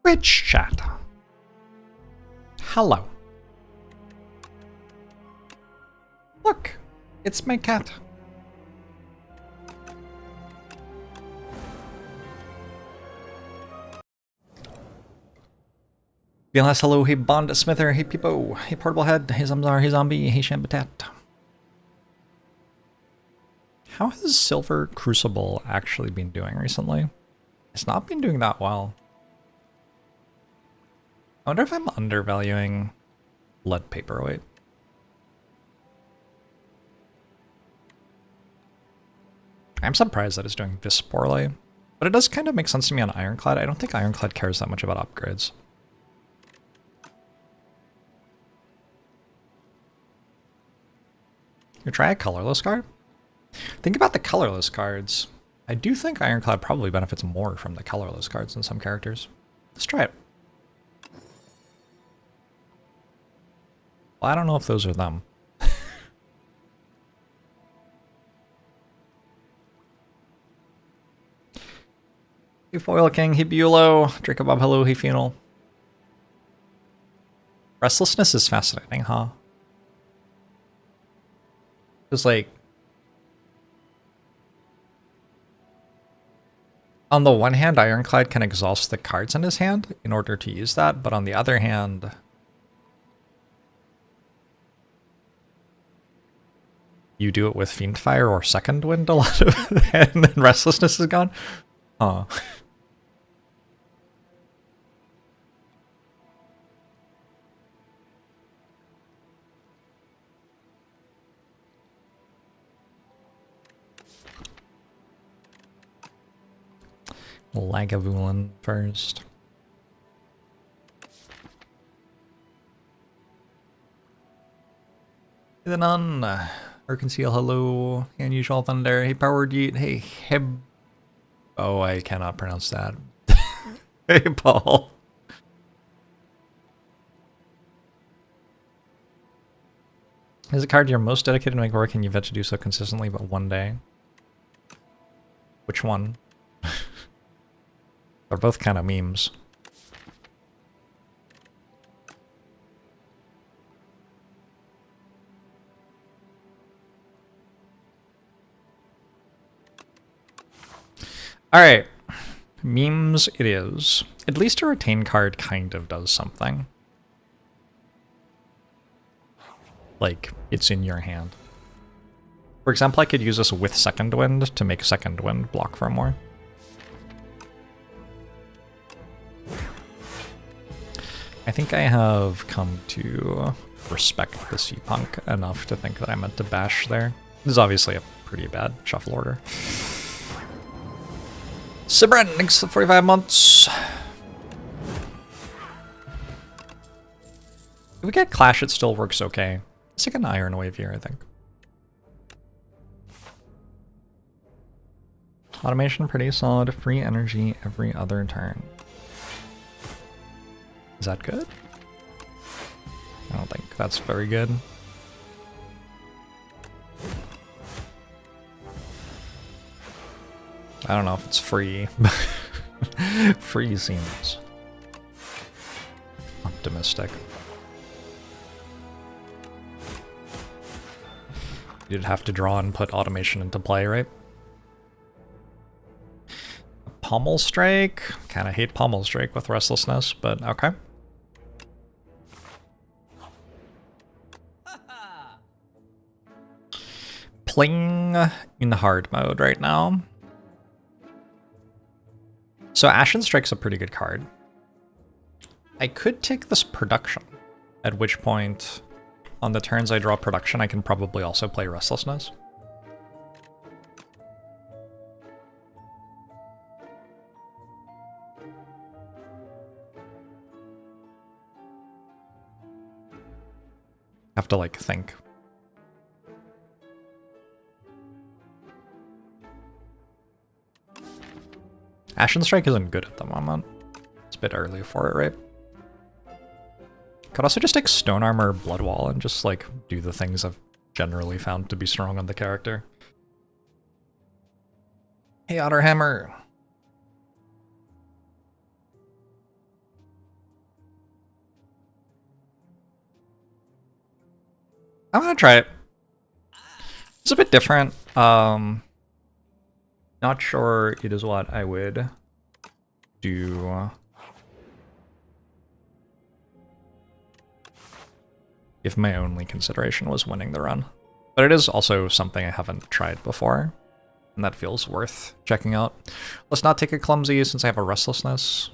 Twitch chat. Hello. Look, it's my cat. BLS, hello, hey Bond Smither, hey Peepo, hey Portable Head, hey Zamzar, hey Zombie, hey Shambatat. How has Silver Crucible actually been doing recently? It's not been doing that well. I wonder if I'm undervaluing lead paperweight. I'm surprised that it's doing this poorly, but it does kind of make sense to me on Ironclad. I don't think Ironclad cares that much about upgrades. You try a colorless card? Think about the colorless cards. I do think Ironclad probably benefits more from the colorless cards than some characters. Let's try it. Well, I don't know if those are them. Hey Foil King, hey Bulo, Dracobob, hello, hey Funeral. Restlessness is fascinating, huh? Just like, on the one hand, Ironclad can exhaust the cards in his hand in order to use that, but on the other hand, you do it with Fiendfire or Second Wind a lot of it, and then Restlessness is gone? Huh. Lagavulin first. Hey, the Nun. Arkansas, hello. Unusual Thunder. Hey, Powered Yeet. Hey, Heb. Oh, I cannot pronounce that. Hey, Paul. Is a card you're most dedicated to make work and you've had to do so consistently but one day? Which one? They're both kind of memes. Alright. Memes it is. At least a retain card kind of does something. Like, it's in your hand. For example, I could use this with Second Wind to make Second Wind block for more. I think I have come to respect the Sea-Punk enough to think that I meant to bash there. This is obviously a pretty bad shuffle order. Sibren, thanks for 45 months. If we get Clash, it still works okay. It's like an Iron Wave here, I think. Automation pretty solid. Free energy every other turn. Is that good? I don't think that's very good. I don't know if it's free. Free seems optimistic. You'd have to draw and put automation into play, right? Pommel Strike? Kinda hate Pommel Strike with Restlessness, but okay. Playing in hard mode right now. So Ashen Strike's a pretty good card. I could take this Production, at which point, on the turns I draw Production, I can probably also play Restlessness. Have to, like, think. Ashen Strike isn't good at the moment. It's a bit early for it, right? Could also just take Stone Armor, Blood Wall, and just, like, do the things I've generally found to be strong on the character. Hey, Otterhammer! I'm gonna try it. It's a bit different. Not sure it is what I would do if my only consideration was winning the run. But it is also something I haven't tried before, and that feels worth checking out. Let's not take a clumsy since I have a restlessness.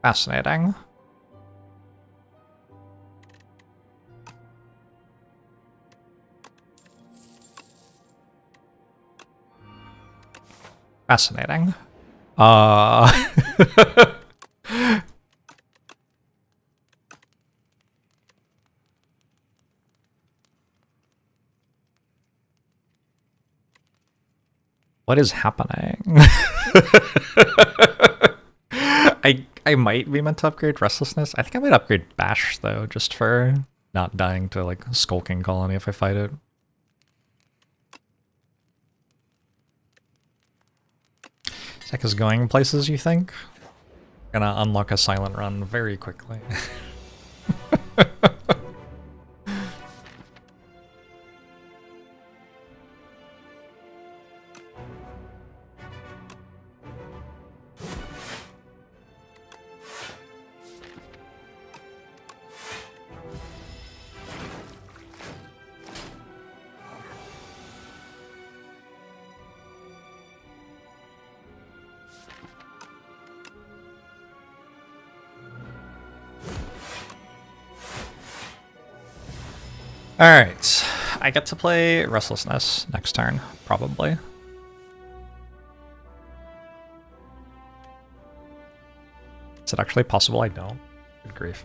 Fascinating. Fascinating. What is happening? I might be meant to upgrade Restlessness. I think I might upgrade Bash, though, just for not dying to, like, Skulking Colony if I fight it. Deck is going places, you think? Gonna unlock a silent run very quickly. Alright, I get to play Restlessness next turn, probably. Is it actually possible I don't? Good grief.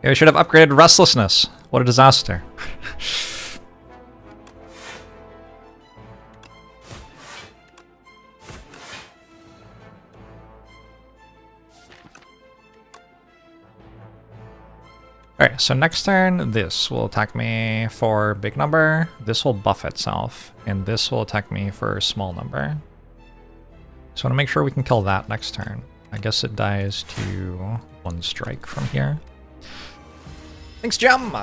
I should have upgraded Restlessness. What a disaster. Alright, so next turn, this will attack me for big number, this will buff itself, and this will attack me for small number. So I want to make sure we can kill that next turn. I guess it dies to 1 strike from here. Thanks, Gem!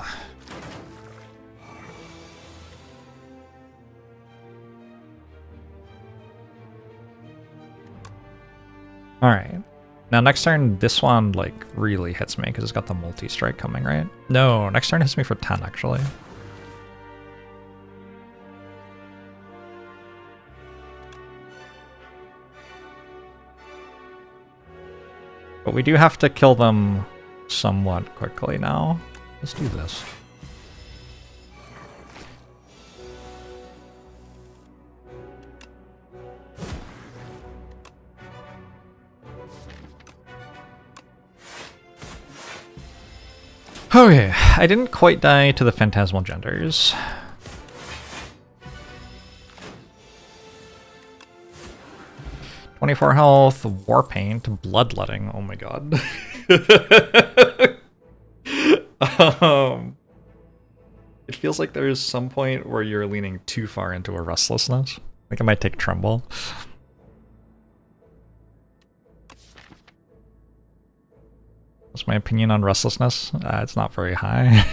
Alright. Now next turn, this one, like, really hits me because it's got the multi-strike coming, right? No, next turn hits me for 10, actually. But we do have to kill them somewhat quickly now. Let's do this. Okay, I didn't quite die to the Phantasmal Genders. "24 health, Warpaint, Bloodletting." Oh my god. It feels like there's some point where you're leaning too far into a Restlessness. I think I might take Tremble. What's my opinion on Restlessness? It's not very high.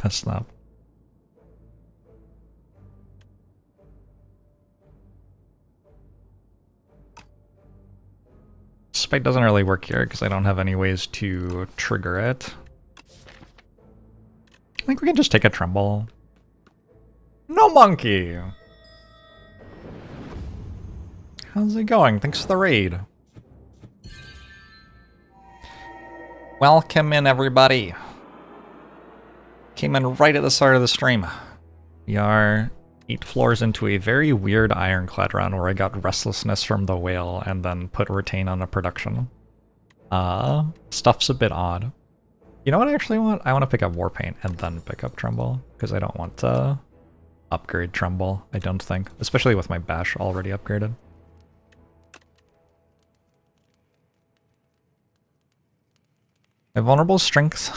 Best not. Spike doesn't really work here because I don't have any ways to trigger it. I think we can just take a Tremble. No monkey! How's it going? Thanks for the raid. Welcome in, everybody. Came in right at the start of the stream. We are 8 floors into a very weird Ironclad run where I got Restlessness from the Whale and then put Retain on a production. Stuff's a bit odd. You know what I actually want? I want to pick up Warpaint and then pick up Tremble, because I don't want to upgrade Tremble, I don't think. Especially with my Bash already upgraded. A vulnerable strength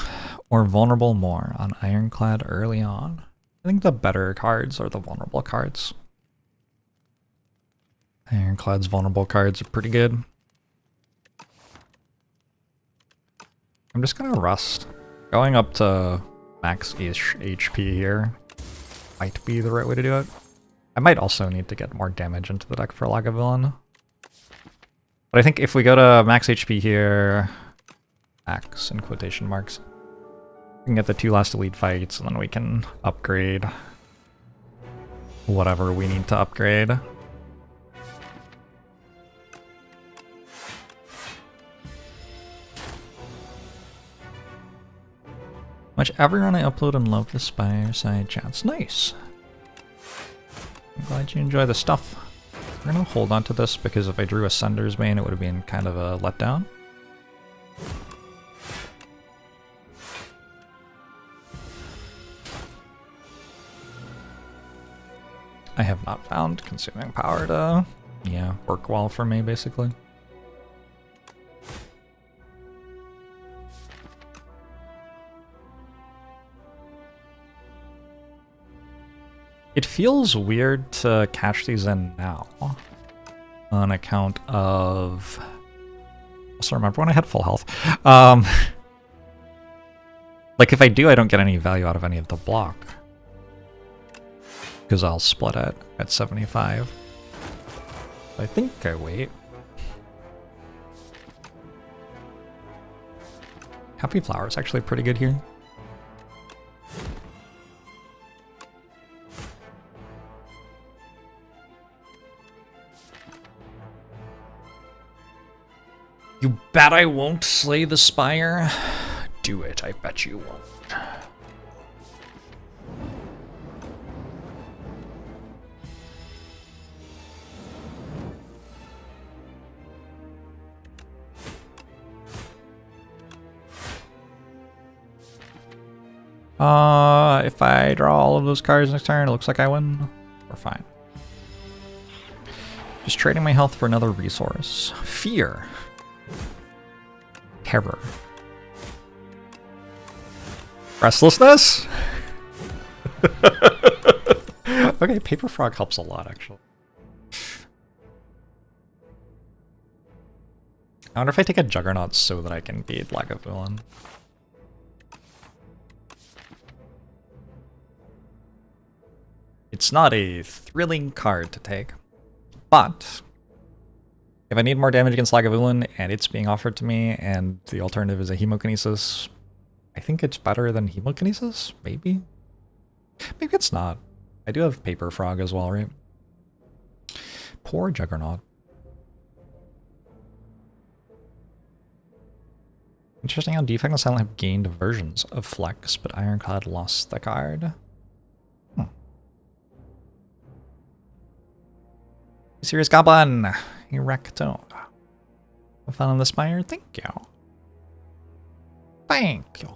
or vulnerable more on Ironclad early on. I think the better cards are the vulnerable cards. Ironclad's vulnerable cards are pretty good. I'm just gonna rust. Going up to max-ish HP here might be the right way to do it. I might also need to get more damage into the deck for Lagavulin. But I think if we go to max HP here, max in quotation marks, we can get the 2 last elite fights and then we can upgrade whatever we need to upgrade. Much everyone I upload and love the Spire side chats. Nice. I'm glad you enjoy the stuff. We're gonna hold on to this because if I drew a Sunder's Bane, it would have been kind of a letdown. I have not found consuming power to, yeah, work well for me, basically. It feels weird to cash these in now on account of... Also remember when I had full health. Like if I do, I don't get any value out of any of the block. Because I'll split it at 75. I think I wait. Happy Flower is actually pretty good here. You bet I won't slay the Spire? Do it, I bet you won't. If I draw all of those cards next turn, it looks like I win. We're fine. Just trading my health for another resource. Fear. Terror. Restlessness? Okay, Paper Frog helps a lot, actually. I wonder if I take a Juggernaut so that I can beat Lagavulin. It's not a thrilling card to take, but if I need more damage against Lagavulin and it's being offered to me and the alternative is a Hemokinesis, I think it's better than Hemokinesis, maybe? Maybe it's not. I do have Paper Frog as well, right? Poor Juggernaut. Interesting how Defect and Silent have gained versions of Flex, but Ironclad lost the card. Serious Goblin! Erecto. Have fun on the Spire? Thank you. Thank you.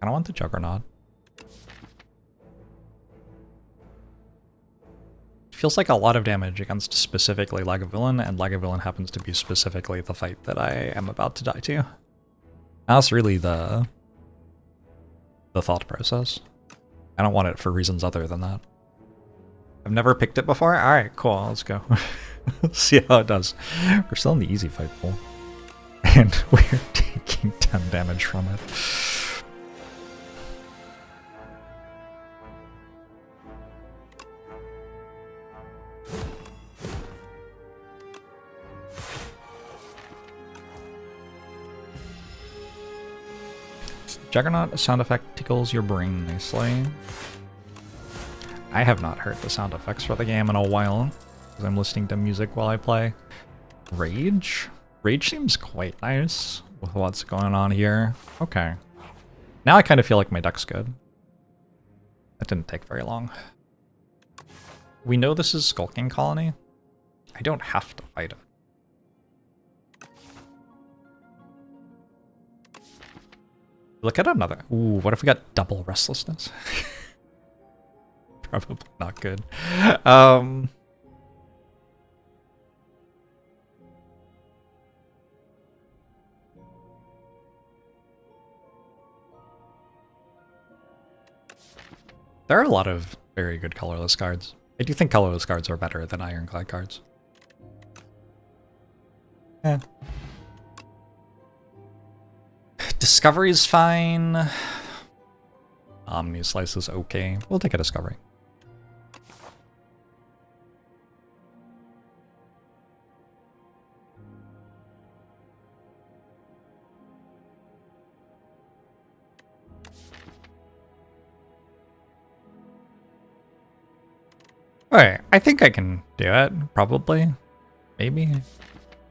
I don't want the Juggernaut. It feels like a lot of damage against specifically Lagavulin, and Lagavulin happens to be specifically the fight that I am about to die to. That's really the thought process. I don't want it for reasons other than that. I've never picked it before? Alright, cool, let's go. See how it does. We're still in the easy fight pool. And we're taking 10 damage from it. Juggernaut sound effect tickles your brain nicely. I have not heard the sound effects for the game in a while, because I'm listening to music while I play. Rage? Rage seems quite nice with what's going on here. Okay. Now I kind of feel like my deck's good. That didn't take very long. We know this is Skulking Colony. I don't have to fight it. Look at another. Ooh, what if we got double restlessness? Probably not good. There are a lot of very good colorless cards. I do think colorless cards are better than ironclad cards. Yeah. Discovery's fine. Omni Slice is okay. We'll take a Discovery. Alright, I think I can do it, probably. Maybe.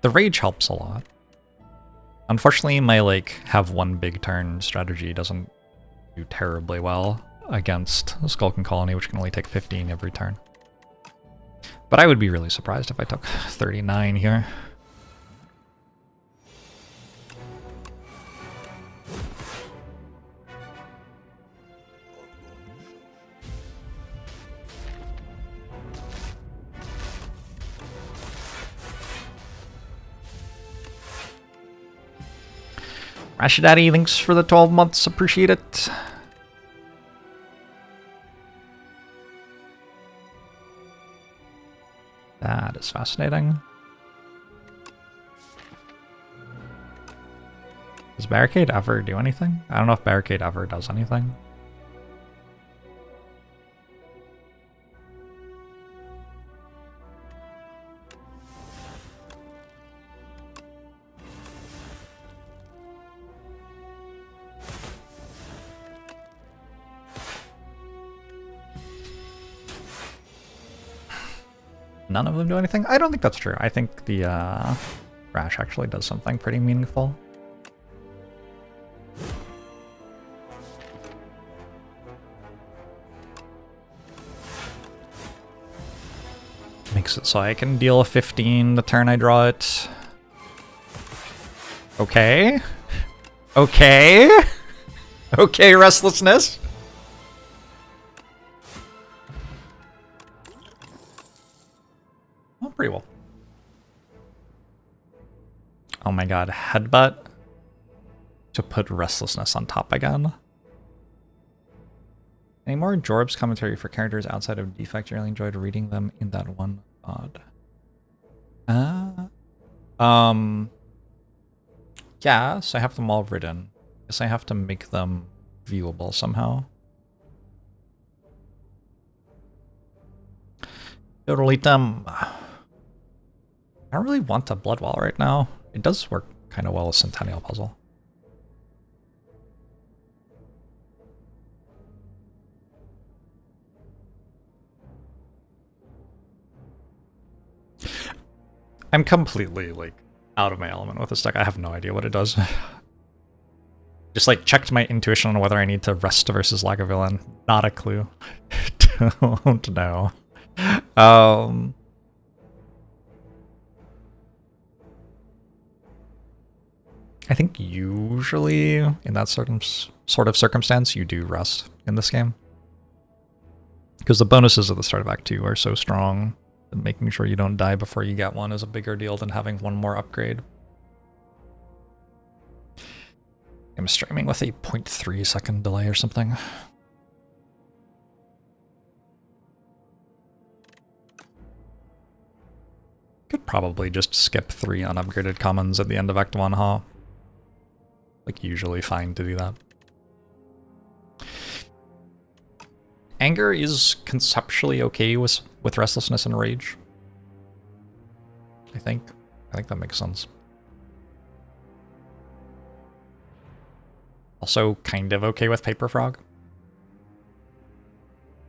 The Rage helps a lot. Unfortunately, my, like, have one big turn strategy doesn't do terribly well against Skulking Colony, which can only take 15 every turn. But I would be really surprised if I took 39 here. Rashidaddy, thanks for the 12 months, appreciate it. That is fascinating. Does Barricade ever do anything? I don't know if Barricade ever does anything. None of them do anything? I don't think that's true. I think the Rash actually does something pretty meaningful. Makes it so I can deal a 15 the turn I draw it. Okay. Okay. Okay, Restlessness. Oh, pretty well. Oh my god, Headbutt to put Restlessness on top again. Any more Jorbs commentary for characters outside of Defect? I really enjoyed reading them in that one pod. Yeah, so I have them all written. Guess I have to make them viewable somehow. Delete them. I don't really want a Bloodwall right now. It does work kind of well with Centennial Puzzle. I'm completely, like, out of my element with this deck. I have no idea what it does. Just, like, checked my intuition on whether I need to rest versus Lagavulin. Not a clue. Don't know. I think usually in that sort of circumstance, you do rest in this game. Because the bonuses at the start of Act 2 are so strong. Making sure you don't die before you get one is a bigger deal than having one more upgrade. I'm streaming with a 0.3 second delay or something. Could probably just skip 3 unupgraded commons at the end of Act 1, huh? Like, usually fine to do that. Anger is conceptually okay with Restlessness and Rage. I think that makes sense. Also kind of okay with Paper Frog.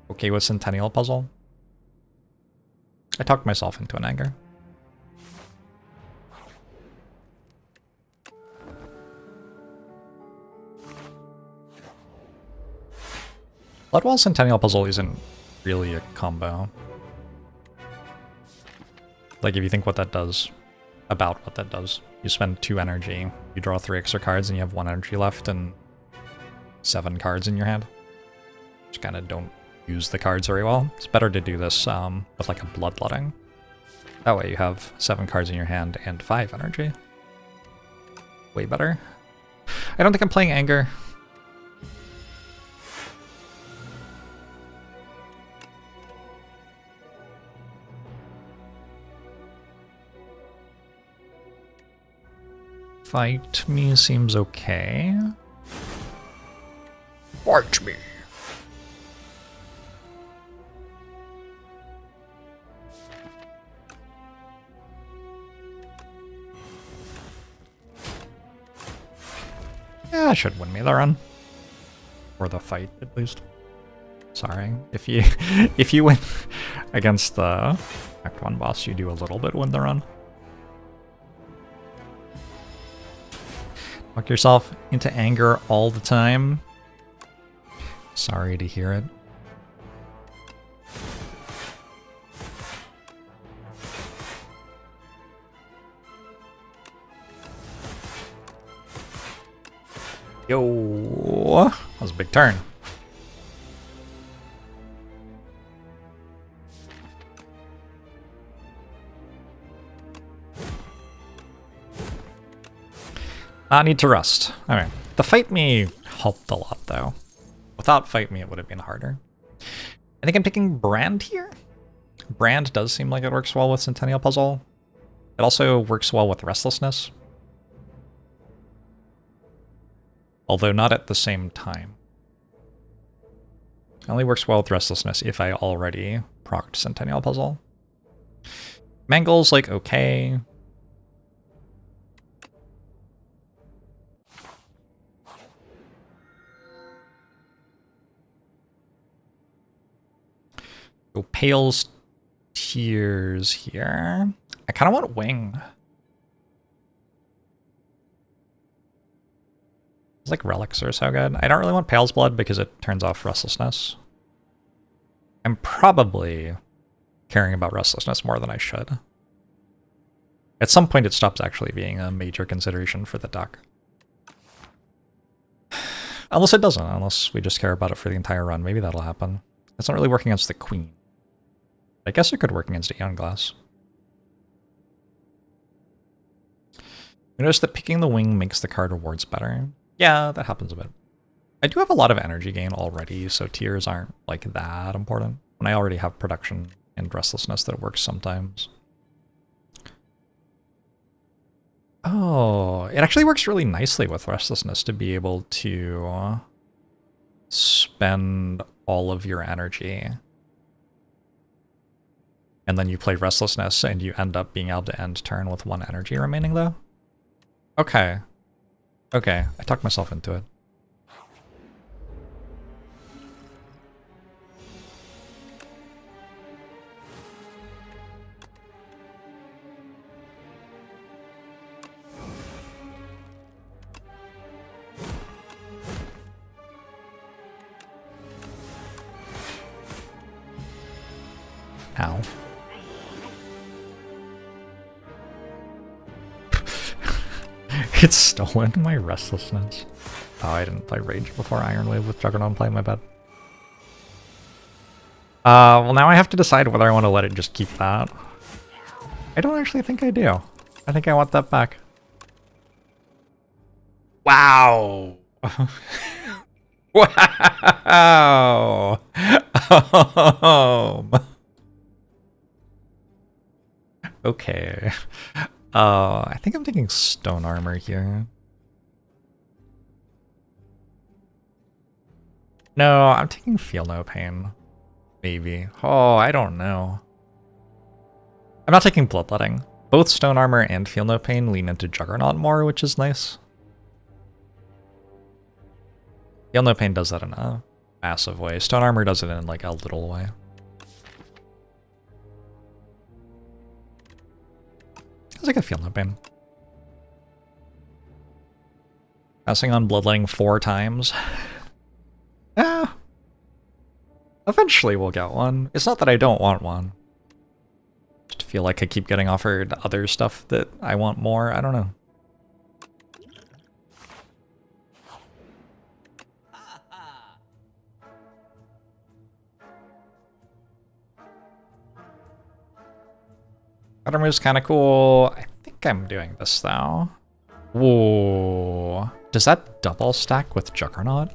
Okay with Centennial Puzzle. I talked myself into an Anger. Bloodwall Centennial Puzzle isn't really a combo. Like, if you think what that does, about what that does, you spend 2 energy, you draw 3 extra cards, and you have 1 energy left, and 7 cards in your hand. Just kind of don't use the cards very well. It's better to do this with like a bloodletting. That way you have 7 cards in your hand and 5 energy. Way better. I don't think I'm playing Anger. Fight me seems okay. Fight me. Yeah, that should win me the run. Or the fight, at least. Sorry. If you win against the Act 1 boss, you do a little bit win the run. Talk yourself into anger all the time. Sorry to hear it. Yo, that was a big turn. I need to rest. Alright. The fight me helped a lot though. Without fight me it would have been harder. I think I'm taking Brand here. Brand does seem like it works well with Centennial Puzzle. It also works well with Restlessness. Although not at the same time. It only works well with Restlessness if I already procced Centennial Puzzle. Mangle's like okay. Go Pale's Tears here. I kind of want Wing. It's like Relics are so good. I don't really want Pale's Blood because it turns off Restlessness. I'm probably caring about Restlessness more than I should. At some point it stops actually being a major consideration for the deck. Unless it doesn't, unless we just care about it for the entire run. Maybe that'll happen. It's not really working against the Queen. I guess it could work against Aeon Glass. You notice that picking the Wing makes the card rewards better. Yeah, that happens a bit. I do have a lot of energy gain already, so tears aren't like that important. And I already have production and Restlessness that works sometimes. Oh, it actually works really nicely with Restlessness to be able to spend all of your energy. And then you play Restlessness and you end up being able to end turn with 1 energy remaining though. Okay. Okay, I talked myself into it. Ow. It's stolen my Restlessness. Oh, I didn't play Rage before Iron Wave with Juggernaut play, my bad. Well now I have to decide whether I want to let it just keep that. I don't actually think I do. I think I want that back. Wow! Wow! Okay. I think I'm taking Stone Armor here. No, I'm taking Feel No Pain. Maybe. Oh, I don't know. I'm not taking Bloodletting. Both Stone Armor and Feel No Pain lean into Juggernaut more, which is nice. Feel No Pain does that in a massive way. Stone Armor does it in like a little way. I think I Feel No Pain. Passing on Bloodletting 4 times. Eventually we'll get one. It's not that I don't want one. Just feel like I keep getting offered other stuff that I want more. I don't know. Other move's kind of cool. I think I'm doing this though. Whoa. Does that double stack with Juggernaut?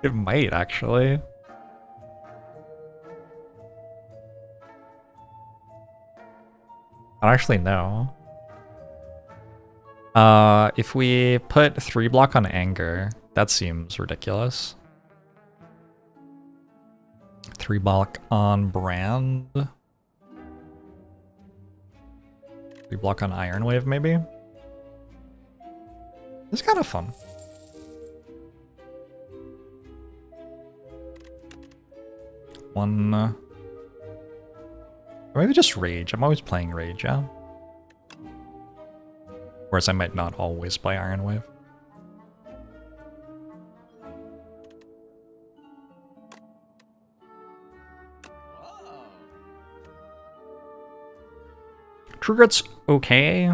It might actually. I don't actually know. If we put 3 block on Anger, that seems ridiculous. 3 block on Brand. 3 block on Iron Wave, maybe? It's kind of fun. One... or maybe just Rage. I'm always playing Rage, yeah? Whereas I might not always play Iron Wave. True Grit's okay.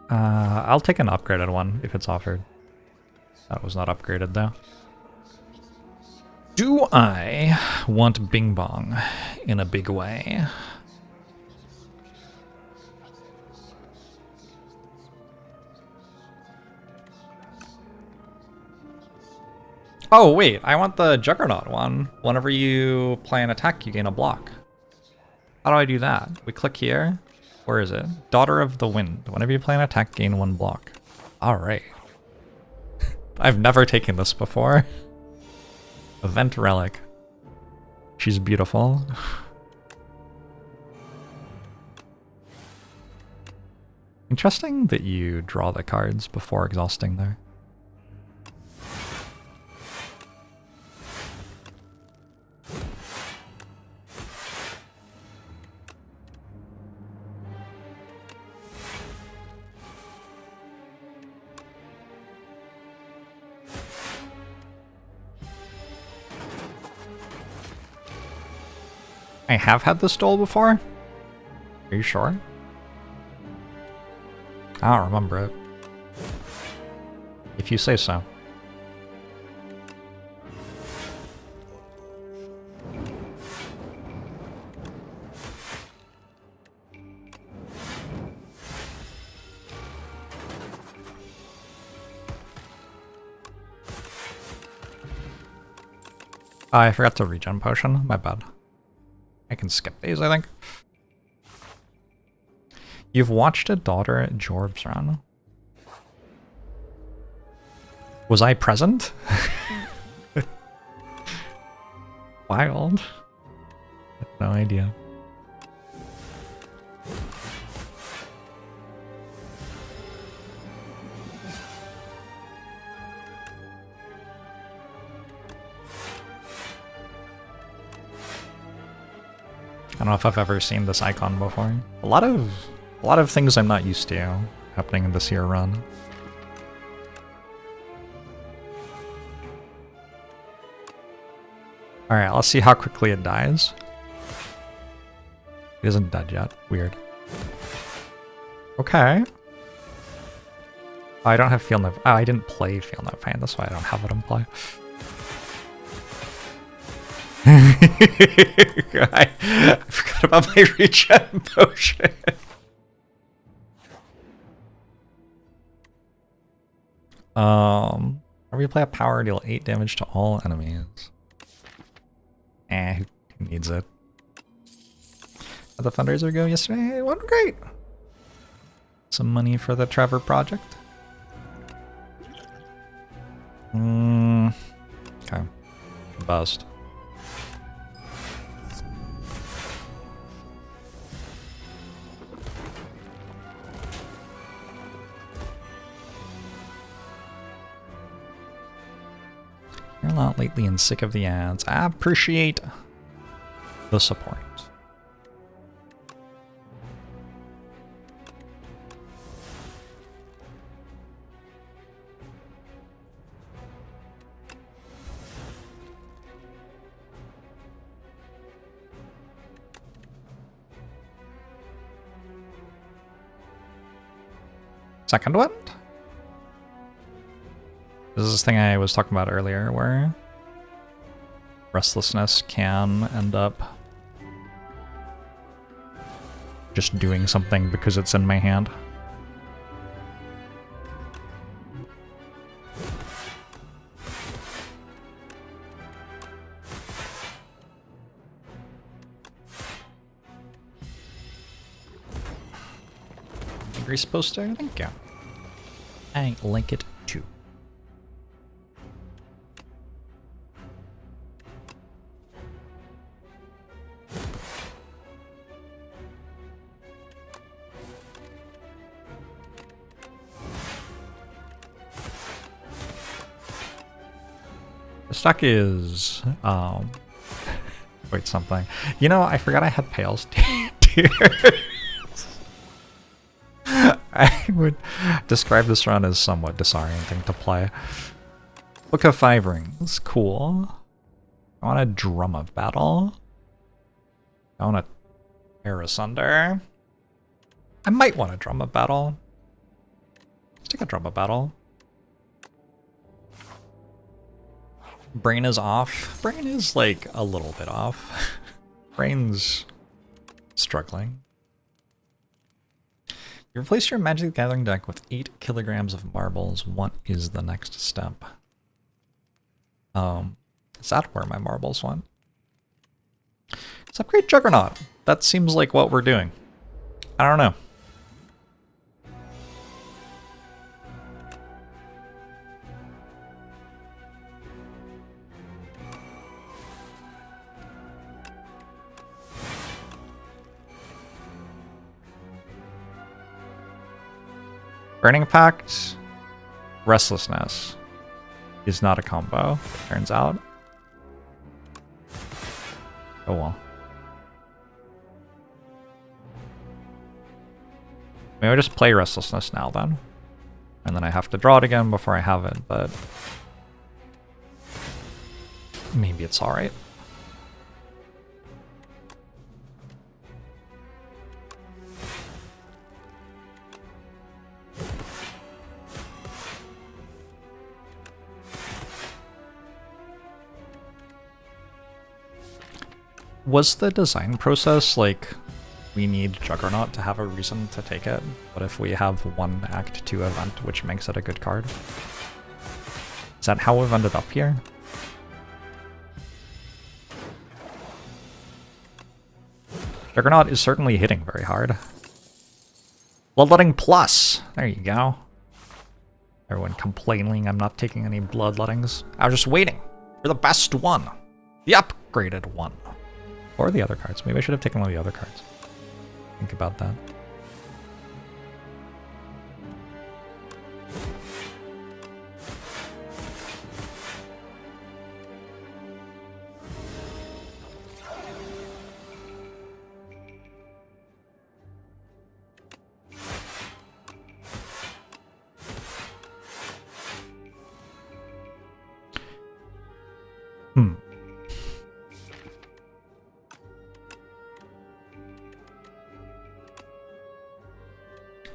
I'll take an upgraded one if it's offered. That was not upgraded though. Do I want Bing Bong in a big way? Oh wait, I want the Juggernaut one. Whenever you play an attack, you gain a block. How do I do that? We click here. Where is it? Daughter of the Wind. Whenever you play an attack, gain 1 block. Alright. I've never taken this before. Event Relic. She's beautiful. Interesting that you draw the cards before exhausting there. I have had this duel before? Are you sure? I don't remember it. If you say so. I forgot to regen potion, my bad. I can skip these, I think. You've watched a daughter at Jorbs run. Was I present? Wild. I have no idea. I don't know if I've ever seen this icon before. A lot of things I'm not used to happening in this year run. Alright, let's see how quickly it dies. It isn't dead yet. Weird. Okay. I don't have Field Note. Oh, I didn't play Field Note Pain, that's why I don't have it in play. I forgot about my regen potion. Whenever you play a power, deal 8 damage to all enemies. Who needs it? How'd the fundraiser go yesterday? It went great. Some money for the Trevor project. Okay. Buzzed. You're not lately and sick of the ads. I appreciate the support. Second one? This is this thing I was talking about earlier where restlessness can end up just doing something because it's in my hand. Grease poster, thank you. I like it too. The stock is wait, something. You know, I forgot I had pails tiers. I would describe this run as somewhat disorienting to play. Book of 5 Rings, cool. I want a Drum of Battle. I want a Tear Asunder. I might want a Drum of Battle. Let's take a Drum of Battle. Brain is off. Brain is like a little bit off. Brain's struggling. You replace your Magic the Gathering deck with 8 kilograms of marbles. What is the next step? Is that where my marbles went? Let's upgrade Juggernaut. That seems like what we're doing. I don't know. Burning Pact, Restlessness is not a combo, turns out. Oh well. Maybe I just play Restlessness now then. And then I have to draw it again before I have it, but maybe it's alright. Was the design process like, we need Juggernaut to have a reason to take it? What if we have one Act 2 event which makes it a good card? Is that how we've ended up here? Juggernaut is certainly hitting very hard. Bloodletting Plus! There you go. Everyone complaining I'm not taking any Bloodlettings. I was just waiting for the best one. The upgraded one. Or the other cards. Maybe I should have taken one of the other cards. Think about that.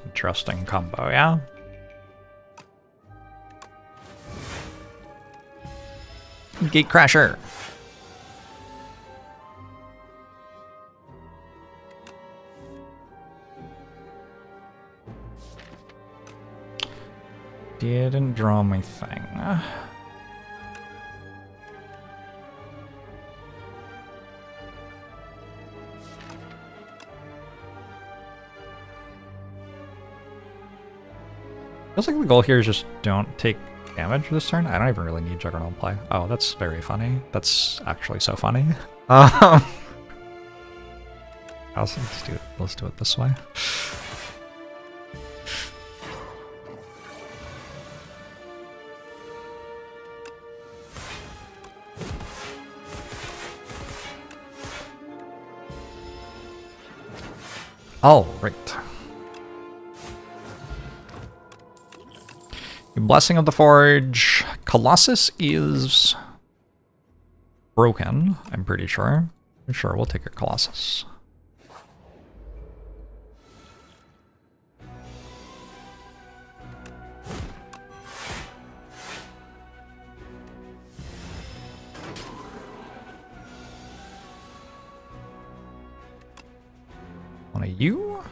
Interesting combo, yeah? Gatecrasher! Didn't draw my thing. Feels like the goal here is just don't take damage this turn. I don't even really need Juggernaut play. Oh, that's very funny. That's actually so funny. Let's do it this way. Oh, right. Blessing of the Forge. Colossus is broken, I'm pretty sure. Sure, we'll take a Colossus. One of you?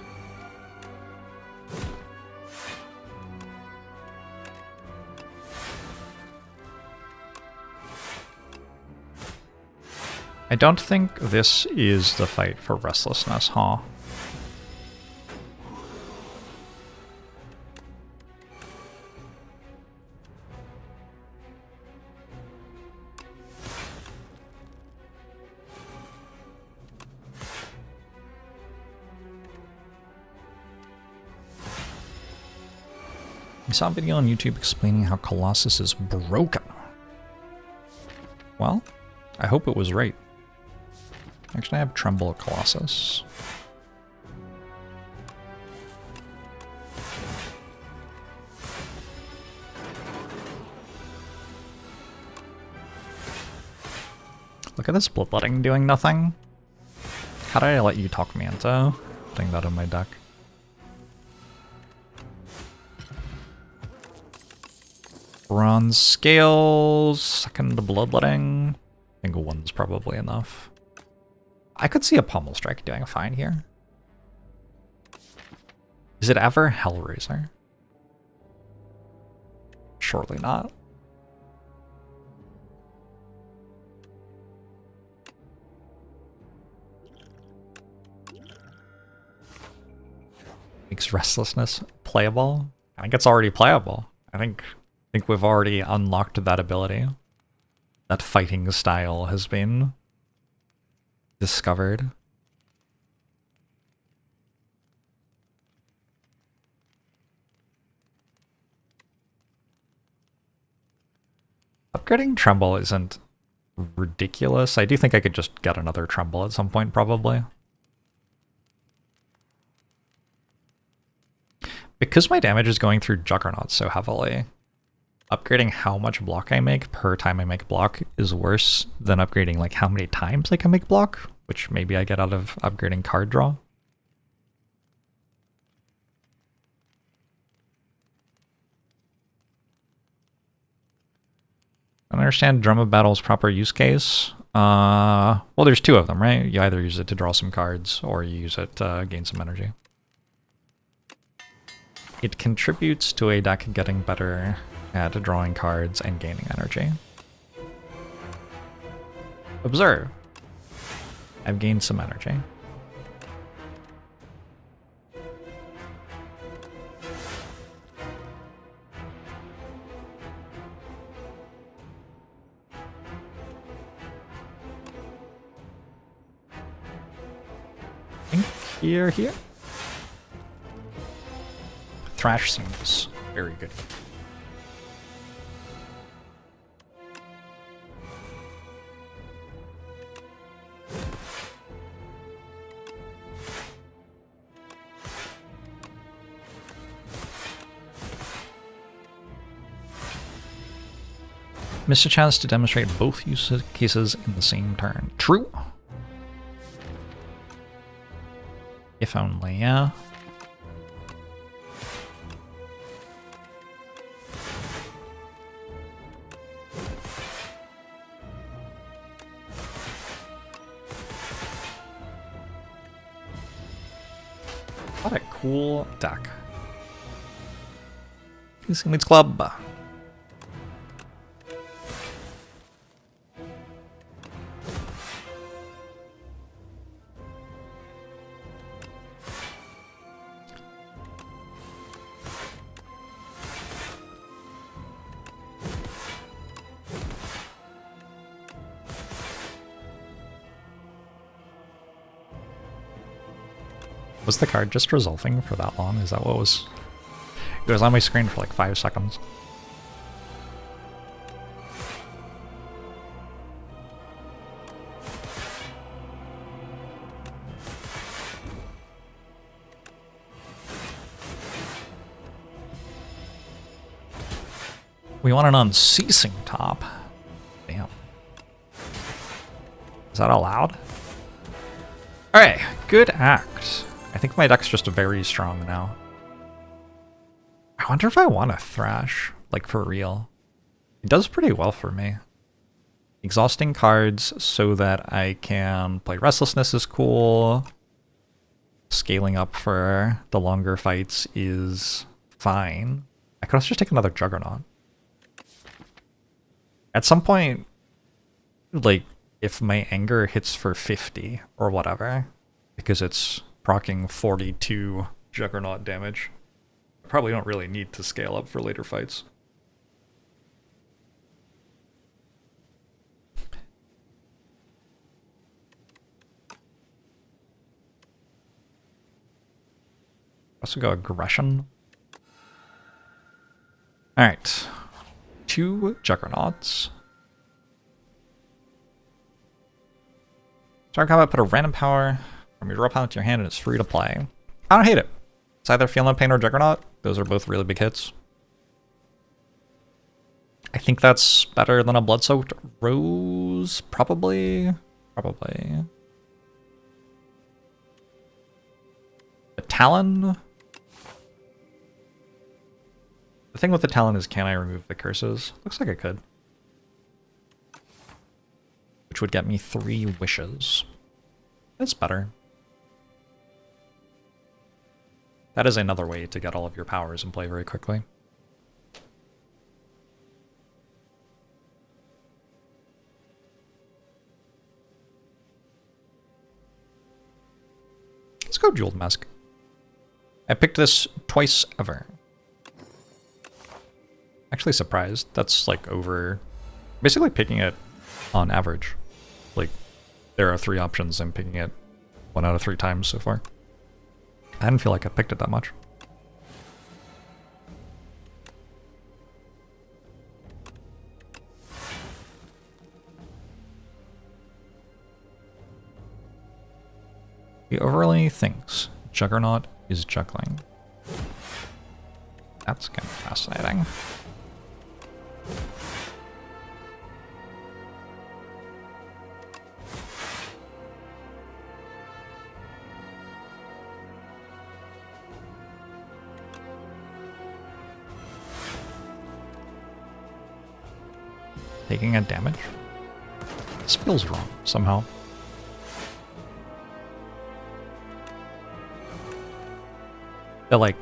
I don't think this is the fight for Restlessness, huh? I saw a video on YouTube explaining how Colossus is broken. Well, I hope it was right. Actually, I have Tremble Colossus. Look at this Bloodletting doing nothing. How did I let you talk me into putting that in my deck? Bronze Scales, second Bloodletting. I think one's probably enough. I could see a Pommel Strike doing fine here. Is it ever Hellraiser? Surely not. Makes Restlessness playable? I think it's already playable. I think we've already unlocked that ability. That fighting style has been discovered. Upgrading Tremble isn't ridiculous. I do think I could just get another Tremble at some point, probably. Because my damage is going through Juggernaut so heavily, upgrading how much block I make per time I make block is worse than upgrading like how many times I can make block, which maybe I get out of upgrading card draw. I don't understand Drum of Battle's proper use case. Well, there's two of them, right? You either use it to draw some cards or you use it to gain some energy. It contributes to a deck getting better at drawing cards and gaining energy. Observe. I've gained some energy. I think here. Thrash seems very good. Missed a chance to demonstrate both use cases in the same turn. True. If only, yeah. What a cool deck. PC Leads Club. Was the card just resolving for that long? Is that what was... It was on my screen for like 5 seconds. We want an unceasing top. Damn. Is that allowed? Alright, good act. I think my deck's just very strong now. I wonder if I want to Thrash, like for real. It does pretty well for me. Exhausting cards so that I can play Restlessness is cool. Scaling up for the longer fights is fine. I could also just take another Juggernaut. At some point, like, if my anger hits for 50 or whatever, because it's proccing 42 Juggernaut damage. I probably don't really need to scale up for later fights. Also go aggression. Alright. 2 Juggernauts. Start combat, put a random power from your draw pile into your hand and it's free to play. I don't hate it. It's either Feel No Pain or Juggernaut. Those are both really big hits. I think that's better than a Blood-Soaked Rose, probably. Probably. A Talon. The thing with the Talon is, can I remove the curses? Looks like I could. Which would get me 3 wishes. That's better. That is another way to get all of your powers and play very quickly. Let's go Jeweled Mask. I picked this twice ever. Actually surprised. That's like over... Basically picking it on average. Like, there are 3 options, I'm picking it 1 out of 3 times so far. I didn't feel like I picked it that much. He overly thinks Juggernaut is juggling. That's kind of fascinating. Taking a damage? This feels wrong, somehow. The, like,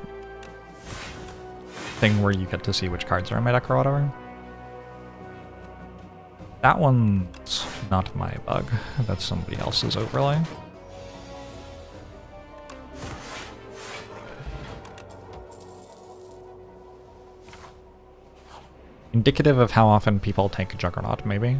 thing where you get to see which cards are in my deck or whatever. That one's not my bug. That's somebody else's overlay. Indicative of how often people take Juggernaut, maybe?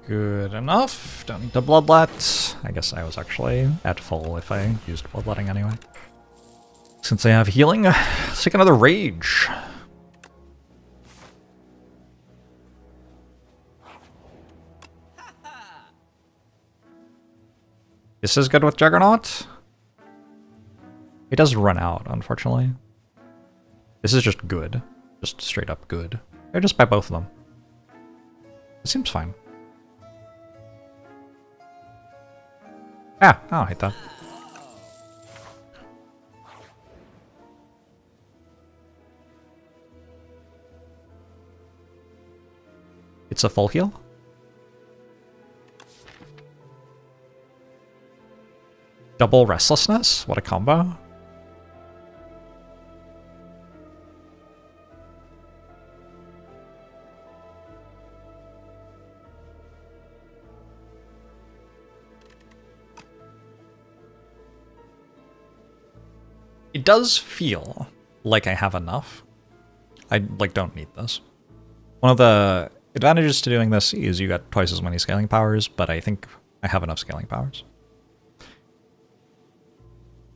Good enough. Don't need to bloodlet. I guess I was actually at full if I used bloodletting anyway. Since I have healing, let's take another rage. This is good with Juggernaut. It does run out, unfortunately. This is just good. Just straight up good. Or just buy both of them. It seems fine. Ah, I don't hate that. It's a full heal? Double Restlessness? What a combo. It does feel like I have enough. I, like, don't need this. One of the advantages to doing this is you get twice as many scaling powers, but I think I have enough scaling powers.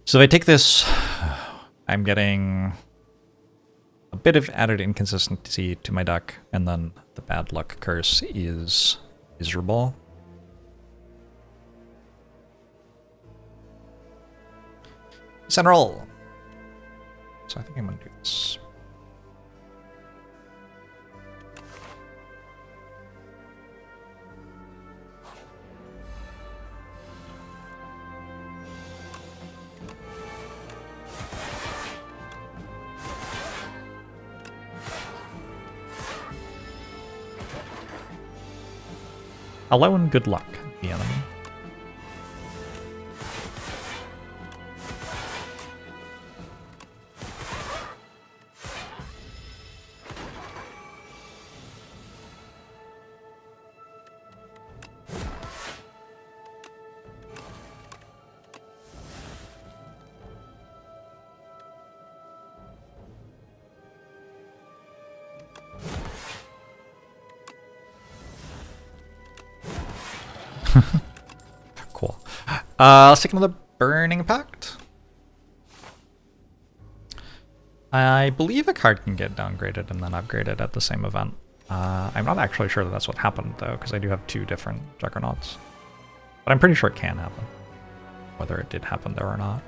So if I take this, I'm getting a bit of added inconsistency to my deck, and then the bad luck curse is miserable. Central. So I think I'm gonna do this. Allowing good luck, the enemy. Cool. Sticking with the Burning Pact. I believe a card can get downgraded and then upgraded at the same event. I'm not actually sure that that's what happened though, because I do have 2 different Juggernauts. But I'm pretty sure it can happen. Whether it did happen there or not.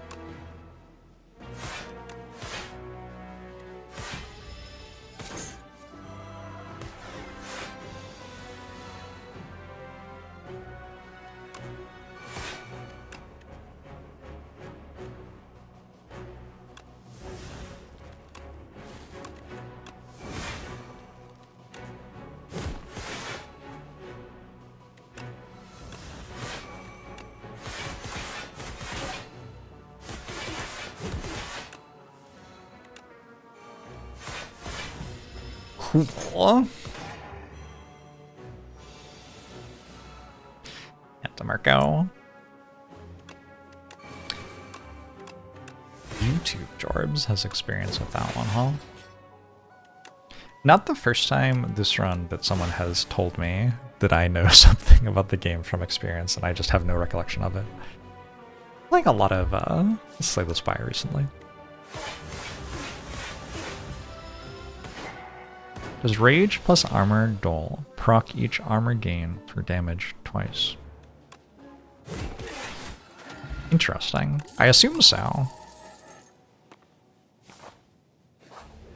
Cool. Marco. YouTube Jorbs has experience with that one, huh? Not the first time this run that someone has told me that I know something about the game from experience and I just have no recollection of it. Like a lot of Slay the Spire recently. Does Rage plus Armor Dole proc each armor gain for damage twice? Interesting. I assume so.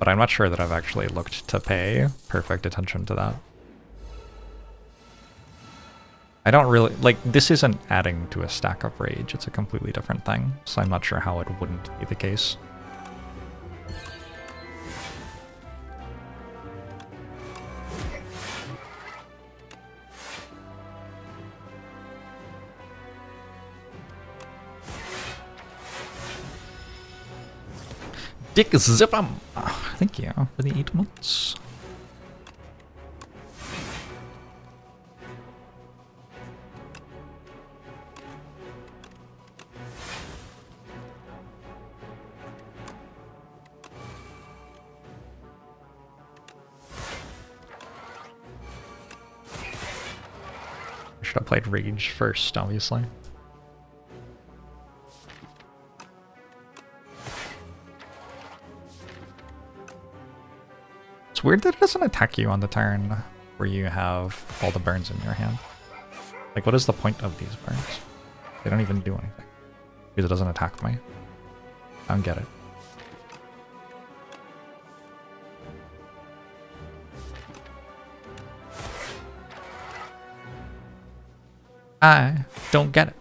But I'm not sure that I've actually looked to pay perfect attention to that. I don't really... like, this isn't adding to a stack of Rage, it's a completely different thing, so I'm not sure how it wouldn't be the case. Dick Zip'em! Thank you for the 8 months. Should have played Rage first, obviously. It's weird that it doesn't attack you on the turn where you have all the burns in your hand. Like, what is the point of these burns? They don't even do anything. Because it doesn't attack me. I don't get it. I don't get it.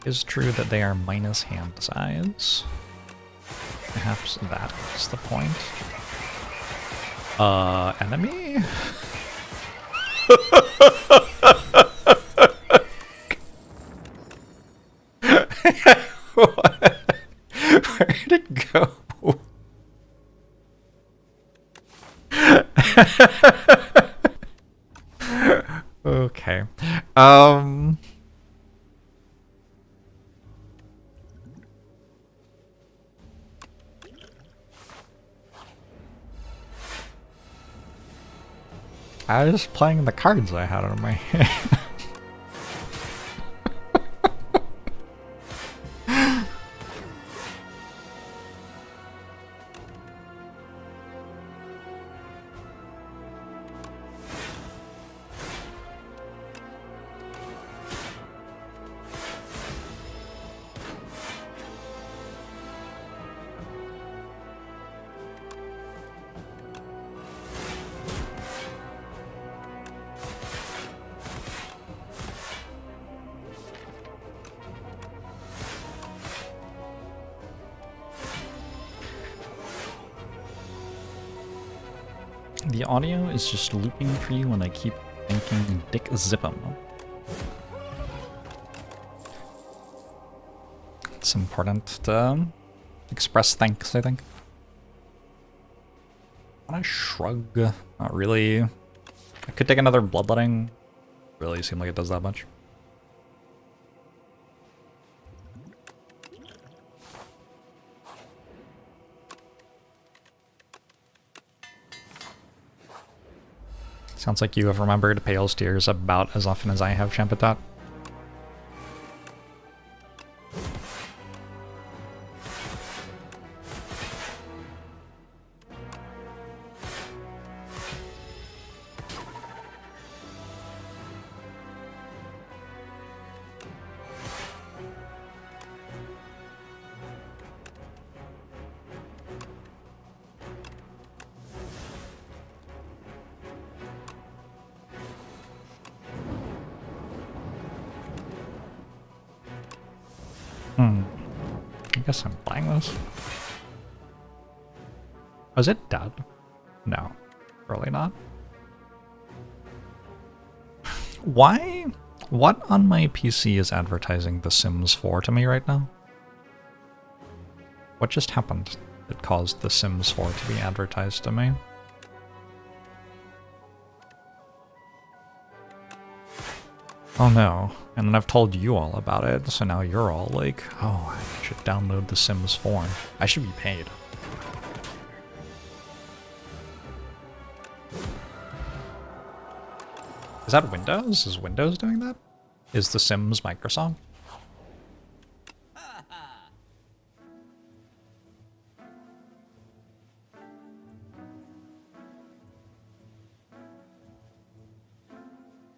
It's true that they are minus hand size. Perhaps that is the point. Enemy? Where'd it go? Okay. I was just playing the cards I had on my hand. The audio is just looping for you and I keep thinking Dick Zip 'em. It's important to express thanks, I think. When I shrug, not really. I could take another bloodletting. Really seem like it does that much. Sounds like you have remembered Pale's Tears about as often as I have, Champitat. I guess I'm playing this. Was it dead? No, probably not. Why? What on my PC is advertising The Sims 4 to me right now? What just happened that caused The Sims 4 to be advertised to me? Oh no, and then I've told you all about it, so now you're all like, oh, I should download The Sims 4. I should be paid. Is that Windows? Is Windows doing that? Is The Sims Microsoft?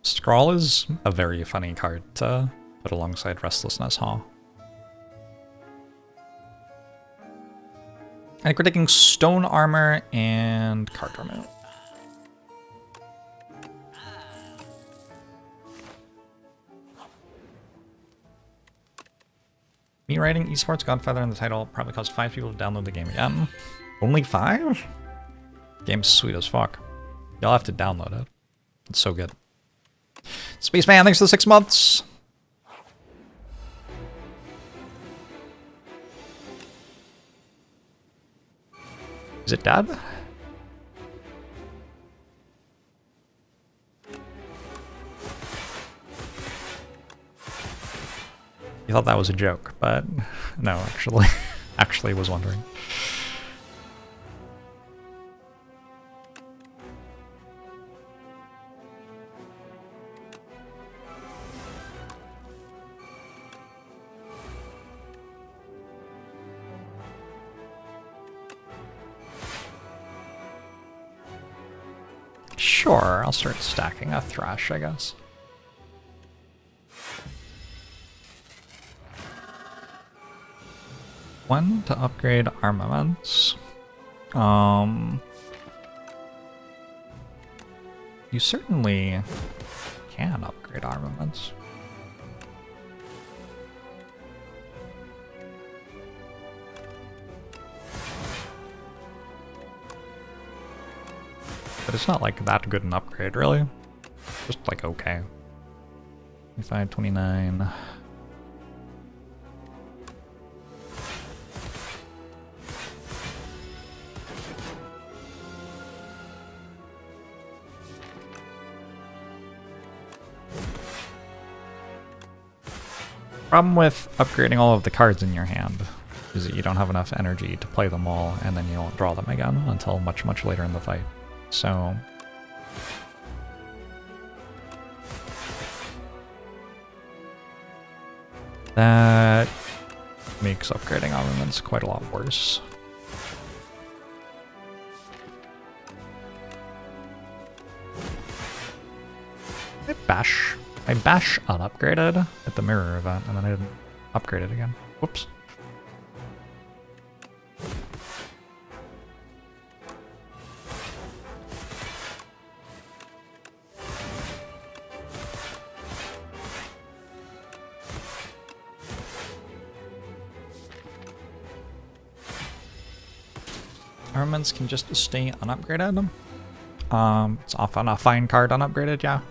Scrawl is a very funny card to put alongside Restlessness, huh? I think we're taking Stone Armor and Card Remove. Me writing Esports Godfather in the title probably caused 5 people to download the game again. Only 5? Game's sweet as fuck. Y'all have to download it. It's so good. Spaceman, thanks for the 6 months. Is it dead? You thought that was a joke, but no, actually was wondering. Sure, I'll start stacking a Thrash, I guess. One to upgrade armaments. You certainly can upgrade armaments. But it's not like that good an upgrade, really. Just like okay. 25, 29. Problem with upgrading all of the cards in your hand is that you don't have enough energy to play them all, and then you don't draw them again until much, much later in the fight. So that makes upgrading armaments quite a lot worse. I bash unupgraded at the mirror event, and then I didn't upgrade it again. Whoops. Armaments can just stay unupgraded. It's off on a fine card unupgraded, yeah.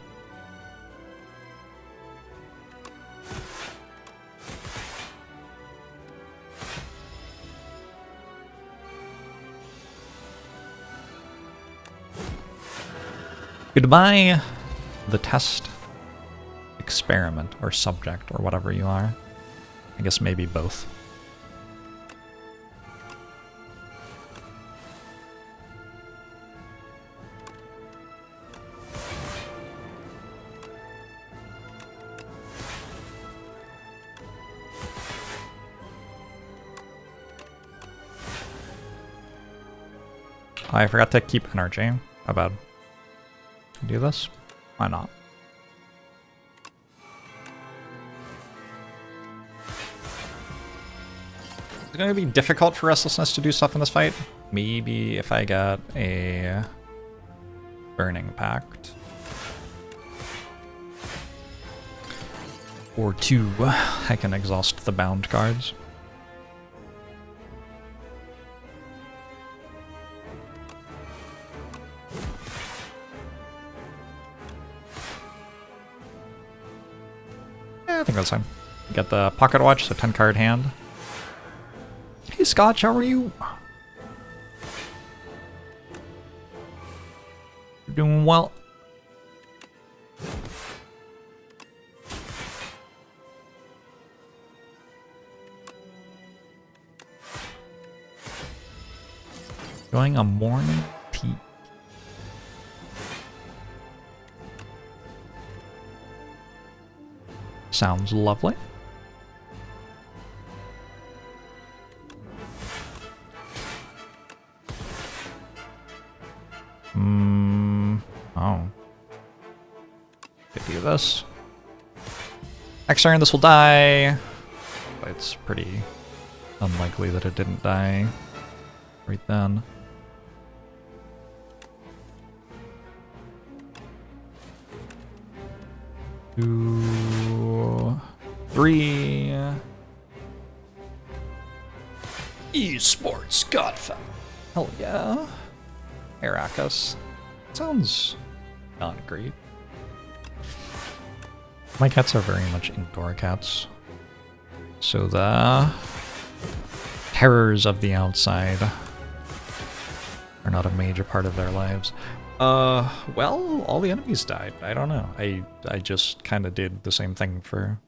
Goodbye, the test experiment or subject or whatever you are. I guess maybe both. I forgot to keep energy. How bad? Do this? Why not? It's going to be difficult for Restlessness to do stuff in this fight. Maybe if I get a Burning Pact. Or two, I can exhaust the bound cards. I think that's fine. Get the Pocket Watch, so 10 card hand. Hey Scotch, how are you? You're doing well. Doing a morning tea. Sounds lovely. Oh. Could do this. Next turn, this will die. But it's pretty unlikely that it didn't die right then. Two, three. Esports Godfather. Hell yeah. Arrakis. Sounds not great. My cats are very much indoor cats. So the terrors of the outside are not a major part of their lives. Well, all the enemies died. I don't know. I just kind of did the same thing for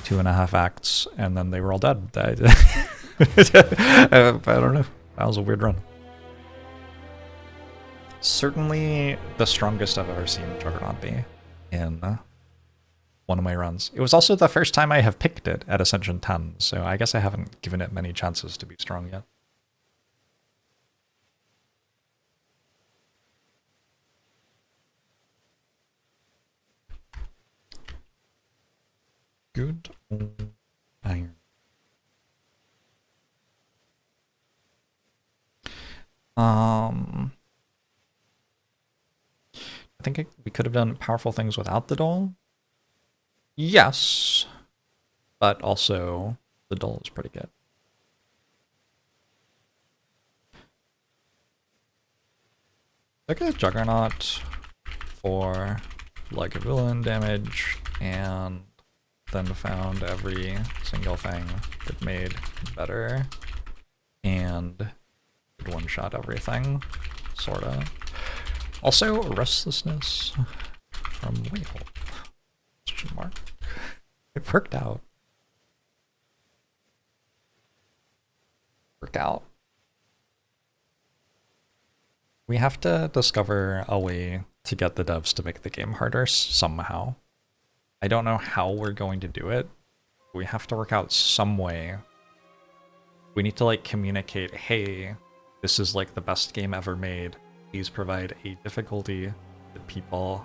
2.5 acts, and then they were all dead. I don't know. That was a weird run. Certainly the strongest I've ever seen Juggernaut be in one of my runs. It was also the first time I have picked it at Ascension 10, so I guess I haven't given it many chances to be strong yet. Good old iron. I think we could have done powerful things without the doll. Yes, but also the doll is pretty good. Look at Juggernaut for like a villain damage, and then found every single thing that made better, and could one-shot everything, sorta. Also, Restlessness from Whale. Question mark. It worked out. Work out. We have to discover a way to get the devs to make the game harder somehow. I don't know how we're going to do it. We have to work out some way. We need to like communicate, hey, this is like the best game ever made. Please provide a difficulty that people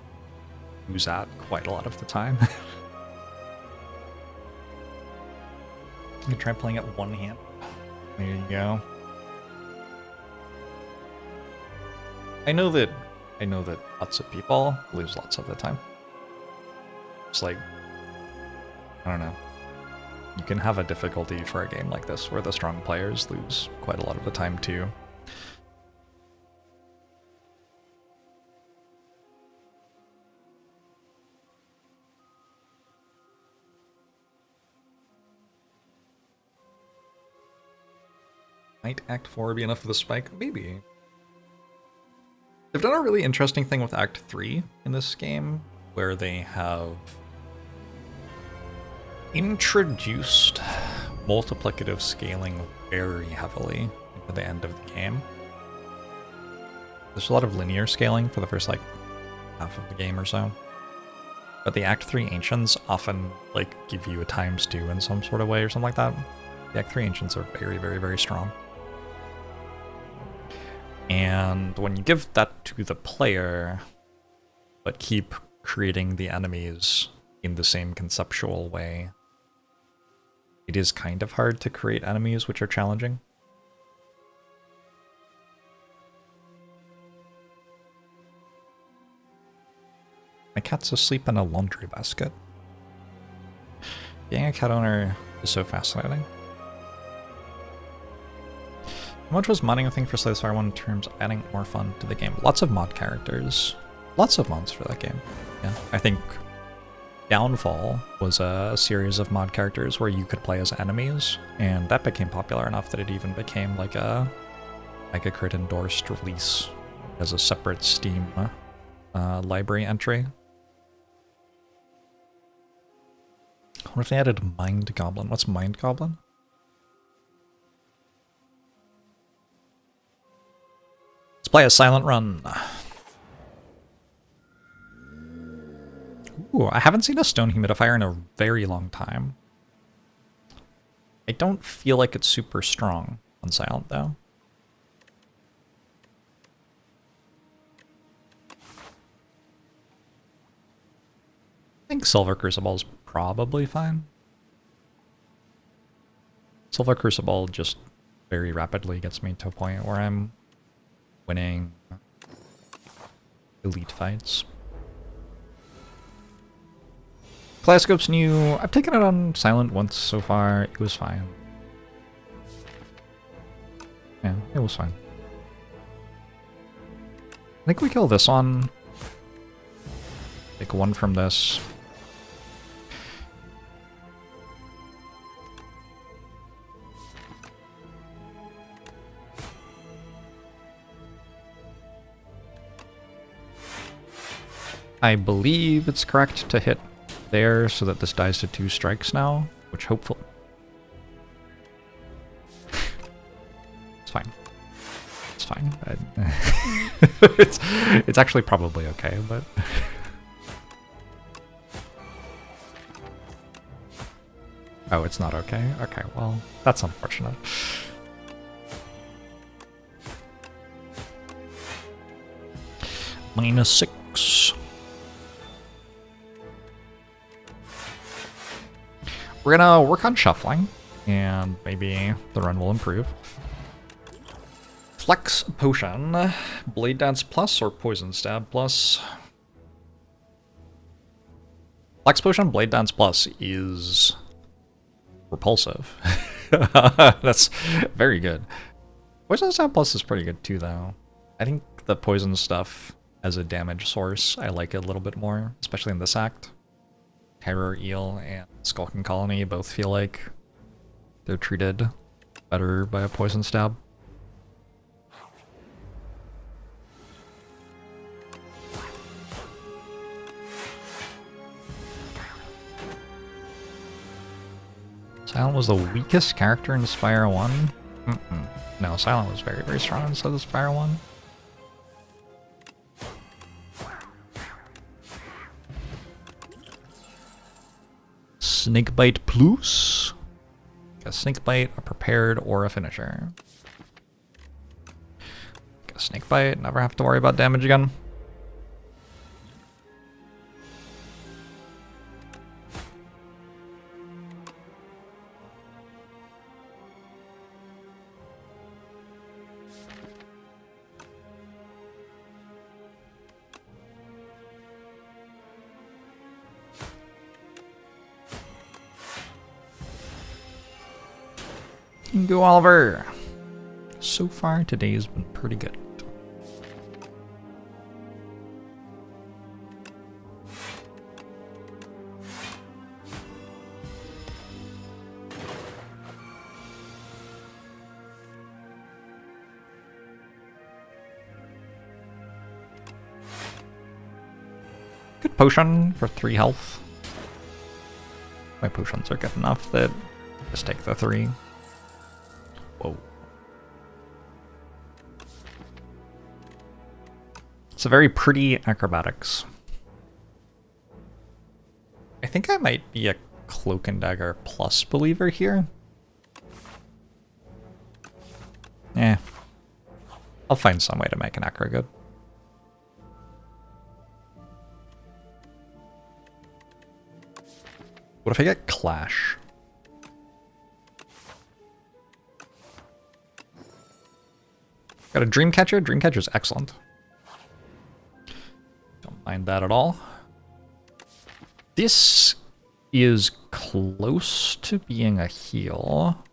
use at quite a lot of the time. You can try playing it one hand. There you go. I know that lots of people lose lots of the time. It's like, I don't know. You can have a difficulty for a game like this where the strong players lose quite a lot of the time too. Might Act 4 be enough for the spike? Maybe. They've done a really interesting thing with Act 3 in this game, where they have introduced multiplicative scaling very heavily into the end of the game. There's a lot of linear scaling for the first, like, half of the game or so. But the Act 3 Ancients often, like, give you a ×2 in some sort of way or something like that. The Act 3 Ancients are very, very, very strong. And when you give that to the player, but keep creating the enemies in the same conceptual way, it is kind of hard to create enemies which are challenging. My cat's asleep in a laundry basket. Being a cat owner is so fascinating. How much was modding a thing for Slay the Spire 1 in terms of adding more fun to the game? Lots of mod characters. Lots of mods for that game. Yeah, I think Downfall was a series of mod characters where you could play as enemies, and that became popular enough that it even became like a Crit endorsed release as a separate Steam library entry. What if they added Mind Goblin? What's Mind Goblin? Let's play a Silent Run. Ooh, I haven't seen a stone humidifier in a very long time. I don't feel like it's super strong on Silent, though. I think Silver Crucible is probably fine. Silver Crucible just very rapidly gets me to a point where I'm winning elite fights. Kaleidoscope's new. I've taken it on Silent once so far. It was fine. Yeah, it was fine. I think we kill this one. Take one from this. I believe it's correct to hit there so that this dies to 2 strikes now, which hopefully... It's fine. It's fine. It's actually probably okay, but... Oh, it's not okay? Okay, well, that's unfortunate. -6. We're gonna work on shuffling, and maybe the run will improve. Flex Potion, Blade Dance Plus or Poison Stab Plus? Flex Potion, Blade Dance Plus is repulsive. That's very good. Poison Stab Plus is pretty good too, though. I think the poison stuff as a damage source, I like it a little bit more, especially in this act. Terror Eel and Skulking Colony both feel like they're treated better by a poison stab. Silent was the weakest character in Spire 1? No, Silent was very, very strong inside the Spire 1. Snakebite Plus. A Snakebite, a Prepared, or a Finisher. A Snakebite, never have to worry about damage again. Go Oliver! So far, today has been pretty good. Good potion for 3 health. My potions are good enough that just take the 3. Whoa. It's a very pretty acrobatics. I think I might be a Cloak and Dagger plus believer here. Eh. I'll find some way to make an acro good. What if I get Clash? Got a Dreamcatcher? Dreamcatcher's excellent. Don't mind that at all. This is close to being a heal.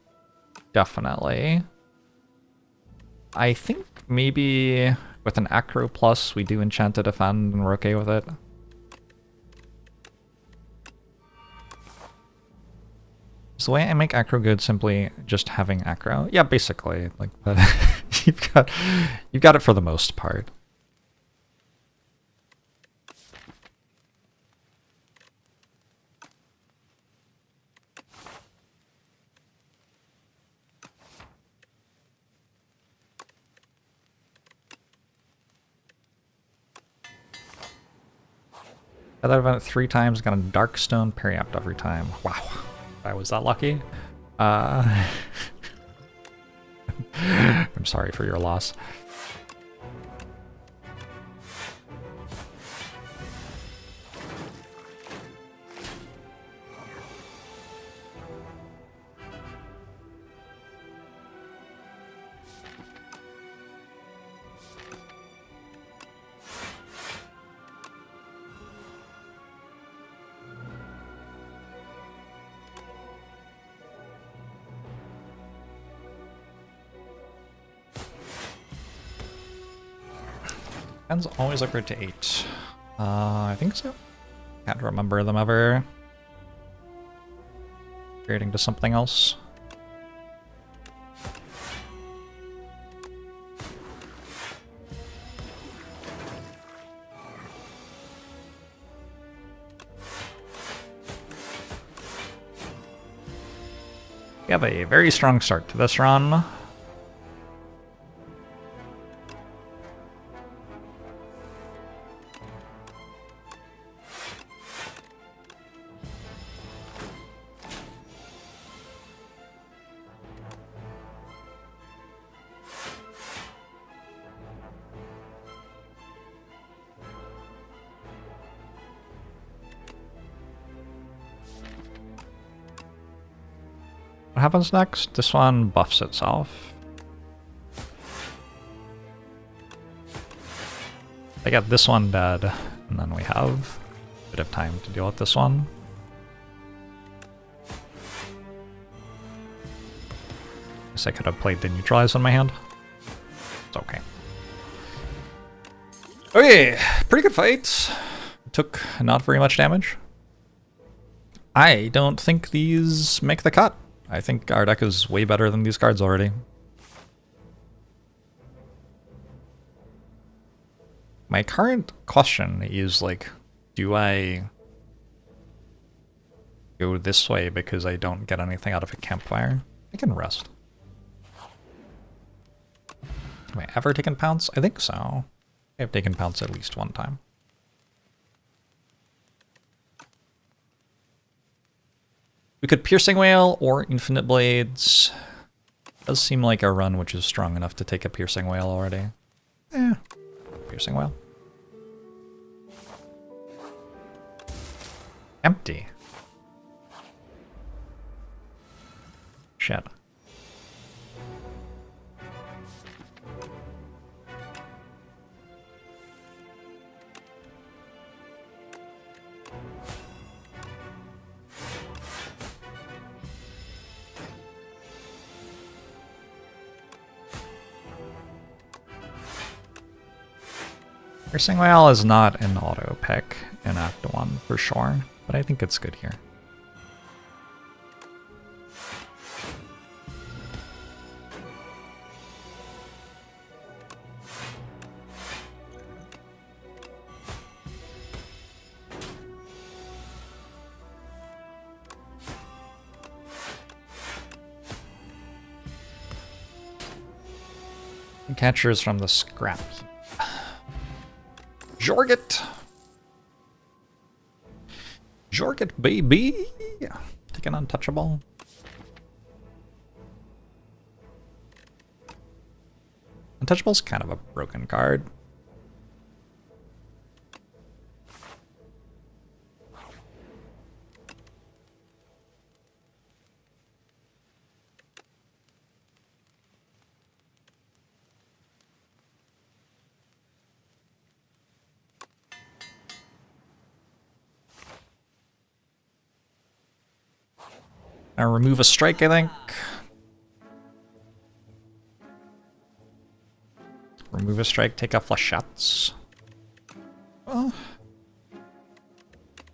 Definitely. I think maybe with an Acro Plus we do Enchant to Defend and we're okay with it. Is the way I make Acro good simply just having Acro? Yeah, basically. Like you've got it for the most part. Other event 3 times, got a Darkstone Periapt every time. Wow. I was that lucky. I'm sorry for your loss. Hands always upgrade to 8. I think so. Can't remember them ever upgrading to something else. We have a very strong start to this run. What happens next? This one buffs itself. I got this one dead, and then we have a bit of time to deal with this one. Guess I could have played the neutralize on my hand. It's okay. Okay, pretty good fight. Took not very much damage. I don't think these make the cut. I think our deck is way better than these cards already. My current question is, like, do I go this way because I don't get anything out of a campfire? I can rest. Have I ever taken Pounce? I think so. I've taken Pounce at least one time. We could Piercing Wail or Infinite Blades. Does seem like a run which is strong enough to take a Piercing Wail already. Piercing Wail. Empty. Shit. Piercing Wail is not an auto pick in Act 1 for sure, but I think it's good here. Catchers from the scrap heap. Jorget! Jorget, baby! Take an untouchable. Untouchable's kind of a broken card. I'll remove a strike, I think. Remove a strike, take off flechettes. Oh.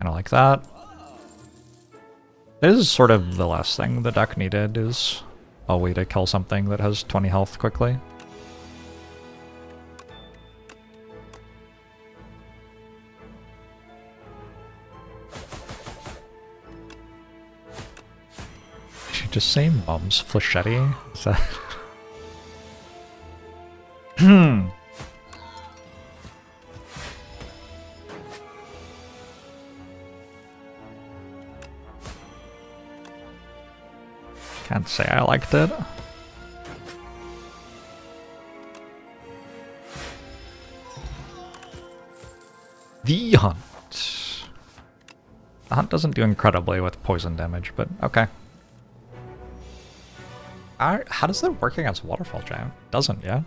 I don't like that. This is sort of the last thing the deck needed, is a way to kill something that has 20 health quickly. Did you just say Mom's Flechette? Is that... Can't say I liked it. The Hunt. The Hunt doesn't do incredibly with poison damage, but okay. How does that work against Waterfall Giant? Doesn't, yeah?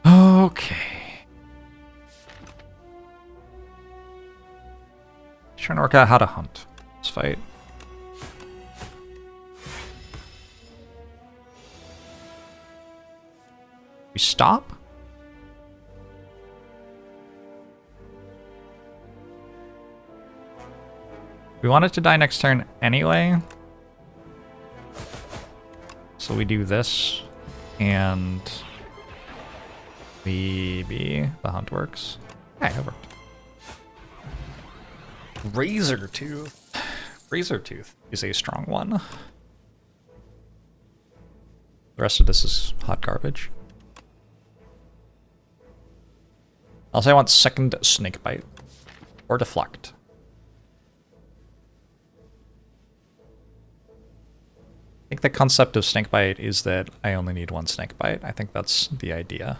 Okay. Trying to work out how to hunt. Let's fight. We stop? We want it to die next turn anyway. So we do this, and maybe the hunt works. Hey, it worked. Razor Tooth. Razor Tooth is a strong one. The rest of this is hot garbage. Also, I want second Snake Bite or Deflect. I think the concept of Snake Bite is that I only need one Snake Bite. I think that's the idea.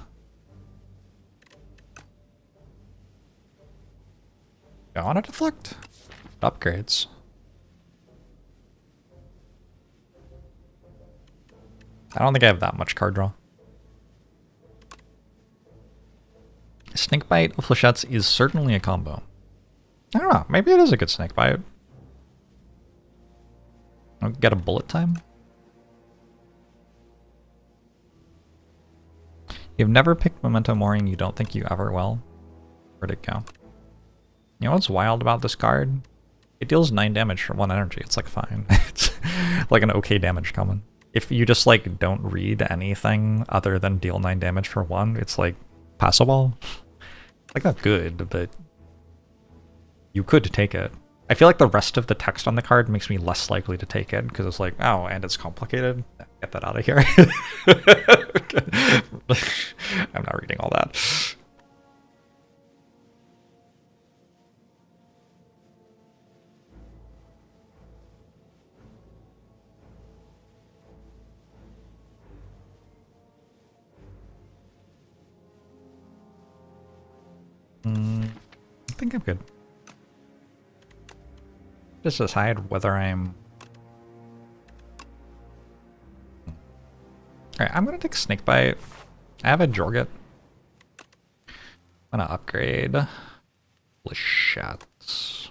Do I want to deflect? It upgrades. I don't think I have that much card draw. Snake Bite of Flechettes is certainly a combo. I don't know, maybe it is a good Snake Bite. I'll get a bullet time. You've never picked Memento Mori and you don't think you ever will? Where'd it go? You know what's wild about this card? It deals 9 damage for 1 energy. It's like fine. It's like an okay damage coming. If you just like don't read anything other than deal 9 damage for 1, it's like passable. Like not good, but you could take it. I feel like the rest of the text on the card makes me less likely to take it because it's like, oh, and it's complicated. Get that out of here. I'm not reading all that. I think I'm good. Just decide whether I'm... Alright, I'm gonna take Snakebite. I have a Jorget. I'm gonna upgrade Flechettes.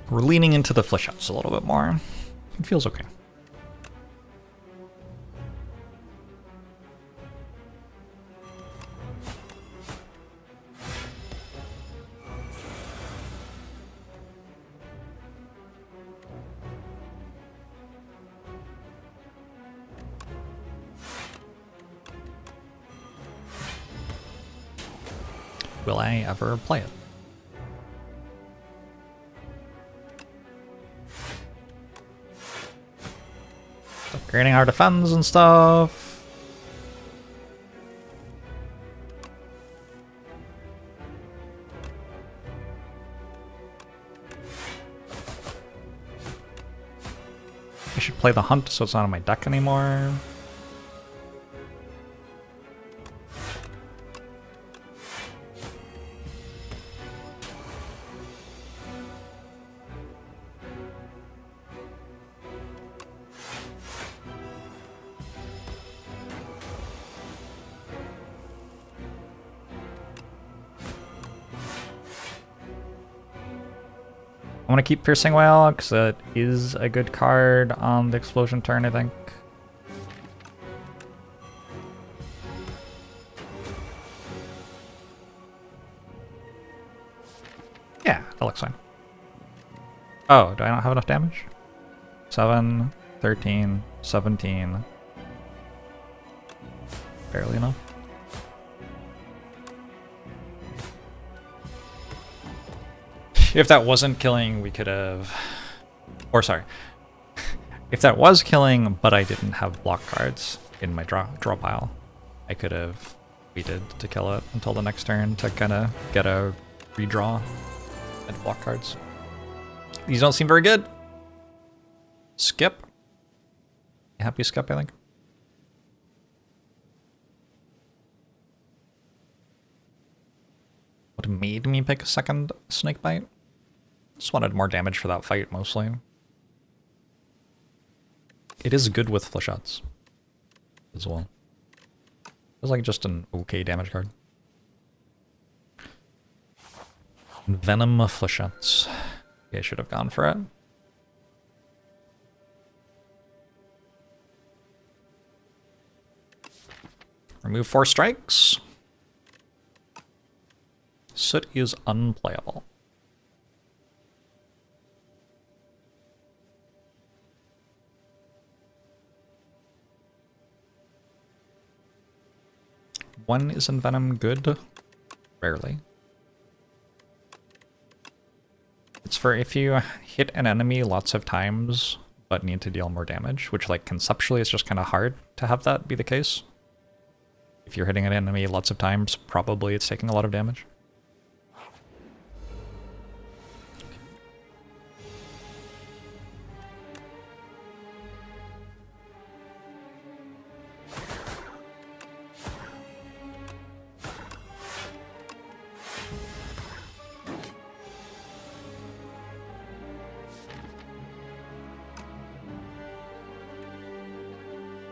We're leaning into the flechettes a little bit more. It feels okay. Will I ever play it? Upgrading our defense and stuff. I should play the hunt so it's not on my deck anymore. I want to keep Piercing Whale because it is a good card on the explosion turn, I think. Yeah, that looks fine. Oh, do I not have enough damage? 7, 13, 17. Barely enough. If that wasn't killing, we could have... Or sorry. If that was killing, but I didn't have block cards in my draw pile, I could have waited to kill it until the next turn to kind of get a redraw and block cards. These don't seem very good. Skip. Happy skip, I think. What made me pick a second Snakebite? Just wanted more damage for that fight, mostly. It is good with flechettes as well. It's like just an okay damage card. Venom flechettes. Yeah, I should have gone for it. Remove 4 strikes. Soot is unplayable. One is in Venom good? Rarely. It's for if you hit an enemy lots of times but need to deal more damage, which like conceptually is just kind of hard to have that be the case. If you're hitting an enemy lots of times, probably it's taking a lot of damage.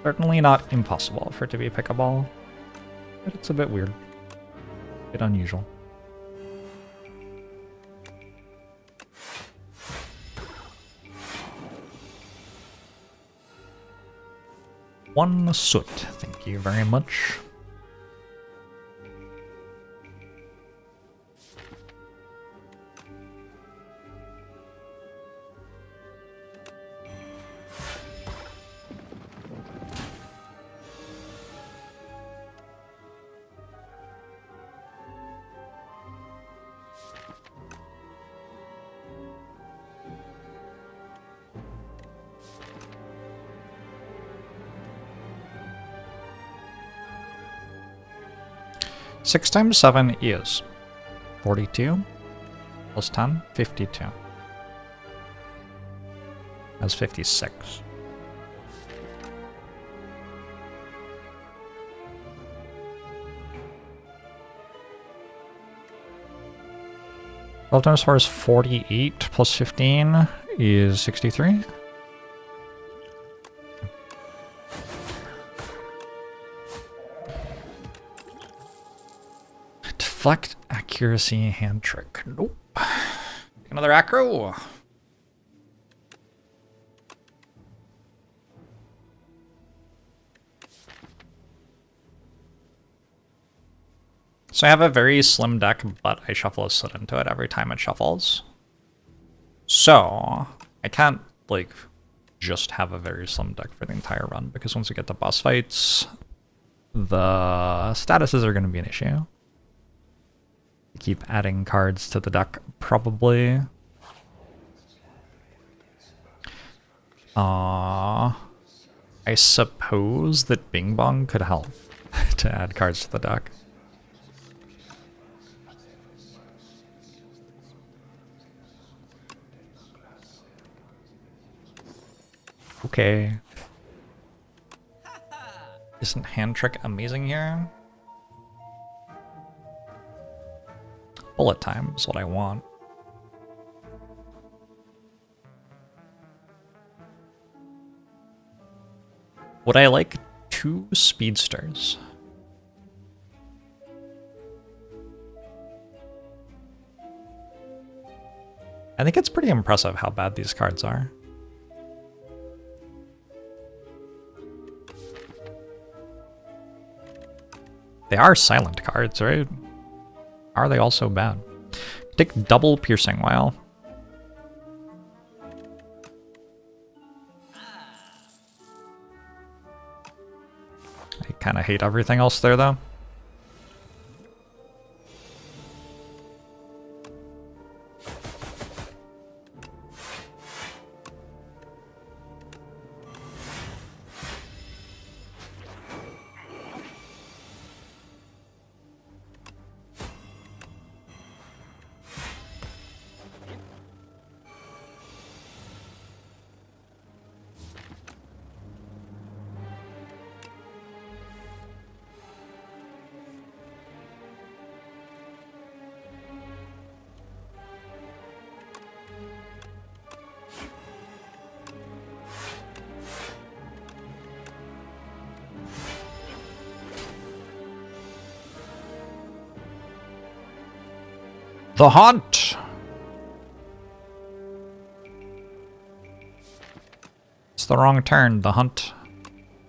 Certainly not impossible for it to be pickable, but it's a bit weird. A bit unusual. One soot, thank you very much. Six times 7 is 42 plus 10, 52. That's 56. Twelve times 4 is 48 plus 15 is 63. Deflect, accuracy, hand trick. Nope. Another acro. So I have a very slim deck, but I shuffle a Slit into it every time it shuffles. So I can't, like, just have a very slim deck for the entire run, because once we get to boss fights, the statuses are going to be an issue. Keep adding cards to the deck, probably. I suppose that Bing Bong could help to add cards to the deck. Okay. Isn't Hand Trick amazing here? Bullet time is what I want. Would I like 2 speedsters? I think it's pretty impressive how bad these cards are. They are silent cards, right? Are they all so bad? Take double Piercing While. I kind of hate everything else there, though. The Hunt! It's the wrong turn, the Hunt.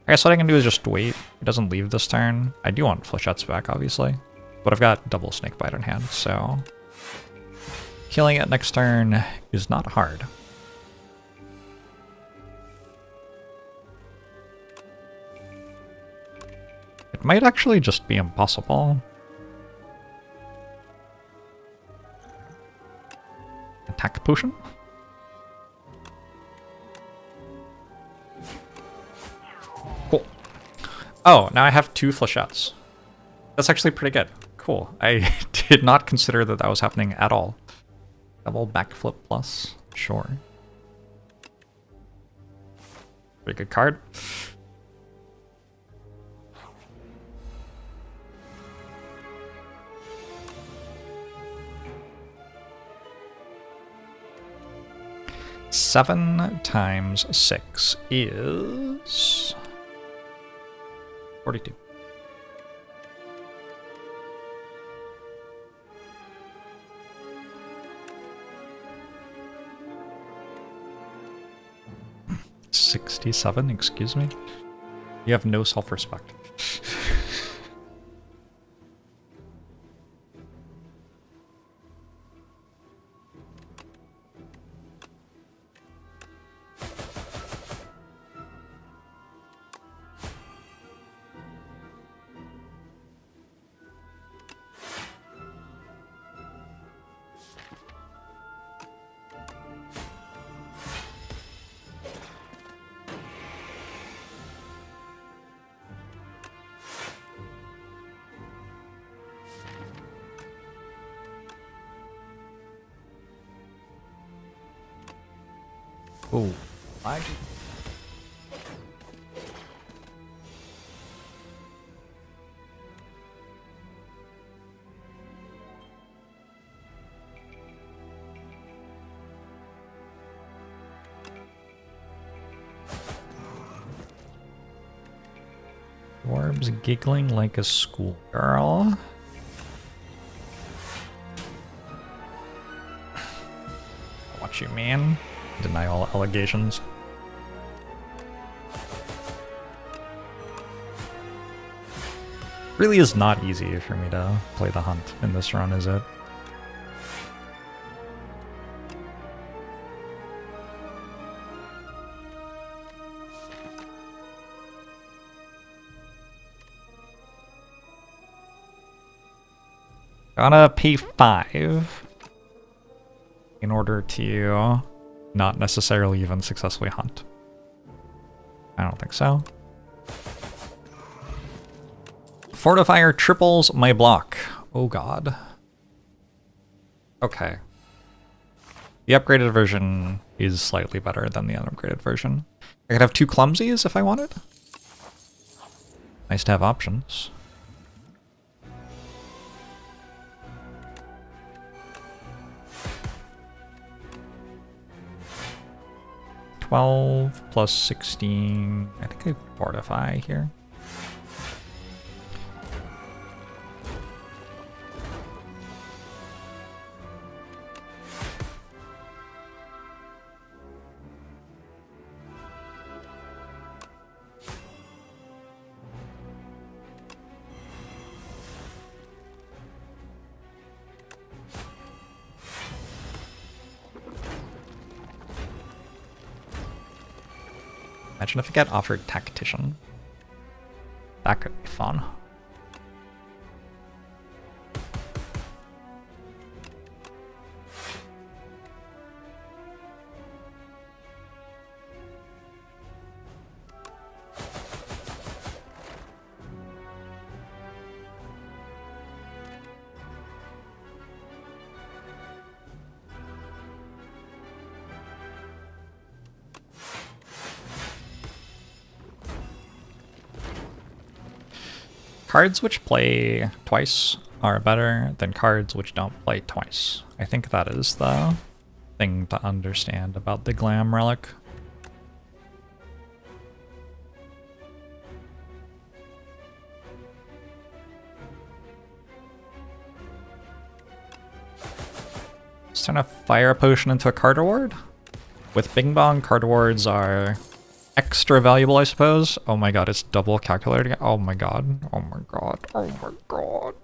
I guess what I can do is just wait. It doesn't leave this turn. I do want Flechettes back, obviously. But I've got double Snakebite in hand, so... killing it next turn is not hard. It might actually just be impossible. Attack potion? Cool. Oh, now I have 2 Flechettes. That's actually pretty good. Cool. I did not consider that that was happening at all. Double backflip plus. Sure. Pretty good card. Seven times 6 is 42. $67, excuse me? You have no self-respect. Oh, lag. Jorbs giggling like a schoolgirl. What you mean? Deny all allegations. Really is not easy for me to play the hunt in this run, is it? Gotta pay 5 in order to not necessarily even successfully hunt. I don't think so. Fortifier triples my block. Oh god. Okay. The upgraded version is slightly better than the unupgraded version. I could have 2 clumsies if I wanted. Nice to have options. $12 plus 16. I think I fortify here. Imagine if I get offered Tactician. That could be fun. Cards which play twice are better than cards which don't play twice. I think that is the thing to understand about the Glam Relic. Let's turn a Fire Potion into a card reward. With Bing Bong, card rewards are extra valuable, I suppose. Oh my god, it's double calculating. Oh my god. Oh my god. Oh my god.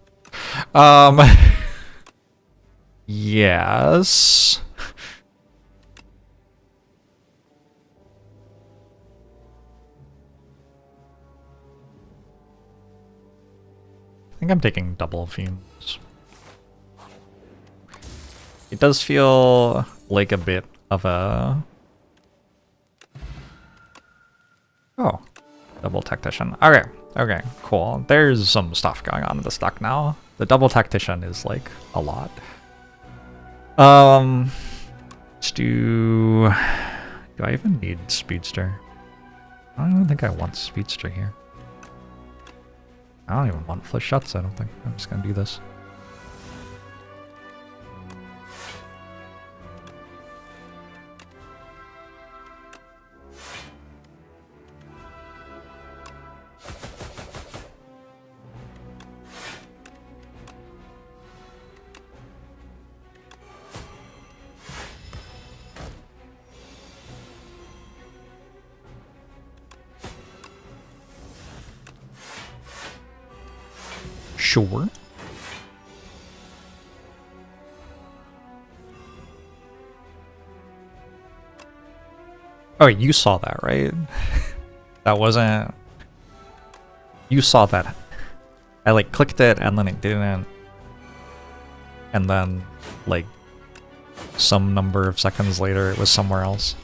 Yes. I think I'm taking double fumes. It does feel like a bit of a... Oh, double Tactician. Okay, okay, cool. There's some stuff going on in the stock now. The double Tactician is like a lot. Let's do I even need Speedster? I don't think I want Speedster here. I don't even want Flish Shots, I don't think. I'm just gonna do this. Sure. Oh, you saw that, right? That wasn't... You saw that. I like clicked it and then it didn't. And then like some number of seconds later it was somewhere else.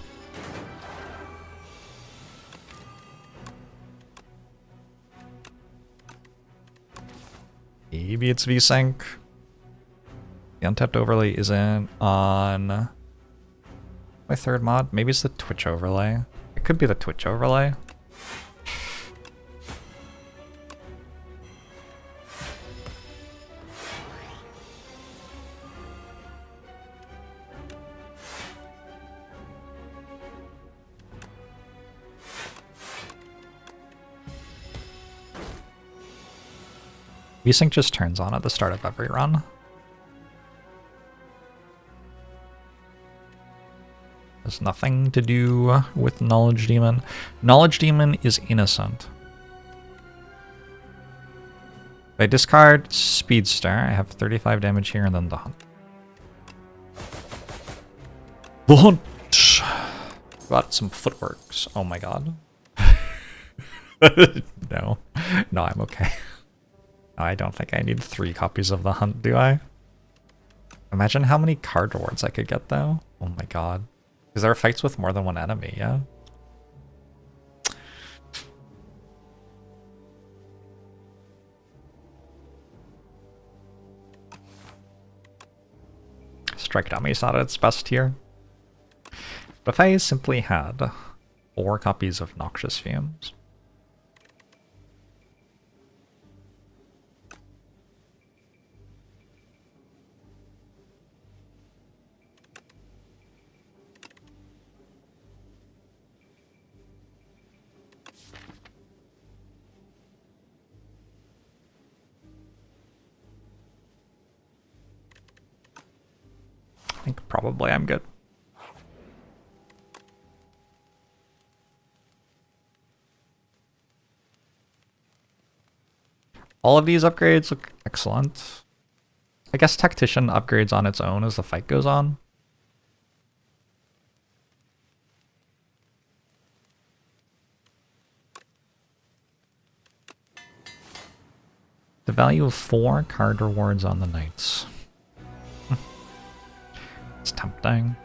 Maybe it's VSync. The untapped overlay isn't on my third mod. Maybe it's the Twitch overlay. It could be the Twitch overlay. VSync just turns on at the start of every run. Has nothing to do with Knowledge Demon. Knowledge Demon is innocent. If I discard Speedster, I have 35 damage here, and then the Hunt. The Hunt! Got some footworks. Oh my god. No. No, I'm okay. No, I don't think I need 3 copies of the Hunt, do I? Imagine how many card rewards I could get, though. Oh my god. Because there are fights with more than one enemy, yeah? Strike Dummy's not at its best here. But if I simply had 4 copies of Noxious Fumes... I think probably I'm good. All of these upgrades look excellent. I guess Tactician upgrades on its own as the fight goes on. The value of 4 card rewards on the Knights. It's tempting.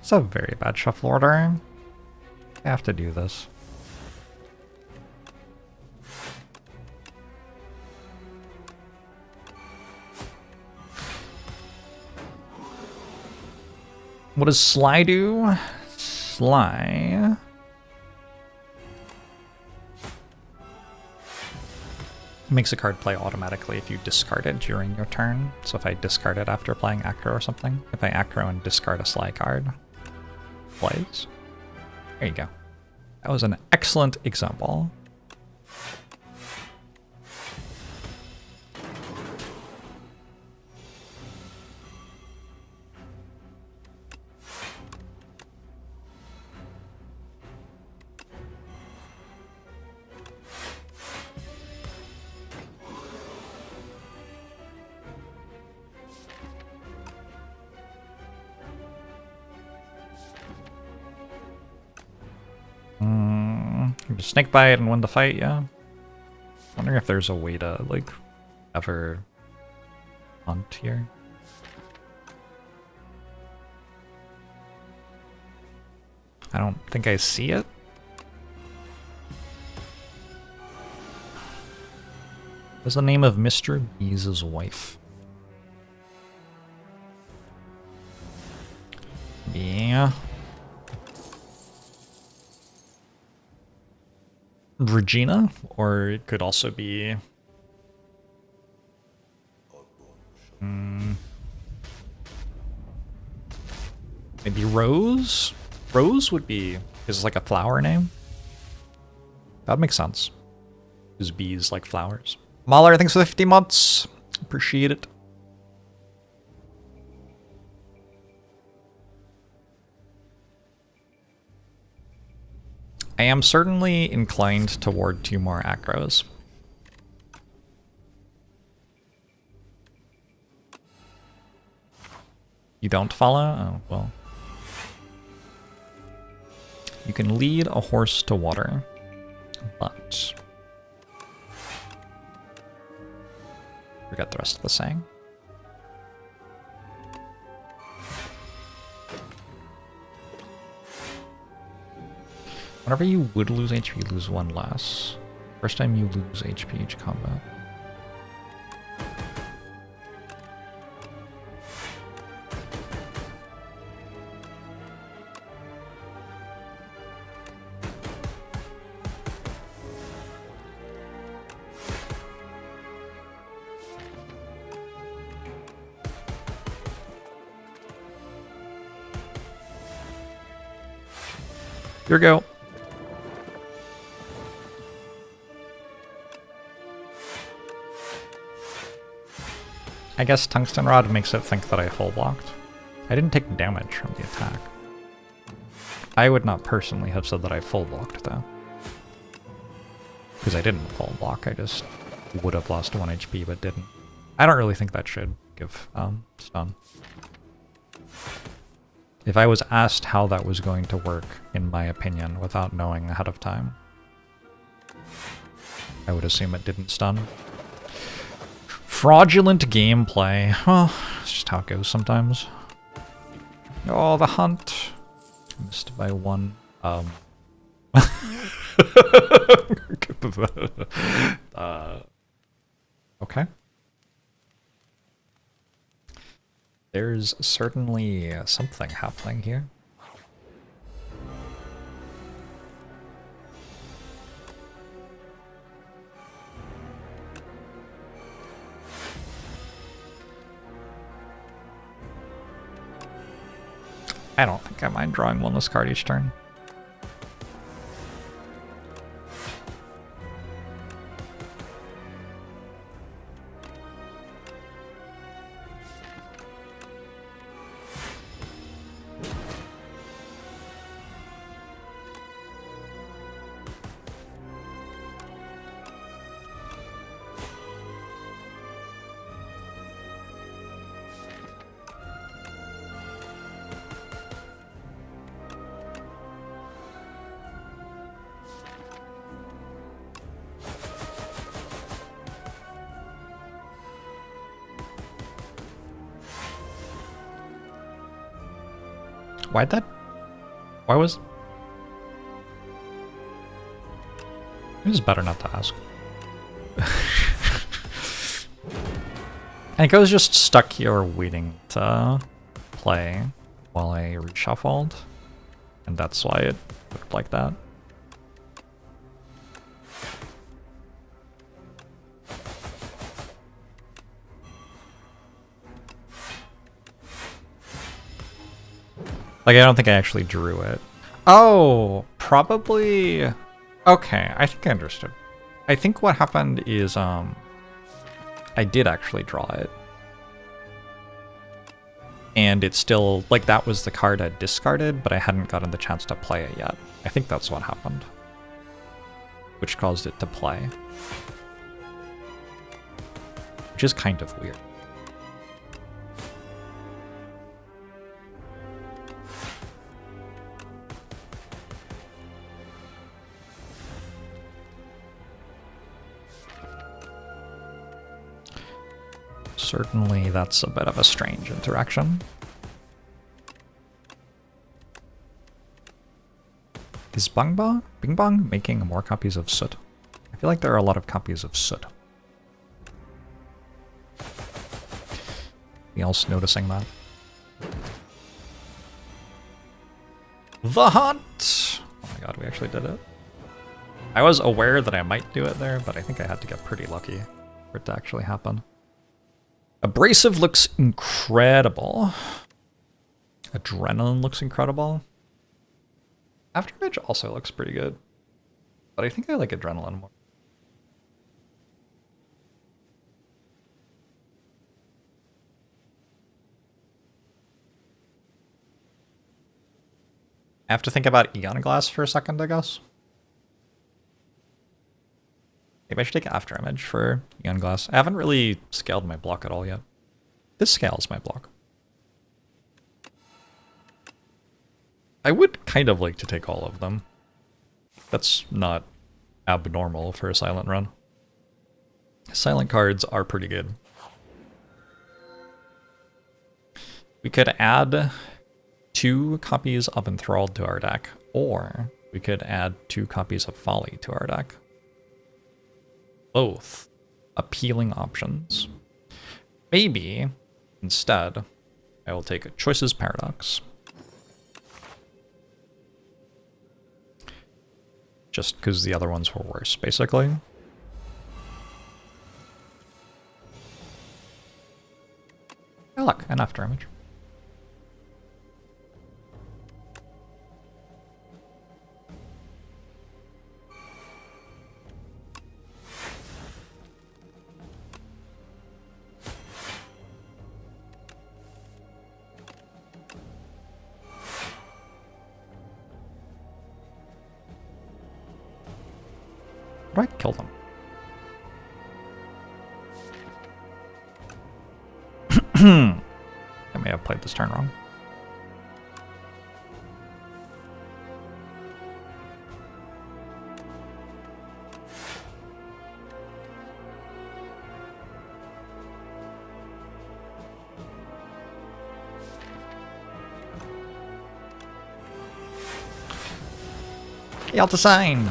It's a very bad shuffle order. I have to do this. What does Sly do? Sly... makes a card play automatically if you discard it during your turn. So if I discard it after playing Acro or something, if I Acro and discard a Sly card, plays. There you go. That was an excellent example. Just snake bite and win the fight, yeah. Wondering if there's a way to, like, ever hunt here. I don't think I see it. What's the name of Mr. Bees' wife? Yeah. Regina, or it could also be maybe Rose? Rose would be, is like a flower name. That makes sense. Because bees like flowers. Mahler, thanks for the 50 months. Appreciate it. I am certainly inclined toward 2 more acros. You don't follow? Oh, well. You can lead a horse to water, but forget the rest of the saying. Whenever you would lose HP, you lose 1 less. First time you lose HP each combat. Your go. I guess Tungsten Rod makes it think that I full blocked. I didn't take damage from the attack. I would not personally have said that I full blocked though. Because I didn't full block, I just would have lost 1 HP but didn't. I don't really think that should give stun. If I was asked how that was going to work, in my opinion, without knowing ahead of time, I would assume it didn't stun. Fraudulent gameplay. Well, it's just how it goes sometimes. Oh, the hunt. Missed by 1. Okay. There's certainly something happening here. I don't think I mind drawing one less card each turn. Why'd that? Why was... It was better not to ask. I think I was just stuck here waiting to play while I reshuffled, and that's why it looked like that. Like, I don't think I actually drew it. Oh, probably... Okay, I think I understood. I think what happened is, I did actually draw it. And it's still, like, that was the card I discarded, but I hadn't gotten the chance to play it yet. I think that's what happened. Which caused it to play. Which is kind of weird. Certainly, that's a bit of a strange interaction. Is Bing Bong making more copies of Soot? I feel like there are a lot of copies of Soot. Anyone else noticing that? The hunt! Oh my god, we actually did it. I was aware that I might do it there, but I think I had to get pretty lucky for it to actually happen. Abrasive looks incredible. Adrenaline looks incredible. Afterimage also looks pretty good. But I think I like Adrenaline more. I have to think about Eon Glass for a second, I guess. Maybe I should take Afterimage for Eon Glass. I haven't really scaled my block at all yet. This scales my block. I would kind of like to take all of them. That's not abnormal for a silent run. Silent cards are pretty good. We could add 2 copies of Enthralled to our deck, or we could add 2 copies of Folly to our deck. Both appealing options. Maybe, instead, I will take a Choices Paradox. Just because the other ones were worse, basically. Oh look, an Afterimage. do I kill them? I may have played this turn wrong. Yalta sign!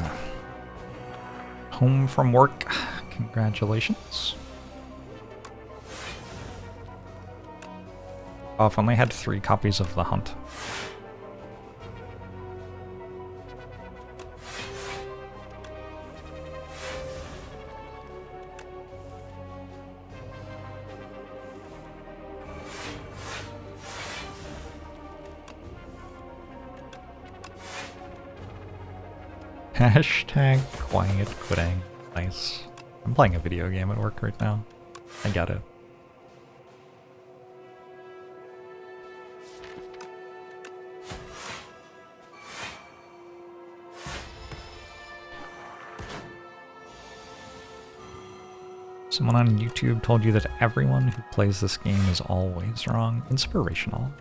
Home from work. Congratulations. Oh, if only I had 3 copies of The Hunt. Hashtag quiet quitting. Nice. I'm playing a video game at work right now. I get it. Someone on YouTube told you that everyone who plays this game is always wrong. Inspirational.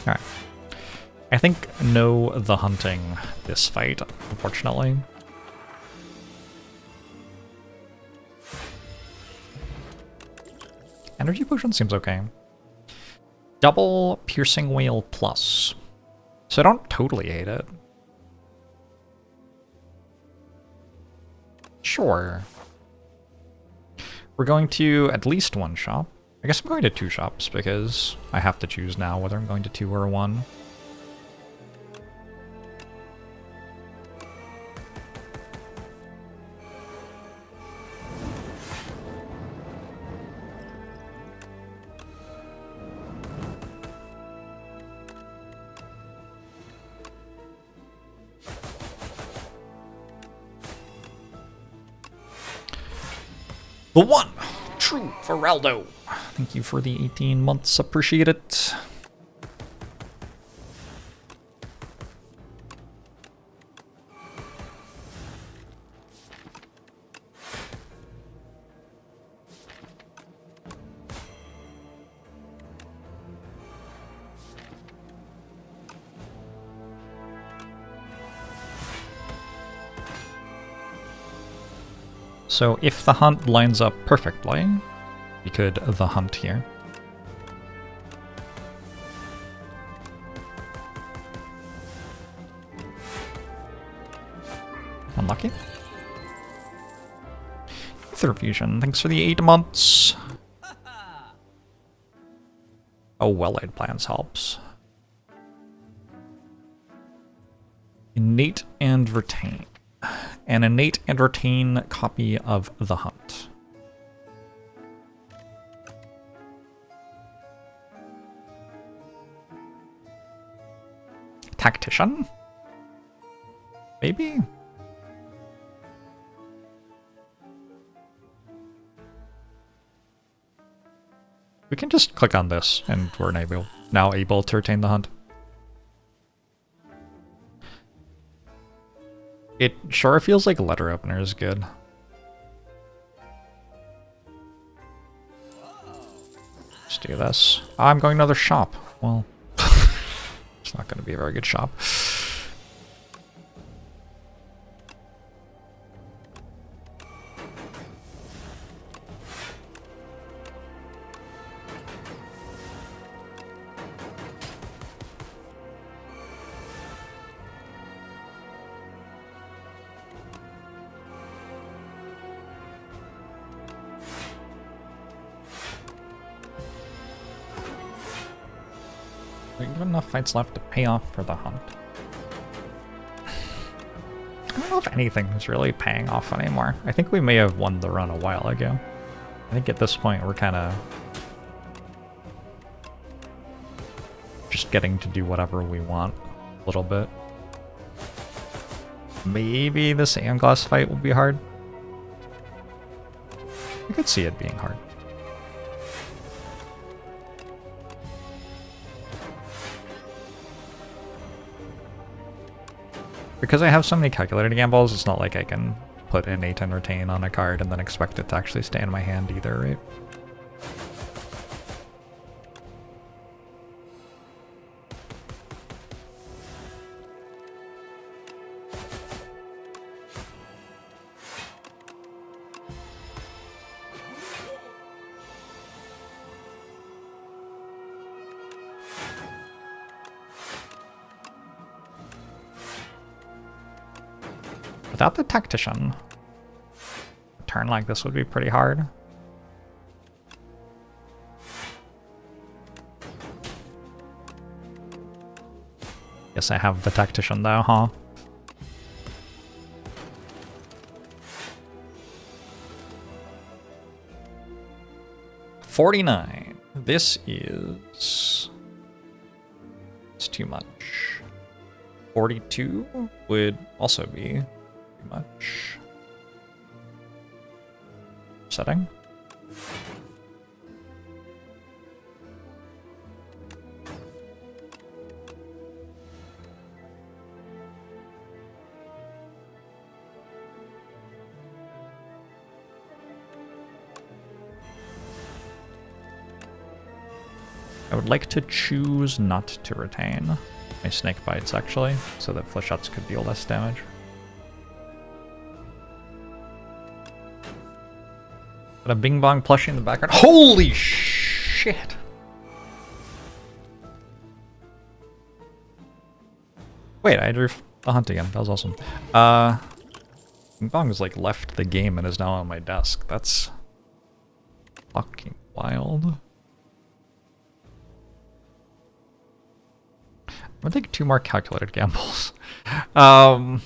Alright. I think no the hunting this fight, unfortunately. Energy potion seems okay. Double piercing whale plus. So I don't totally hate it. Sure. We're going to at least 1 shop. I guess I'm going to 2 shops because I have to choose now whether I'm going to 2 or 1. The one true Feraldo. Thank you for the 18 months. Appreciate it. So if the hunt lines up perfectly, we could the hunt here. Unlucky. Ether Fusion, thanks for the 8 months. Oh, well-laid plans helps. Innate and retain. An innate and retain copy of The Hunt. Tactician? Maybe? We can just click on this and we're now able to retain the hunt. It sure feels like letter opener is good. Let's do this. I'm going to another shop. Well, it's not going to be a very good shop. There are even enough fights left to pay off for the hunt. I don't know if anything is really paying off anymore. I think we may have won the run a while ago. I think at this point we're kind of just getting to do whatever we want a little bit. Maybe the sand glass fight will be hard. I could see it being hard. Because I have so many calculated gambles, it's not like I can put innate and retain on a card and then expect it to actually stay in my hand either, right? Without the tactician, a turn like this would be pretty hard. Guess I have the tactician though, huh? $49. This is... it's too much. 42 would also be too much. Setting. I would like to choose not to retain my snake bites actually, so that flechettes could deal less damage. Got a Bing Bong plushie in the background. Holy shit! Wait, I drew the hunt again. That was awesome. Bing Bong has like left the game and is now on my desk. That's fucking wild. I'm gonna take 2 more calculated gambles. I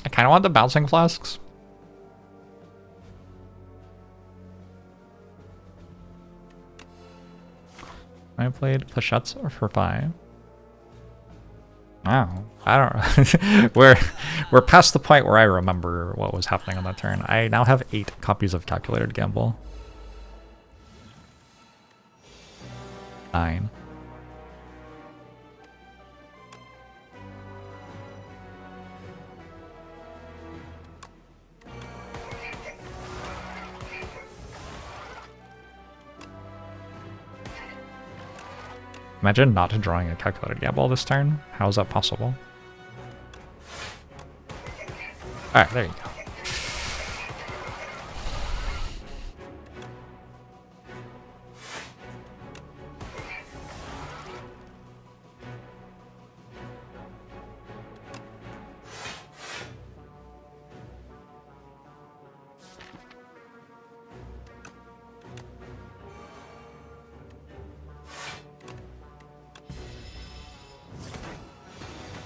kind of want the bouncing flasks. I played flechettes for 5. Wow, I don't know. we're past the point where I remember what was happening on that turn. I now have 8 copies of calculated gamble. 9. Imagine not drawing a calculated gamble this turn. How is that possible? Alright, there you go.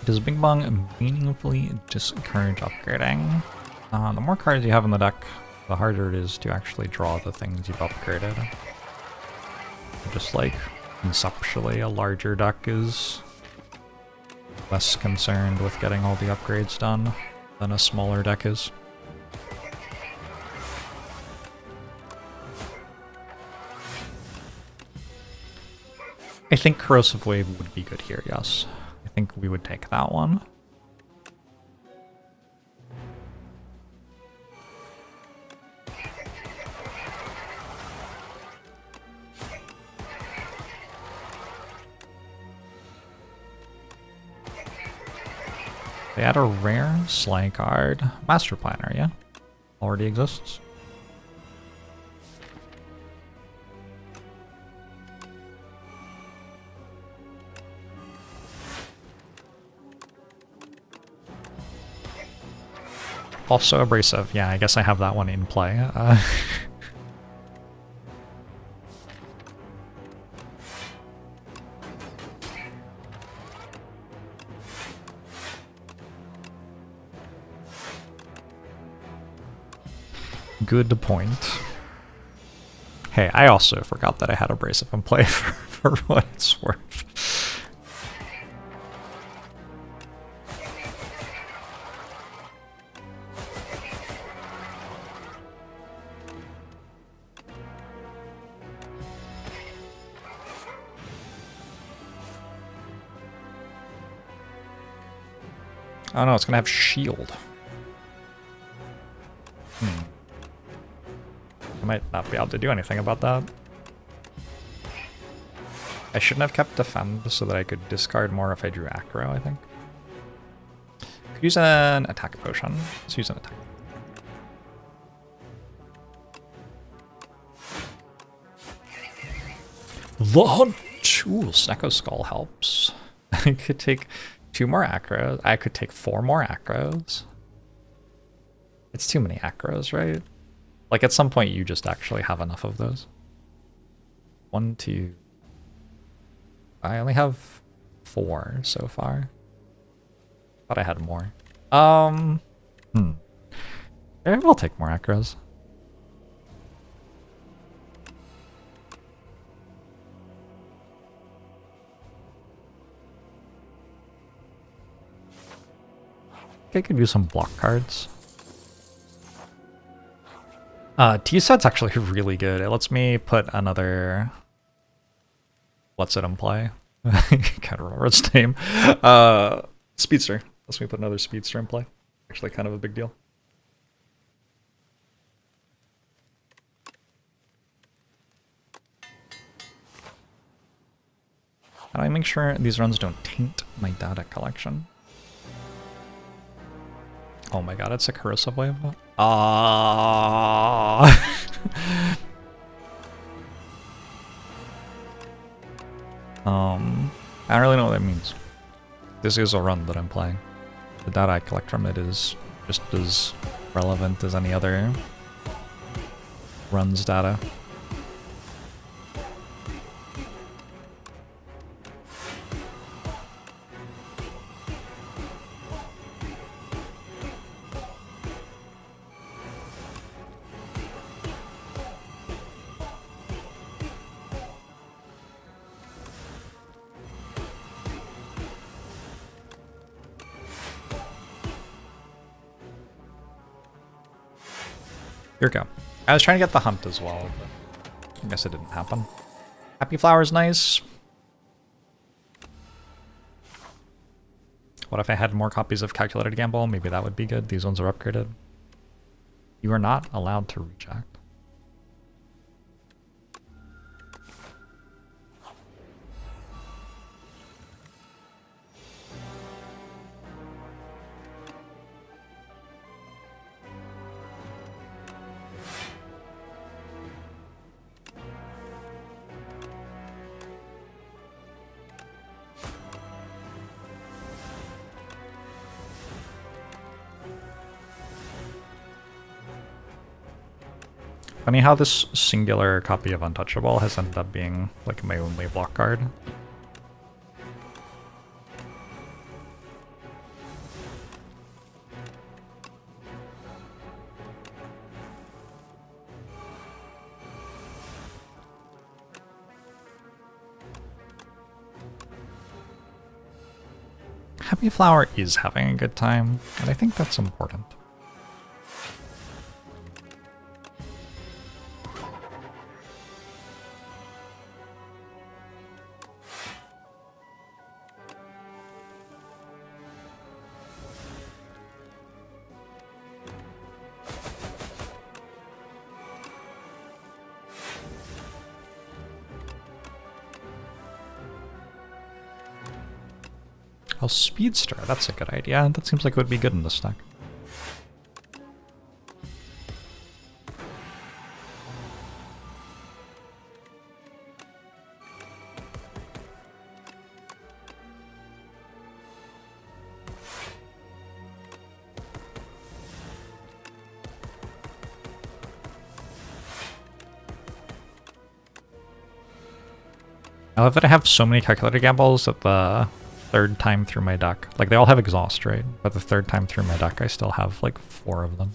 Does Bing Bong meaningfully discourage upgrading? The more cards you have in the deck, the harder it is to actually draw the things you've upgraded. Just like, conceptually, a larger deck is less concerned with getting all the upgrades done than a smaller deck is. I think Corrosive Wave would be good here, yes. I think we would take that one. They add a rare Sly card. Master Planner, yeah? Already exists. Also abrasive. Yeah, I guess I have that one in play. Good point. Hey, I also forgot that I had Abrasive in play for what it's worth. Oh no, it's gonna have shield. I might not be able to do anything about that. I shouldn't have kept defend so that I could discard more if I drew aggro, I think. Could use an attack potion. Let's use an attack. The hunt! Ooh, Snecko Skull helps. I could take 2 more acros. I could take 4 more acros. It's too many acros, right? Like at some point you just actually have enough of those. 1, 2. I only have 4 so far. Thought I had more. I will take more acros. I could use some block cards. T-set's actually really good. It lets me put another... What's it in play? I can't remember its name. Speedster. Lets me put another Speedster in play. Actually kind of a big deal. How do I make sure these runs don't taint my data collection? Oh my god, it's a corrosive wave. I don't really know what that means. This is a run that I'm playing. The data I collect from it is just as relevant as any other run's data. Here we go. I was trying to get the hunt as well, but I guess it didn't happen. Happy Flower's nice. What if I had more copies of Calculated Gamble? Maybe that would be good. These ones are upgraded. You are not allowed to reject. Funny how this singular copy of Untouchable has ended up being like my only block card. Happy Flower is having a good time, and I think that's important. Oh, Speedster, that's a good idea. That seems like it would be good in this deck. I love that I have so many Calculated Gambles that the third time through my deck, like they all have exhaust, right? But the third time through my deck, I still have like 4 of them.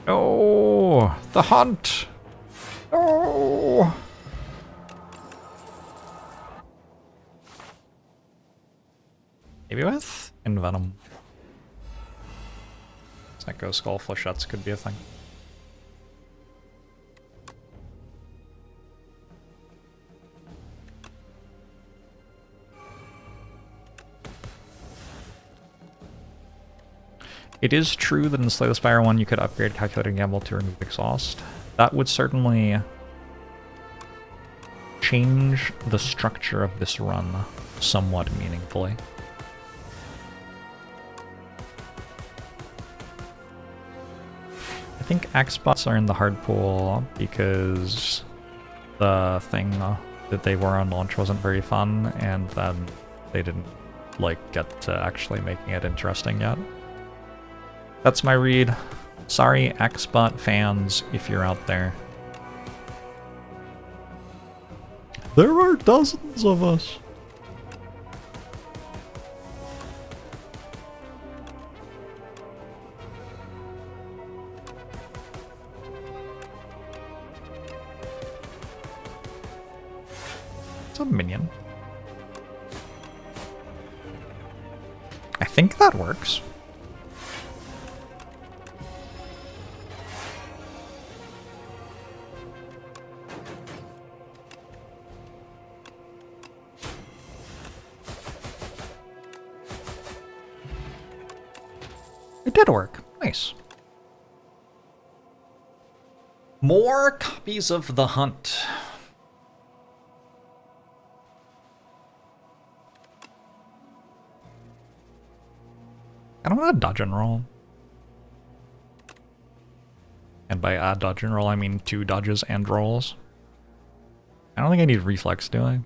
No! The hunt! No! Maybe with Envenom. Echo Skull Flechettes could be a thing. It is true that in Slay the Spire 1 you could upgrade Calculated Gamble to remove Exhaust. That would certainly change the structure of this run somewhat meaningfully. I think X-Bots are in the hard pool because the thing that they were on launch wasn't very fun, and then they didn't get to actually making it interesting yet. That's my read. Sorry, X-Bot fans, if you're out there. There are dozens of us. It's a minion. I think that works. It did work. Nice. More copies of The Hunt. I don't want to dodge and roll. And by dodge and roll, I mean 2 dodges and rolls. I don't think I need reflex, do I?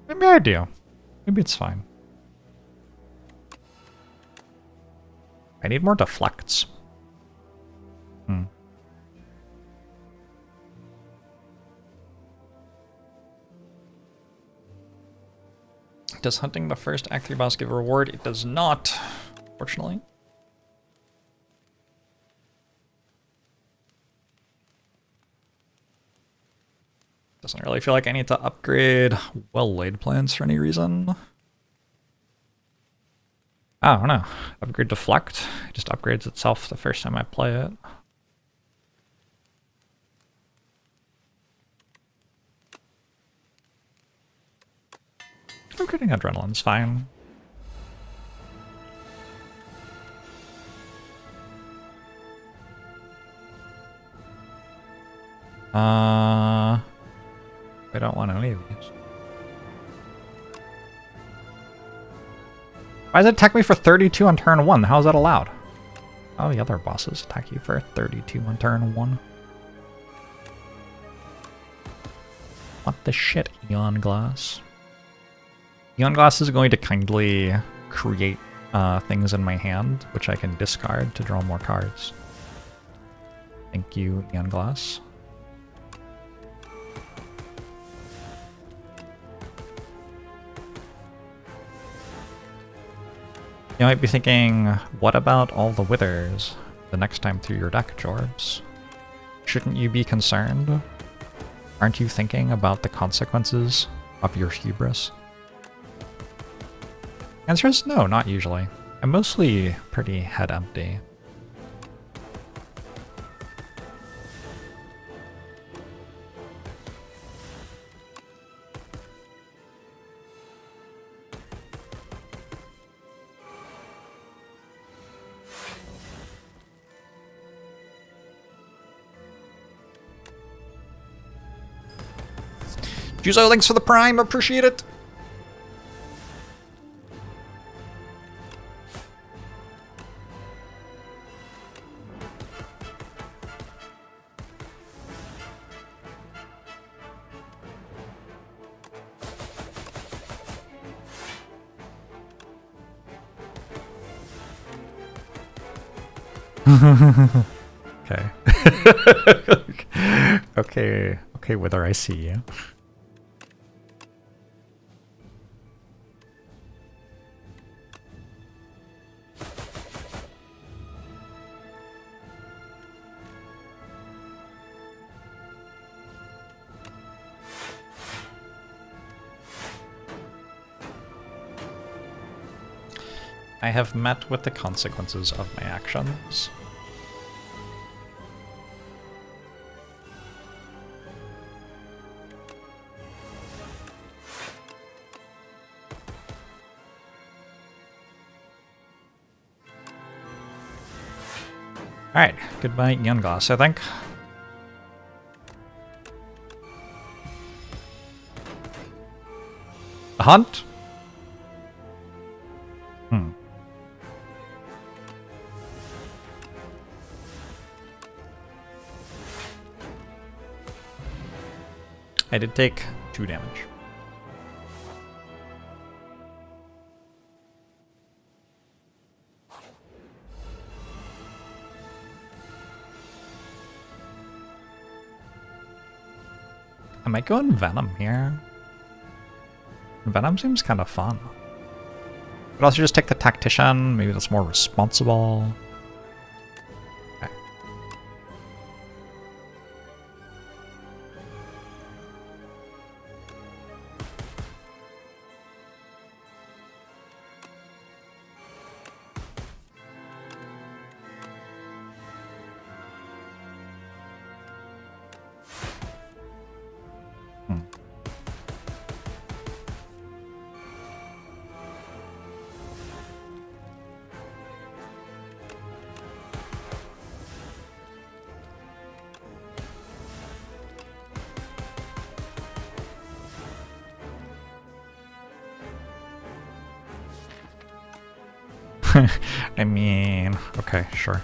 Maybe I do. Maybe it's fine. I need more deflects. Does hunting the first Act 3 boss give a reward? It does not, fortunately. Doesn't really feel like I need to upgrade well-laid plans for any reason. I don't know. Upgrade Deflect. It just upgrades itself the first time I play it. Upgrading Adrenaline's fine. I don't want any of these. Why does it attack me for 32 on turn 1? How is that allowed? Oh, the other bosses attack you for 32 on turn 1. What the shit, Eon Glass? Eon Glass is going to kindly create things in my hand, which I can discard to draw more cards. Thank you, Eon Glass. You might be thinking, what about all the withers the next time through your deck, Jorbs? Shouldn't you be concerned? Aren't you thinking about the consequences of your hubris? Answer is no, not usually. I'm mostly pretty head empty. Juzo, thanks for the prime, appreciate it! Okay. Okay, Wither, I see you. I have met with the consequences of my actions. Alright, goodbye Yungos, I think. The hunt? I did take 2 damage. I might go in Venom here. Venom seems kind of fun. But also just take the Tactician, maybe that's more responsible. Okay. I mean, okay, sure.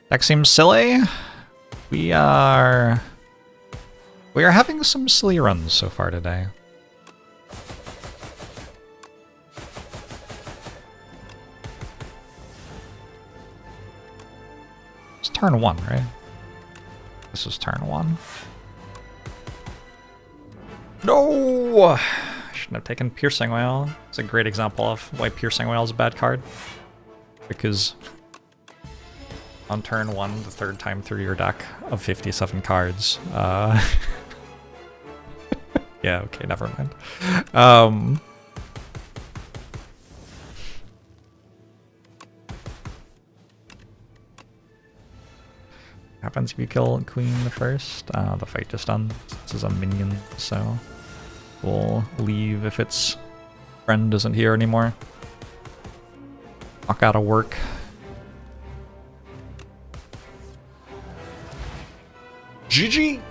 That seems silly. We are having some silly runs so far today. It's turn 1, right? This is turn 1. No! I shouldn't have taken Piercing Whale. It's a great example of why Piercing Whale is a bad card. Because on turn 1, the 3rd time through your deck of 57 cards. Yeah, okay, never mind. Happens if you kill Queen first. The fight just ends. This is a minion, so we'll leave if its friend isn't here anymore. Walk out of work. GG!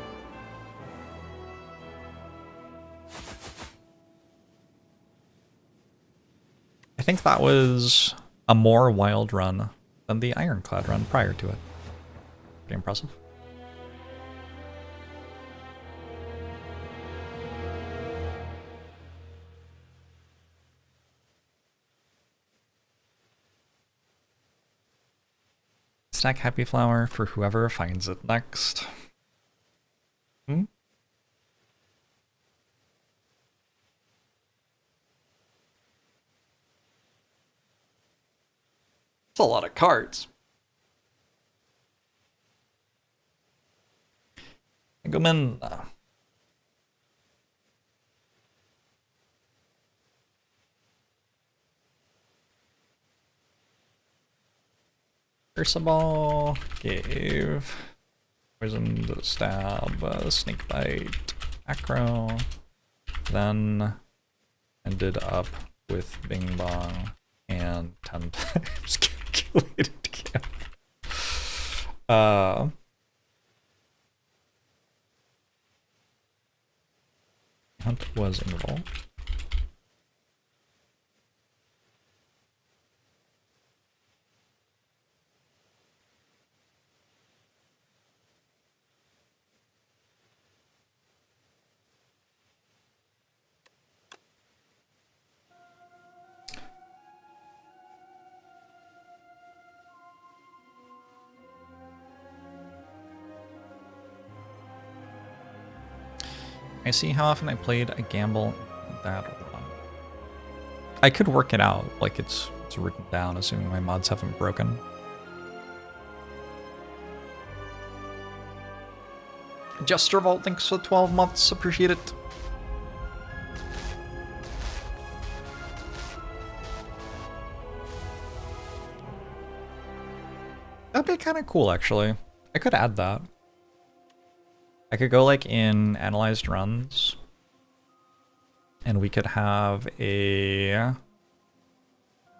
I think that was a more wild run than the Ironclad run prior to it. Pretty impressive. Stack Happy Flower for whoever finds it next. It's a lot of cards. Gomen. Crucible gave poisoned stab, snake bite, acro, then ended up with Bing Bong and 10 times calculated kill. Hunt was involved. I see how often I played a gamble in that run. I could work it out, like it's written down, assuming my mods haven't broken. Jester Vault, thanks for 12 months. Appreciate it. That'd be kind of cool, actually. I could add that. I could go like in analyzed runs, and we could have a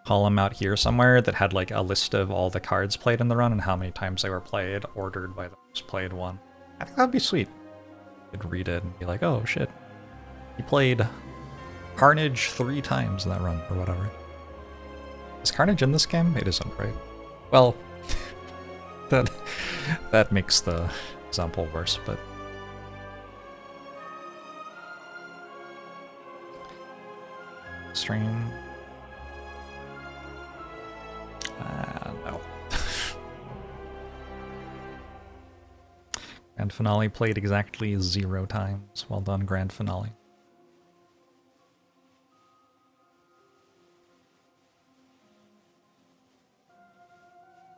column out here somewhere that had like a list of all the cards played in the run and how many times they were played, ordered by the most played one. I think that'd be sweet. You could read it and be like, oh shit, he played Carnage 3 times in that run, or whatever. Is Carnage in this game? It isn't, right? Well, that makes the example worse, but... Stream... no. Grand Finale played exactly 0 times. Well done, Grand Finale.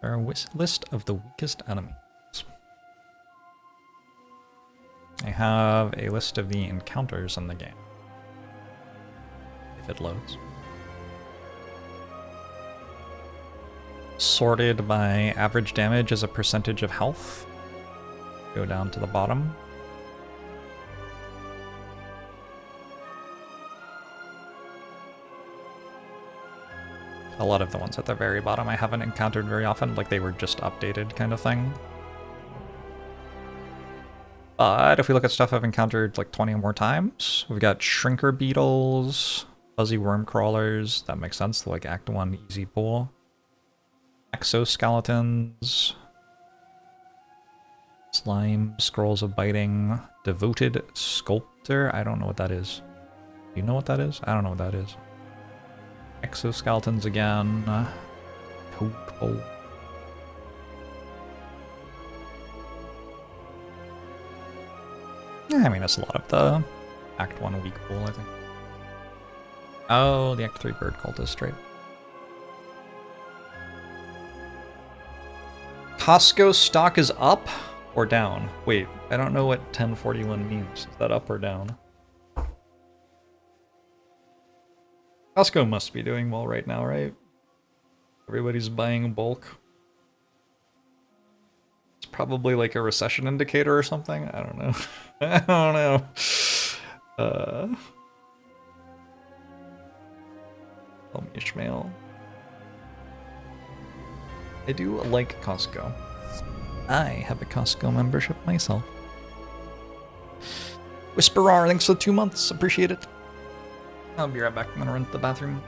Our list of the weakest enemies. I have a list of the encounters in the game. If it loads. Sorted by average damage as a percentage of health. Go down to the bottom. A lot of the ones at the very bottom I haven't encountered very often, like they were just updated kind of thing. But if we look at stuff I've encountered like 20 or more times, we've got shrinker beetles, fuzzy worm crawlers, that makes sense, like Act 1 easy pull. Exoskeletons, slime, scrolls of biting, devoted sculptor, I don't know what that is. Do you know what that is? I don't know what that is. Exoskeletons again. Toadpole. Yeah, I mean, that's a lot of the Act 1 weak pool, I think. Oh, the Act 3 bird cultist, right? Costco stock is up or down? Wait, I don't know what 1041 means. Is that up or down? Costco must be doing well right now, right? Everybody's buying bulk. It's probably like a recession indicator or something. I don't know. I don't know. Tell me, Ishmael. I do like Costco. I have a Costco membership myself. Whisperer, thanks for 2 months. Appreciate it. I'll be right back. I'm gonna run to the bathroom.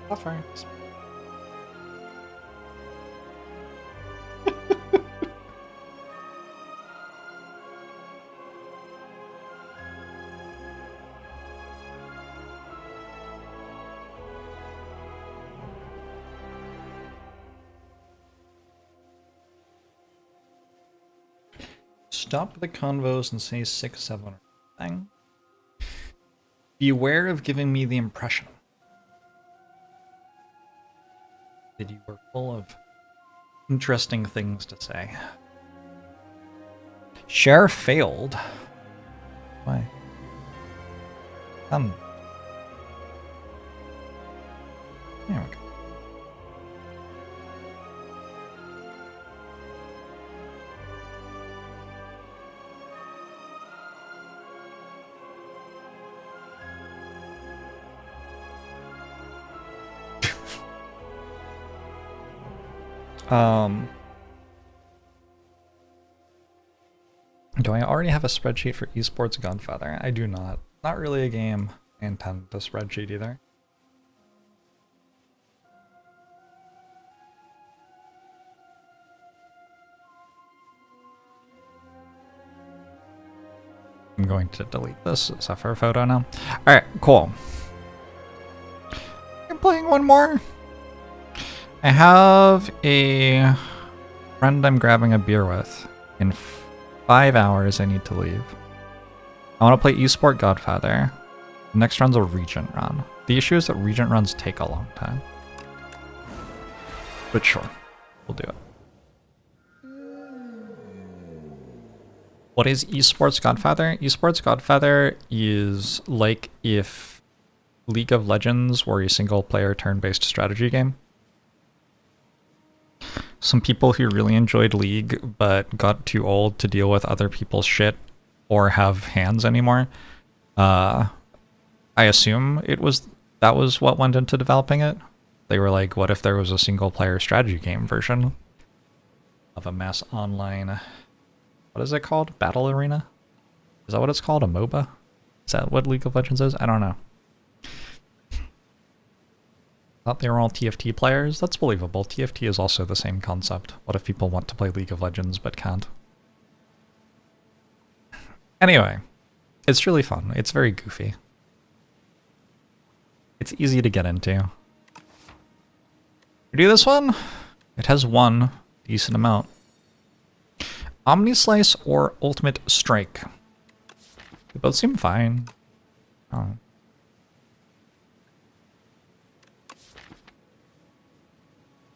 Buffer. Stop the convos and say 6, 7 or something. Beware of giving me the impression that you were full of interesting things to say. Share failed. Why? There we go. Do I already have a spreadsheet for esports Godfather? I do not. Not really a game I intend to spreadsheet either. I'm going to delete this Zephyr photo now. Alright, cool. I'm playing one more. I have a friend I'm grabbing a beer with. In 5 hours I need to leave. I want to play Esport Godfather. The next run's a Regent run. The issue is that Regent runs take a long time. But sure, we'll do it. What is Esports Godfather? Esports Godfather is like if League of Legends were a single player turn-based strategy game. Some people who really enjoyed League but got too old to deal with other people's shit or have hands anymore. I assume that was what went into developing it. They were like, what if there was a single player strategy game version of a mass online, what is it called? Battle Arena? Is that what it's called? A MOBA? Is that what League of Legends is? I don't know. Thought they were all TFT players? That's believable. TFT is also the same concept. What if people want to play League of Legends but can't? Anyway, it's really fun. It's very goofy. It's easy to get into. You do this one? It has one decent amount. Omnislice or Ultimate Strike? They both seem fine. Oh.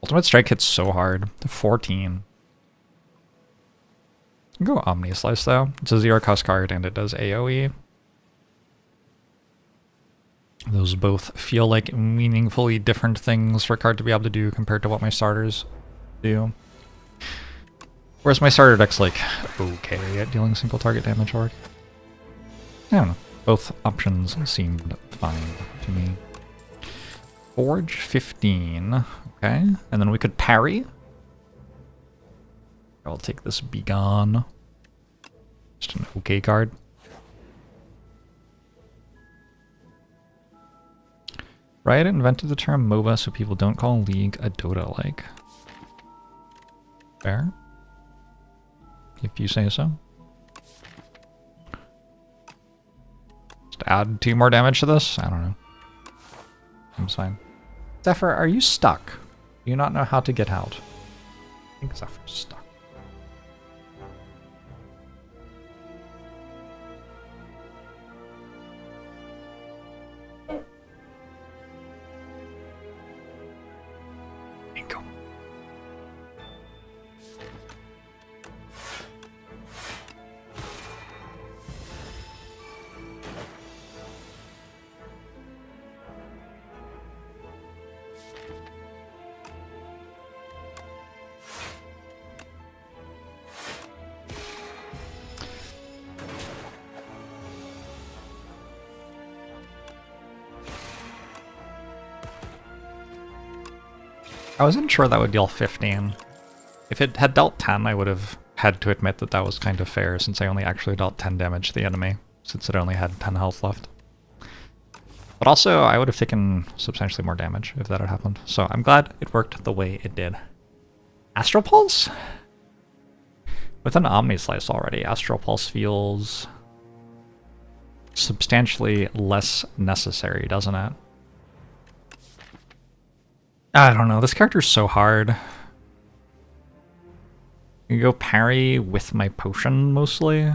Ultimate Strike hits so hard. 14. You can go Omnislice though. It's a 0-cost card and it does AoE. Those both feel like meaningfully different things for a card to be able to do compared to what my starters do. Whereas my starter deck's like okay at dealing single target damage org. I don't know. Both options seemed fine to me. Forge 15. Okay. And then we could parry. I'll take this Begone. Just an okay card. Riot invented the term MOBA so people don't call League a Dota-like. Fair. If you say so. Just add 2 more damage to this? I don't know. I'm fine. Zephyr, are you stuck? Do you not know how to get out? I think Zephyr's stuck. Bingo. I wasn't sure that would deal 15. If it had dealt 10, I would have had to admit that that was kind of fair, since I only actually dealt 10 damage to the enemy, since it only had 10 health left. But also, I would have taken substantially more damage if that had happened. So I'm glad it worked the way it did. Astral Pulse? With an Omni Slice already, Astral Pulse feels substantially less necessary, doesn't it? I don't know, this character's so hard. You go parry with my potion, mostly.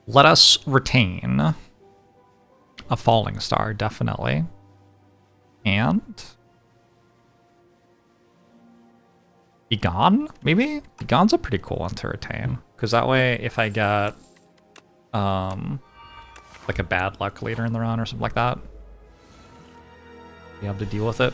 Let us retain a falling star, definitely. And Be Gone, maybe? Be Gone's a pretty cool one to retain. Because that way, if I get like a bad luck later in the run or something like that, you have to deal with it.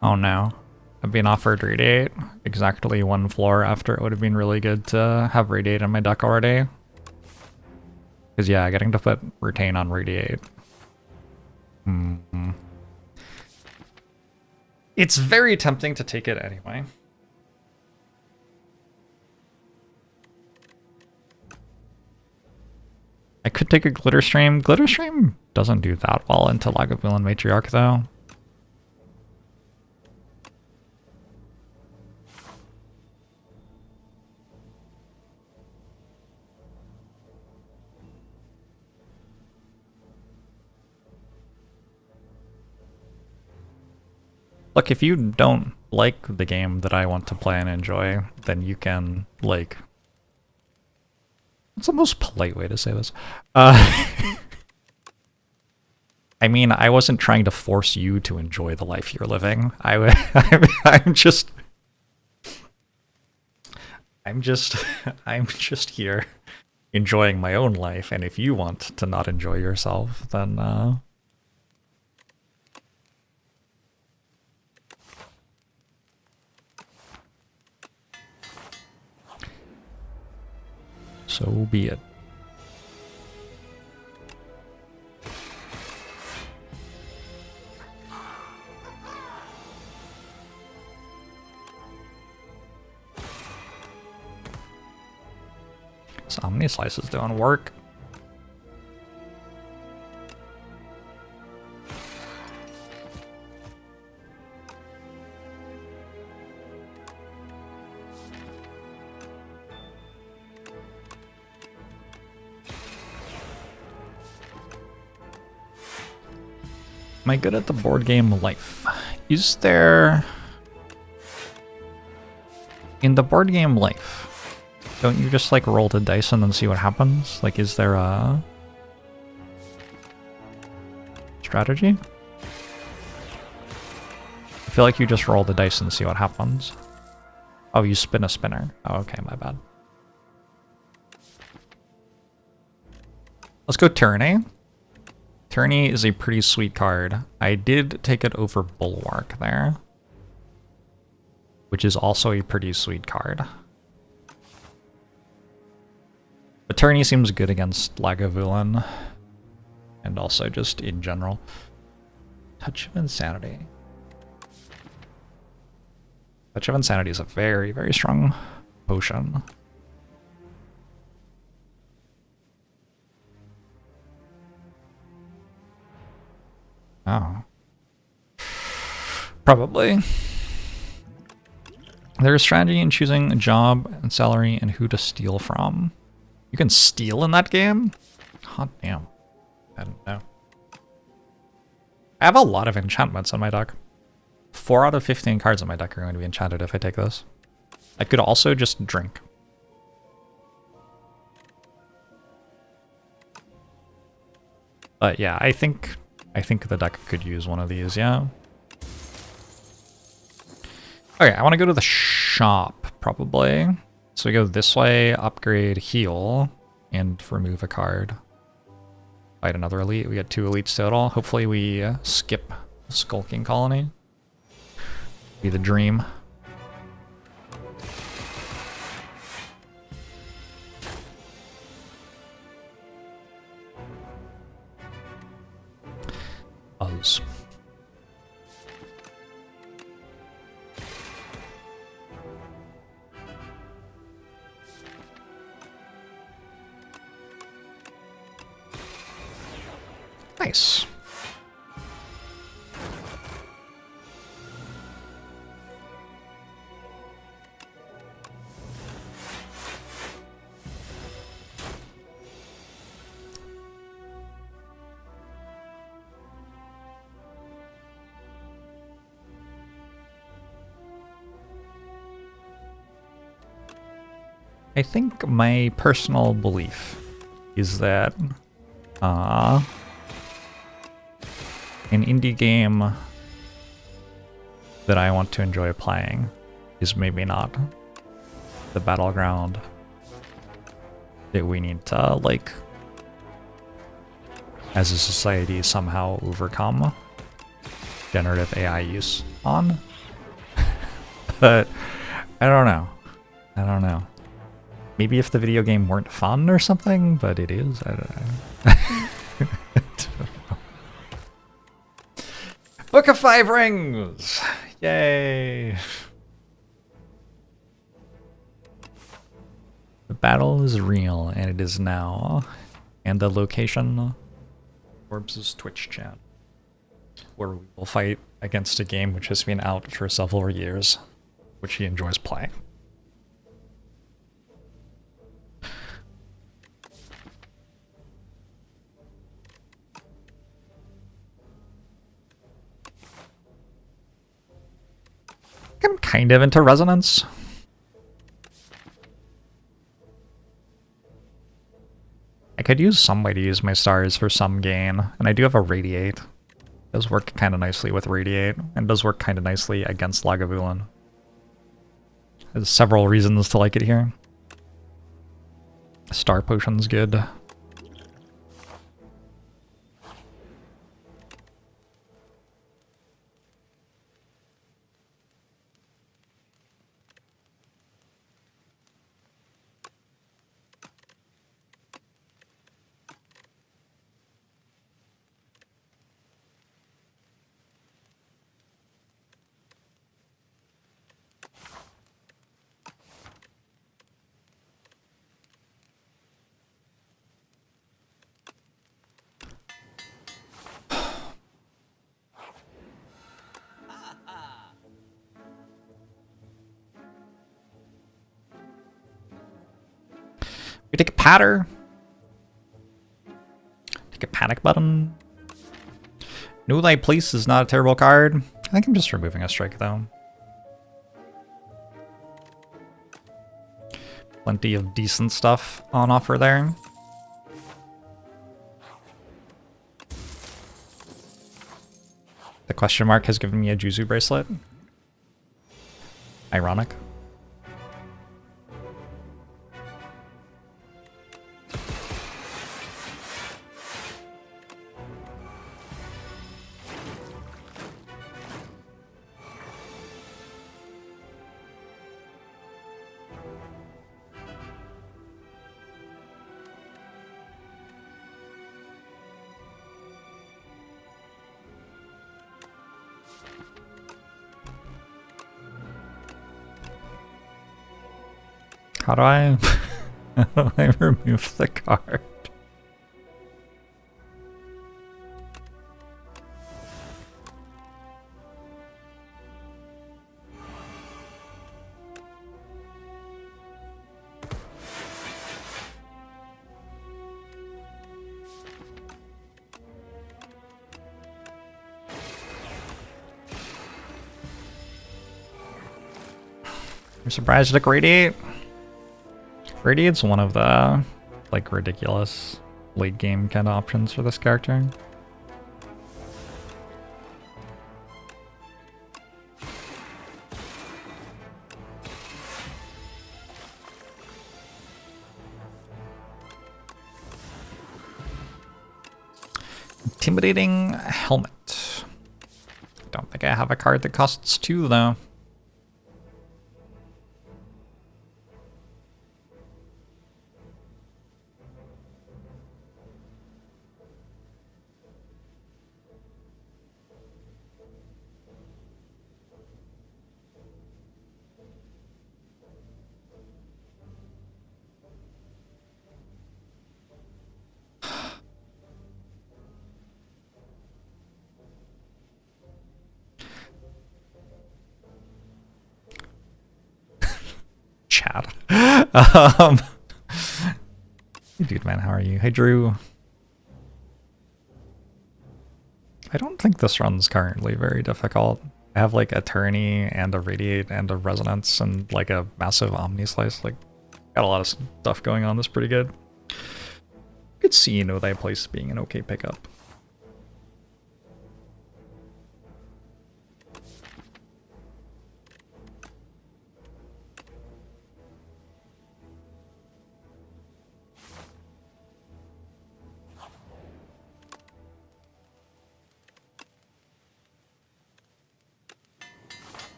Oh no. I've been offered Radiate exactly one floor after it would have been really good to have Radiate in my deck already. Because yeah, getting to put Retain on Radiate. It's very tempting to take it anyway. I could take a Glitter Stream. Glitter Stream doesn't do that well into Lagavulin Matriarch though. Look, if you don't like the game that I want to play and enjoy, then you can, like... What's the most polite way to say this? I mean, I wasn't trying to force you to enjoy the life you're living. I'm just here enjoying my own life, and if you want to not enjoy yourself, then so be it. This Omni Slice is doing work. Am I good at the board game life? Is there... In the board game life, don't you just like roll the dice and then see what happens? Like, is there a strategy? I feel like you just roll the dice and see what happens. Oh, you spin a spinner. Oh, okay, my bad. Let's go Tyranny. Tyranny is a pretty sweet card. I did take it over Bulwark there, which is also a pretty sweet card. But Tyranny seems good against Lagavulin, and also just in general. Touch of Insanity. Touch of Insanity is a very, very strong potion. Oh. Probably. There's strategy in choosing a job and salary and who to steal from. You can steal in that game? Hot damn. I didn't know. I have a lot of enchantments on my deck. 4 out of 15 cards on my deck are going to be enchanted if I take this. I could also just drink. But yeah, I think the deck could use one of these, yeah. Okay, I want to go to the shop, probably. So we go this way, upgrade, heal, and remove a card. Fight another elite. We got 2 elites total. Hopefully we skip the Skulking Colony. Be the dream. Buzz. Nice. I think my personal belief is that an indie game that I want to enjoy playing is maybe not the battleground that we need to, like, as a society, somehow overcome generative AI use on. But I don't know. I don't know. Maybe if the video game weren't fun or something, but it is. I don't know. Book of 5 Rings! Yay! The battle is real, and it is now. And the location, Jorbs' Twitch chat, where we will fight against a game which has been out for several years, which he enjoys playing. I'm kind of into Resonance. I could use some way to use my stars for some gain, and I do have a Radiate. It does work kind of nicely with Radiate, and does work kind of nicely against Lagavulin. There's several reasons to like it here. Star Potion's good. We take a patter. Take a panic button. Know Thy Place is not a terrible card. I think I'm just removing a strike though. Plenty of decent stuff on offer there. The question mark has given me a Juzu bracelet. Ironic. How do I remove the card? I'm surprised at Radiate. Radiate's one of the, like, ridiculous late game kind of options for this character. Intimidating Helmet. Don't think I have a card that costs 2 though. Chat. Dude, man, how are you? Hey, Drew. I don't think this run's currently very difficult. I have like a Tourney and a Radiate and a Resonance and like a massive Omni Slice. Like, got a lot of stuff going on that's pretty good. Could see, you know, that place being an okay pickup.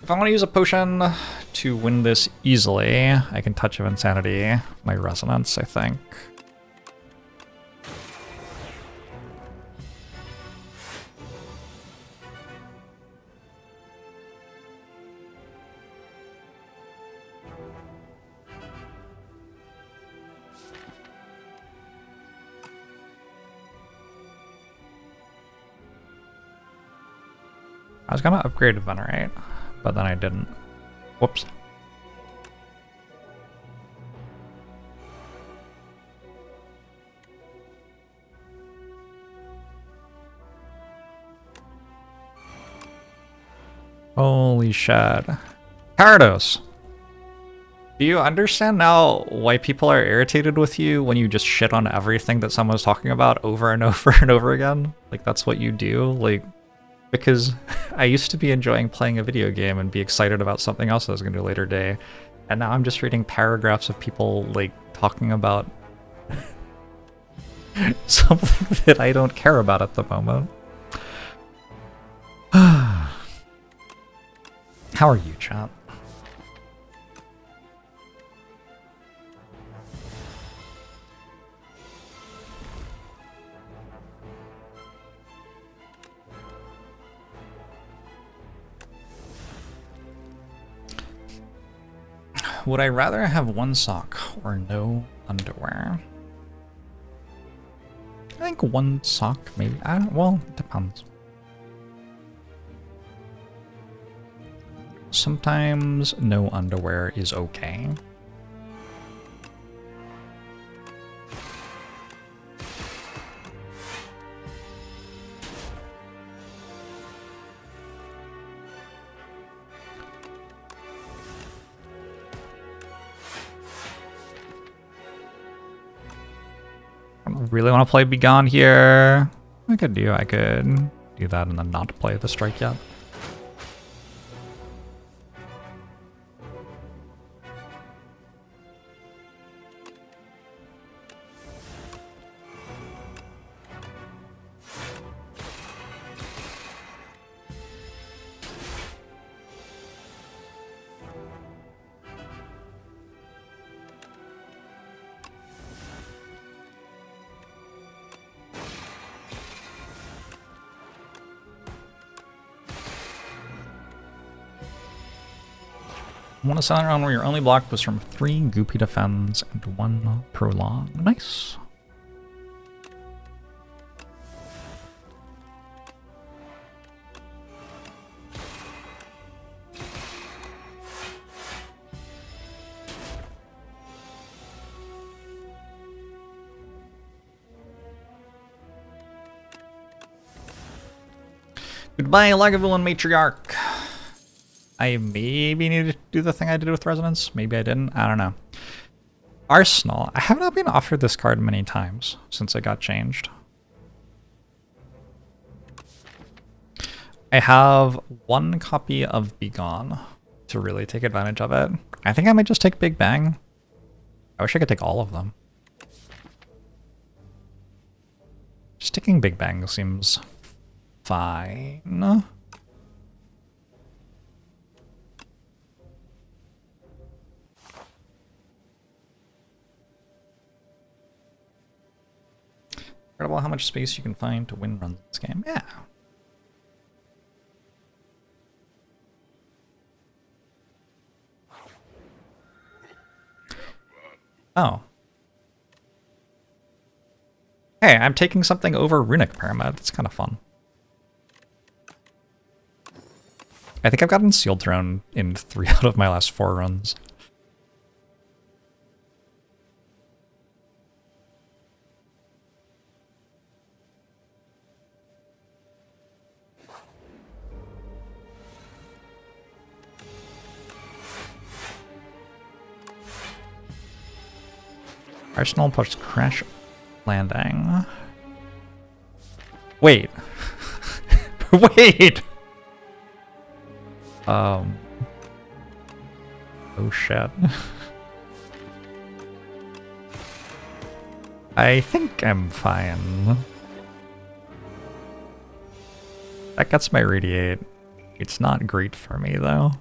If I want to use a potion to win this easily, I can Touch of Insanity my Resonance, I think. I was gonna upgrade Venerate, but then I didn't. Whoops. Holy shit. Carados! Do you understand now why people are irritated with you when you just shit on everything that someone's talking about over and over and over again? Like, that's what you do? Like, because I used to be enjoying playing a video game and be excited about something else I was going to do later day, and now I'm just reading paragraphs of people, like, talking about something that I don't care about at the moment. How are you, chat? Would I rather have one sock or no underwear? I think one sock, maybe. Well, it depends. Sometimes no underwear is okay. Really want to play Begone here. I could do that and then not play the strike yet. Want to center on where your only block was from 3 Goopy Defends and 1 Prolong. Nice. Goodbye, Lagavulin Matriarch. I maybe needed to do the thing I did with Resonance. Maybe I didn't. I don't know. Arsenal. I have not been offered this card many times since it got changed. I have one copy of Begone to really take advantage of it. I think I might just take Big Bang. I wish I could take all of them. Just taking Big Bang seems fine. Incredible how much space you can find to win runs in this game. Yeah. Oh. Hey, I'm taking something over Runic Pyramid. That's kind of fun. I think I've gotten Sealed Throne in 3 out of my last 4 runs. Arsenal push Crash Landing. Wait. Wait! Oh shit. I think I'm fine. That gets my Radiate. It's not great for me though.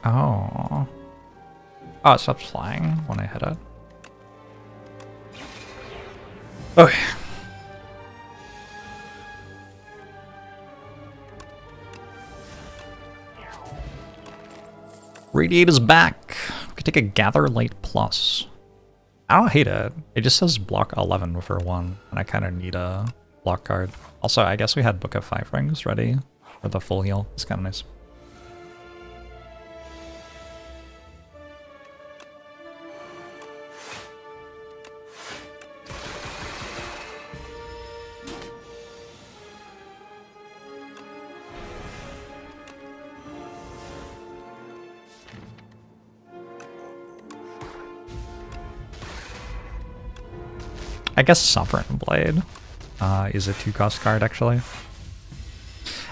Oh. Oh, it stops flying when I hit it. Okay. Radiate is back. We could take a Gather Light Plus. I don't hate it. It just says block 11 for 1, and I kind of need a block card. Also, I guess we had Book of 5 Rings ready for the full heal. It's kind of nice. I guess Sovereign Blade is a 2-cost card, actually.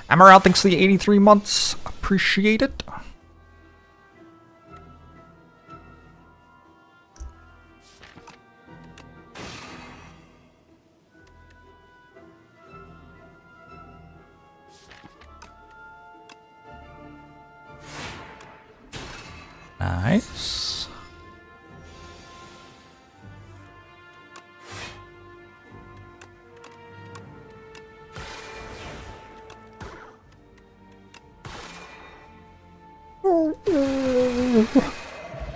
Amaral, thanks for the 83 months. Appreciate it. Nice.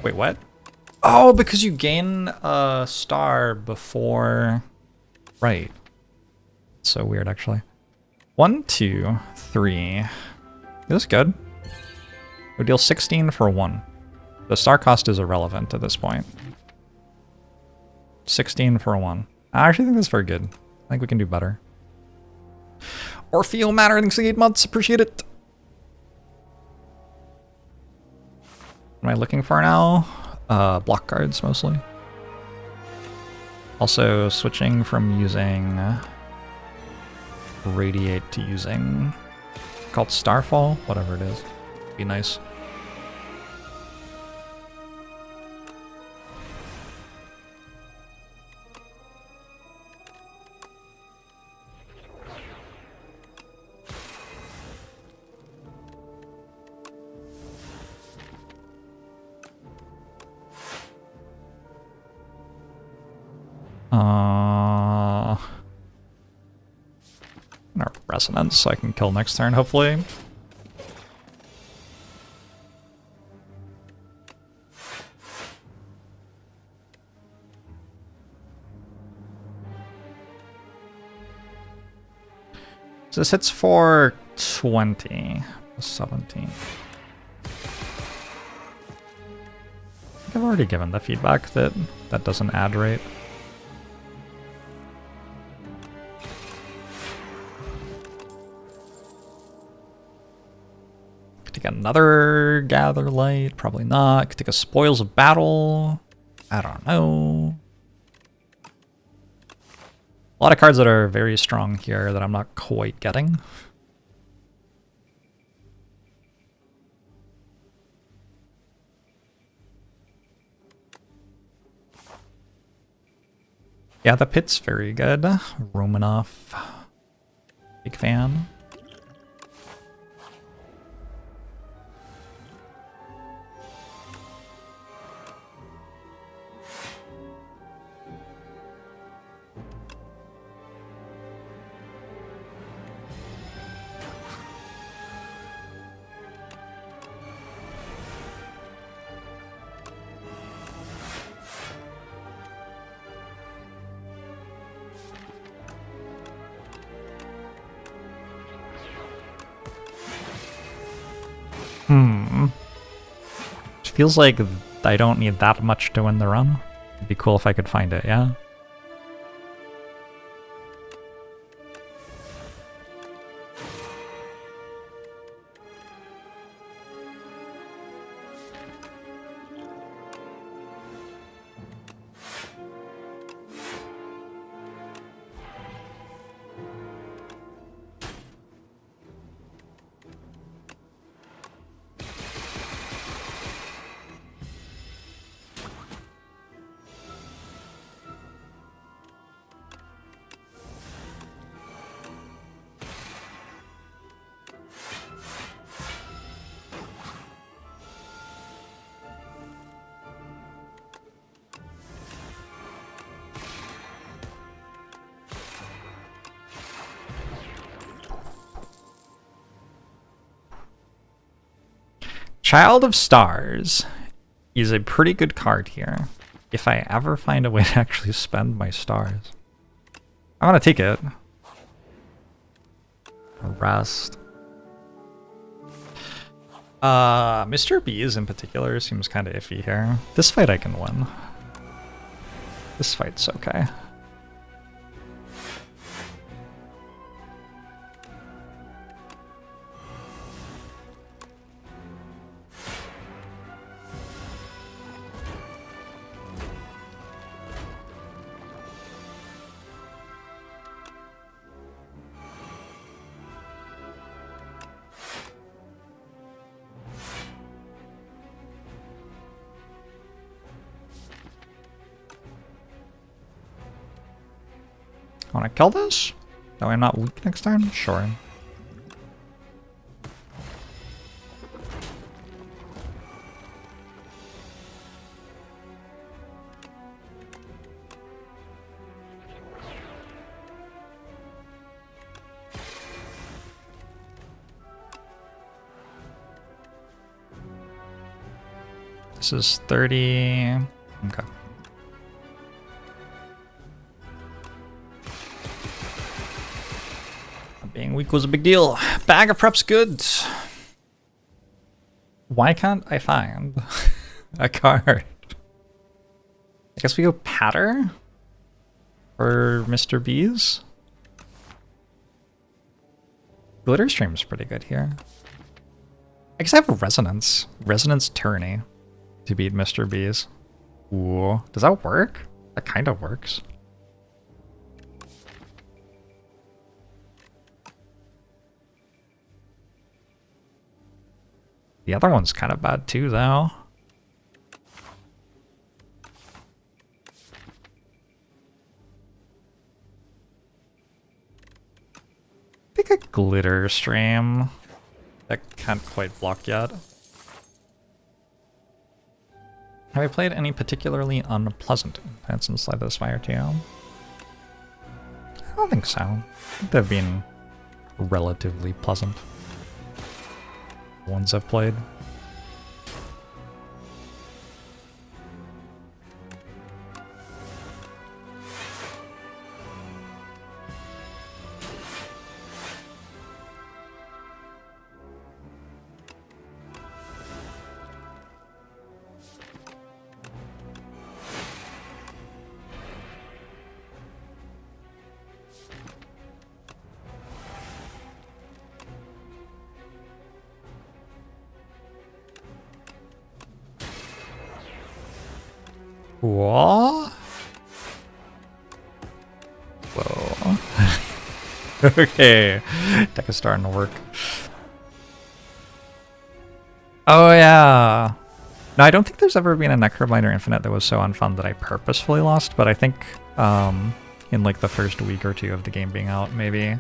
Wait, what? Oh, because you gain a star before... Right. So weird, actually. 1, 2, 3. This is good. We deal 16 for 1. The star cost is irrelevant at this point. 16 for 1. I actually think that's very good. I think we can do better. Orfeo Matter, thanks for the 8 months. Appreciate it. What am I looking for now? Block cards, mostly. Also, switching from using Radiate to using called Starfall, whatever it is. Be nice. Our Resonance, so I can kill next turn, hopefully. This hits for 20, 17. I think I've already given the feedback that that doesn't add rate. Could take another Gather Light, probably not. Could take a Spoils of Battle. I don't know. A lot of cards that are very strong here that I'm not quite getting. Yeah, the pit's very good. Romanoff. Big fan. It feels like I don't need that much to win the run. It'd be cool if I could find it, yeah? Child of Stars is a pretty good card here. If I ever find a way to actually spend my stars. I want to take it. Rest. Mr. B's in particular seems kind of iffy here. This fight I can win. This fight's okay. Want to kill this? That way I'm not weak next time? Sure. This is 30. Okay. Being weak was a big deal. Bag of prep's good. Why can't I find a card? I guess we go Patter for Mr. B's. Glitter Stream's pretty good here. I guess I have a Resonance. Resonance Tourney to beat Mr. B's. Ooh, does that work? That kind of works. The other one's kind of bad too, though. I think a Glitter Stream. That can't quite block yet. Have I played any particularly unpleasant events in Slay the Spire too? I don't think so. I think they've been relatively pleasant. Ones I've played. What? Whoa. Okay. Deck is starting to work. Oh yeah. No, I don't think there's ever been a Necrobinder Infinite that was so unfun that I purposefully lost, but I think in like the first week or two of the game being out, maybe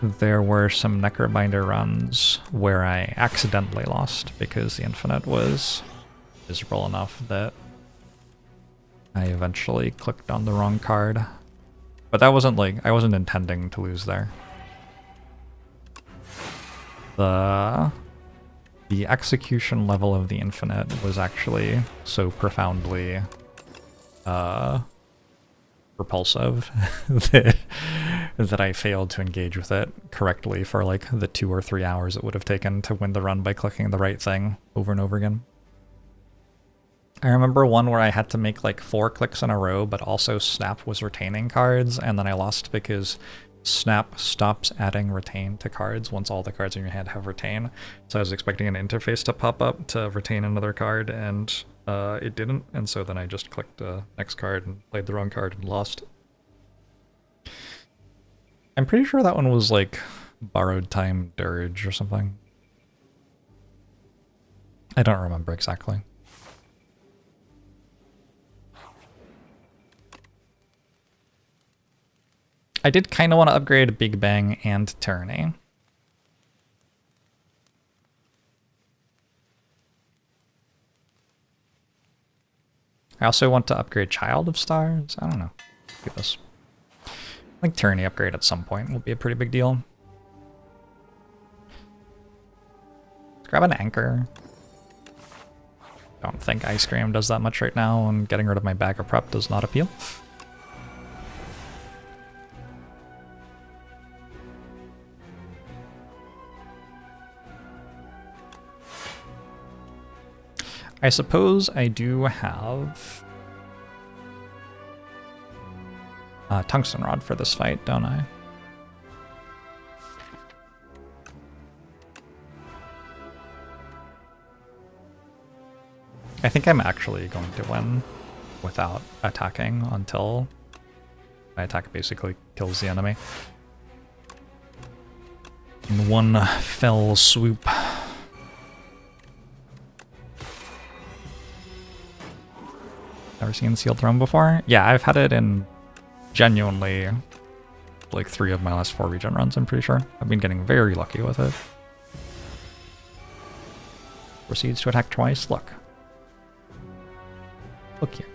there were some Necrobinder runs where I accidentally lost because the Infinite was miserable enough that I eventually clicked on the wrong card. But that wasn't like, I wasn't intending to lose there. The execution level of the Infinite was actually so profoundly repulsive that I failed to engage with it correctly for like the 2 or 3 hours it would have taken to win the run by clicking the right thing over and over again. I remember one where I had to make like 4 clicks in a row, but also Snap was retaining cards, and then I lost because Snap stops adding retain to cards once all the cards in your hand have retain. So I was expecting an interface to pop up to retain another card, and it didn't, and so then I just clicked next card and played the wrong card and lost. I'm pretty sure that one was like Borrowed Time Dirge or something. I don't remember exactly. I did kind of want to upgrade Big Bang and Tyranny. I also want to upgrade Child of Stars. I don't know. Look at this. I think Tyranny upgrade at some point will be a pretty big deal. Let's grab an Anchor. Don't think Ice Cream does that much right now, and getting rid of my bag of prep does not appeal. I suppose I do have a Tungsten Rod for this fight, don't I? I think I'm actually going to win without attacking until my attack basically kills the enemy. In one fell swoop. Never seen Sealed Throne before? Yeah, I've had it in genuinely like 3 of my last 4 regen runs, I'm pretty sure. I've been getting very lucky with it. Proceeds to attack twice. Look. Look here.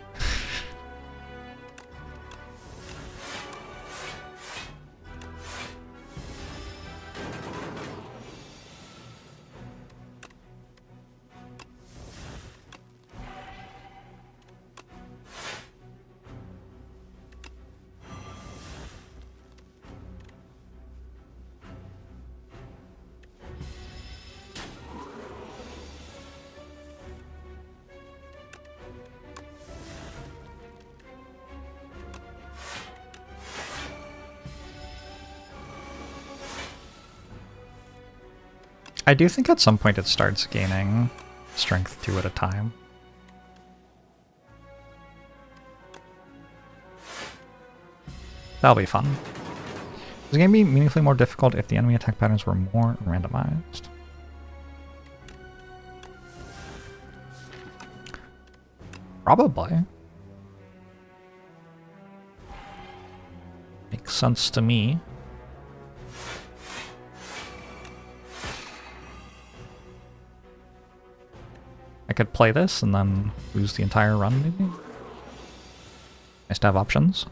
I do think at some point it starts gaining strength 2 at a time. That'll be fun. This game be meaningfully more difficult if the enemy attack patterns were more randomized. Probably. Makes sense to me. I could play this and then lose the entire run, maybe? Nice to have options.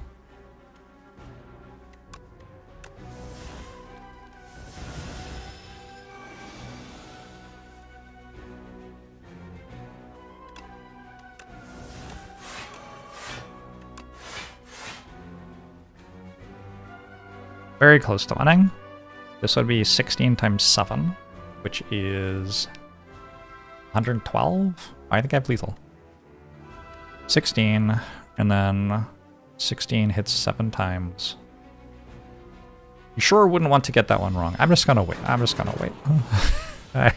Very close to winning. This would be 16 times 7, which is 112? I think I have lethal. 16, and then 16 hits 7 times. You sure wouldn't want to get that one wrong. I'm just gonna wait. I'm just gonna wait.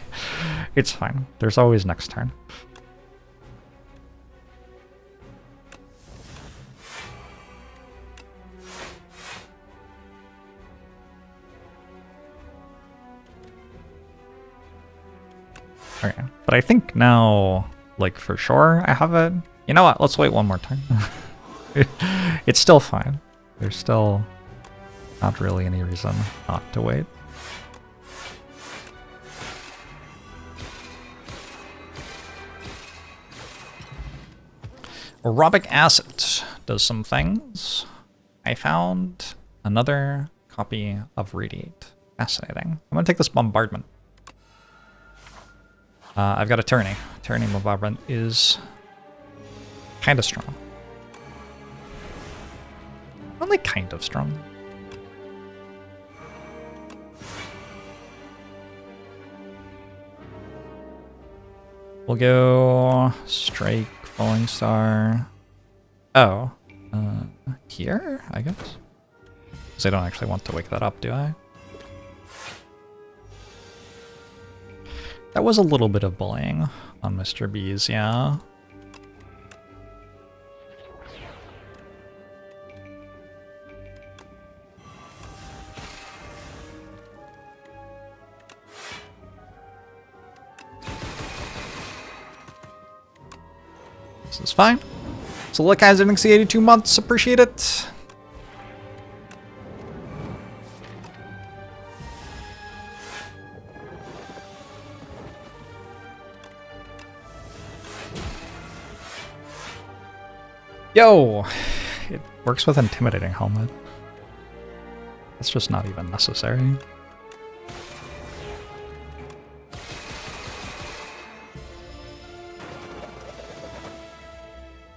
It's fine. There's always next turn. Okay, but I think now, like for sure, I have it. You know what? Let's wait one more time. It's still fine. There's still not really any reason not to wait. Aerobic acid does some things. I found another copy of Radiate. Fascinating. I'm gonna take this bombardment. I've got a tourney. Tourney bombardment is kind of strong. Only kind of strong. We'll go strike, falling star. Oh, here, I guess. Because I don't actually want to wake that up, do I? That was a little bit of bullying on Mr. B's, yeah. This is fine. So look, guys, having 82 months. Appreciate it. Yo! It works with Intimidating Helmet. That's just not even necessary.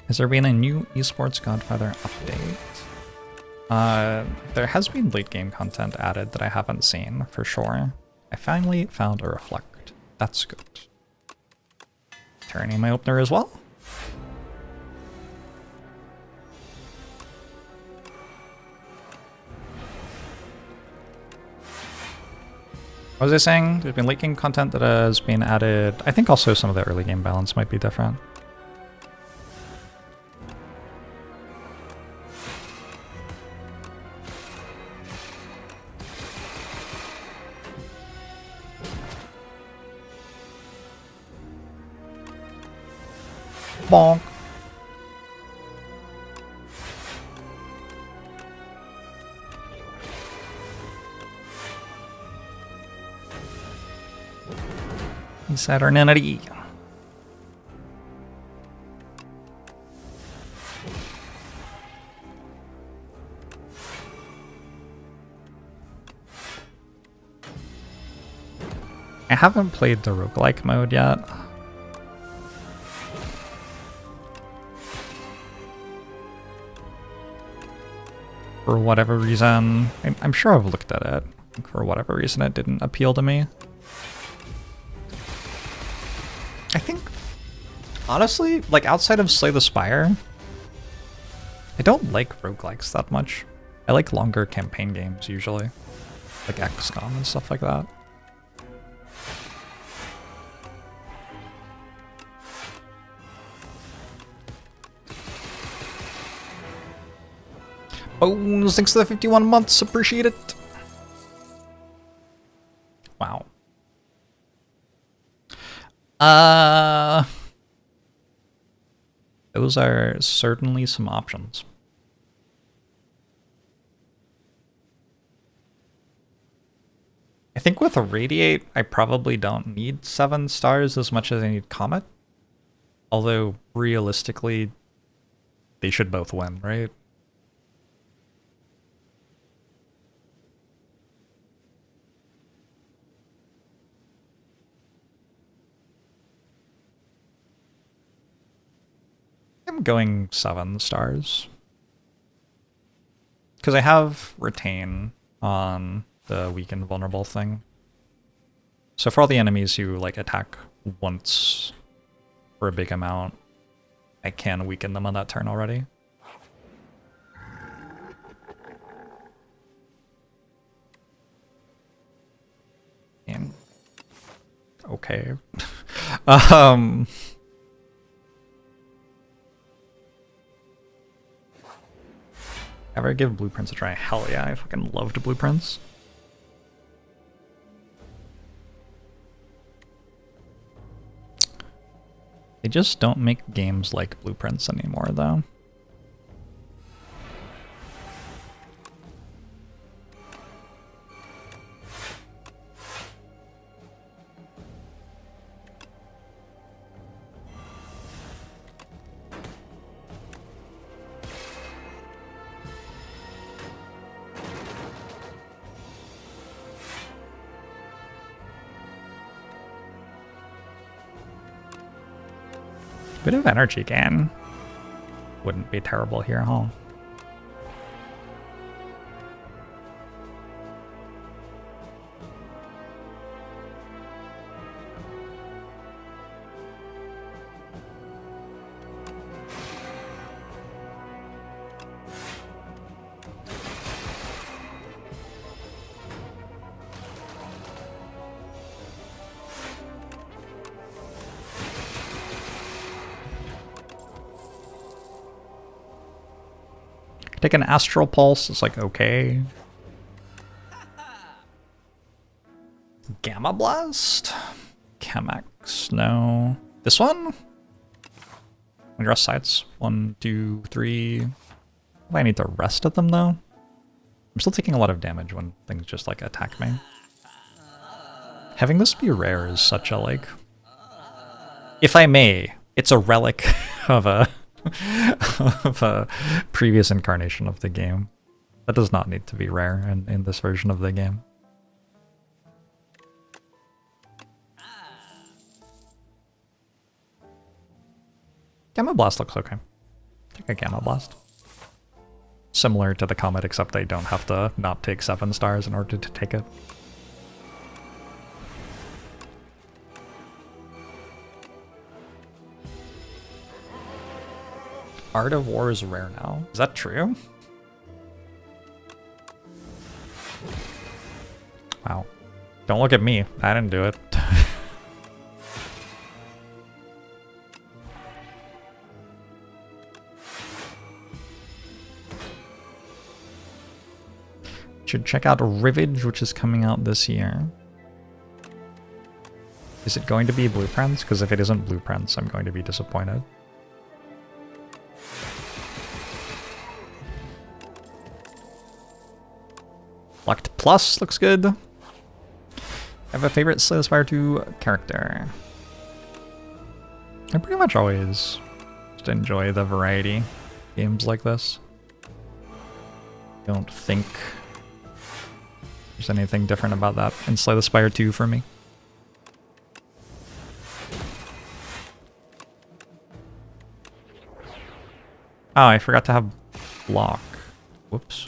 Has there been a new esports Godfather update? There has been late game content added that I haven't seen, for sure. I finally found a Reflect. That's good. Turning my opener as well. What was I saying? There's been late game content that has been added. I think also some of the early game balance might be different. Bonk. Saturnity. I haven't played the roguelike mode yet. For whatever reason, I'm sure I've looked at it. For whatever reason, it didn't appeal to me. I think, honestly, like outside of Slay the Spire, I don't like roguelikes that much. I like longer campaign games usually, like XCOM and stuff like that. Oh, thanks to the 51 months, appreciate it. Wow. Those are certainly some options. I think with a Radiate, I probably don't need 7 stars as much as I need Comet. Although, realistically, they should both win, right? I'm going 7 stars. Because I have Retain on the weak and vulnerable thing. So for all the enemies who like attack once for a big amount, I can weaken them on that turn already. And okay. Ever give Blueprints a try? Hell yeah, I fucking loved Blueprints. They just don't make games like Blueprints anymore, though. Bit of energy gain. Wouldn't be terrible here, huh? Take an Astral Pulse, it's like, okay. Gamma Blast? Chemax, no. This one? Rest sights. 1, 2, 3. Do I need the rest of them, though? I'm still taking a lot of damage when things just, like, attack me. Having this be rare is such a, like... If I may, it's a relic of a... of a previous incarnation of the game. That does not need to be rare in this version of the game. Gamma Blast looks okay. Take a Gamma Blast. Similar to the Comet, except they don't have to not take 7 stars in order to take it. Art of War is rare now. Is that true? Wow. Don't look at me. I didn't do it. Should check out Rivage, which is coming out this year. Is it going to be Blueprints? Because if it isn't Blueprints, I'm going to be disappointed. Locked Plus looks good. I have a favorite Slay the Spire 2 character. I pretty much always just enjoy the variety games like this. Don't think there's anything different about that in Slay the Spire 2 for me. Oh, I forgot to have block. Whoops.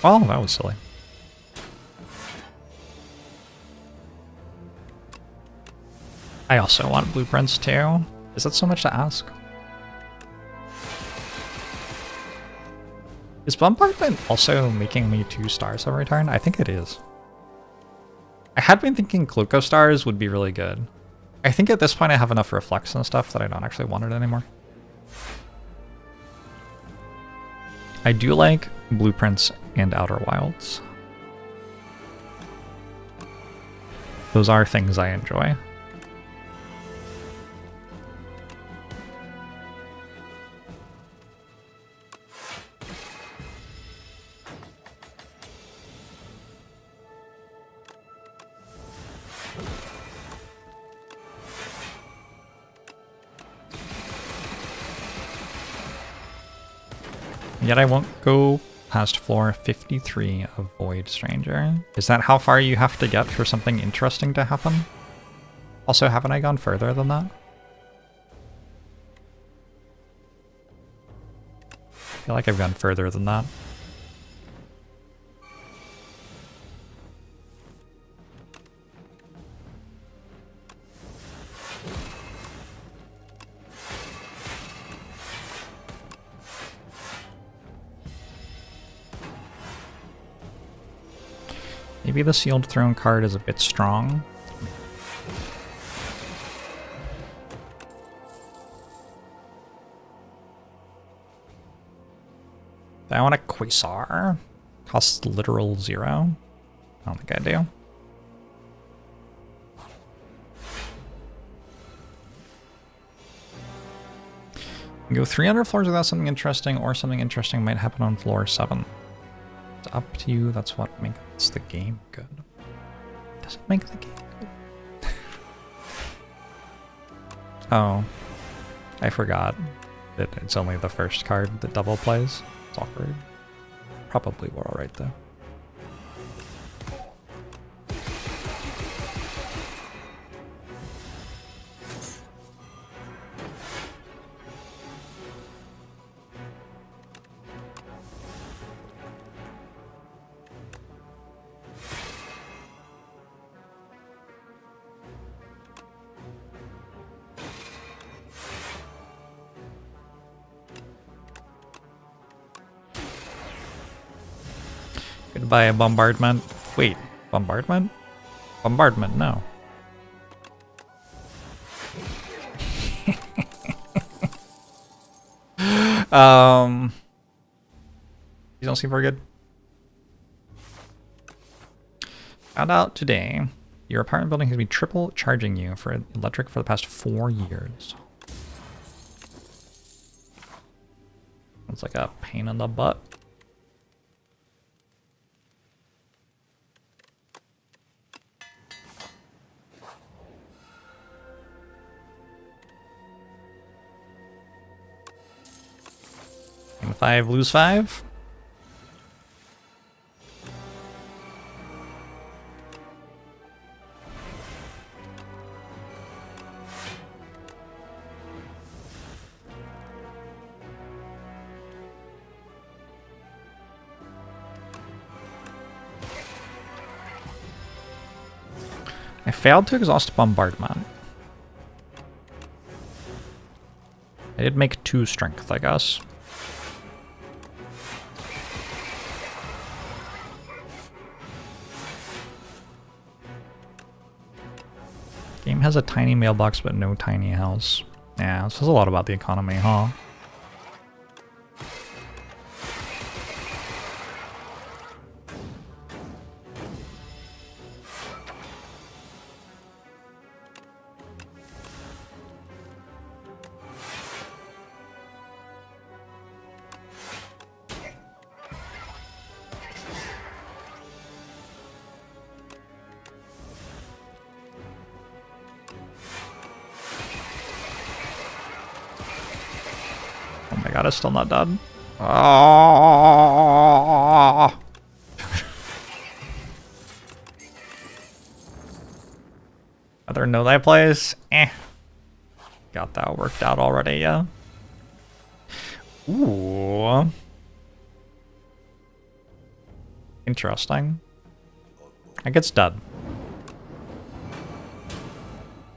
Oh, that was silly. I also want Blueprints too. Is that so much to ask? Is Bombardment also making me 2 stars every turn? I think it is. I had been thinking Cloaco stars would be really good. I think at this point I have enough reflex and stuff that I don't actually want it anymore. I do like Blueprints and Outer Wilds. Those are things I enjoy. Yet I won't go past floor 53 of Void Stranger. Is that how far you have to get for something interesting to happen? Also, haven't I gone further than that? I feel like I've gone further than that. Maybe the Sealed Throne card is a bit strong. I want a Quasar. Costs literal 0. I don't think I do. Go 300 floors without something interesting, or something interesting might happen on floor 7. It's up to you. That's what makes the game good. Does it make the game good? Oh, I forgot that it's only the first card that double plays. It's awkward. Probably we're alright though. Goodbye, a bombardment. Wait, bombardment? Bombardment, no. You don't seem very good. Found out today, your apartment building has been triple charging you for electric for the past 4 years. It's like a pain in the butt. Gain 5, lose 5. I failed to exhaust bombardment. I did make 2 strength, I guess. Game has a tiny mailbox but no tiny house. Yeah, this says a lot about the economy, huh? Oh my god, it's still not done. Oh. Other know thy place? Eh. Got that worked out already, yeah. Ooh. Interesting. I get stud.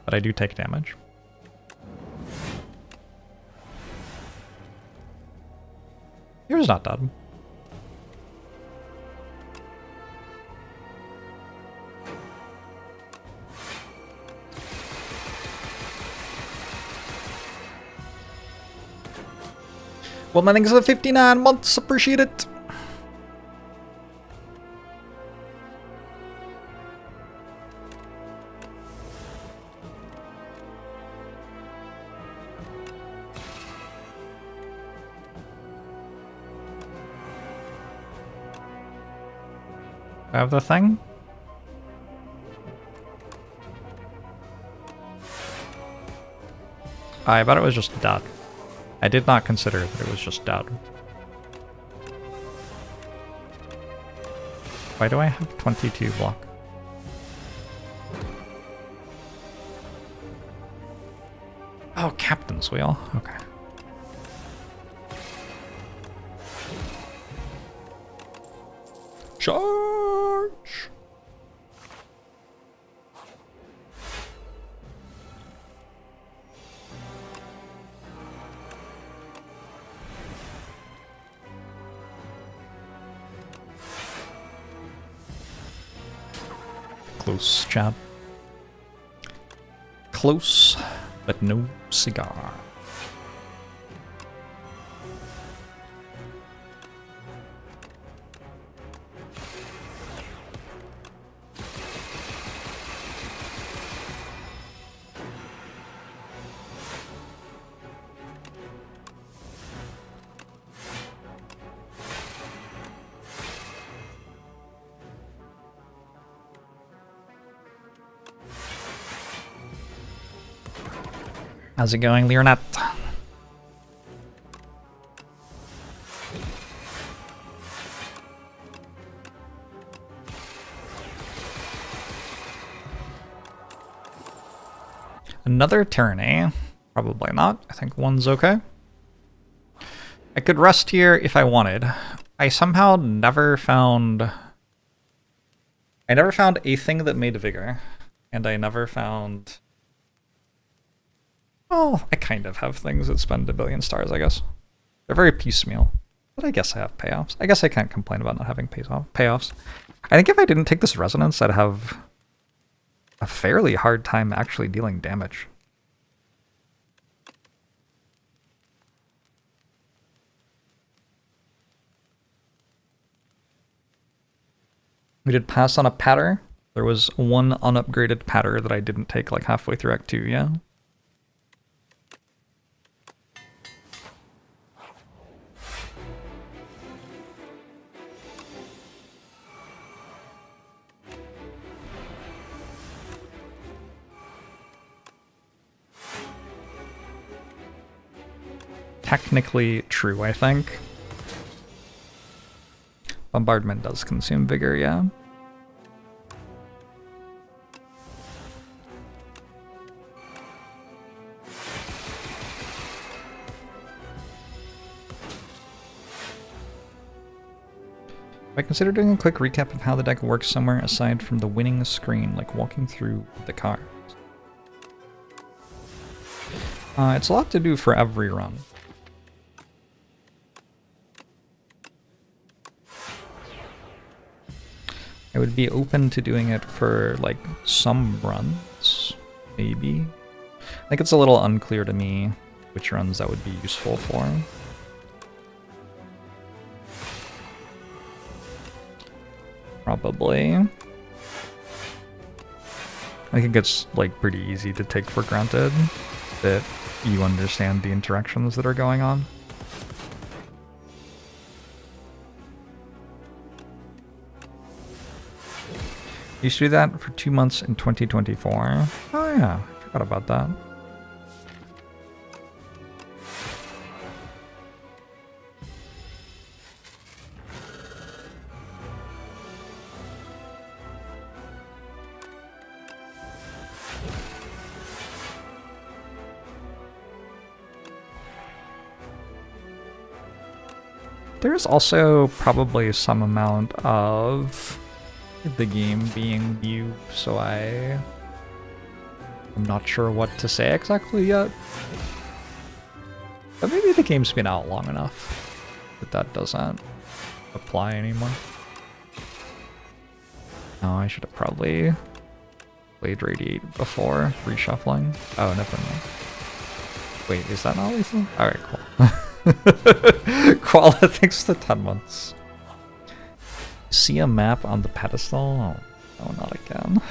But I do take damage. Yours not done. Well, my thing's at 59 months. Appreciate it. I have the thing. I bet it was just dead. I did not consider that it was just dead. Why do I have 22 block? Oh, Captain's Wheel. Okay. Charge! Close, chat. Close, but no cigar. How's it going, Leonette? Another tyranny? Probably not. I think one's okay. I could rest here if I wanted. I somehow never found... I never found a thing that made vigor. And I never found... Well, I kind of have things that spend 1 billion stars, I guess. They're very piecemeal. But I guess I have payoffs. I guess I can't complain about not having payoffs. I think if I didn't take this resonance, I'd have a fairly hard time actually dealing damage. We did pass on a patter. There was one unupgraded patter that I didn't take like halfway through Act 2, yeah? Technically true, I think. Bombardment does consume vigor, yeah. I consider doing a quick recap of how the deck works somewhere aside from the winning screen, like walking through the cards. It's a lot to do for every run. I would be open to doing it for, like, some runs, maybe. I think it's a little unclear to me which runs that would be useful for. Probably. I think it's, like, pretty easy to take for granted that you understand the interactions that are going on. You should do that for 2 months in 2024. Oh yeah, I forgot about that. There's also probably some amount of the game being new, so I'm not sure what to say exactly yet. But maybe the game's been out long enough that that doesn't apply anymore. Oh, I should have probably played Radiate before reshuffling. Oh, never mind. Wait, is that not lethal? Alright, cool. Koala, thanks for the 10 months. See a map on the pedestal? Oh, no, not again.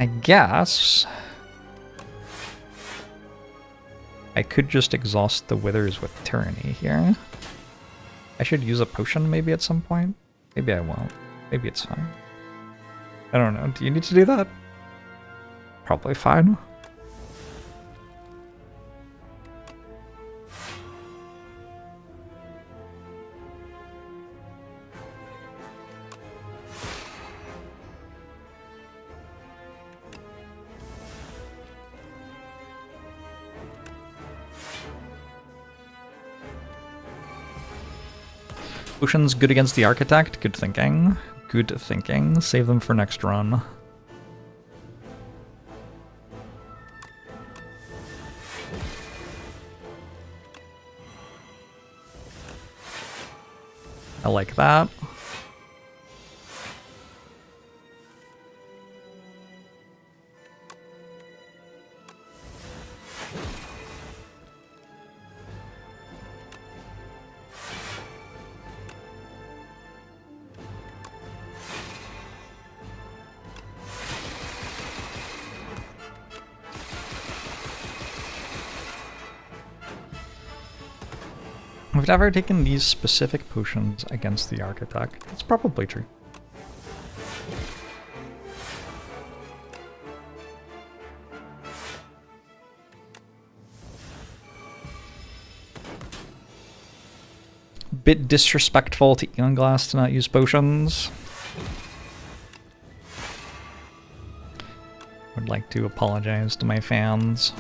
I guess I could just exhaust the withers with Tyranny here. I should use a potion maybe at some point. Maybe I won't. Maybe it's fine. I don't know. Do you need to do that? Probably fine. Potions good against the Architect. Good thinking. Good thinking. Save them for next run. I like that. I've never taken these specific potions against the Architect. That's probably true. Bit disrespectful to Eon Glass to not use potions. Would like to apologize to my fans.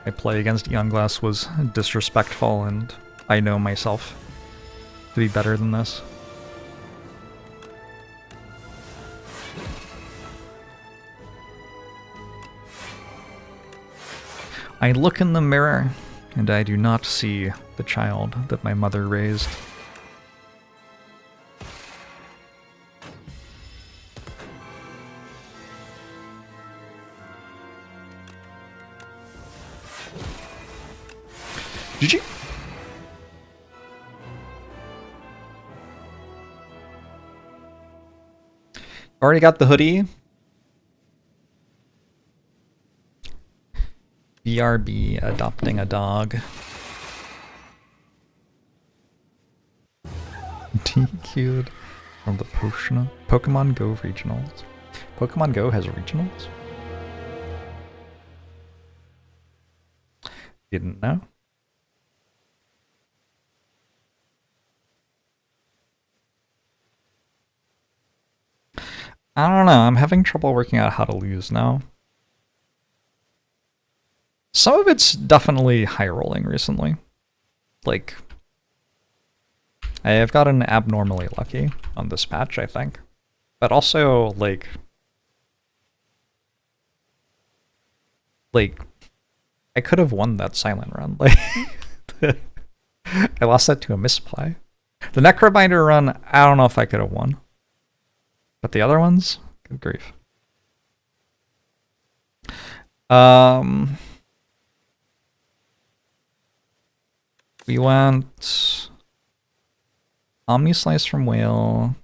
My play against Eon Glass was disrespectful, and I know myself to be better than this. I look in the mirror, and I do not see the child that my mother raised. GG. Already got the hoodie. BRB adopting a dog. DQ'd from the Pokemon Go regionals. Pokemon Go has regionals? Didn't know. I don't know, I'm having trouble working out how to lose now. Some of it's definitely high rolling recently. Like, I have gotten abnormally lucky on this patch, I think. But also, like, I could have won that silent run. Like, I lost that to a misplay. The Necrobinder run, I don't know if I could have won. But the other ones, good grief. We went Omni Slice from Whale.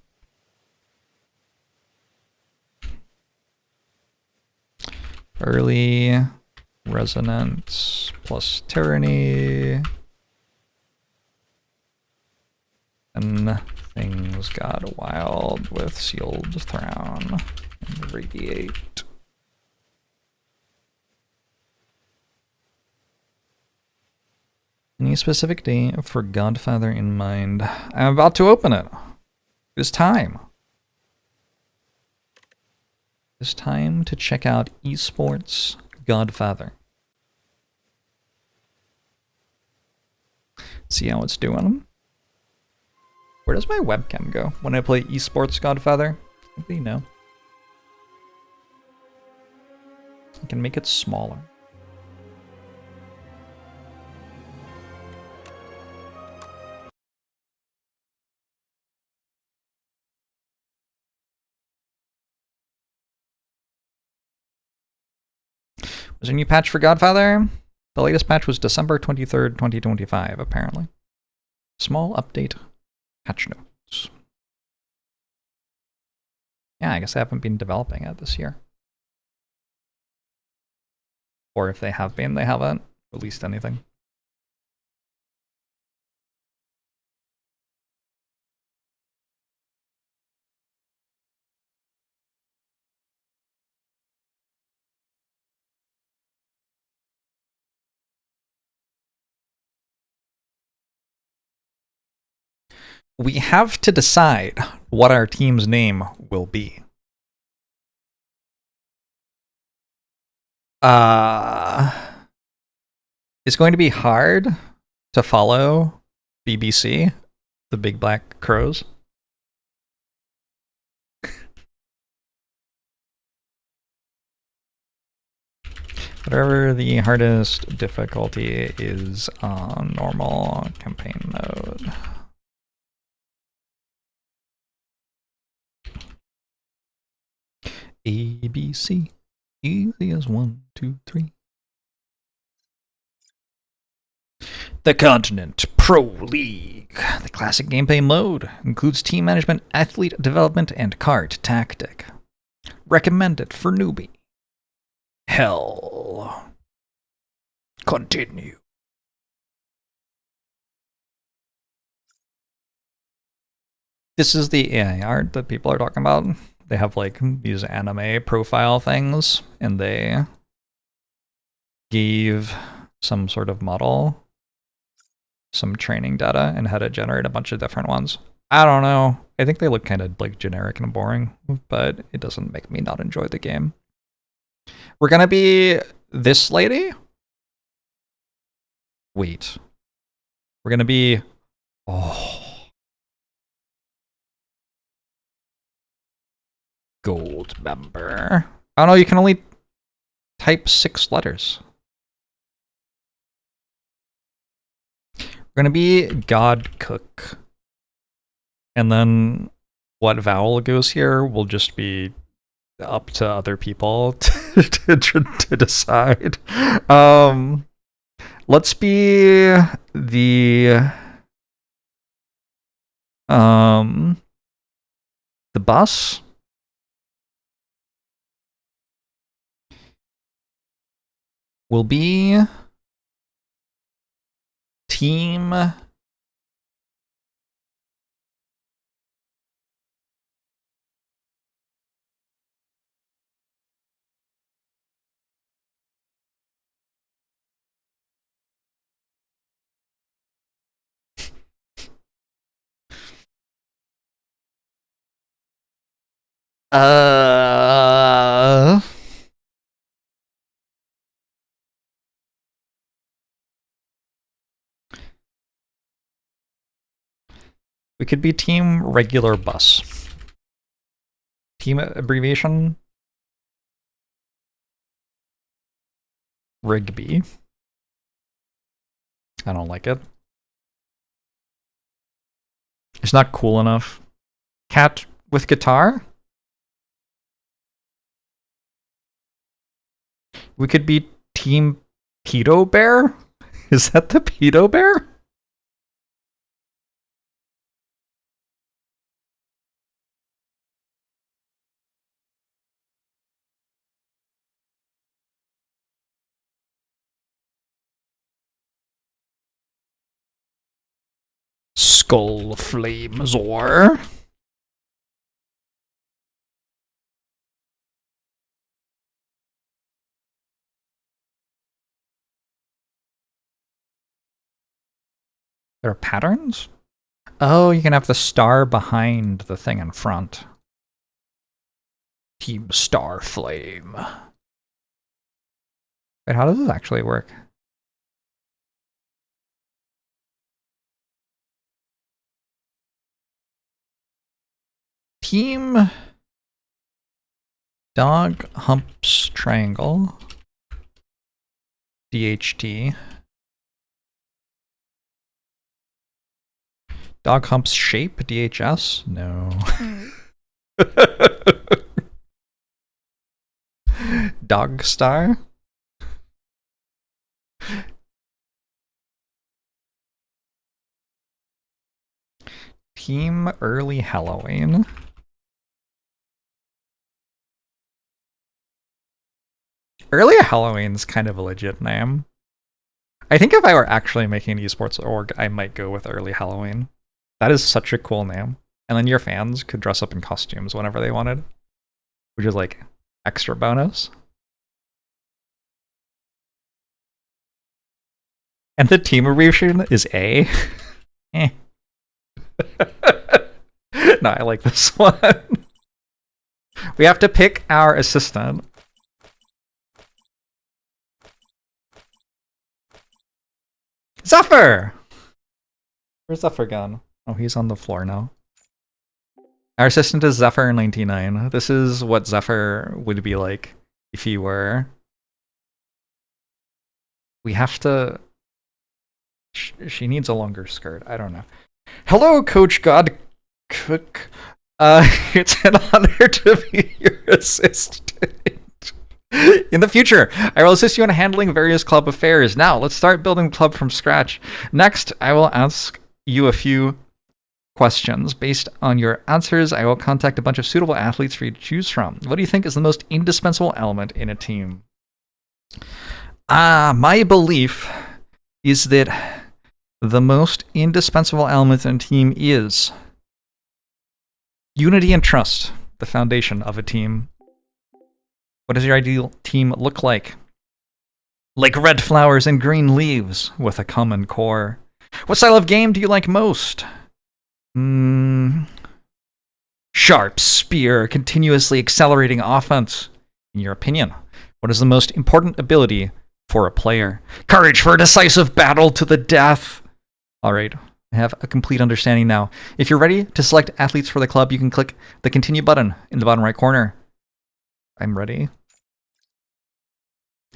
Early Resonance plus Tyranny. And things got wild with Sealed Throne and Radiate. Any specific date for Godfather in mind? I'm about to open it. It's time. It's time to check out esports Godfather. See how it's doing. Where does my webcam go when I play esports Godfather? Anybody know? I can make it smaller. Was there a new patch for Godfather? The latest patch was December 23rd, 2025, apparently. Small update. Patch notes. Yeah, I guess I haven't been developing it this year. Or if they have been, they haven't released anything. We have to decide what our team's name will be. It's going to be hard to follow BBC, the Big Black Crows. Whatever the hardest difficulty is on normal campaign mode. ABC, easy as 1, 2, 3. The Continent Pro League. The classic gameplay mode includes team management, athlete development, and card tactic. Recommended for newbie. Hell. Continue. This is the AI art that people are talking about. They have like these anime profile things, and they gave some sort of model some training data and had to generate a bunch of different ones. I don't know. I think they look kind of like generic and boring, but it doesn't make me not enjoy the game. We're gonna be this lady? Wait. We're gonna be... Oh. Gold member. Oh no, you can only type 6 letters. We're gonna be God Cook. And then what vowel goes here will just be up to other people to decide. Let's be the bus. Will be team we could be team regular bus. Team abbreviation? Rigby. I don't like it. It's not cool enough. Cat with guitar? We could be team Pedo Bear? Is that the Pedo Bear? Skull Flamezor. There are patterns? Oh, you can have the star behind the thing in front. Team Star Flame. Wait, how does this actually work? Team Dog Humps Triangle. DHT. Dog Humps Shape, DHS? No. Dog Star? Team Early Halloween. Early Halloween's kind of a legit name. I think if I were actually making an esports org, I might go with Early Halloween. That is such a cool name. And then your fans could dress up in costumes whenever they wanted, which is like extra bonus. And the team abbreviation is A. Eh. No, I like this one. We have to pick our assistant. Zephyr! Where's Zephyr gone? Oh, he's on the floor now. Our assistant is Zephyr99. This is what Zephyr would be like if he were... We have to... She needs a longer skirt. I don't know. Hello, Coach God Cook. It's an honor to be your assistant. In the future, I will assist you in handling various club affairs. Now, let's start building the club from scratch. Next, I will ask you a few questions. Based on your answers, I will contact a bunch of suitable athletes for you to choose from. What do you think is the most indispensable element in a team? My belief is that the most indispensable element in a team is Unity and trust, the foundation of a team. What does your ideal team look like? Like red flowers and green leaves with a common core. What style of game do you like most? Sharp spear, continuously accelerating offense. In your opinion, what is the most important ability for a player? Courage for a decisive battle to the death. All right, I have a complete understanding now. If you're ready to select athletes for the club, you can click the continue button in the bottom right corner. I'm ready.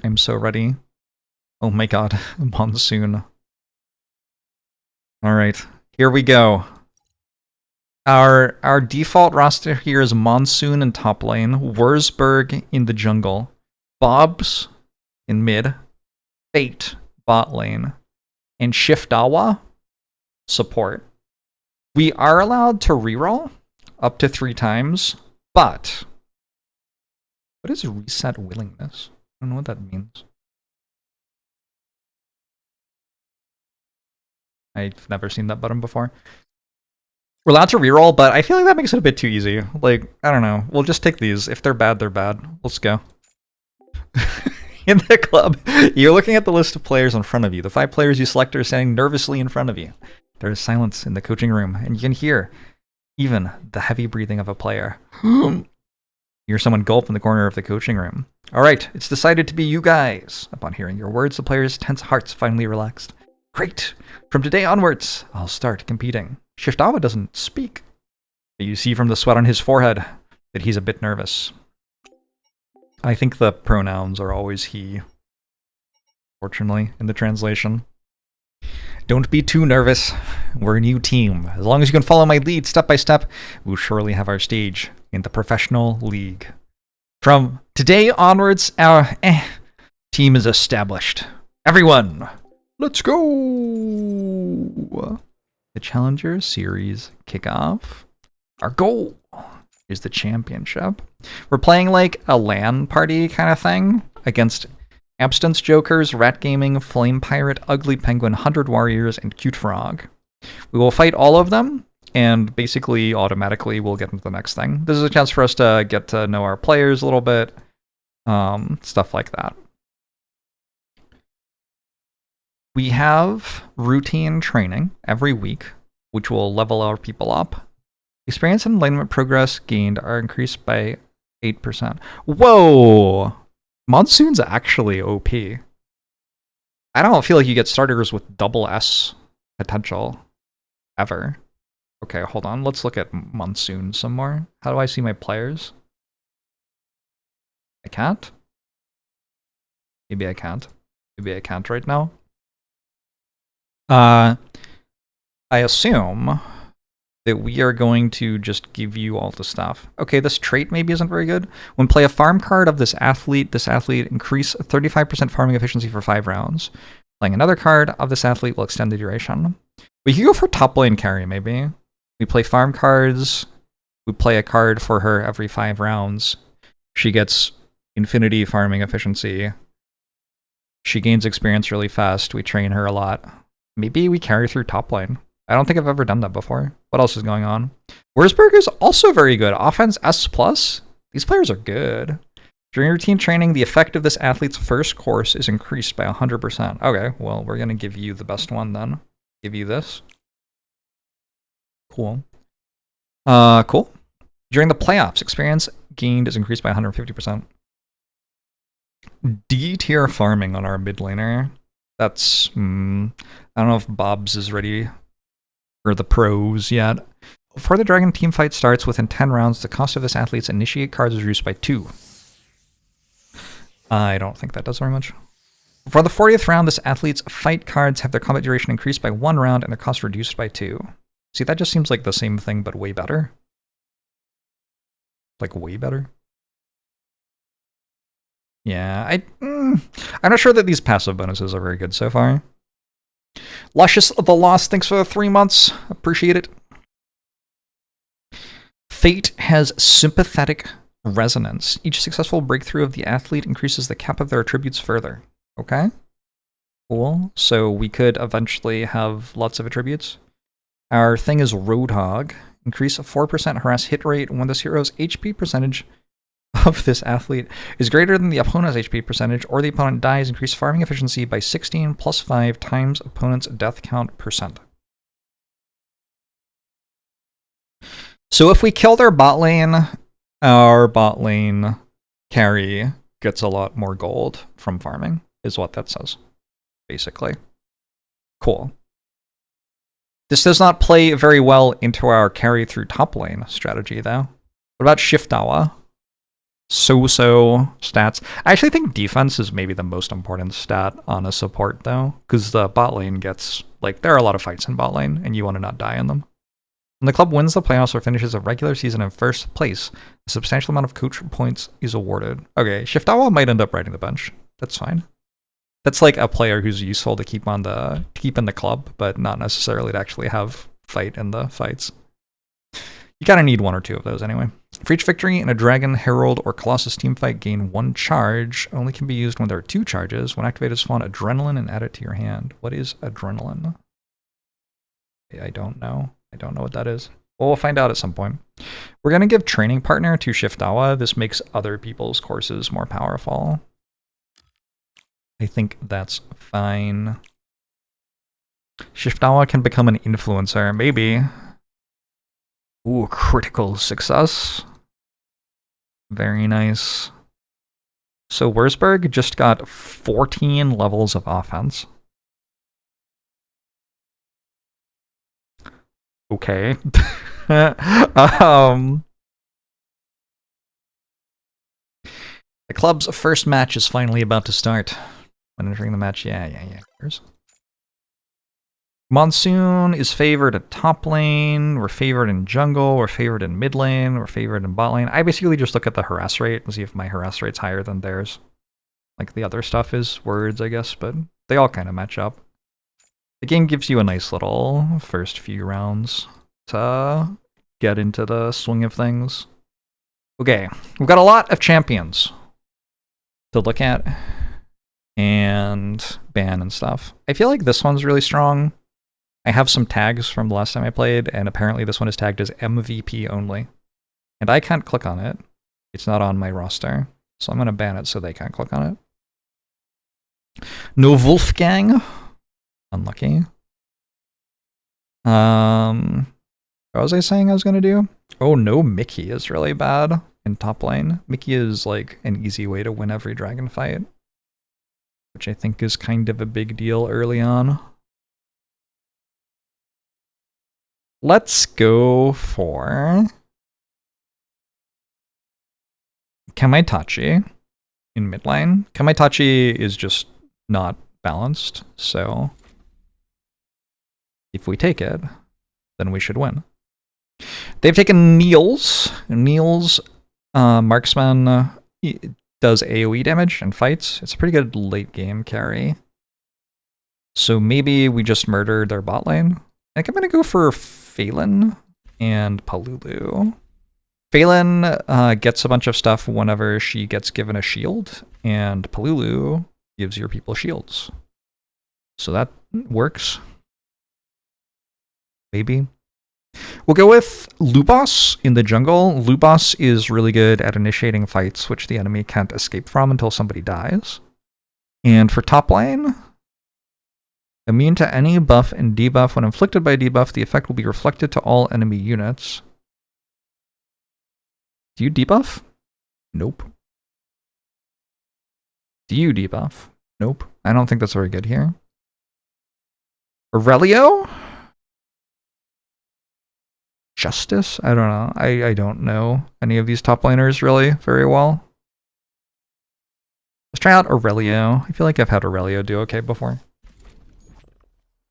I'm so ready. Oh my god, Monsoon. All right, here we go. Our default roster here is Monsoon in top lane, Wurzburg in the jungle, Bobs in mid, Fate bot lane, and Shiftawa support. We are allowed to reroll up to 3 times, but what is reset willingness? I don't know what that means. I've never seen that button before. We're allowed to reroll, but I feel like that makes it a bit too easy. Like, I don't know. We'll just take these. If they're bad, they're bad. Let's go. In the club, you're looking at the list of players in front of you. The 5 players you select are standing nervously in front of you. There is silence in the coaching room, and you can hear even the heavy breathing of a player. You hear someone gulp in the corner of the coaching room. All right, it's decided to be you guys. Upon hearing your words, the players' tense hearts finally relaxed. Great. From today onwards, I'll start competing. Shiftawa doesn't speak, but you see from the sweat on his forehead that he's a bit nervous. I think the pronouns are always he, fortunately, in the translation. Don't be too nervous. We're a new team. As long as you can follow my lead step by step, we'll surely have our stage in the professional league. From today onwards, our team is established. Everyone, let's go! The Challenger Series kickoff. Our goal is the championship. We're playing like a LAN party kind of thing against Abstinence Jokers, Rat Gaming, Flame Pirate, Ugly Penguin, 100 Warriors, and Cute Frog. We will fight all of them, and basically automatically we'll get into the next thing. This is a chance for us to get to know our players a little bit, stuff like that. We have routine training every week, which will level our people up. Experience and enlightenment progress gained are increased by 8%. Whoa! Monsoon's actually OP. I don't feel like you get starters with double S potential ever. Okay, hold on. Let's look at Monsoon some more. How do I see my players? I can't? Maybe I can't. Maybe I can't right now. I assume that we are going to just give you all the stuff. Okay, this trait maybe isn't very good. When play a farm card of this athlete increase 35% farming efficiency for 5 rounds. Playing another card of this athlete will extend the duration. We could go for top lane carry, maybe. We play farm cards. We play a card for her every 5 rounds. She gets infinity farming efficiency. She gains experience really fast. We train her a lot. Maybe we carry through top lane. I don't think I've ever done that before. What else is going on? Wurzburg is also very good. Offense S+. These players are good. During routine training, the effect of this athlete's first course is increased by 100%. Okay, well, we're going to give you the best one then. Give you this. Cool. Cool. During the playoffs, experience gained is increased by 150%. D tier farming on our mid laner. That's, I don't know if Bobs is ready for the pros yet. Before the Dragon team fight starts, within 10 rounds, the cost of this athlete's initiate cards is reduced by 2. I don't think that does very much. For the 40th round, this athlete's fight cards have their combat duration increased by 1 round and their cost reduced by 2. See, that just seems like the same thing, but way better. Like, way better. Yeah, I'm not sure that these passive bonuses are very good so far. Luscious the Lost, thanks for the 3 months. Appreciate it. Fate has sympathetic resonance. Each successful breakthrough of the athlete increases the cap of their attributes further. Okay. Cool. So we could eventually have lots of attributes. Our thing is Roadhog, Increase a 4% harass hit rate when this hero's HP percentage of this athlete is greater than the opponent's HP percentage, or the opponent dies. Increase farming efficiency by 16 plus 5 times opponent's death count percent. So if we kill their bot lane, our bot lane carry gets a lot more gold from farming, is what that says, basically. Cool. This does not play very well into our carry through top lane strategy, though. What about Shiftawa? So-so stats. I actually think defense is maybe the most important stat on a support, though, because the bot lane gets, like, there are a lot of fights in bot lane, and you want to not die in them. When the club wins the playoffs or finishes a regular season in first place, a substantial amount of coach points is awarded. Okay, Shiftawa might end up riding the bench. That's fine. That's like a player who's useful to keep in the club, but not necessarily to actually have fight in the fights. You gotta need one or two of those anyway. For each victory in a Dragon, Herald, or Colossus teamfight, gain 1 charge. Only can be used when there are 2 charges. When activated, spawn Adrenaline and add it to your hand. What is Adrenaline? I don't know. I don't know what that is. Well, we'll find out at some point. We're gonna give Training Partner to Shiftawa. This makes other people's courses more powerful. I think that's fine. Shiftawa can become an influencer, maybe. Ooh, critical success. Very nice. So Wurzburg just got 14 levels of offense. Okay. The club's first match is finally about to start. When entering the match, yeah. Here's. Monsoon is favored at top lane, we're favored in jungle, we're favored in mid lane, we're favored in bot lane. I basically just look at the harass rate and see if my harass rate's higher than theirs. Like the other stuff is words, I guess, but they all kind of match up. The game gives you a nice little first few rounds to get into the swing of things. Okay, we've got a lot of champions to look at and ban and stuff. I feel like this one's really strong. I have some tags from the last time I played, and apparently this one is tagged as MVP only. And I can't click on it. It's not on my roster. So I'm going to ban it so they can't click on it. No Wolfgang. Unlucky. What was I saying I was going to do? Oh, no Mickey is really bad in top lane. Mickey is like an easy way to win every dragon fight, which I think is kind of a big deal early on. Let's go for Kamaitachi in mid lane. Kamaitachi is just not balanced, so if we take it, then we should win. They've taken Niels. Niels, marksman, does AoE damage and fights. It's a pretty good late game carry. So maybe we just murder their bot lane. I think I'm going to go for Phelan and Palulu. Phelan gets a bunch of stuff whenever she gets given a shield, and Palulu gives your people shields. So that works. Maybe. We'll go with Lubos in the jungle. Lubos is really good at initiating fights which the enemy can't escape from until somebody dies. And for top lane, immune to any buff and debuff. When inflicted by debuff, the effect will be reflected to all enemy units. Do you debuff? Nope. Do you debuff? Nope. I don't think that's very good here. Aurelio? Justice? I don't know. I don't know any of these top laners really very well. Let's try out Aurelio. I feel like I've had Aurelio do okay before.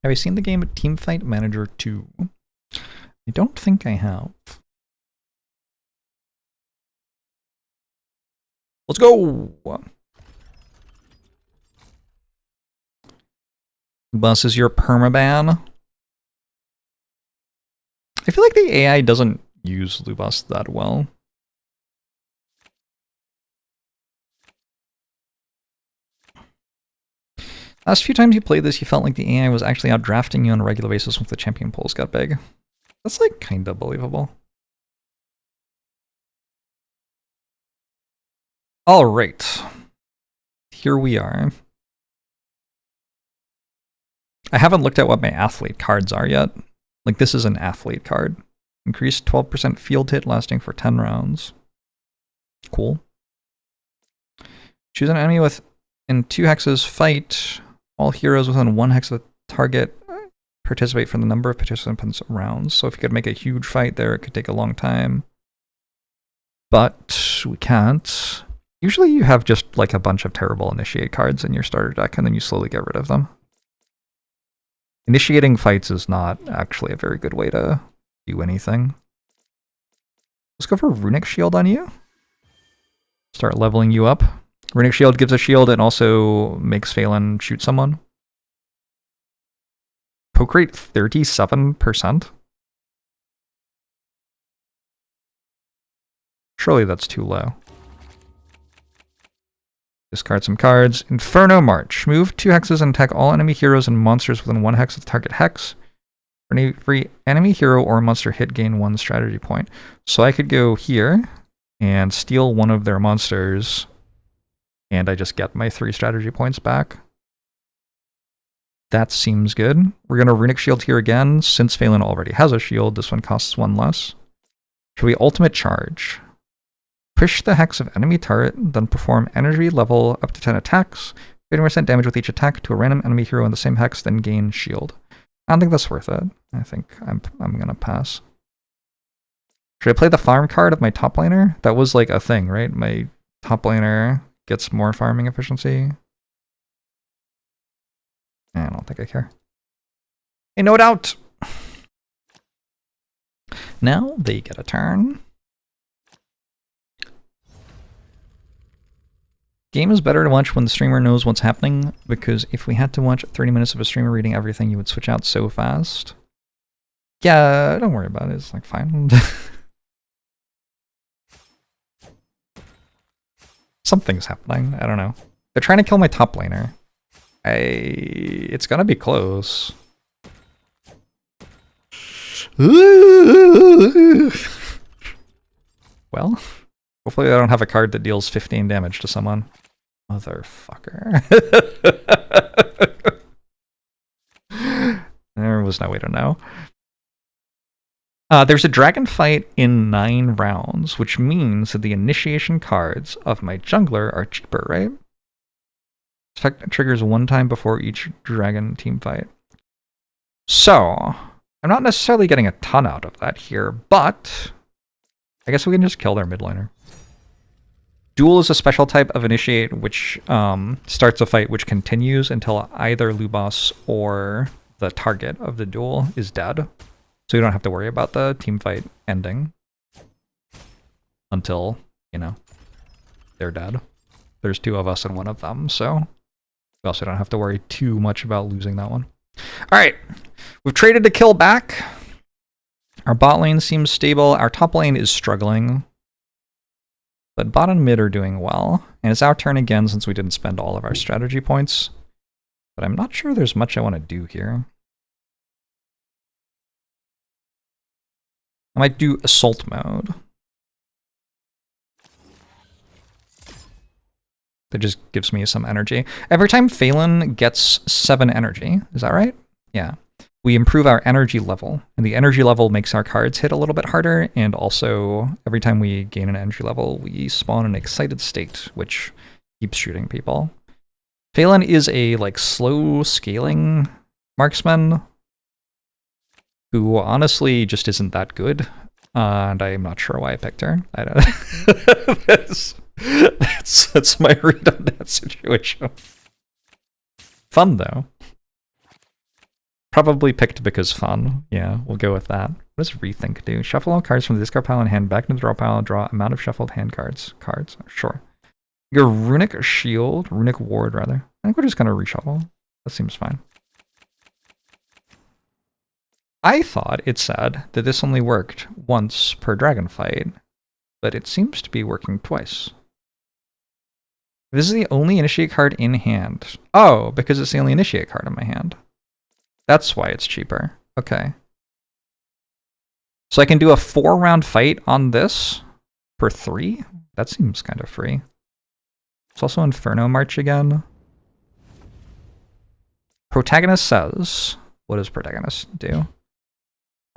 Have I seen the game Teamfight Manager 2? I don't think I have. Let's go! Bus is your permaban. I feel like the AI doesn't use Lubas that well. Last few times you played this, you felt like the AI was actually outdrafting you on a regular basis once the champion pools got big. That's like kind of believable. All right. Here we are. I haven't looked at what my athlete cards are yet. Like, this is an athlete card. Increased 12% field hit lasting for 10 rounds. Cool. Choose an enemy in 2 hexes. Fight. All heroes within 1 hex of the target participate for the number of participants rounds. So if you could make a huge fight there, it could take a long time. But we can't. Usually you have just like a bunch of terrible initiate cards in your starter deck, and then you slowly get rid of them. Initiating fights is not actually a very good way to do anything. Let's go for Runic Shield on you. Start leveling you up. Runic Shield gives a shield and also makes Phelan shoot someone. Poke rate 37%? Surely that's too low. Discard some cards. Inferno March. Move 2 hexes and attack all enemy heroes and monsters within 1 hex of the target hex. For every enemy hero or monster hit, gain 1 strategy point. So I could go here and steal one of their monsters, and I just get my 3 strategy points back. That seems good. We're going to Runic Shield here again. Since Phelan already has a shield, this one costs 1 less. Should we Ultimate Charge? Push the hex of enemy turret, then perform energy level up to 10 attacks. 50% damage with each attack to a random enemy hero in the same hex, then gain shield. I don't think that's worth it. I think I'm going to pass. Should I play the farm card of my top laner? That was like a thing, right? My top laner gets more farming efficiency. I don't think I care. Hey, no doubt! Now they get a turn. Game is better to watch when the streamer knows what's happening, because if we had to watch 30 minutes of a streamer reading everything, you would switch out so fast. Yeah, don't worry about it. It's like fine. Something's happening. I don't know. They're trying to kill my top laner. It's gonna be close. Well, hopefully I don't have a card that deals 15 damage to someone. Motherfucker. There was no way to know. There's a dragon fight in 9 rounds, which means that the initiation cards of my jungler are cheaper, right? Effect triggers 1 time before each dragon team fight. So, I'm not necessarily getting a ton out of that here, but I guess we can just kill their mid laner. Duel is a special type of initiate which starts a fight which continues until either Lubos or the target of the duel is dead. So you don't have to worry about the team fight ending until, you know, they're dead. There's 2 of us and 1 of them, so we also don't have to worry too much about losing that one. Alright, we've traded to kill back. Our bot lane seems stable. Our top lane is struggling. But bot and mid are doing well. And it's our turn again since we didn't spend all of our strategy points. But I'm not sure there's much I want to do here. I might do assault mode. That just gives me some energy. Every time Phelan gets 7 energy, is that right? Yeah. We improve our energy level, and the energy level makes our cards hit a little bit harder, and also every time we gain an energy level, we spawn an excited state, which keeps shooting people. Phelan is a like slow scaling marksman who honestly just isn't that good, and I'm not sure why I picked her. I don't. That's my read on that situation. Fun though. Probably picked because fun. Yeah, we'll go with that. What does Rethink do? Shuffle all cards from the discard pile and hand back into the draw pile. Draw amount of shuffled hand cards. Sure. Your Runic Shield. Runic Ward, rather. I think we're just going to reshuffle. That seems fine. I thought it said that this only worked once per dragon fight, but it seems to be working twice. This is the only initiate card in hand. Oh, because it's the only initiate card in my hand. That's why it's cheaper. Okay. So I can do a 4-round fight on this for 3? That seems kind of free. It's also Inferno March again. Protagonist says, what does Protagonist do?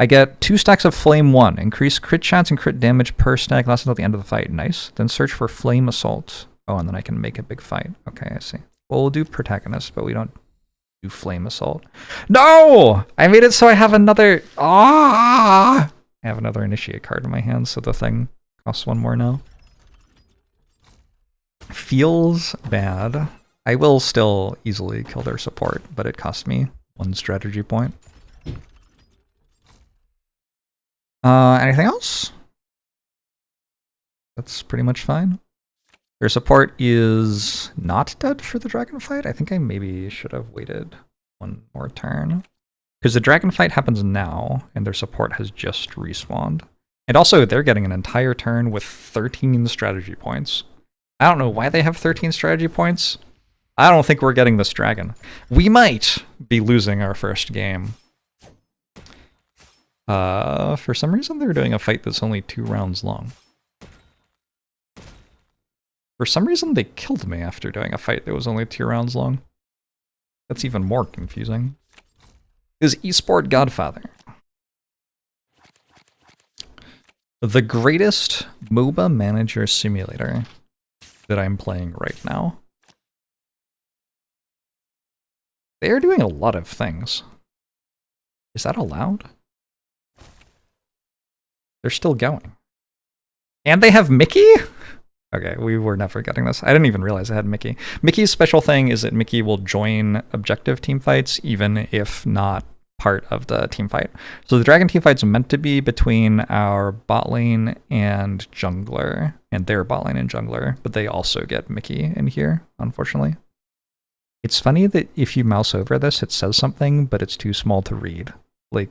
I get 2 stacks of Flame 1. Increase crit chance and crit damage per stack, lasts until the end of the fight. Nice. Then search for Flame Assault. Oh, and then I can make a big fight. Okay, I see. Well, we'll do Protagonist, but we don't do Flame Assault. No! I made it so I have another... Ah! I have another Initiate card in my hand, so the thing costs 1 more now. Feels bad. I will still easily kill their support, but it cost me 1 strategy point. Anything else? That's pretty much fine. Their support is not dead for the dragon fight. I think I maybe should have waited 1 more turn. Because the dragon fight happens now, and their support has just respawned. And also, they're getting an entire turn with 13 strategy points. I don't know why they have 13 strategy points. I don't think we're getting this dragon. We might be losing our first game. For some reason, they're doing a fight that's only 2 rounds long. For some reason, they killed me after doing a fight that was only 2 rounds long. That's even more confusing. Is Esport Godfather the greatest MOBA manager simulator that I'm playing right now? They are doing a lot of things. Is that allowed? They're still going. And they have Mickey? Okay, we were never getting this. I didn't even realize I had Mickey. Mickey's special thing is that Mickey will join objective team fights, even if not part of the team fight. So the dragon team fight's meant to be between our bot lane and jungler, and their bot lane and jungler, but they also get Mickey in here, unfortunately. It's funny that if you mouse over this, it says something, but it's too small to read. Like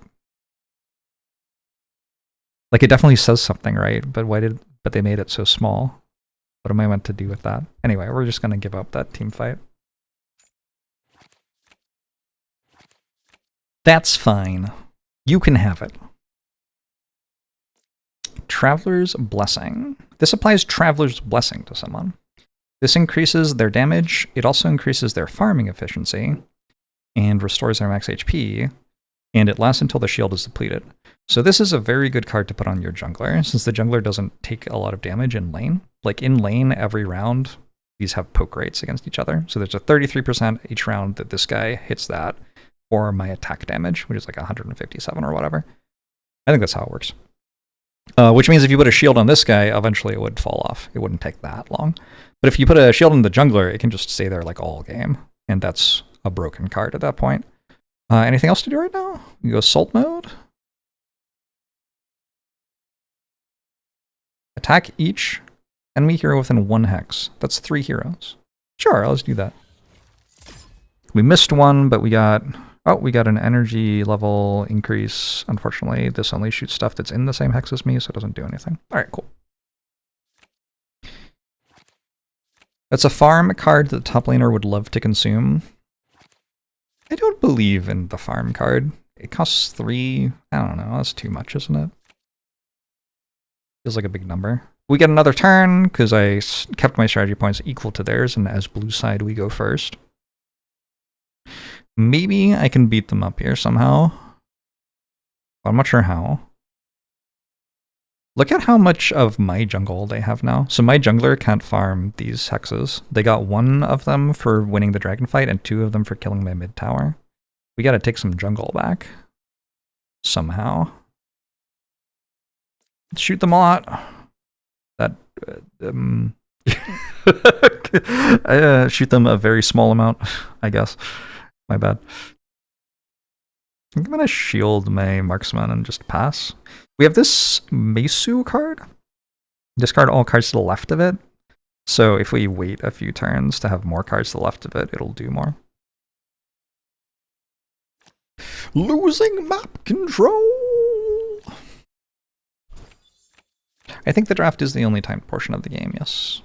it definitely says something, right? But they made it so small. What am I meant to do with that? Anyway, we're just gonna give up that team fight. That's fine. You can have it. Traveler's Blessing. This applies Traveler's Blessing to someone. This increases their damage. It also increases their farming efficiency and restores their max HP, and it lasts until the shield is depleted. So this is a very good card to put on your jungler, since the jungler doesn't take a lot of damage in lane. Like in lane, every round, these have poke rates against each other. So there's a 33% each round that this guy hits that, or my attack damage, which is like 157 or whatever. I think that's how it works. Which means if you put a shield on this guy, eventually it would fall off. It wouldn't take that long. But if you put a shield on the jungler, it can just stay there like all game. And that's a broken card at that point. Anything else to do right now? We go Salt mode. Attack each enemy hero within 1 hex. That's 3 heroes. Sure, let's do that. We missed one, but we got an energy level increase. Unfortunately, this only shoots stuff that's in the same hex as me, so it doesn't do anything. All right, cool. That's a farm card that the top laner would love to consume. I don't believe in the farm card. It costs 3. I don't know. That's too much, isn't it? Feels like a big number. We get another turn because I kept my strategy points equal to theirs, and as blue side, we go first. Maybe I can beat them up here somehow. But I'm not sure how. Look at how much of my jungle they have now. So my jungler can't farm these hexes. They got 1 of them for winning the dragon fight and 2 of them for killing my mid tower. We gotta take some jungle back. Somehow. Let's shoot them a lot. That, shoot them a very small amount, I guess. My bad. I'm gonna shield my marksman and just pass. We have this Mesu card. Discard all cards to the left of it. So if we wait a few turns to have more cards to the left of it, it'll do more. Losing map control! I think the draft is the only timed portion of the game, yes.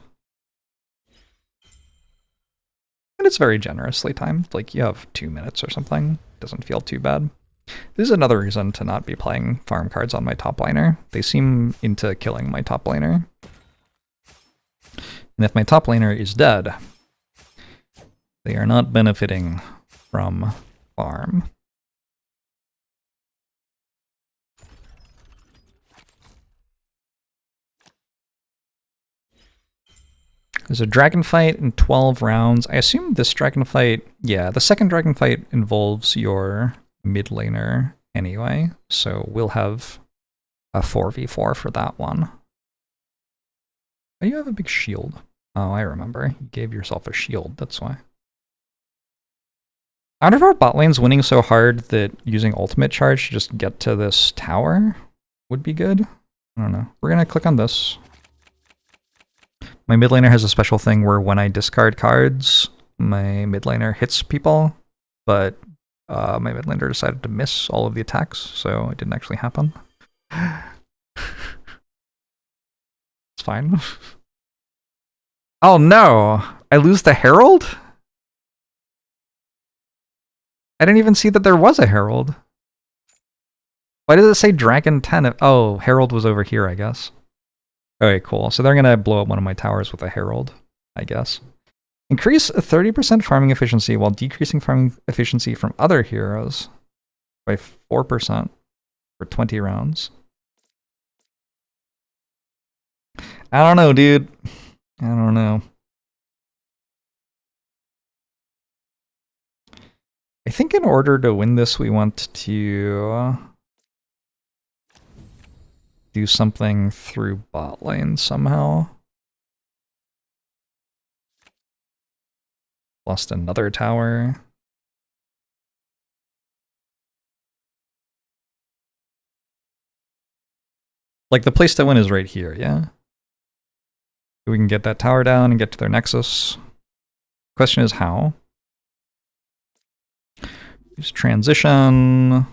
And it's very generously timed. Like, you have 2 minutes or something. Doesn't feel too bad. This is another reason to not be playing farm cards on my top laner. They seem into killing my top laner. And if my top laner is dead, they are not benefiting from farm. There's a dragon fight in 12 rounds. I assume this dragon fight, yeah, the second dragon fight involves your mid laner anyway, so we'll have a 4v4 for that one. Oh, you have a big shield. Oh, I remember. You gave yourself a shield, that's why. I wonder if our bot lane's winning so hard that using ultimate charge to just get to this tower would be good. I don't know. We're gonna click on this. My mid laner has a special thing where when I discard cards, my mid laner hits people, but my mid laner decided to miss all of the attacks, so it didn't actually happen. It's fine. Oh no! I lose the Herald? I didn't even see that there was a Herald. Why does it say Dragon 10? Oh, Herald was over here, I guess. Okay, cool. So they're gonna blow up one of my towers with a Herald, I guess. Increase 30% farming efficiency while decreasing farming efficiency from other heroes by 4% for 20 rounds. I don't know, dude. I don't know. I think in order to win this, we want to do something through bot lane somehow. Lost another tower. Like, the place to win is right here, yeah? We can get that tower down and get to their nexus. Question is how? Use transition.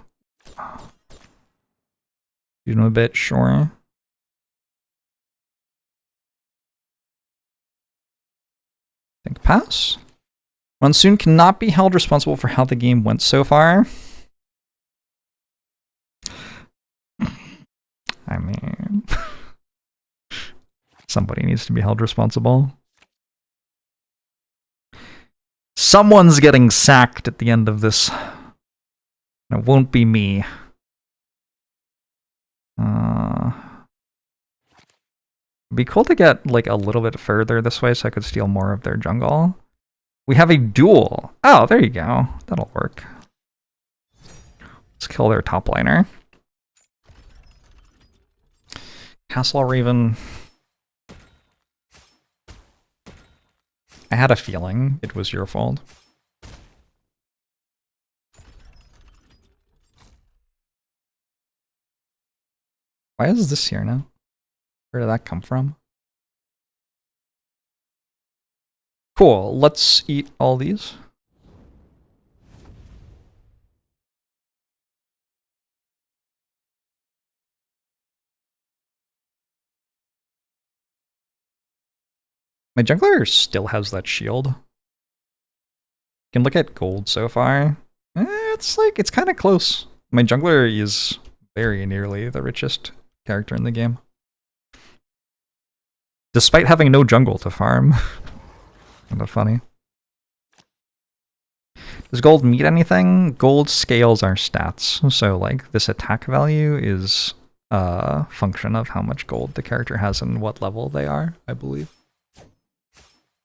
You know a bit, sure. Think pass. Monsoon cannot be held responsible for how the game went so far. I mean, somebody needs to be held responsible. Someone's getting sacked at the end of this. And it won't be me. It'd be cool to get like a little bit further this way so I could steal more of their jungle. We have a duel. Oh, there you go. That'll work. Let's kill their top laner. Castle Raven. I had a feeling it was your fault. Why is this here now? Where did that come from? Cool, let's eat all these. My jungler still has that shield. You can look at gold so far. It's like, it's kind of close. My jungler is very nearly the richest character in the game. Despite having no jungle to farm. Kind of funny. Does gold mean anything? Gold scales our stats. So like this attack value is a function of how much gold the character has and what level they are, I believe.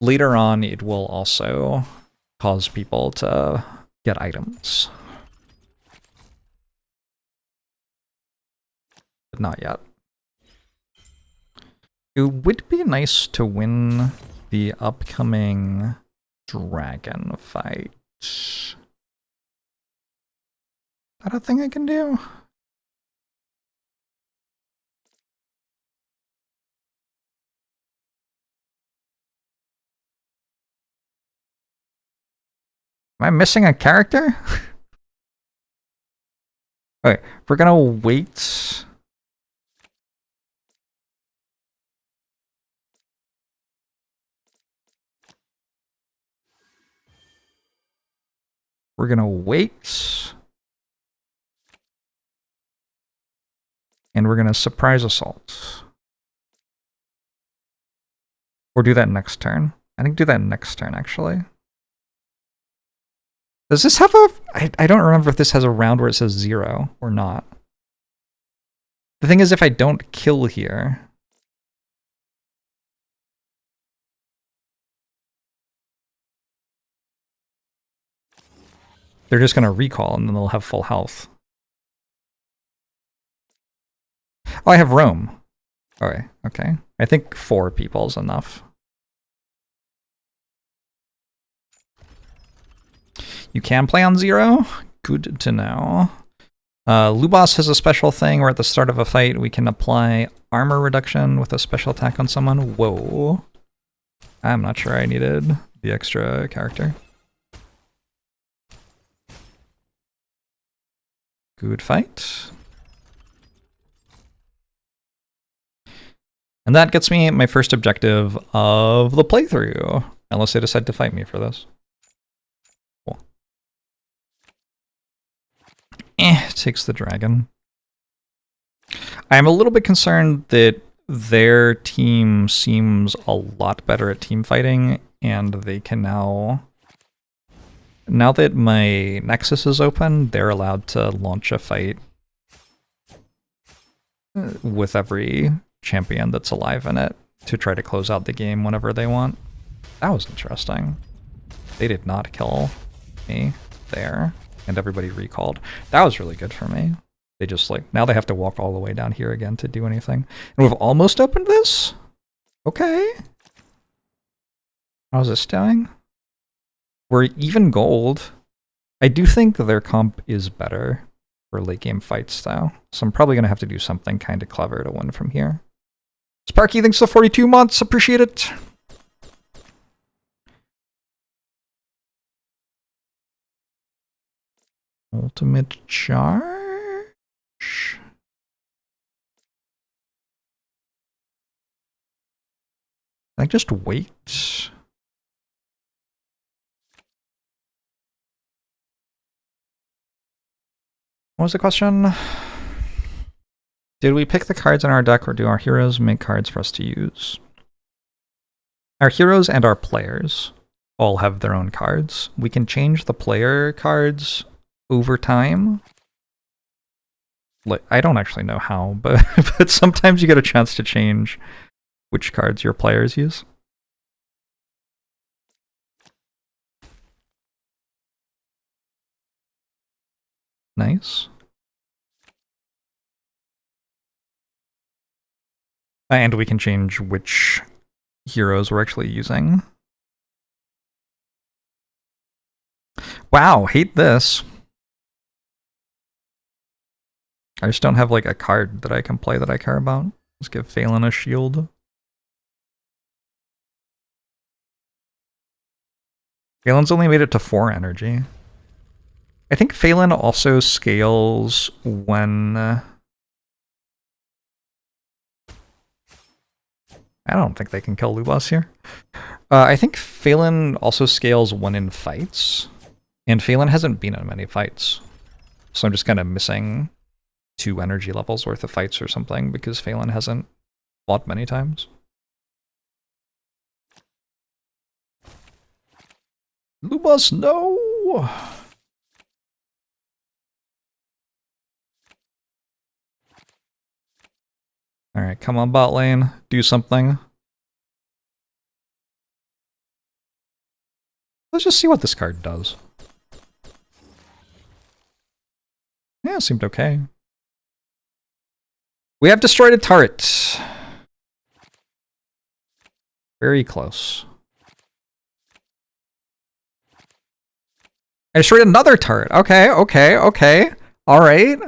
Later on, it will also cause people to get items. But not yet. It would be nice to win the upcoming dragon fight. Is that a thing I can do? Am I missing a character? Okay, we're gonna wait. We're gonna wait And we're going to surprise assault. Or do that next turn. I think do that next turn, actually. Does this have a... I don't remember if this has a round where it says 0 or not. The thing is, if I don't kill here... they're just going to recall, and then they'll have full health. Oh, I have roam. Alright, okay. I think 4 people is enough. You can play on 0? Good to know. Lubos has a special thing where at the start of a fight we can apply armor reduction with a special attack on someone. Whoa. I'm not sure I needed the extra character. Good fight. And that gets me my first objective of the playthrough, unless they decide to fight me for this. Cool. Takes the dragon. I'm a little bit concerned that their team seems a lot better at team fighting, and they can now that my Nexus is open, they're allowed to launch a fight with every champion that's alive in it to try to close out the game whenever they want. That was interesting. They did not kill me there, and everybody recalled. That was really good for me. They just now they have to walk all the way down here again to do anything. And we've almost opened this? Okay. How's this doing? We're even gold. I do think their comp is better for late game fights though, so I'm probably gonna have to do something kind of clever to win from here. Sparky, thanks for 42 months, appreciate it. Ultimate charge? I just wait. What was the question? Did we pick the cards in our deck, or do our heroes make cards for us to use? Our heroes and our players all have their own cards. We can change the player cards over time. I don't actually know how, but, but sometimes you get a chance to change which cards your players use. Nice. And we can change which heroes we're actually using. Wow, hate this. I just don't have like a card that I can play that I care about. Let's give Phelan a shield. Phelan's only made it to 4 energy. I think Phelan also scales when... I don't think they can kill Lubos here. I think Phelan also scales when in fights. And Phelan hasn't been in many fights. So I'm just kind of missing 2 energy levels worth of fights or something because Phelan hasn't fought many times. Lubos, no! Alright, come on bot lane, do something. Let's just see what this card does. Yeah, it seemed okay. We have destroyed a turret. Very close. I destroyed another turret. Okay, okay, okay. Alright.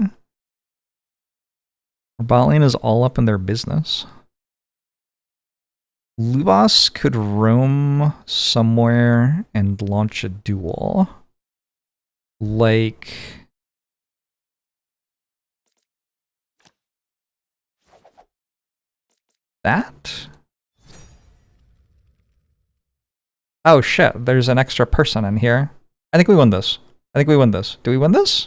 Our bot lane is all up in their business. Lubos could roam somewhere and launch a duel. Like... that? Oh shit, there's an extra person in here. I think we win this. I think we win this. Do we win this?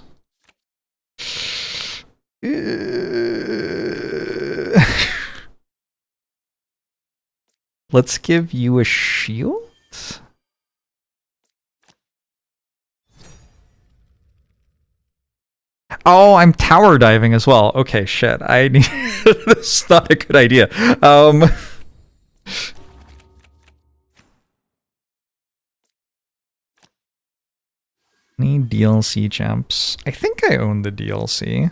Let's give you a shield? Oh, I'm tower diving as well. Okay, shit. I need... This is not a good idea. Need DLC champs. I think I own the DLC.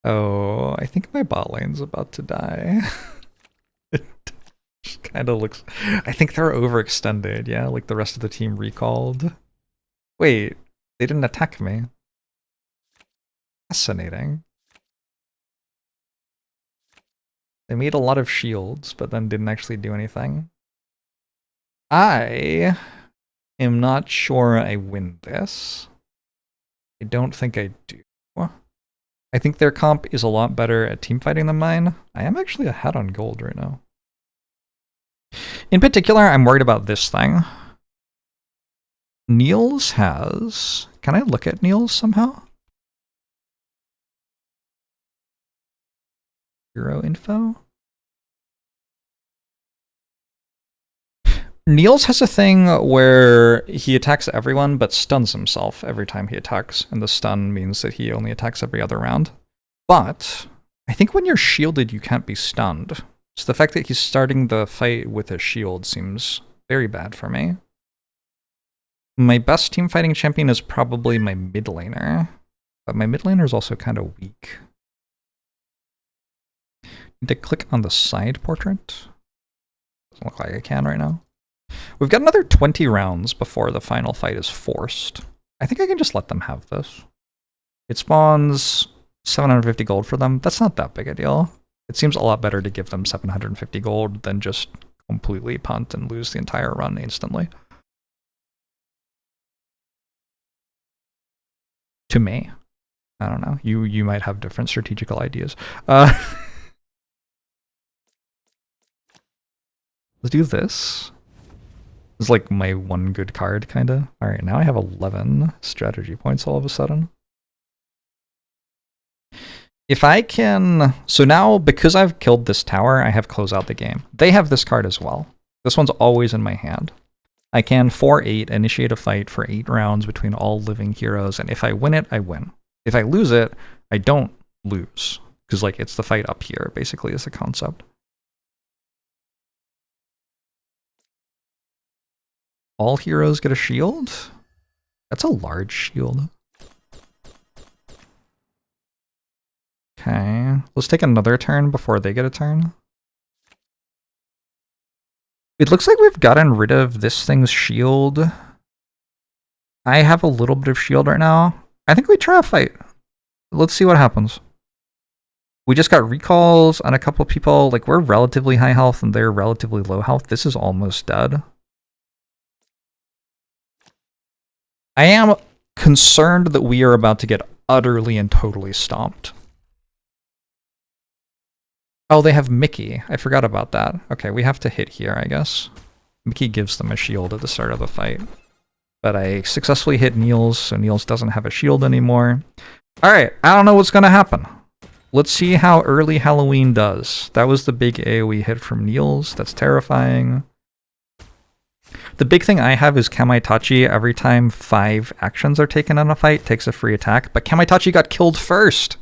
Oh, I think my bot lane's about to die. It kind of looks... I think they're overextended, yeah? Like the rest of the team recalled. Wait, they didn't attack me. Fascinating. They made a lot of shields, but then didn't actually do anything. I am not sure I win this. I don't think I do. I think their comp is a lot better at teamfighting than mine. I am actually ahead on gold right now. In particular, I'm worried about this thing. Niels has... Can I look at Niels somehow? Hero info? Niels has a thing where he attacks everyone but stuns himself every time he attacks, and the stun means that he only attacks every other round. But I think when you're shielded, you can't be stunned. So the fact that he's starting the fight with a shield seems very bad for me. My best team fighting champion is probably my mid laner, but my mid laner is also kind of weak. Need to click on the side portrait. Doesn't look like I can right now. We've got another 20 rounds before the final fight is forced. I think I can just let them have this. It spawns 750 gold for them. That's not that big a deal. It seems a lot better to give them 750 gold than just completely punt and lose the entire run instantly. To me. I don't know. You might have different strategical ideas. Let's do this. This is like my one good card, kind of. Alright, now I have 11 strategy points all of a sudden. If I can... So now, because I've killed this tower, I have close out the game. They have this card as well. This one's always in my hand. I can, for 8, initiate a fight for 8 rounds between all living heroes, and if I win it, I win. If I lose it, I don't lose. Because, like, it's the fight up here, basically, is the concept. All heroes get a shield? That's a large shield. Okay, let's take another turn before they get a turn. It looks like we've gotten rid of this thing's shield. I have a little bit of shield right now. I think we try a fight. Let's see what happens. We just got recalls on a couple of people. Like, we're relatively high health and they're relatively low health. This is almost dead. I am concerned that we are about to get utterly and totally stomped. Oh, they have Mickey. I forgot about that. Okay, we have to hit here, I guess. Mickey gives them a shield at the start of the fight. But I successfully hit Niels, so Niels doesn't have a shield anymore. Alright, I don't know what's gonna happen. Let's see how early Halloween does. That was the big AoE hit from Niels. That's terrifying. The big thing I have is Kamaitachi. Every time 5 actions are taken in a fight, takes a free attack. But Kamaitachi got killed first!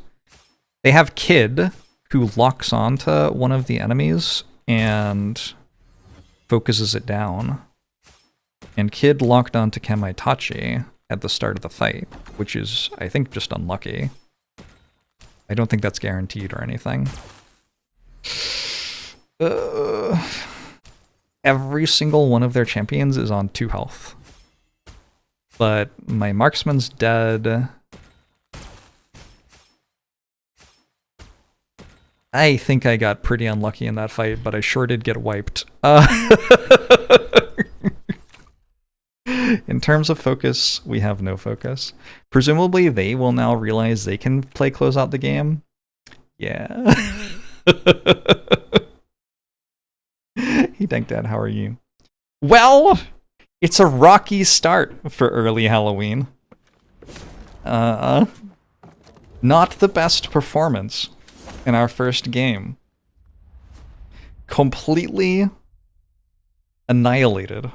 They have Kid, who locks onto one of the enemies and focuses it down. And Kid locked onto Kamaitachi at the start of the fight, which is, I think, just unlucky. I don't think that's guaranteed or anything. Every single one of their champions is on 2 health. But my marksman's dead. I think I got pretty unlucky in that fight, but I sure did get wiped. In terms of focus, we have no focus. Presumably, they will now realize they can play close out the game. Yeah. Hey, Dank Dad, how are you? Well, it's a rocky start for early Halloween. Not the best performance in our first game. Completely annihilated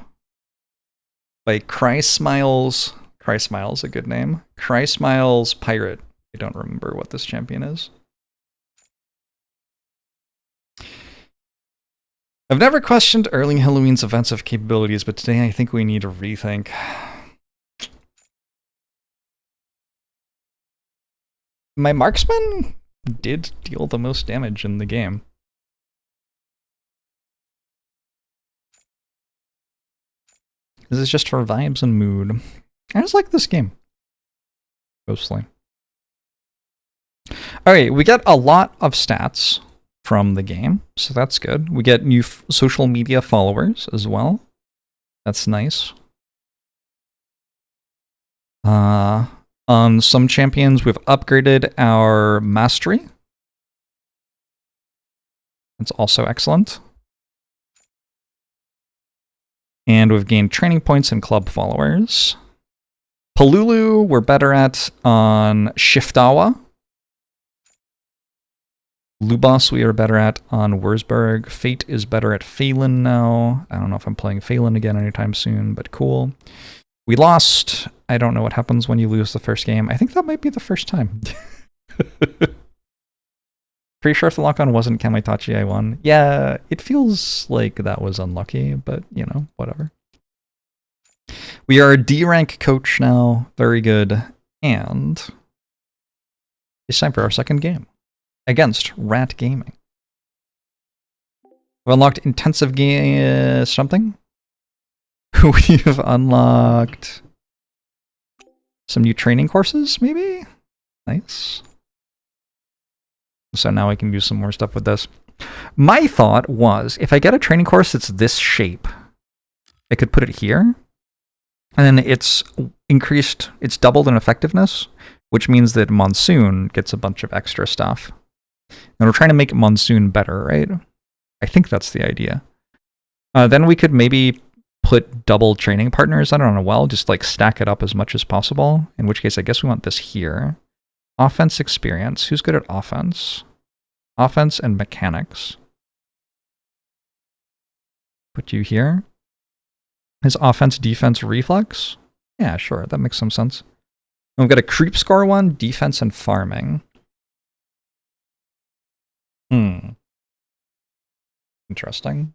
by Cry Smiles. Cry Smiles, a good name. Cry Smiles Pirate. I don't remember what this champion is. I've never questioned Erling Halloween's offensive capabilities, but today I think we need to rethink. My marksman did deal the most damage in the game. This is just for vibes and mood. I just like this game. Mostly. Alright, we get a lot of stats from the game, so that's good. We get new social media followers as well. That's nice. On some champions, we've upgraded our mastery. That's also excellent. And we've gained training points and club followers. Palulu, we're better at on Shiftawa. Lubos, we are better at on Wurzburg. Fate is better at Phelan now. I don't know if I'm playing Phelan again anytime soon, but cool. We lost. I don't know what happens when you lose the first game. I think that might be the first time. Pretty sure if the lock-on wasn't Kamaitachi, I won. Yeah, it feels like that was unlucky, but, you know, whatever. We are a D-rank coach now. Very good. And it's time for our second game against Rat Gaming. We've unlocked intensive game something. We've unlocked some new training courses, maybe? Nice. So now I can do some more stuff with this. My thought was, if I get a training course that's this shape, I could put it here, and then it's increased, it's doubled in effectiveness, which means that Monsoon gets a bunch of extra stuff. And we're trying to make Monsoon better, right? I think that's the idea. Then we could maybe put double training partners on it on a well, just like stack it up as much as possible, in which case I guess we want this here. Offense experience. Who's good at offense? Offense and mechanics. Put you here. His offense, defense, reflex? Yeah, sure, that makes some sense. And we've got a creep score one, defense and farming. Interesting.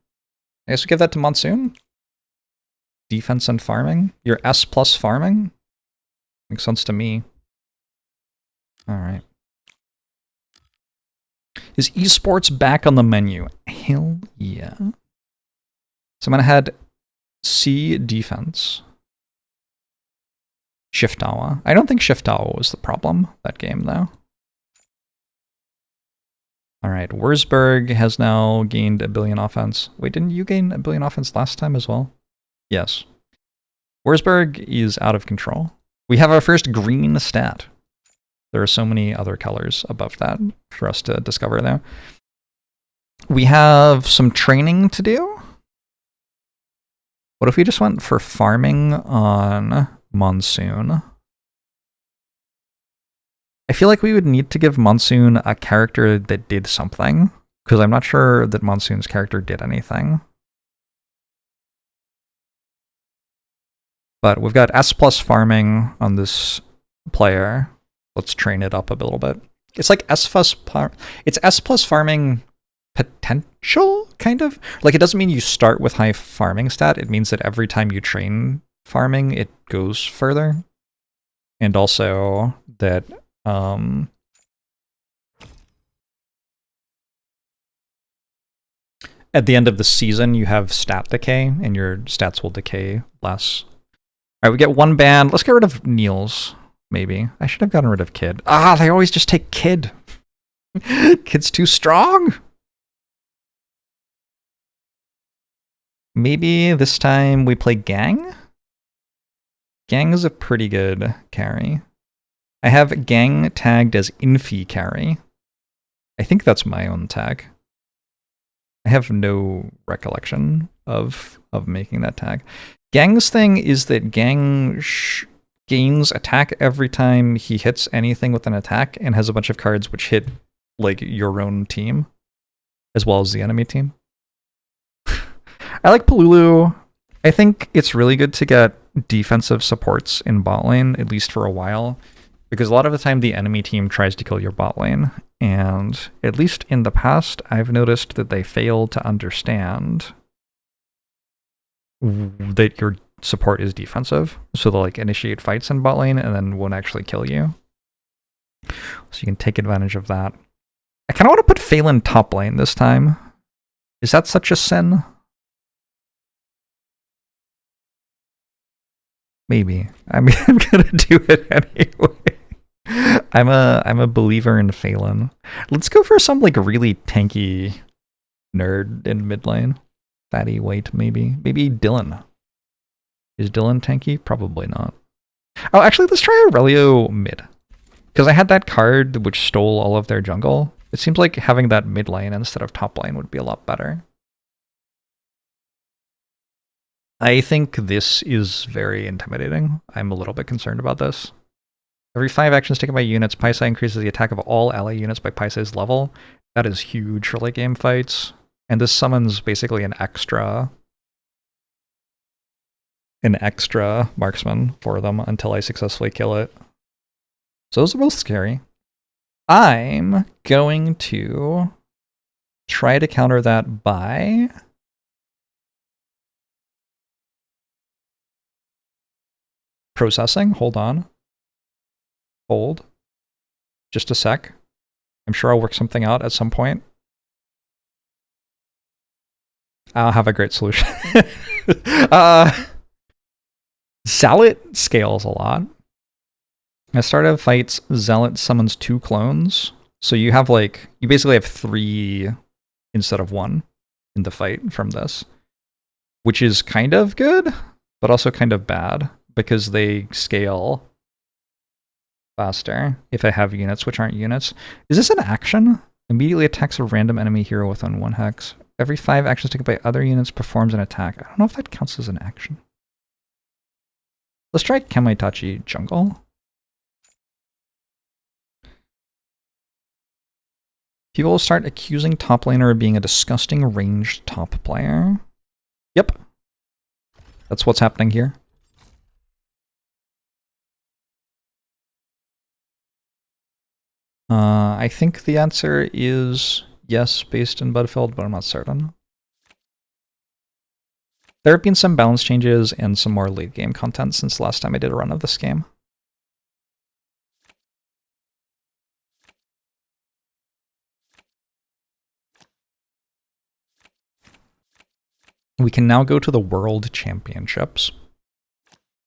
I guess we give that to Monsoon. Defense and farming. Your S plus farming? Makes sense to me. Alright. Is esports back on the menu? Hell yeah. So I'm gonna head C defense. Shiftawa. I don't think Shiftawa was the problem that game though. Alright, Wurzburg has now gained 1 billion offense. Wait, didn't you gain 1 billion offense last time as well? Yes. Wurzburg is out of control. We have our first green stat. There are so many other colors above that for us to discover there. We have some training to do. What if we just went for farming on Monsoon? I feel like we would need to give Monsoon a character that did something, because I'm not sure that Monsoon's character did anything. But we've got S plus farming on this player. Let's train it up a little bit. It's like S plus farming potential, kind of. Like, it doesn't mean you start with high farming stat. It means that every time you train farming, it goes further. And also that at the end of the season, you have stat decay, and your stats will decay less. All right, we get 1 ban. Let's get rid of Niels. Maybe. I should have gotten rid of Kid. Ah, they always just take Kid. Kid's too strong. Maybe this time we play Gang? Gang is a pretty good carry. I have Gang tagged as Infi carry. I think that's my own tag. I have no recollection of making that tag. Gang's thing is that Gang gains attack every time he hits anything with an attack and has a bunch of cards which hit like your own team as well as the enemy team. I like Polulu. I think it's really good to get defensive supports in bot lane, at least for a while, because a lot of the time the enemy team tries to kill your bot lane, and at least in the past, I've noticed that they fail to understand that your support is defensive, so they'll like initiate fights in bot lane and then won't actually kill you. So you can take advantage of that. I kind of want to put Phelan top lane this time. Is that such a sin? Maybe. I mean, I'm gonna do it anyway. I'm a believer in Phelan. Let's go for some like really tanky nerd in mid lane. Fatty White, maybe. Maybe Dylan. Is Dylan tanky? Probably not. Oh, actually, let's try Aurelio mid. Because I had that card which stole all of their jungle. It seems like having that mid lane instead of top lane would be a lot better. I think this is very intimidating. I'm a little bit concerned about this. Every 5 actions taken by units, Paisai increases the attack of all ally units by Paisai's level. That is huge for late game fights. And this summons basically an extra marksman for them until I successfully kill it. So those are both scary. I'm going to try to counter that by processing. Hold on. Hold. Just a sec. I'm sure I'll work something out at some point. I'll have a great solution. Zealot scales a lot. At start of fights, Zealot summons 2 clones. So you have like, you basically have 3 instead of 1 in the fight from this. Which is kind of good, but also kind of bad, because they scale faster if I have units which aren't units. Is this an action? Immediately attacks a random enemy hero within 1 hex. Every 5 actions taken by other units performs an attack. I don't know if that counts as an action. Let's try Kamaitachi jungle. People will start accusing top laner of being a disgusting ranged top player. Yep. That's what's happening here. I think the answer is yes, based in Budfield, but I'm not certain. There have been some balance changes and some more late game content since the last time I did a run of this game. We can now go to the World Championships,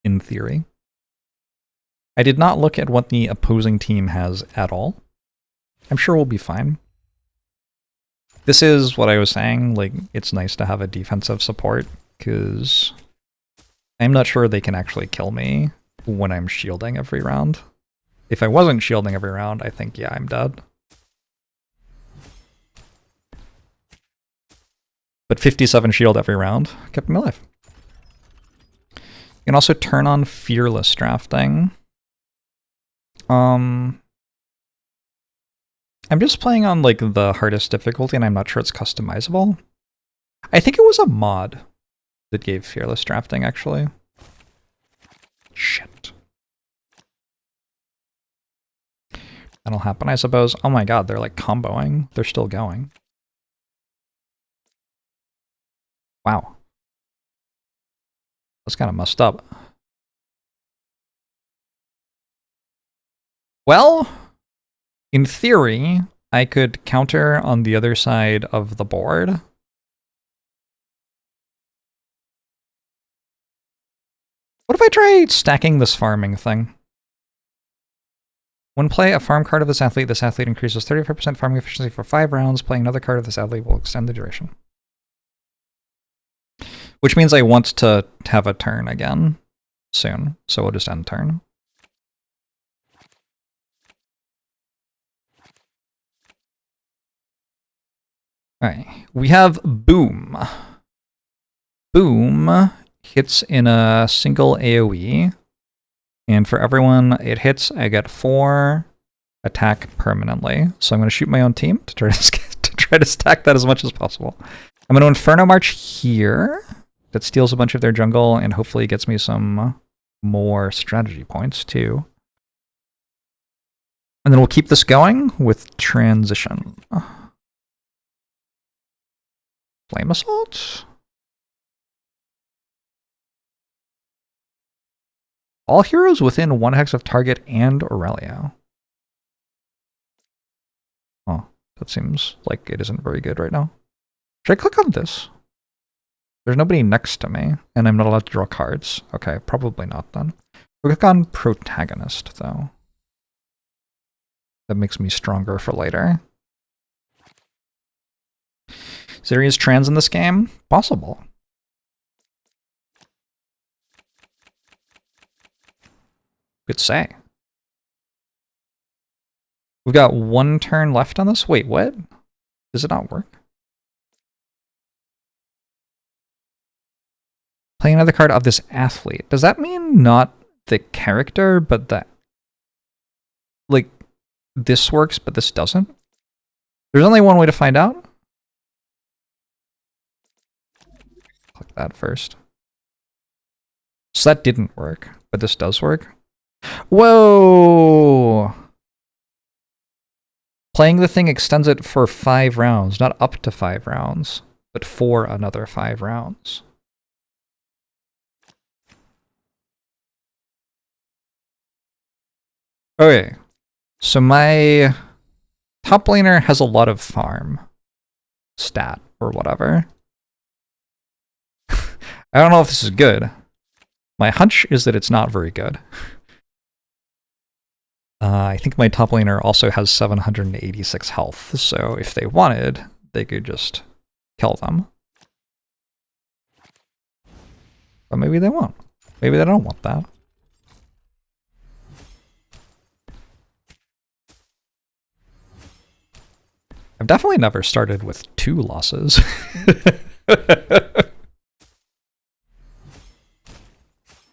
in theory. I did not look at what the opposing team has at all. I'm sure we'll be fine. This is what I was saying, like, it's nice to have a defensive support, because I'm not sure they can actually kill me when I'm shielding every round. If I wasn't shielding every round, I think, yeah, I'm dead. But 57 shield every round kept me alive. You can also turn on fearless drafting. I'm just playing on like the hardest difficulty and I'm not sure it's customizable. I think it was a mod that gave fearless drafting actually. Shit. That'll happen, I suppose. Oh my god, they're like comboing. They're still going. Wow. That's kind of messed up. Well, in theory, I could counter on the other side of the board. What if I try stacking this farming thing? When play a farm card of this athlete increases 35% farming efficiency for 5 rounds. Playing another card of this athlete will extend the duration. Which means I want to have a turn again soon, so we'll just end turn. Alright, we have Boom. Boom hits in a single AoE And for everyone it hits, I get 4 attack permanently. So I'm going to shoot my own team to try to stack that as much as possible. I'm going to Inferno March here. That steals a bunch of their jungle and hopefully gets me some more strategy points too. And then we'll keep this going with transition. Flame Assault? All heroes within 1 hex of target and Aurelio. Oh, that seems like it isn't very good right now. Should I click on this? There's nobody next to me, and I'm not allowed to draw cards. Okay, probably not then. We'll click on Protagonist, though. That makes me stronger for later. Is there is trans in this game? Possible. Good say. We've got 1 turn left on this? Wait, what? Does it not work? Play another card of this athlete. Does that mean not the character, but the... Like, this works, but this doesn't? There's only one way to find out. Click that first. So that didn't work, but this does work. Whoa! Playing the thing extends it for 5 rounds, not up to 5 rounds, but for another 5 rounds. Okay, so my top laner has a lot of farm stat or whatever. I don't know if this is good. My hunch is that it's not very good. I think my top laner also has 786 health, so if they wanted, they could just kill them. But maybe they won't. Maybe they don't want that. I've definitely never started with 2 losses.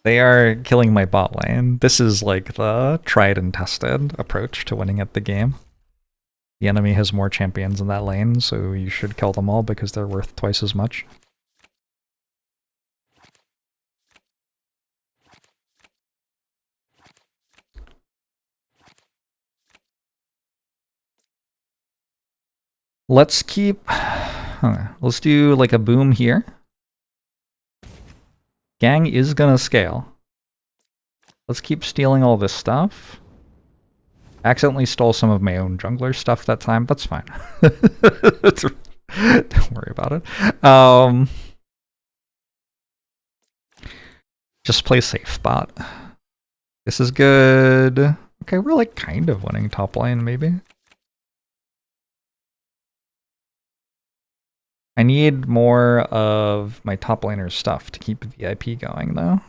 They are killing my bot lane. This is like the tried and tested approach to winning at the game. The enemy has more champions in that lane, so you should kill them all because they're worth twice as much. Let's keep... let's do like a boom here. Gang is gonna scale. Let's keep stealing all this stuff. Accidentally stole some of my own jungler stuff that time. That's fine. Don't worry about it. Just play safe bot. This is good. Okay, we're like kind of winning top lane, maybe. I need more of my top laner's stuff to keep VIP going, though.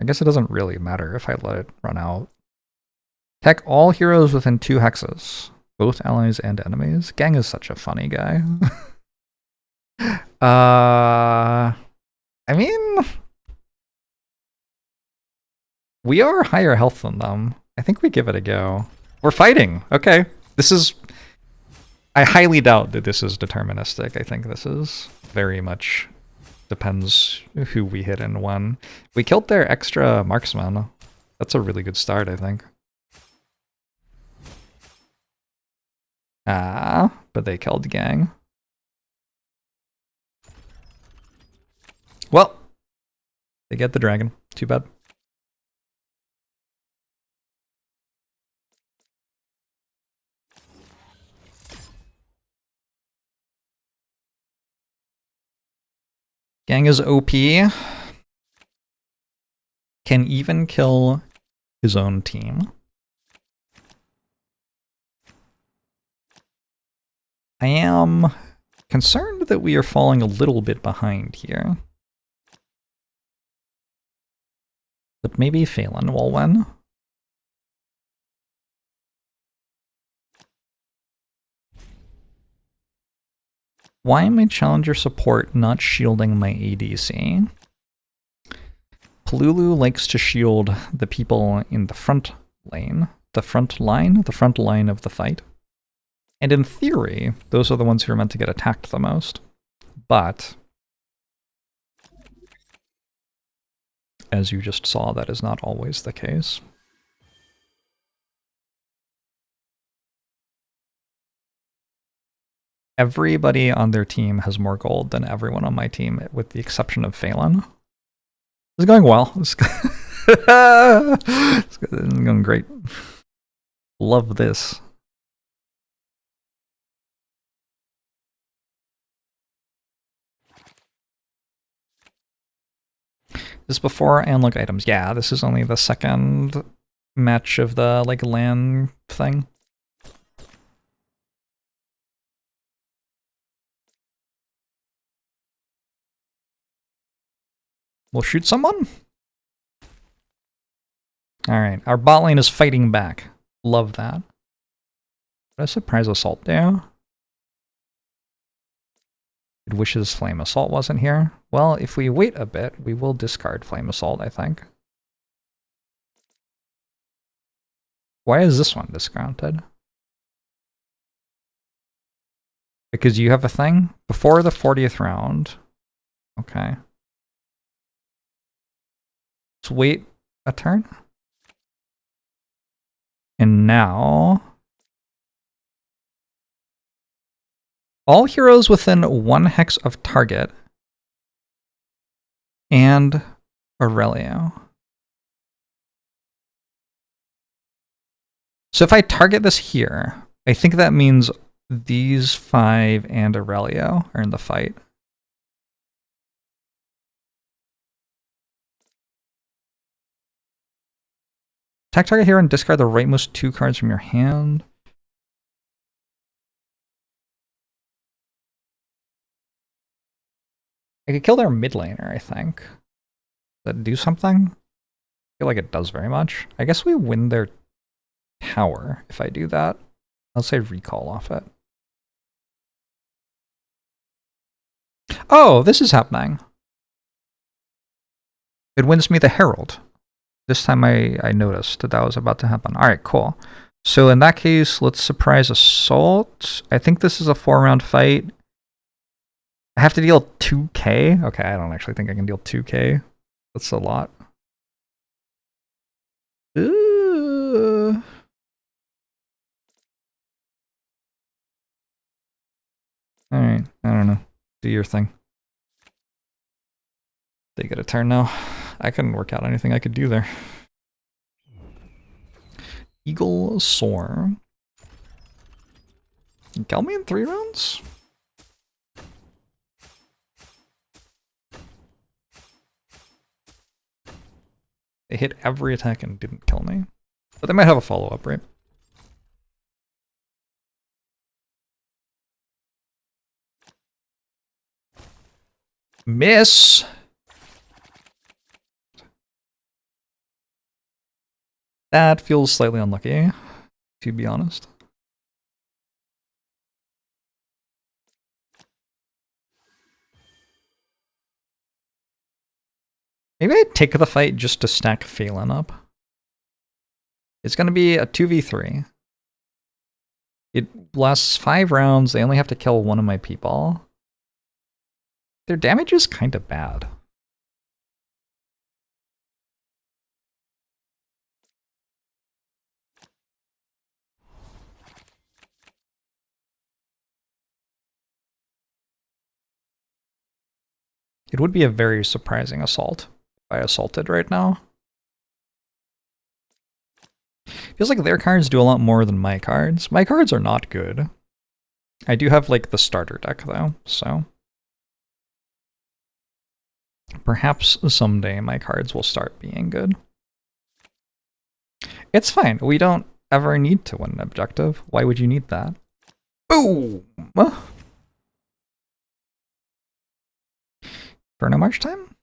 I guess it doesn't really matter if I let it run out. Tech all heroes within 2 hexes, both allies and enemies. Gang is such a funny guy. I mean... We are higher health than them. I think we give it a go. We're fighting! Okay. This is... I highly doubt that this is deterministic. I think this is very much depends who we hit and when. We killed their extra marksman. That's a really good start, I think. Ah, but they killed the gang. Well, they get the dragon. Too bad. Gang is OP. Can even kill his own team. I am concerned that we are falling a little bit behind here. But maybe Phelan will win. Why am I challenger support not shielding my ADC? Polulu likes to shield the people in the front lane, the front line of the fight. And in theory, those are the ones who are meant to get attacked the most. But as you just saw, that is not always the case. Everybody on their team has more gold than everyone on my team, with the exception of Phelan. It's going well. It's going great. Love this. This is before unlock items. Yeah, this is only the second match of the like LAN thing. We'll shoot someone? Alright, our bot lane is fighting back. Love that. What a surprise assault do? It wishes Flame Assault wasn't here. Well, if we wait a bit, we will discard Flame Assault, I think. Why is this one discounted? Because you have a thing? Before the 40th round. Okay. Let's wait a turn. And now... all heroes within 1 hex of target and Aurelio. So if I target this here, I think that means these 5 and Aurelio are in the fight. Attack target here and discard the rightmost 2 cards from your hand. I could kill their mid laner, I think. Does that do something? I feel like it does very much. I guess we win their tower if I do that. I'll say recall off it. Oh, this is happening. It wins me the Herald. This time I noticed that that was about to happen. Alright, cool. So in that case, let's surprise assault. I think this is a 4-round fight. I have to deal 2k? Okay, I don't actually think I can deal 2k. That's a lot. Alright, I don't know. Do your thing. They get a turn now. I couldn't work out anything I could do there. Eagle Soar. Kill me in 3 rounds? They hit every attack and didn't kill me. But they might have a follow-up, right? Miss! That feels slightly unlucky, to be honest. Maybe I take the fight just to stack Phelan up. It's going to be a 2v3. It lasts 5 rounds. They only have to kill 1 of my people. Their damage is kind of bad. It would be a very surprising assault if I assaulted right now. Feels like their cards do a lot more than my cards. My cards are not good. I do have like the starter deck though, so perhaps someday my cards will start being good. It's fine. We don't ever need to win an objective. Why would you need that? Boom! Burno March time?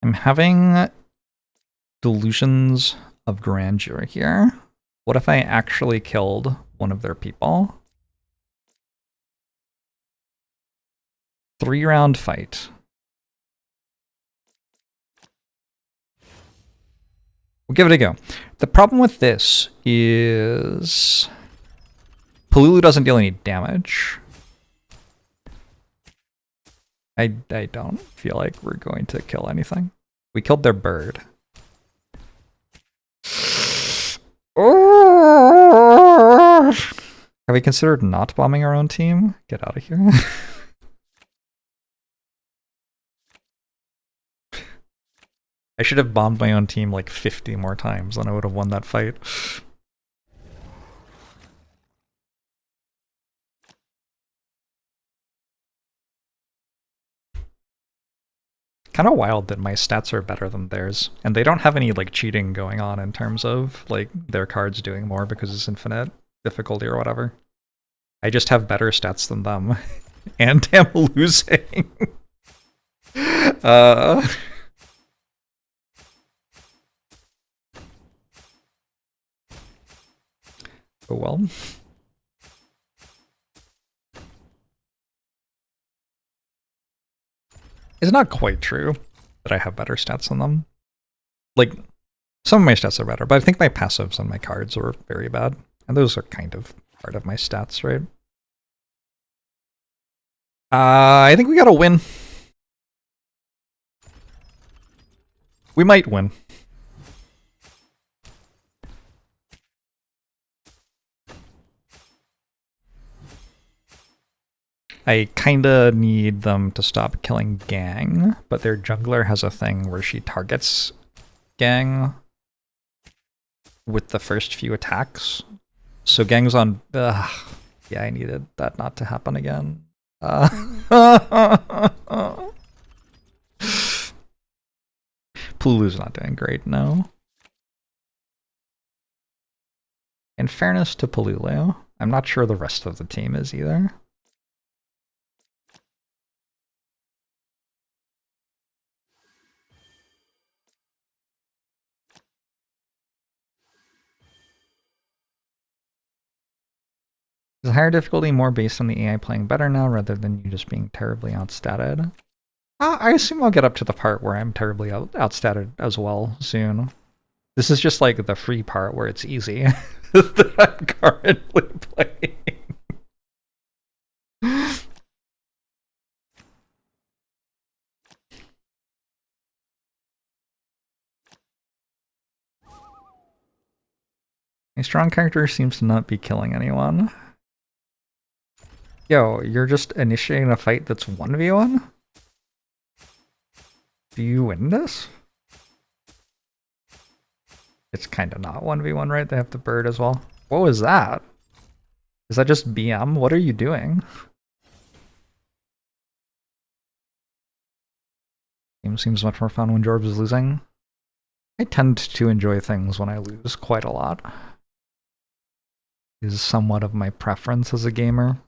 I'm having delusions of grandeur here. What if I actually killed one of their people? 3-round fight. We'll give it a go. The problem with this is Polulu doesn't deal any damage. I don't feel like we're going to kill anything. We killed their bird. Have we considered not bombing our own team? Get out of here. I should have bombed my own team like 50 more times, and I would have won that fight. Kind of wild that my stats are better than theirs, and they don't have any like cheating going on in terms of like their cards doing more because it's infinite difficulty or whatever. I just have better stats than them, and am losing. Oh well. It's not quite true that I have better stats than them. Like, some of my stats are better, but I think my passives on my cards are very bad. And those are kind of part of my stats, right? I think we gotta win. We might win. I kinda need them to stop killing Gang, but their jungler has a thing where she targets Gang with the first few attacks. So Gang's on... yeah, I needed that not to happen again. Pulu's not doing great, no. In fairness to Pululu, I'm not sure the rest of the team is either. Is higher difficulty more based on the AI playing better now rather than you just being terribly outstatted? I assume I'll get up to the part where I'm terribly outstatted as well soon. This is just like the free part where it's easy that I'm currently playing. A strong character seems to not be killing anyone. Yo, you're just initiating a fight that's 1v1? Do you win this? It's kinda not 1v1, right? They have the bird as well. What was that? Is that just BM? What are you doing? Game seems much more fun when Jorbs is losing. I tend to enjoy things when I lose quite a lot. Is somewhat of my preference as a gamer.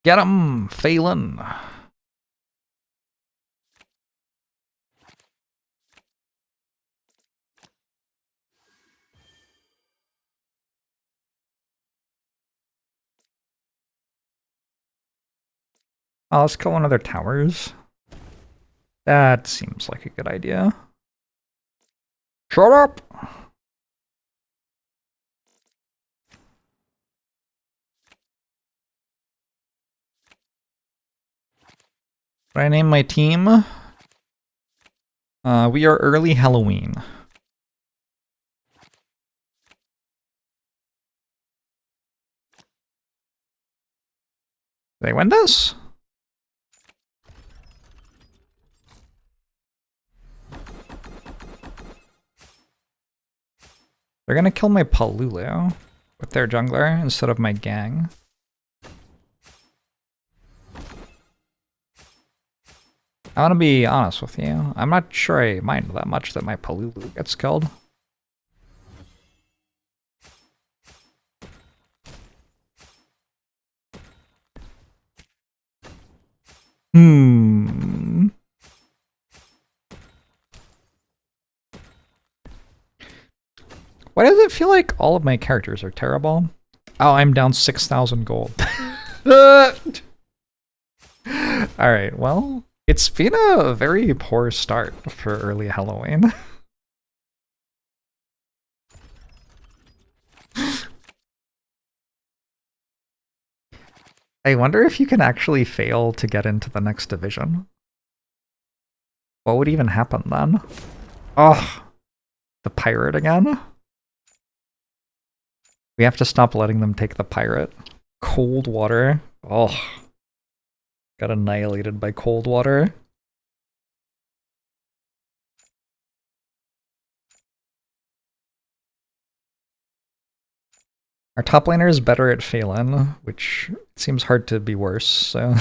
Get him, Phelan! Oh, let's kill one of their towers. That seems like a good idea. Shut up! What I name my team? We are early Halloween. They win this? They're gonna kill my Polulu with their jungler instead of my Gang. I want to be honest with you. I'm not sure I mind that much that my Polulu gets killed. Why does it feel like all of my characters are terrible? Oh, I'm down 6,000 gold. Alright, well, it's been a very poor start for early Halloween. I wonder if you can actually fail to get into the next division. What would even happen then? Oh, the pirate again? We have to stop letting them take the pirate. Cold water. Oh. Got annihilated by cold water. Our top laner is better at Phelan, which seems hard to be worse, so...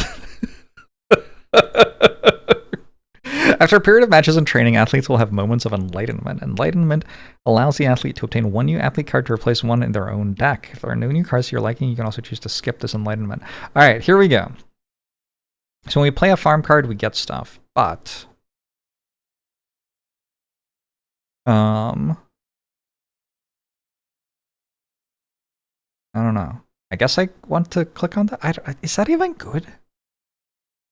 After a period of matches and training, athletes will have moments of enlightenment. Enlightenment allows the athlete to obtain one new athlete card to replace one in their own deck. If there are no new cards to your liking, you can also choose to skip this enlightenment. Alright, here we go. So when we play a farm card, we get stuff, but... I don't know. I guess I want to click on that. Is that even good?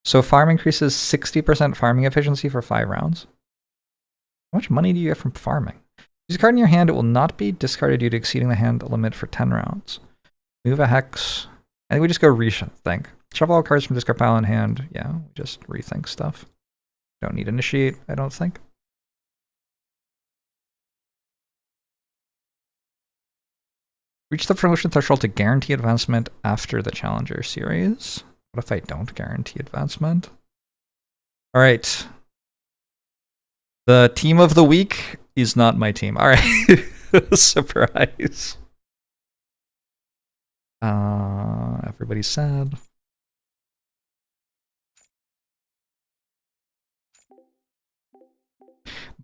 So farm increases 60% farming efficiency for 5 rounds. How much money do you get from farming? Use a card in your hand. It will not be discarded due to exceeding the hand limit for 10 rounds. Move a hex. I think we just go rethink. Shuffle all cards from discard pile in hand. Yeah, we just rethink stuff. Don't need initiate, I don't think. Reach the promotion threshold to guarantee advancement after the Challenger series. What if I don't guarantee advancement? Alright. The team of the week is not my team. Alright. Surprise. Everybody's sad.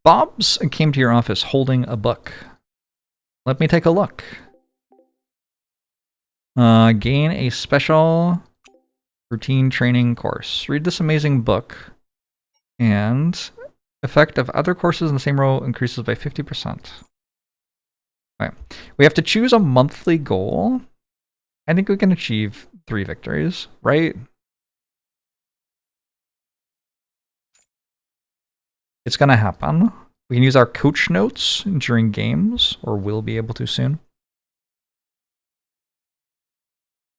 Bobs came to your office holding a book. Let me take a look. Gain a special routine training course. Read this amazing book, and effect of other courses in the same row increases by 50%. Okay. We have to choose a monthly goal. I think we can achieve 3 victories, right? It's gonna happen. We can use our coach notes during games, or will be able to soon.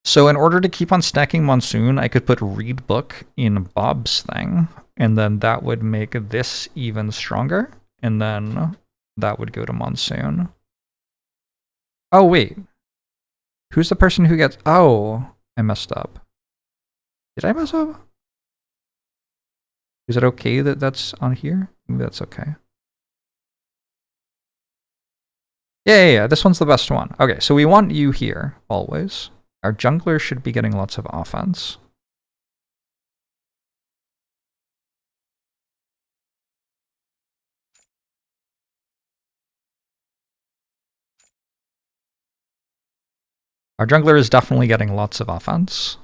So in order to keep on stacking Monsoon, I could put read book in Bob's thing, and then that would make this even stronger, and then that would go to Monsoon. Oh, wait. Who's the person who gets... Oh, I messed up. Did I mess up? Is it okay that that's on here? Maybe that's okay. Yeah, this one's the best one. Okay, so we want you here, always. Our jungler should be getting lots of offense. Our jungler is definitely getting lots of offense.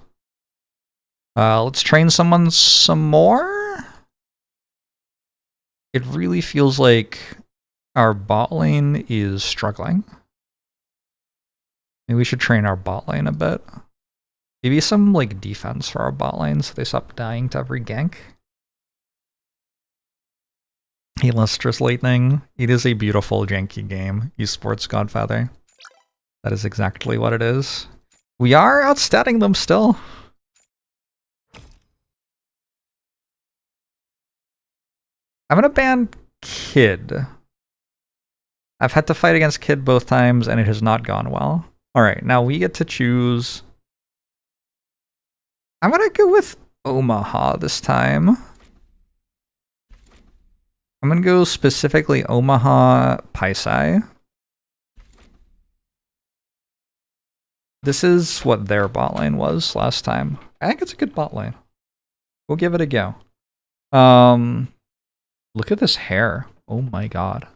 Let's train someone some more. It really feels like our bot lane is struggling. Maybe we should train our bot lane a bit. Maybe some like defense for our bot lane so they stop dying to every gank. Hey, Lustrous Lightning. It is a beautiful, janky game. Esports Godfather. That is exactly what it is. We are outstatting them still. I'm gonna ban Kid. I've had to fight against Kid both times and it has not gone well. Alright, now we get to choose... I'm gonna go with Omaha this time. I'm gonna go specifically Omaha Paisai. This is what their bot lane was last time. I think it's a good bot lane. We'll give it a go. Look at this hair. Oh my god.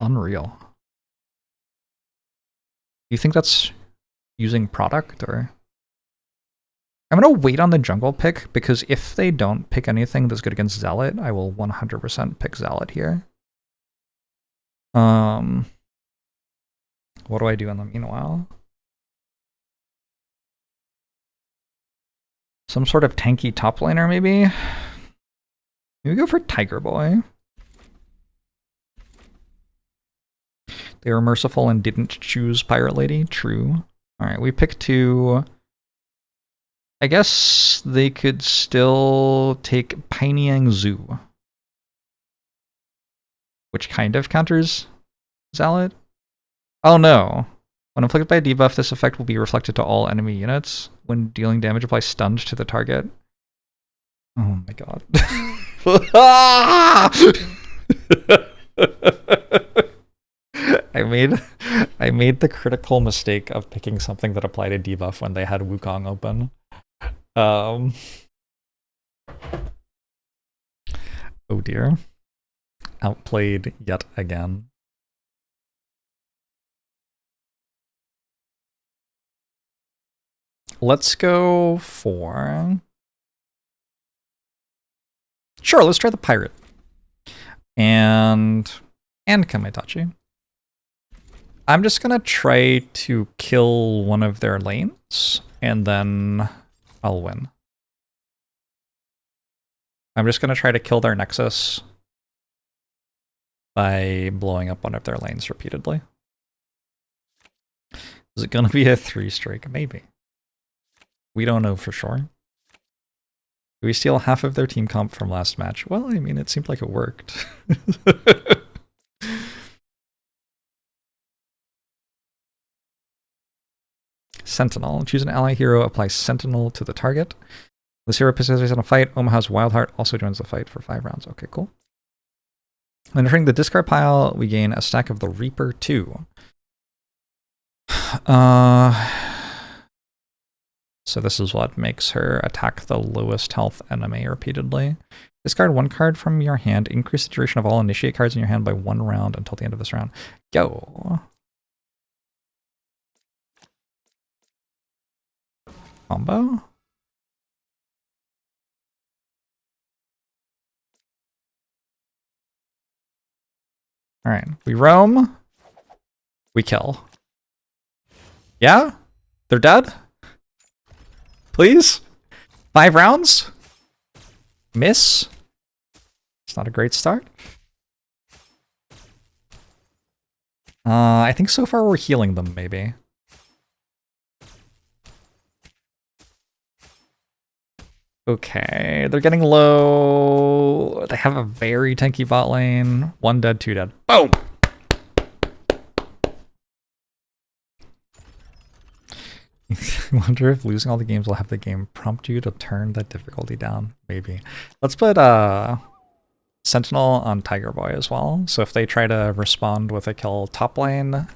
Unreal. Do you think that's using product or? I'm gonna wait on the jungle pick, because if they don't pick anything that's good against Zealot, I will 100% pick Zealot here. What do I do in the meanwhile? Some sort of tanky top laner, maybe? Maybe go for Tiger Boy. They were merciful and didn't choose Pirate Lady. True. Alright, we picked 2. I guess they could still take Pinyang Zoo, which kind of counters Zealot. Oh no. When inflicted by a debuff, this effect will be reflected to all enemy units. When dealing damage, apply stunned to the target. Oh my god. I made the critical mistake of picking something that applied a debuff when they had Wukong open. Oh dear. Outplayed yet again. Let's go for... Sure, let's try the pirate. And Kamaitachi. I'm just gonna try to kill one of their lanes, and then I'll win. I'm just gonna try to kill their Nexus by blowing up one of their lanes repeatedly. Is it gonna be a 3-strike? Maybe. We don't know for sure. Do we steal half of their team comp from last match? Well, I mean, it seemed like it worked. Sentinel. Choose an ally hero, apply Sentinel to the target. This hero participates in a fight. Omaha's Wildheart also joins the fight for 5 rounds. Okay, cool. When entering the discard pile, we gain a stack of the Reaper 2. So this is what makes her attack the lowest health enemy repeatedly. Discard 1 card from your hand. Increase the duration of all initiate cards in your hand by 1 round until the end of this round. Go! Combo? Alright, we roam. We kill. Yeah? They're dead? Please? 5 rounds? Miss? It's not a great start. I think so far we're healing them, maybe. Okay, they're getting low. They have a very tanky bot lane. 1 dead, 2 dead. Boom! I wonder if losing all the games will have the game prompt you to turn that difficulty down. Maybe. Let's put Sentinel on Tiger Boy as well. So if they try to respond with a kill top lane,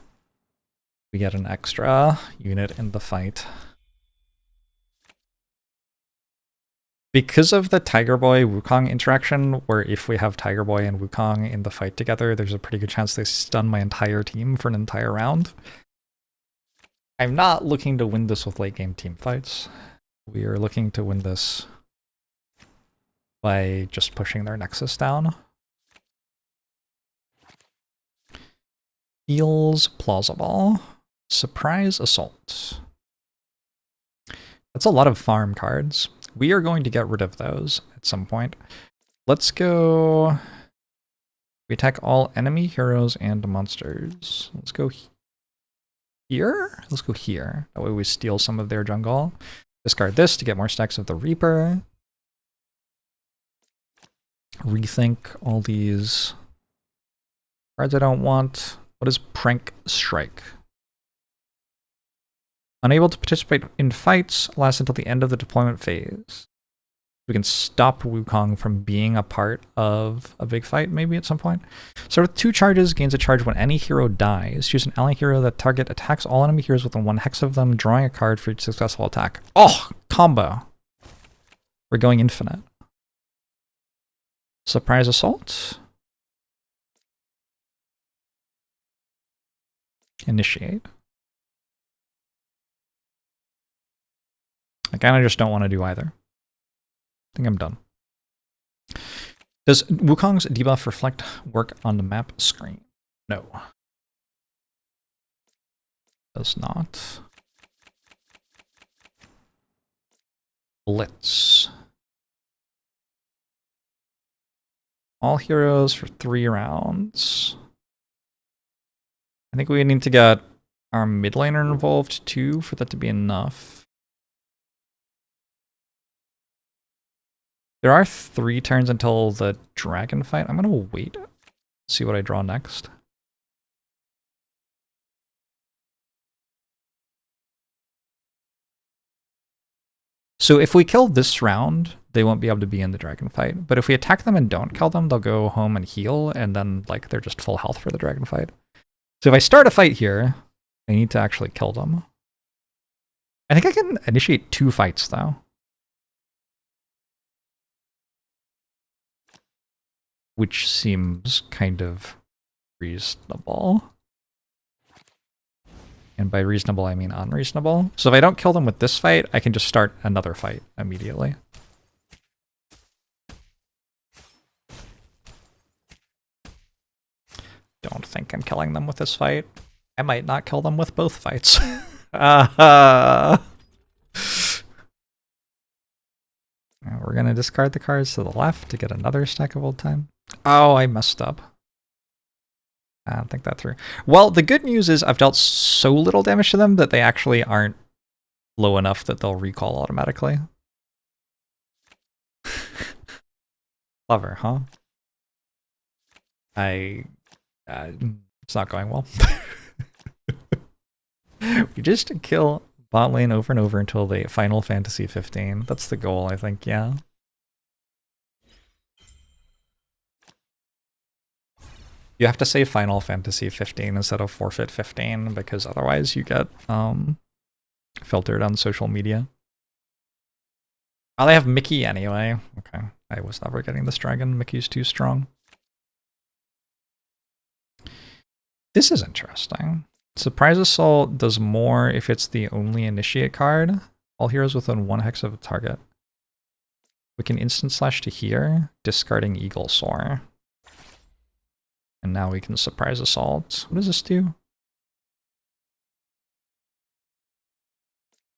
we get an extra unit in the fight. Because of the Tiger Boy Wukong interaction, where if we have Tiger Boy and Wukong in the fight together, there's a pretty good chance they stun my entire team for an entire round. I'm not looking to win this with late game team fights. We are looking to win this by just pushing their Nexus down. Feels plausible. Surprise Assault. That's a lot of farm cards. We are going to get rid of those at some point. Let's go... We attack all enemy heroes and monsters. Let's go here? Let's go here. That way we steal some of their jungle. Discard this to get more stacks of the Reaper. Rethink all these cards I don't want. What is Prank Strike? Unable to participate in fights, lasts until the end of the deployment phase. We can stop Wukong from being a part of a big fight, maybe at some point. So with 2 charges, gains a charge when any hero dies. Choose an ally hero that target attacks all enemy heroes within 1 hex of them, drawing a card for each successful attack. Oh, combo. We're going infinite. Surprise Assault. Initiate. kind of just don't want to do either. I think I'm done. Does Wukong's debuff reflect work on the map screen? No. Does not. Blitz. All heroes for 3 rounds. I think we need to get our mid laner involved too for that to be enough. There are 3 turns until the dragon fight. I'm gonna wait, see what I draw next. So if we kill this round, they won't be able to be in the dragon fight. But if we attack them and don't kill them, they'll go home and heal, and then like they're just full health for the dragon fight. So if I start a fight here, I need to actually kill them. I think I can initiate 2 fights though. Which seems kind of reasonable. And by reasonable, I mean unreasonable. So if I don't kill them with this fight, I can just start another fight immediately. Don't think I'm killing them with this fight. I might not kill them with both fights. We're going to discard the cards to the left to get another stack of old time. Oh, I messed up. I don't think that through. Well, the good news is I've dealt so little damage to them that they actually aren't low enough that they'll recall automatically. Clever, huh? It's not going well. We just kill bot lane over and over until the Final Fantasy 15. That's the goal, I think, yeah. You have to say Final Fantasy 15 instead of Forfeit 15, because otherwise you get filtered on social media. Oh, they have Mickey anyway. Okay, I was never getting this dragon. Mickey's too strong. This is interesting. Surprise Assault does more if it's the only initiate card. All heroes within 1 hex of a target. We can instant slash to here, discarding Eagle Soar. And now we can Surprise Assault. What does this do?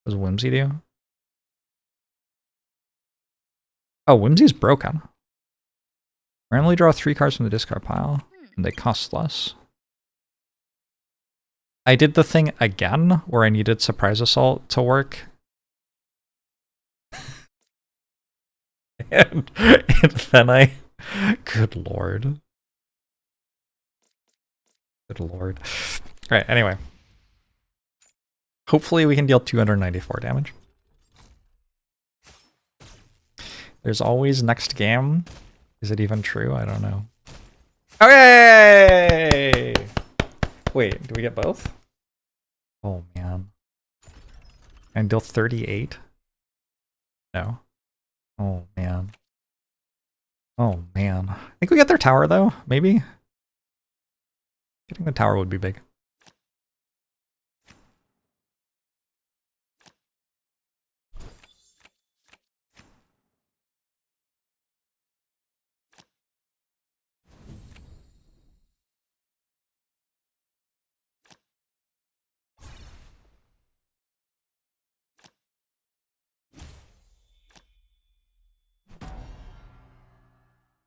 What does Whimsy do? Oh, Whimsy's broken. Randomly draw 3 cards from the discard pile, and they cost less. I did the thing again, where I needed Surprise Assault to work. and then I... Good lord. Good lord. Alright, anyway. Hopefully we can deal 294 damage. There's always next game. Is it even true? I don't know. Okay! Wait, do we get both? Oh man. And deal 38? No. Oh man. Oh man. I think we get their tower though, maybe? Getting the tower would be big.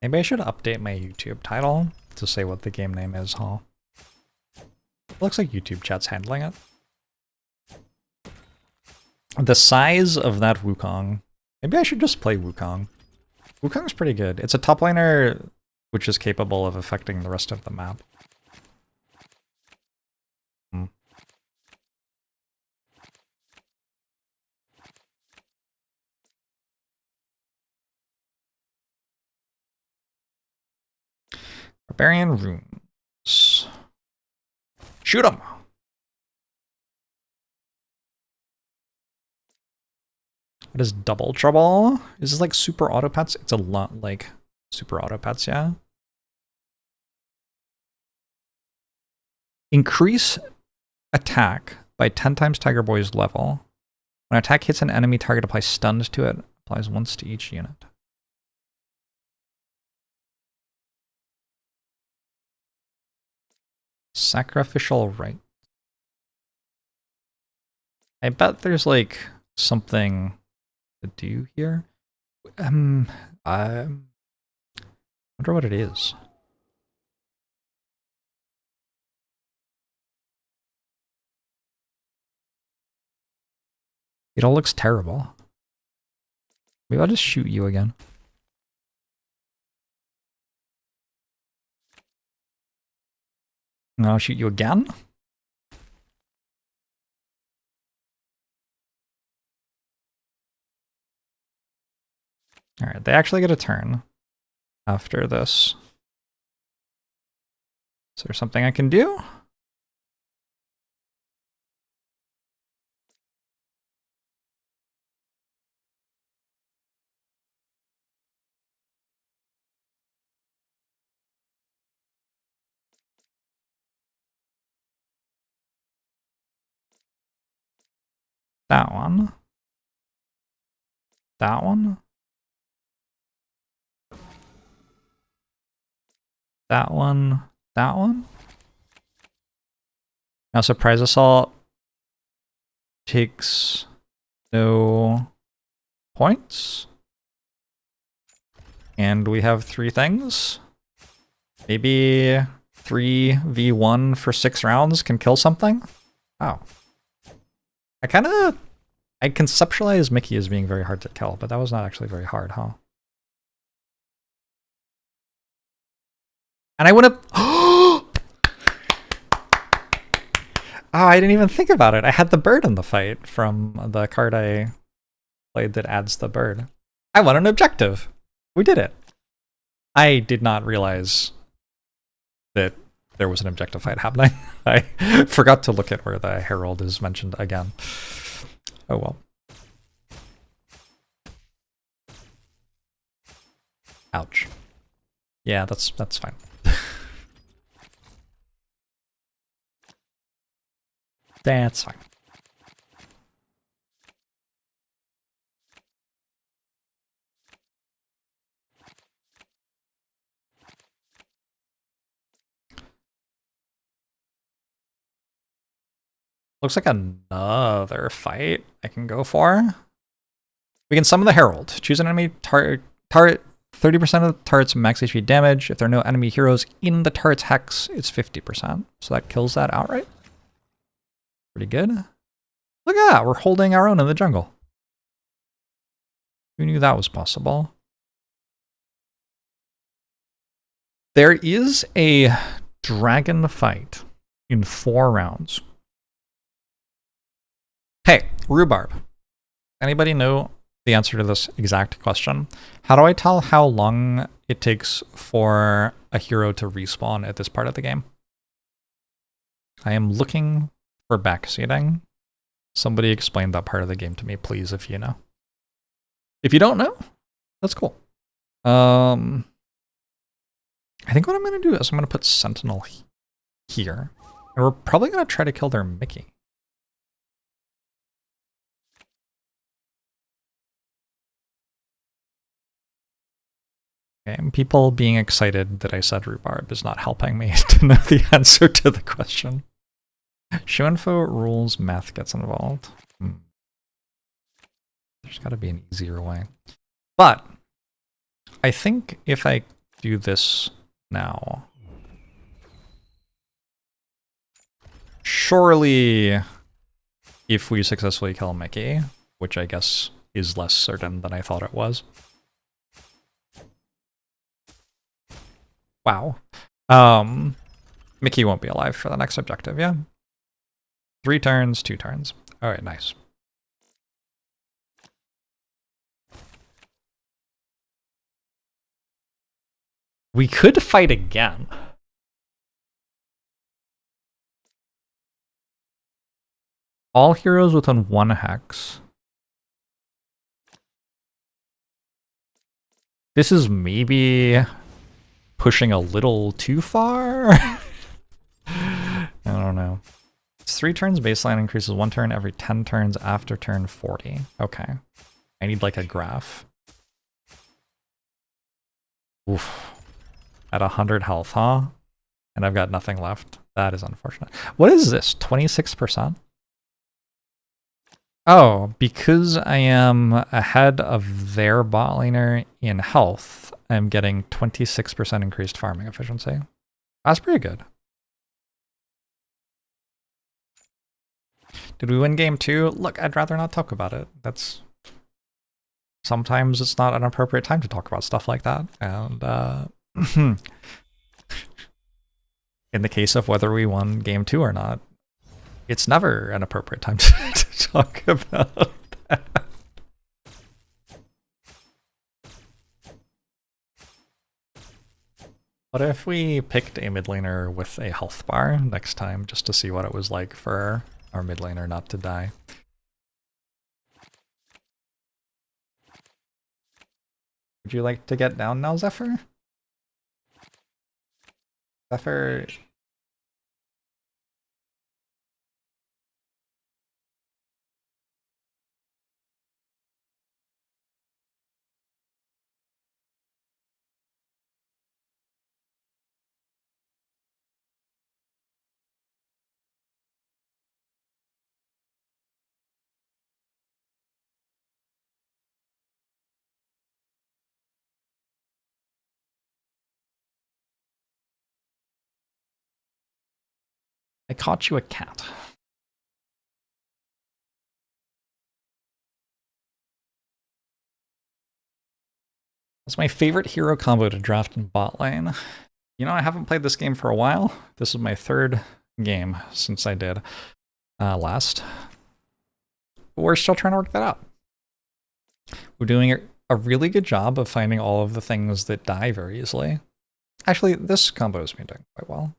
Maybe I should update my YouTube title to say what the game name is, huh? It looks like YouTube chat's handling it. The size of that Wukong. Maybe I should just play Wukong. Wukong's pretty good. It's a top laner which is capable of affecting the rest of the map. Barbarian runes. Shoot him! What is double trouble? Is this like super auto pets? It's a lot like super auto pets, yeah. Increase attack by 10 times Tiger Boy's level. When attack hits an enemy target, apply stunned to it. Applies once to each unit. Sacrificial rite. I bet there's like something to do here. I wonder what it is. It all looks terrible. Maybe I'll just shoot you again. And I'll shoot you again. Alright, they actually get a turn after this. Is there something I can do? That one. That one. That one. That one. Now surprise assault takes no points. And we have 3 things. Maybe 3v1 for 6 rounds can kill something? Oh. I conceptualize Mickey as being very hard to kill, but that was not actually very hard, huh? And I would have... Oh, I didn't even think about it. I had the bird in the fight from the card I played that adds the bird. I won an objective. We did it. I did not realize that there was an objective fight happening. I forgot to look at where the Herald is mentioned again. Oh well. Ouch. Yeah, that's fine. That's fine. Looks like another fight I can go for. We can summon the Herald. Choose an enemy target. 30% of the target's max HP damage. If there are no enemy heroes in the turret's hex, it's 50%. So that kills that outright. Pretty good. Look at that, we're holding our own in the jungle. Who knew that was possible? There is a dragon fight in 4 rounds. Hey, Rhubarb. Anybody know the answer to this exact question? How do I tell how long it takes for a hero to respawn at this part of the game? I am looking for backseating. Somebody explain that part of the game to me, please, if you know. If you don't know, that's cool. I think what I'm going to do is I'm going to put Sentinel here. And we're probably going to try to kill their Mickey. Okay, and people being excited that I said Rhubarb is not helping me to know the answer to the question. Show info rules, math gets involved. There's got to be an easier way. But I think if I do this now, surely if we successfully kill Mickey, which I guess is less certain than I thought it was. Wow. Mickey won't be alive for the next objective, yeah? 3 turns, 2 turns. Alright, nice. We could fight again. All heroes within 1 hex. This is maybe pushing a little too far. I don't know. It's 3 turns baseline increases 1 turn every 10 turns after turn 40. Okay. I need like a graph. Oof. At 100 health, huh? And I've got nothing left. That is unfortunate. What is this? 26%? Oh, because I am ahead of their bot laner in health, I'm getting 26% increased farming efficiency. That's pretty good. Did we win game 2? Look, I'd rather not talk about it. That's... Sometimes it's not an appropriate time to talk about stuff like that. And, in the case of whether we won game 2 or not, it's never an appropriate time to talk about that. What if we picked a mid laner with a health bar next time, just to see what it was like for our mid laner not to die? Would you like to get down now, Zephyr? Zephyr... I caught you a cat. That's my favorite hero combo to draft in bot lane. You know, I haven't played this game for a while. This is my 3rd game since I did last. But we're still trying to work that out. We're doing a really good job of finding all of the things that die very easily. Actually, this combo has been doing quite well.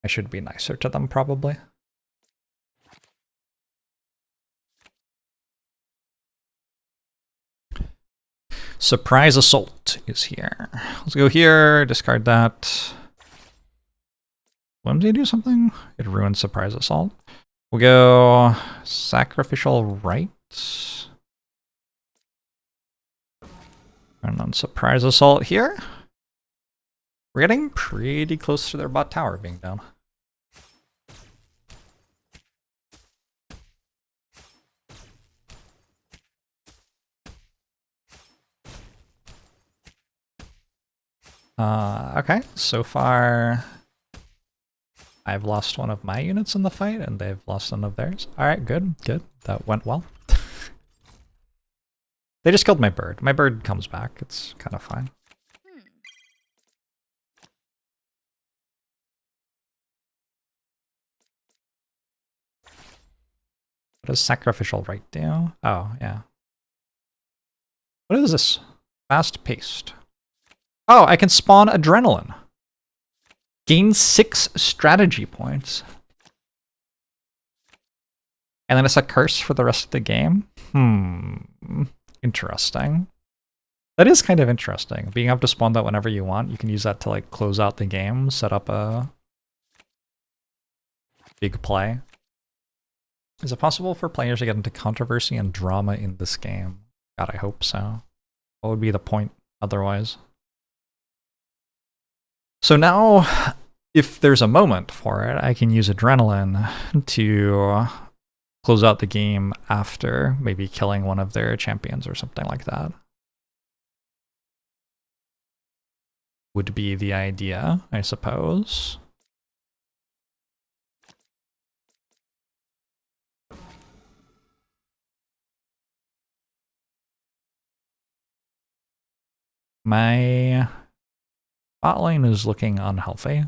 I should be nicer to them, probably. Surprise Assault is here. Let's go here, discard that. When did he do something? It ruined Surprise Assault. We'll go Sacrificial Rites. And then Surprise Assault here. We're getting pretty close to their bot tower being down. Okay, so far I've lost one of my units in the fight and they've lost one of theirs. Alright, good, good. That went well. They just killed my bird. My bird comes back. It's kind of fine. What does Sacrificial Rite do? Oh, yeah. What is this? Fast paced. Oh, I can spawn Adrenaline. Gain 6 strategy points. And then it's a curse for the rest of the game? Interesting. That is kind of interesting. Being able to spawn that whenever you want, you can use that to like close out the game, set up a big play. Is it possible for players to get into controversy and drama in this game? God, I hope so. What would be the point otherwise? So now, if there's a moment for it, I can use Adrenaline to close out the game after maybe killing one of their champions or something like that. Would be the idea, I suppose. My bot lane is looking unhealthy.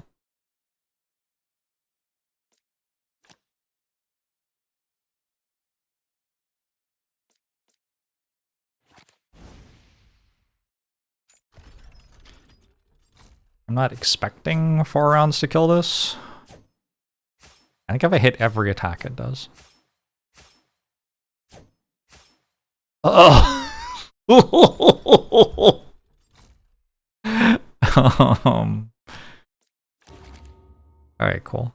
I'm not expecting 4 rounds to kill this. I think if I hit every attack, it does. Oh! Alright, cool.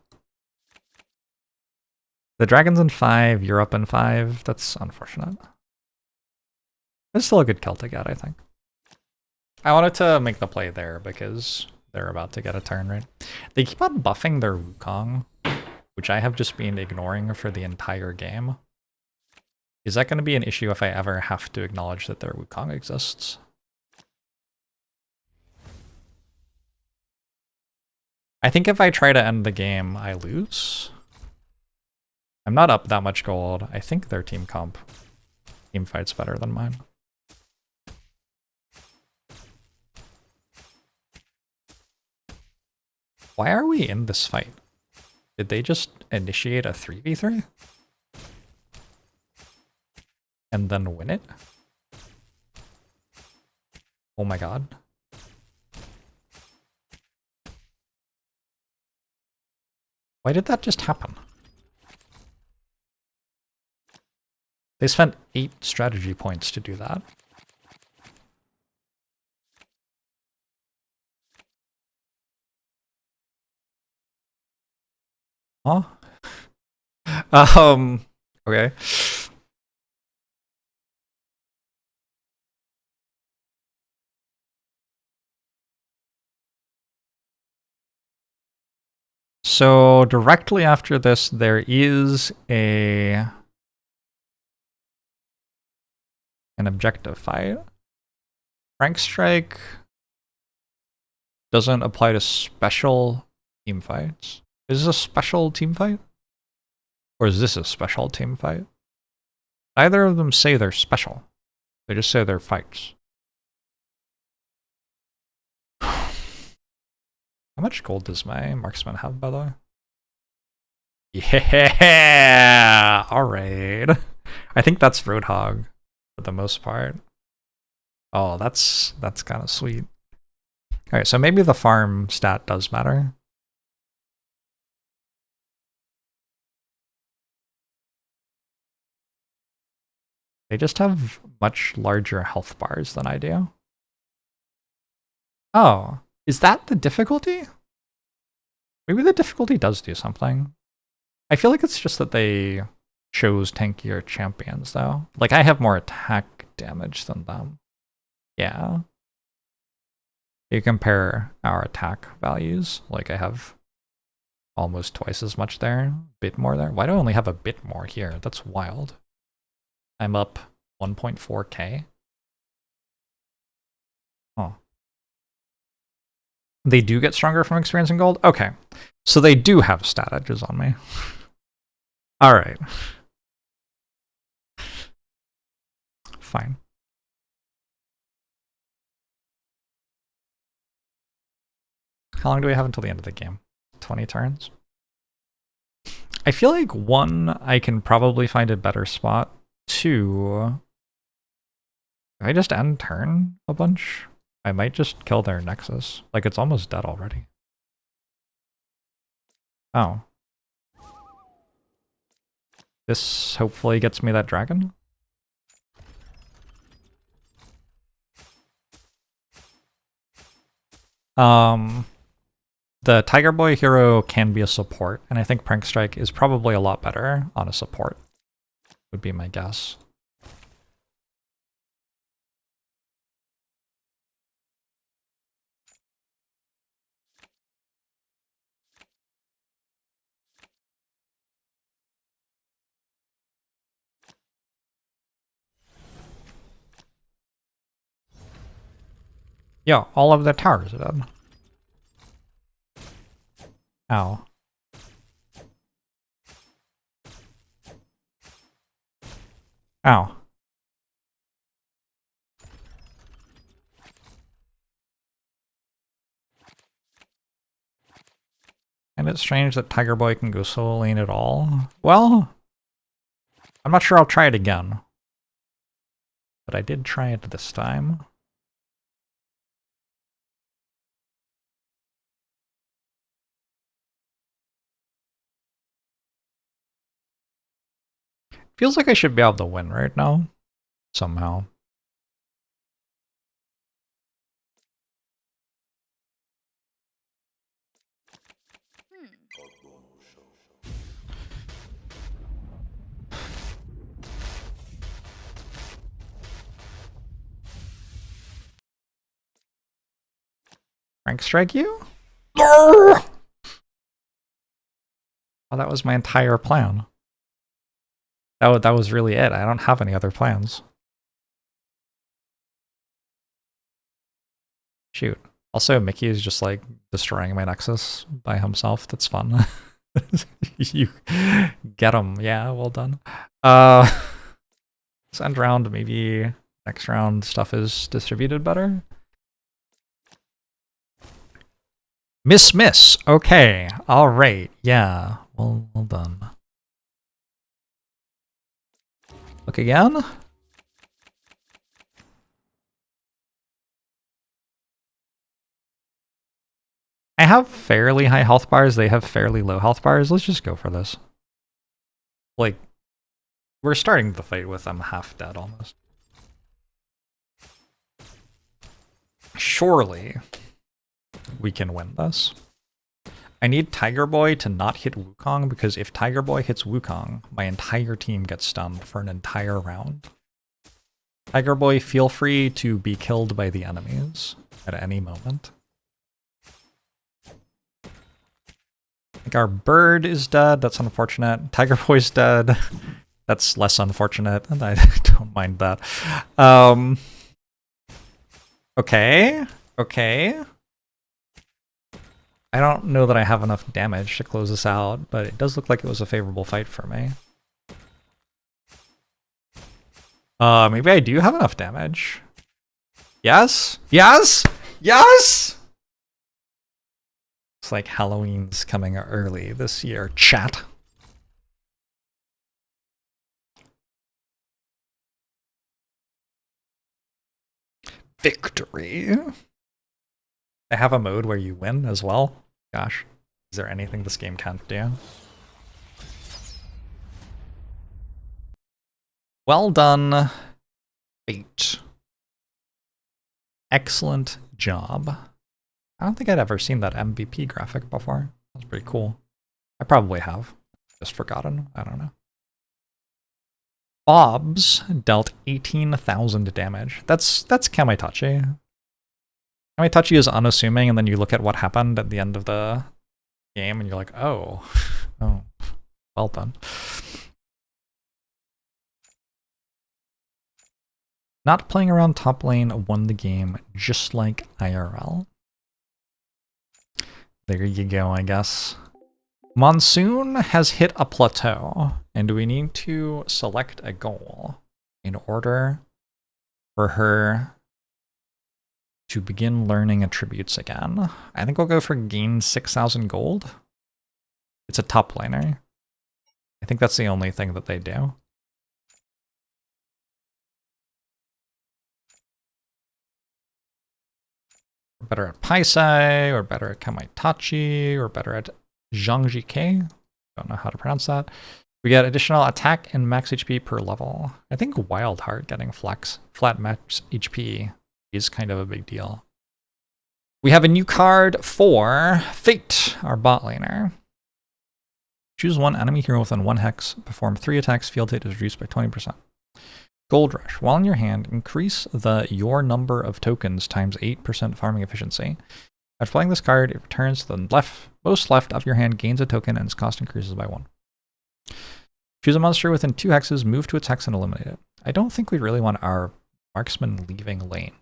The dragon's in 5, you're up in 5. That's unfortunate. It's still a good kill to get, I think. I wanted to make the play there because they're about to get a turn, right? They keep on buffing their Wukong, which I have just been ignoring for the entire game. Is that going to be an issue if I ever have to acknowledge that their Wukong exists? I think if I try to end the game, I lose. I'm not up that much gold. I think their team fight's better than mine. Why are we in this fight? Did they just initiate a 3v3? And then win it? Oh my god. Why did that just happen? They spent 8 strategy points to do that. Huh? Okay. So directly after this, there is an objective fight. Rank strike doesn't apply to special team fights. Is this a special team fight? Or is this a special team fight? Neither of them say they're special. They just say they're fights. How much gold does my marksman have, by the way? Yeah! Alright. I think that's Roadhog for the most part. Oh, that's kind of sweet. Alright, so maybe the farm stat does matter. They just have much larger health bars than I do. Oh, is that the difficulty? Maybe the difficulty does do something. I feel like it's just that they chose tankier champions, though. Like, I have more attack damage than them. Yeah. You compare our attack values, like I have almost twice as much there, a bit more there. Why do I only have a bit more here? That's wild. I'm up 1.4k. Oh. They do get stronger from experiencing gold? Okay. So they do have stat edges on me. Alright. Fine. How long do we have until the end of the game? 20 turns? I feel like 1, I can probably find a better spot. 2, if I just end turn a bunch, I might just kill their Nexus. Like, it's almost dead already. Oh. This hopefully gets me that dragon. The Tiger Boy hero can be a support, and I think Prank Strike is probably a lot better on a support, would be my guess. Yeah, all of the towers are dead. Ow. Ow. And it's strange that Tiger Boy can go solo lane at all. Well, I'm not sure I'll try it again. But I did try it this time. Feels like I should be able to win right now. Somehow. Rank strike you? Oh, that was my entire plan. That was really it. I don't have any other plans. Shoot. Also, Mickey is just like destroying my Nexus by himself. That's fun. You get him. Yeah, well done. This end round, maybe next round stuff is distributed better. Miss. Okay. All right. Yeah. Well done. Look again. I have fairly high health bars. They have fairly low health bars. Let's just go for this. Like, we're starting the fight with them half dead almost. Surely we can win this. I need Tiger Boy to not hit Wukong, because if Tiger Boy hits Wukong, my entire team gets stunned for an entire round. Tiger Boy, feel free to be killed by the enemies at any moment. I think our bird is dead. That's unfortunate. Tiger Boy's dead. That's less unfortunate, and I don't mind that. Okay. I don't know that I have enough damage to close this out, but it does look like it was a favorable fight for me. Maybe I do have enough damage. Yes? It's like Halloween's coming early this year, chat. Victory. I have a mode where you win as well. Gosh, is there anything this game can't do? Well done, Fate. Excellent job. I don't think I'd ever seen that MVP graphic before. That's pretty cool. I probably have. Just forgotten. I don't know. Bobs dealt 18,000 damage. That's Kamaitachi. Kamaitachi is unassuming, and then you look at what happened at the end of the game, and you're like, oh, well done. Not playing around top lane won the game, just like IRL. There you go, I guess. Monsoon has hit a plateau, and we need to select a goal in order for her to begin learning attributes again. I think we'll go for gain 6,000 gold. It's a top laner. I think that's the only thing that they do. We're better at Paisai, or better at Kamaitachi, or better at Zhangji. Don't know how to pronounce that. We get additional attack and max HP per level. I think Wild Heart getting flat max HP is kind of a big deal. We have a new card for Fate, our bot laner. Choose one enemy hero within 1 hex. Perform 3 attacks. Field hit is reduced by 20%. Gold Rush. While in your hand, increase your number of tokens times 8% farming efficiency. After playing this card, it returns to the most left of your hand, gains a token, and its cost increases by 1. Choose a monster within 2 hexes, move to its hex, and eliminate it. I don't think we really want our marksman leaving lane.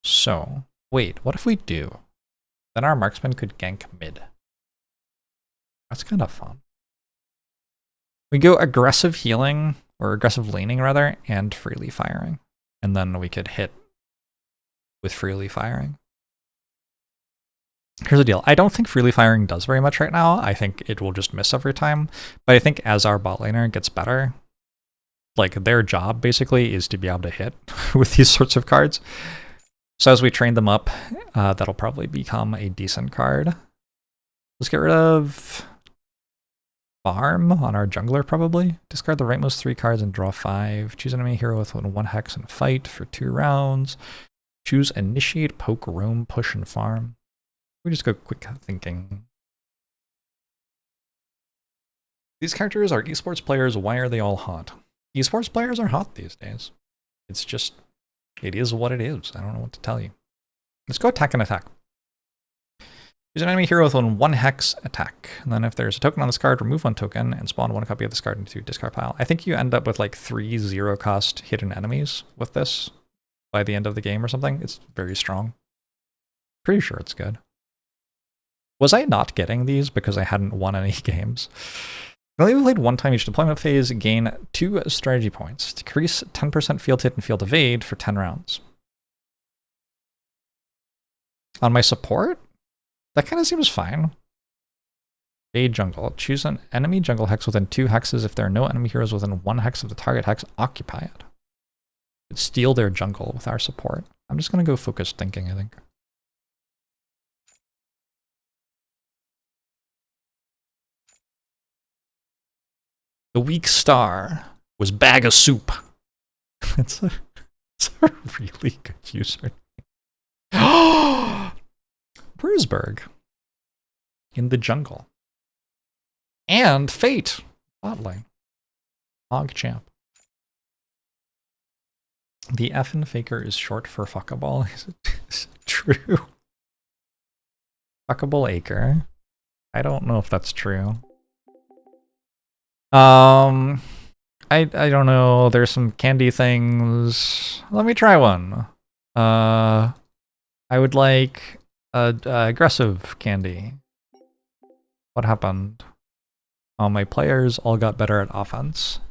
So, wait, what if we do? Then our marksman could gank mid. That's kind of fun. We go aggressive healing, or aggressive laning rather, and freely firing. And then we could hit with freely firing. Here's the deal. I don't think freely firing does very much right now. I think it will just miss every time. But I think as our bot laner gets better, like their job basically is to be able to hit with these sorts of cards. So as we train them up, that'll probably become a decent card. Let's get rid of Farm on our jungler probably. Discard the rightmost 3 cards and draw 5. Choose enemy hero with 1 hex and fight for 2 rounds. Choose initiate, poke, roam, push, and farm. We just go quick thinking. These characters are esports players. Why are they all hot? Esports players are hot these days. It's just, it is what it is. I don't know what to tell you. Let's go attack and attack. Use an enemy hero with one hex attack. And then if there's a token on this card, remove one token and spawn one copy of this card into discard pile. I think you end up with like 3 0-cost hidden enemies with this by the end of the game or something. It's very strong. Pretty sure it's good. Was I not getting these because I hadn't won any games? I only played one time each deployment phase, gain 2 strategy points. Decrease 10% field hit and field evade for 10 rounds. On my support? That kind of seems fine. A jungle. Choose an enemy jungle hex within 2 hexes. If there are no enemy heroes within 1 hex of the target hex, occupy it. Could steal their jungle with our support. I'm just going to go focused thinking, I think. The weak star was bag of soup. it's a really good user. Bruisberg in the jungle. And Fate. Bot lane. Hog champ. The effin' faker is short for fuckable. Is it true? Fuckable acre. I don't know if that's true. I don't know. There's some candy things. Let me try one. I would like aggressive candy. What happened? Oh, my players all got better at offense,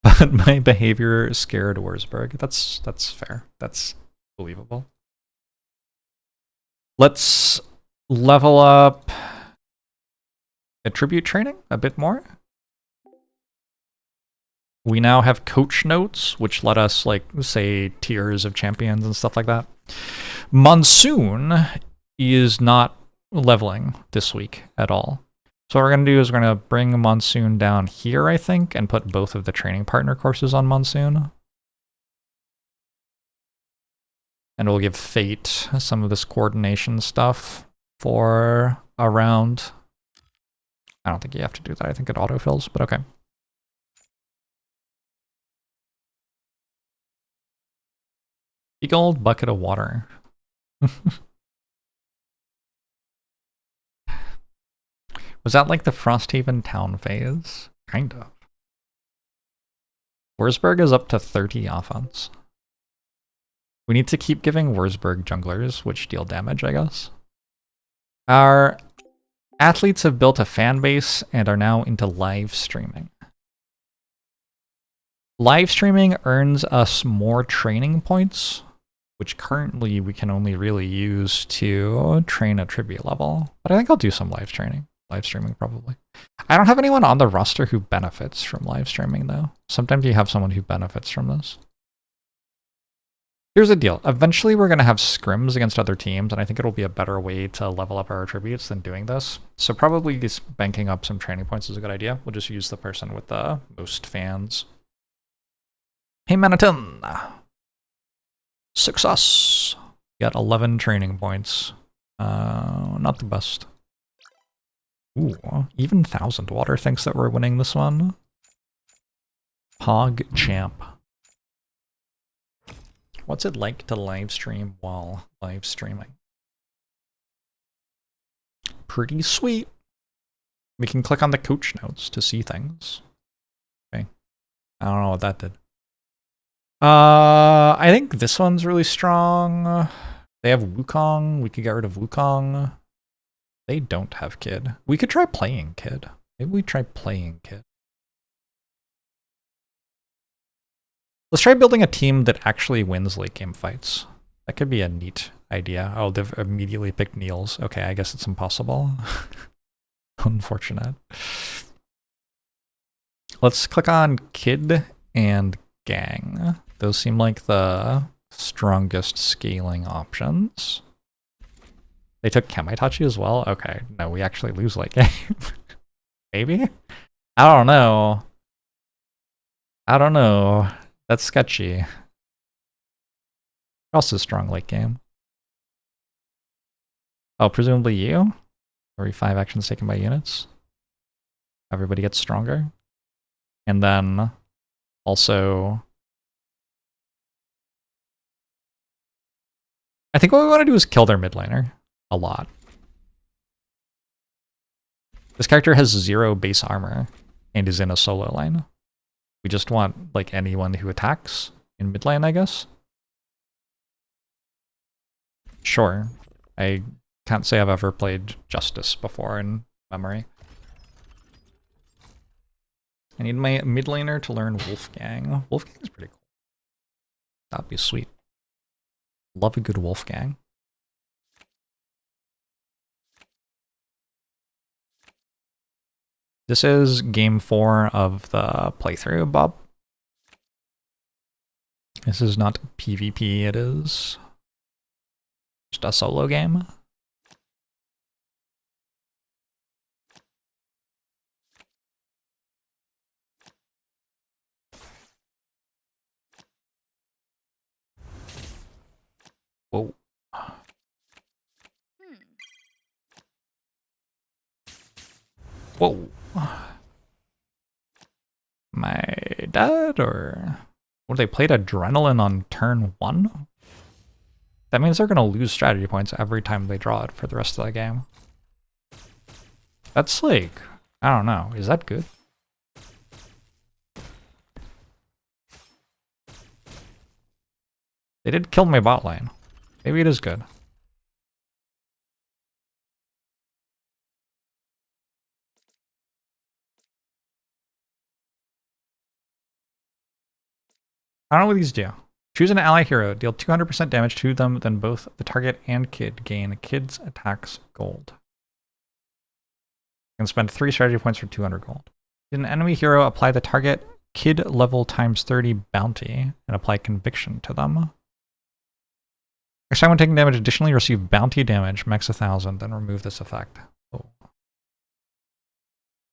but my behavior scared Wurzburg. That's fair. That's believable. Let's level up attribute training a bit more. We now have coach notes, which let us, like, say tiers of champions and stuff like that. Monsoon is not leveling this week at all. So what we're going to do is we're going to bring Monsoon down here, I think, and put both of the training partner courses on Monsoon. And we'll give Fate some of this coordination stuff for a round. I don't think you have to do that. I think it autofills, but okay. Big old bucket of water. Was that like the Frosthaven town phase? Kind of. Wurzburg is up to 30 offense. We need to keep giving Wurzburg junglers, which deal damage, I guess. Our athletes have built a fan base and are now into live streaming. Live streaming earns us more training points, which currently we can only really use to train a tribute level. But I think I'll do some live streaming probably. I don't have anyone on the roster who benefits from live streaming though. Sometimes you have someone who benefits from this. Here's the deal. Eventually we're going to have scrims against other teams, and I think it'll be a better way to level up our attributes than doing this. So probably just banking up some training points is a good idea. We'll just use the person with the most fans. Hey Manitin! Success! Got 11 training points. Not the best. Ooh, even 1000 Water thinks that we're winning this one. Hog champ. What's it like to live stream while live streaming? Pretty sweet. We can click on the coach notes to see things. Okay. I don't know what that did. I think this one's really strong. They have Wukong. We could get rid of Wukong. They don't have Kid. We could try playing Kid. Maybe we try playing Kid. Let's try building a team that actually wins late game fights. That could be a neat idea. Oh, they've immediately picked Niels. Okay, I guess it's impossible. Unfortunate. Let's click on Kid and Gang. Those seem like the strongest scaling options. They took Kamaitachi as well? Okay, no, we actually lose late game. Maybe? I don't know. I don't know. That's sketchy. Also strong late game. Oh, presumably you? Every 5 actions taken by units. Everybody gets stronger. And then also I think what we want to do is kill their mid laner a lot. This character has 0 base armor and is in a solo lane. We just want like anyone who attacks in mid lane, I guess. Sure. I can't say I've ever played Justice before in memory. I need my mid laner to learn Wolfgang. Wolfgang is pretty cool. That'd be sweet. Love a good Wolfgang. This is game 4 of the playthrough, Bob. This is not PvP, it is just a solo game. Whoa. Whoa. Am I dead, or what, they played Adrenaline on turn 1? That means they're gonna lose strategy points every time they draw it for the rest of the game. That's like, I don't know, is that good? They did kill my bot lane. Maybe it is good. I don't know what these do. Choose an ally hero, deal 200% damage to them, then both the target and kid gain kid's attacks gold. You can spend 3 strategy points for 200 gold. Choose an enemy hero, apply the target kid level times 30 bounty, and apply conviction to them. Next time when taking damage, additionally receive bounty damage, max 1,000, then remove this effect. Oh.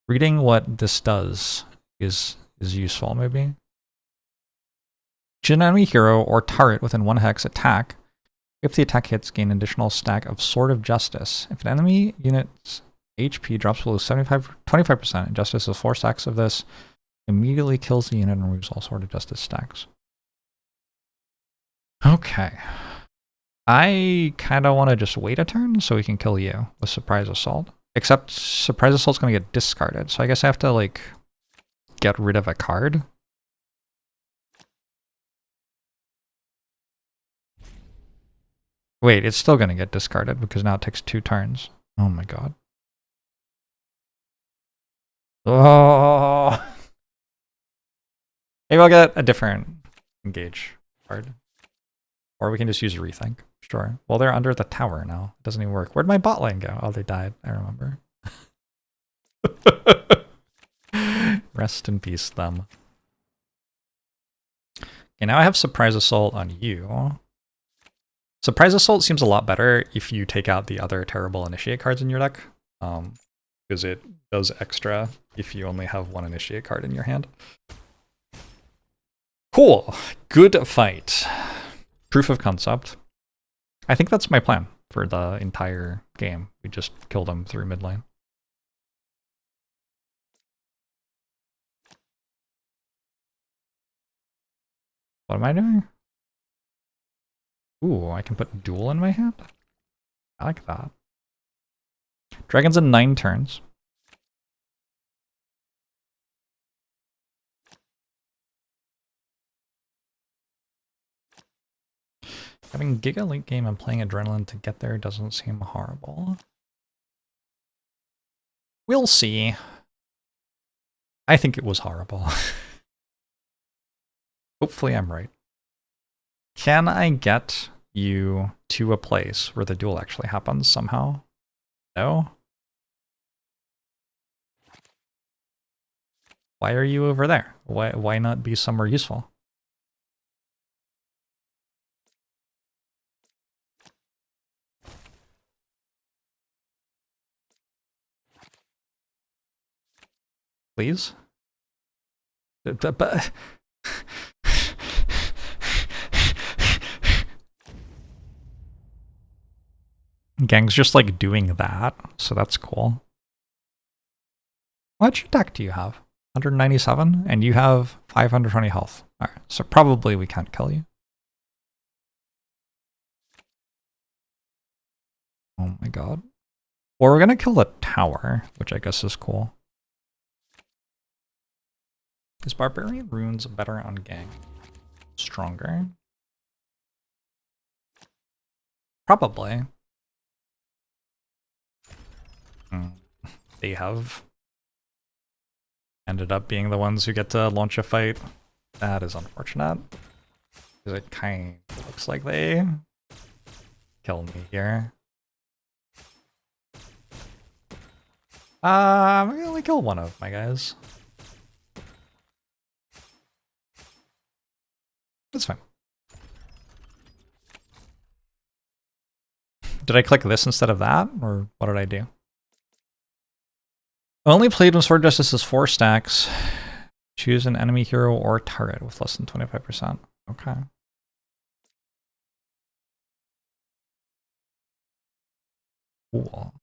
Reading what this does is useful, maybe. Choose an enemy hero or turret within 1 hex attack. If the attack hits, gain an additional stack of Sword of Justice. If an enemy unit's HP drops below 25%, and Justice is 4 stacks of this, immediately kills the unit and removes all Sword of Justice stacks. Okay. I kind of want to just wait a turn so we can kill you with Surprise Assault. Except Surprise Assault's going to get discarded, so I guess I have to, like, get rid of a card. Wait, it's still going to get discarded because now it takes 2 turns. Oh my god. Oh! Maybe I'll get a different engage card. Or we can just use Rethink. Sure. Well, they're under the tower now. It doesn't even work. Where'd my bot lane go? Oh, they died. I remember. Rest in peace, them. Okay, now I have Surprise Assault on you. Surprise Assault seems a lot better if you take out the other terrible Initiate cards in your deck. Because it does extra if you only have 1 Initiate card in your hand. Cool. Good fight. Proof of concept. I think that's my plan for the entire game. We just kill them through mid lane. What am I doing? Ooh, I can put Duel in my hand? I like that. Dragon's in 9 turns. Having Giga late game and playing Adrenaline to get there doesn't seem horrible. We'll see. I think it was horrible. Hopefully I'm right. Can I get you to a place where the duel actually happens somehow? No? Why are you over there? Why not be somewhere useful? Please? But Gang's just like doing that, so that's cool. How much attack do you have? 197? And you have 520 health. Alright, so probably we can't kill you. Oh my god. Well, we're gonna kill the tower, which I guess is cool. Is Barbarian Runes better on Gang? Stronger? Probably. They have ended up being the ones who get to launch a fight. That is unfortunate. Because it kind of looks like they killed me here. I'm gonna only kill one of my guys. That's fine. Did I click this instead of that? Or what did I do? I only played when Sword Justice is 4 stacks. Choose an enemy hero or target with less than 25%. Okay. Cool.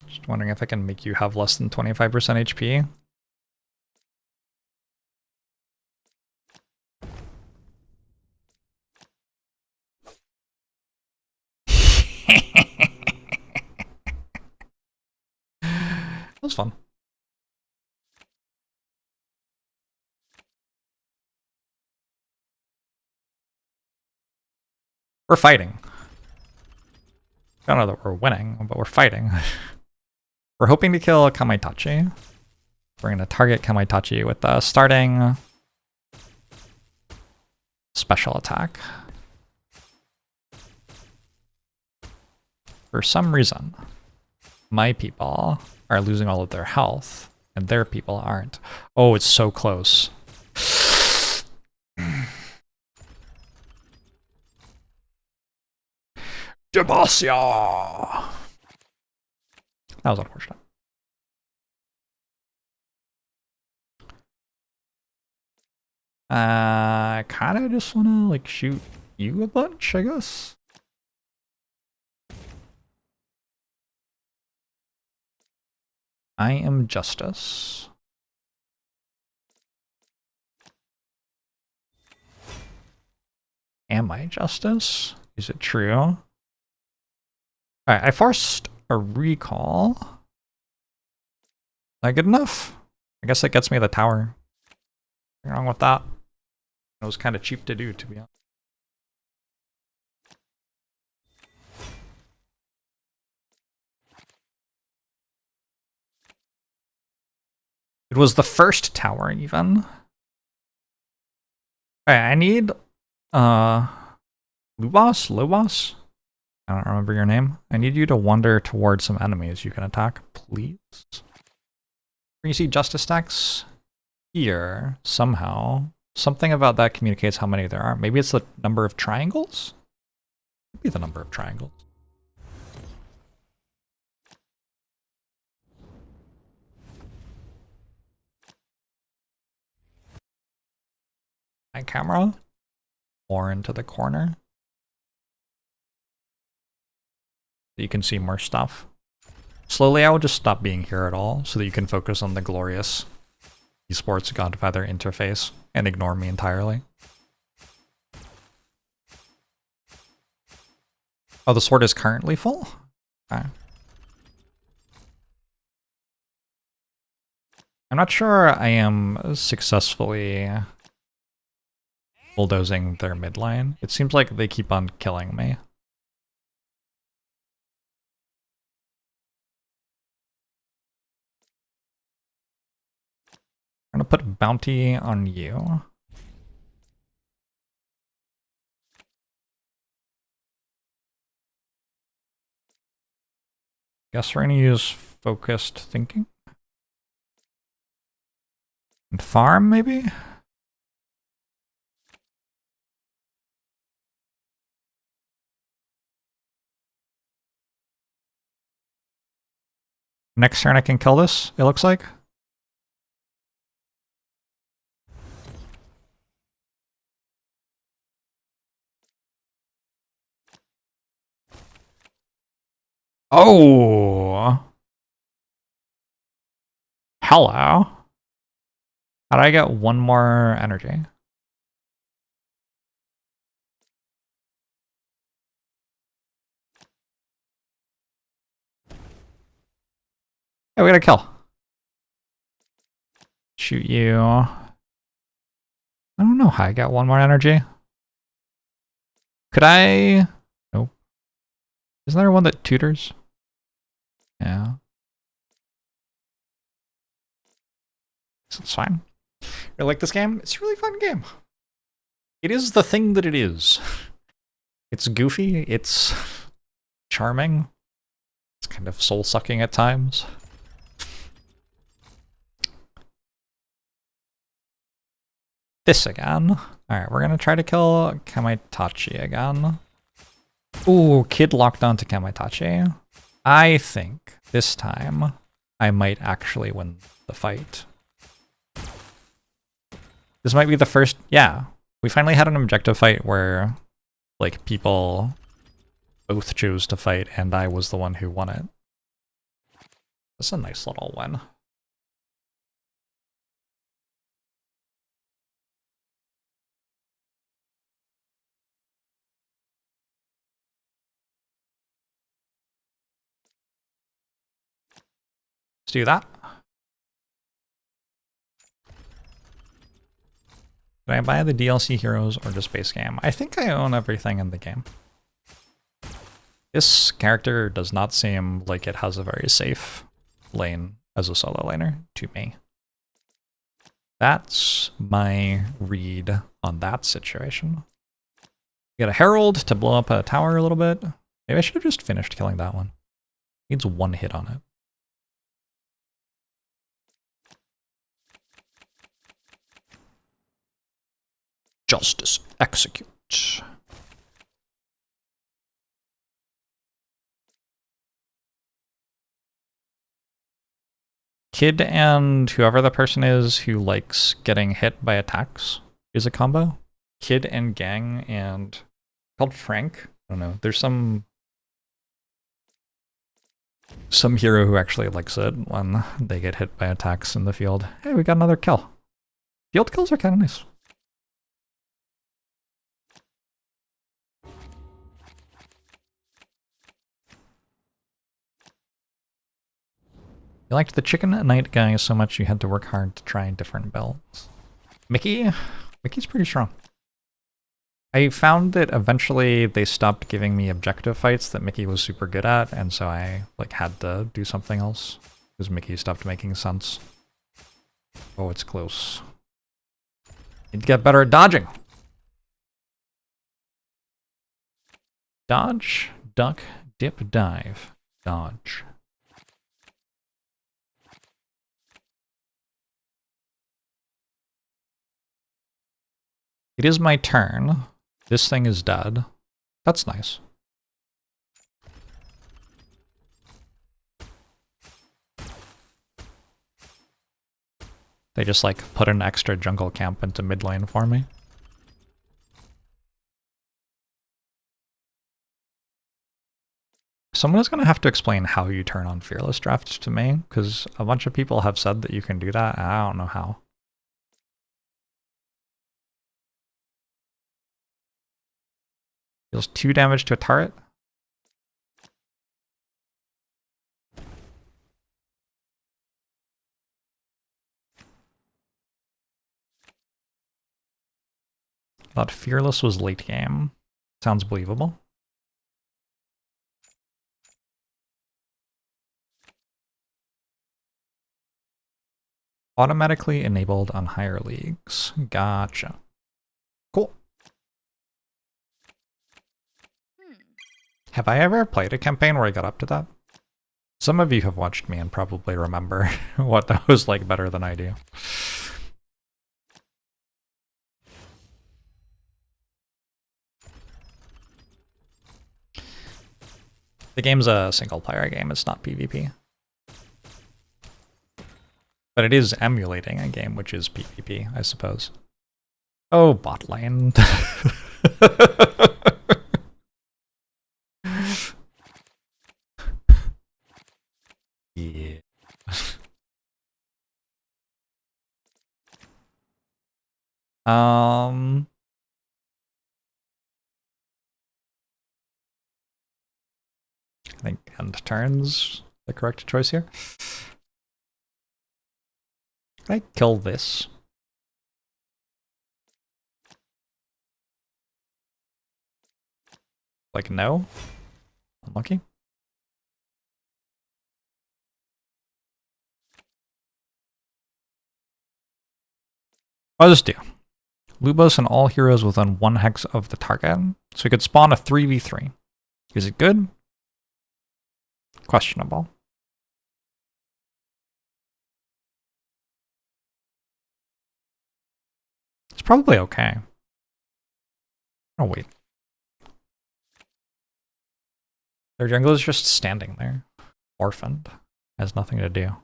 Just wondering if I can make you have less than 25% HP. That was fun. We're fighting. I don't know that we're winning, but we're fighting. We're hoping to kill Kamaitachi. We're going to target Kamaitachi with the starting special attack. For some reason, my people are losing all of their health, and their people aren't. Oh, it's so close. Demacia! That was unfortunate. I kind of just want to like shoot you a bunch, I guess. I am justice. Am I justice? Is it true? Alright, I forced a recall. Is that good enough? I guess that gets me the tower. Nothing wrong with that. It was kind of cheap to do, to be honest. It was the first tower, even. Alright, I need Lubas? I don't remember your name. I need you to wander towards some enemies you can attack, please. When you see justice stacks here, somehow, something about that communicates how many there are. Maybe it's the number of triangles? Maybe the number of triangles. My camera more into the corner. So you can see more stuff. Slowly, I will just stop being here at all so that you can focus on the glorious esports Godfather interface and ignore me entirely. Oh, the sword is currently full? Okay. I'm not sure I am successfully bulldozing their midline. It seems like they keep on killing me. I'm gonna put bounty on you. Guess we're gonna use focused thinking. And farm, maybe? Next turn I can kill this, it looks like. Oh! Hello. How do I get one more energy? Hey, we got a kill. Shoot you. I don't know how I got one more energy. Could I? Nope. Isn't there one that tutors? Yeah. It's fine. You like this game? It's a really fun game. It is the thing that it is. It's goofy, it's charming, it's kind of soul-sucking at times. This again. Alright, we're gonna try to kill Kamaitachi again. Ooh, kid locked onto Kamaitachi. I think this time I might actually win the fight. This might be the first, yeah. We finally had an objective fight where, like, people both chose to fight and I was the one who won it. That's a nice little win. Let's do that. Can I buy the DLC heroes or just base game? I think I own everything in the game. This character does not seem like it has a very safe lane as a solo laner to me. That's my read on that situation. We got a Herald to blow up a tower a little bit. Maybe I should have just finished killing that one. Needs one hit on it. Justice execute. Kid and whoever the person is who likes getting hit by attacks is a combo. Kid and Gang and called Frank. I don't know. There's some hero who actually likes it when they get hit by attacks in the field. Hey, we got another kill. Field kills are kind of nice. You liked the Chicken Knight guy so much you had to work hard to try different builds. Mickey's pretty strong. I found that eventually they stopped giving me objective fights that Mickey was super good at, and so I had to do something else because Mickey stopped making sense. Oh, it's close. Need to get better at dodging. Dodge, duck, dip, dive, dodge. It is my turn. This thing is dead. That's nice. They just put an extra jungle camp into mid lane for me. Someone is going to have to explain how you turn on Fearless Draft to me, because a bunch of people have said that you can do that, and I don't know how. Deals 2 damage to a turret. Thought Fearless was late game. Sounds believable. Automatically enabled on higher leagues. Gotcha. Cool. Have I ever played a campaign where I got up to that? Some of you have watched me and probably remember what that was like better than I do. The game's a single-player game, it's not PvP. But it is emulating a game which is PvP, I suppose. Oh, bot lane. Yeah. I think end turns the correct choice here. Can I kill this? Like, no? Unlucky. I'll just do Lubos and all heroes within 1 hex of the target. So we could spawn a 3v3. Is it good? Questionable. It's probably okay. Oh, wait. Their jungle is just standing there. Orphaned. Has nothing to do.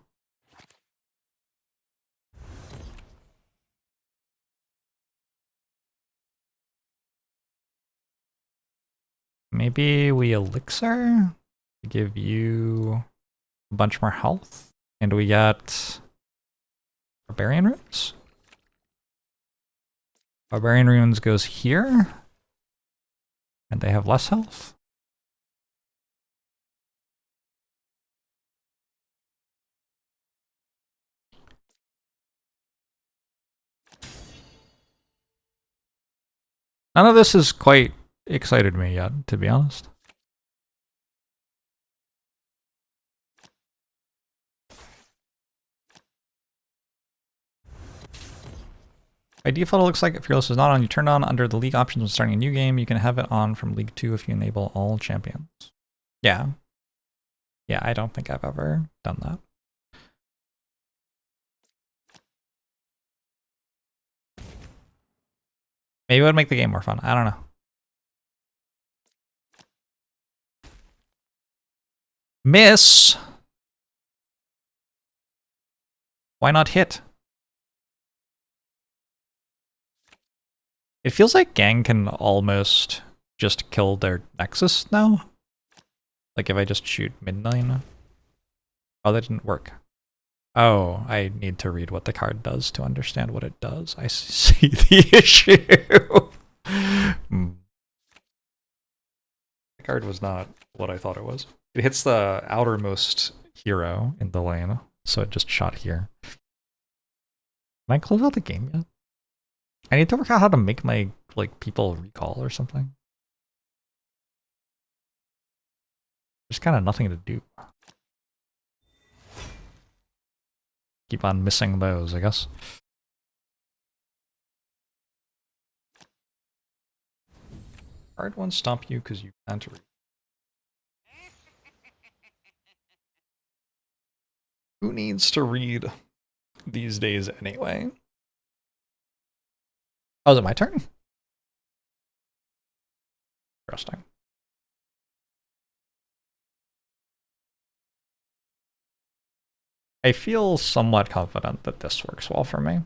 Maybe we elixir to give you a bunch more health. And we get Barbarian Runes. Barbarian Runes goes here. And they have less health. None of this has quite excited me yet, to be honest. By default, it looks like if Fearless is not on, you turn on under the League options when starting a new game. You can have it on from League 2 if you enable all champions. Yeah. Yeah, I don't think I've ever done that. Maybe it would make the game more fun. I don't know. Miss! Why not hit? It feels like Gang can almost just kill their Nexus now. Like if I just shoot mid-lane. Oh, that didn't work. Oh, I need to read what the card does to understand what it does. I see the issue. The card was not what I thought it was. It hits the outermost hero in the lane, so it just shot here. Can I close out the game yet? I need to work out how to make my people recall or something. There's kind of nothing to do. Keep on missing those, I guess. Card won't stomp you because you can't read. Who needs to read these days anyway? Oh, is it my turn? Interesting. I feel somewhat confident that this works well for me.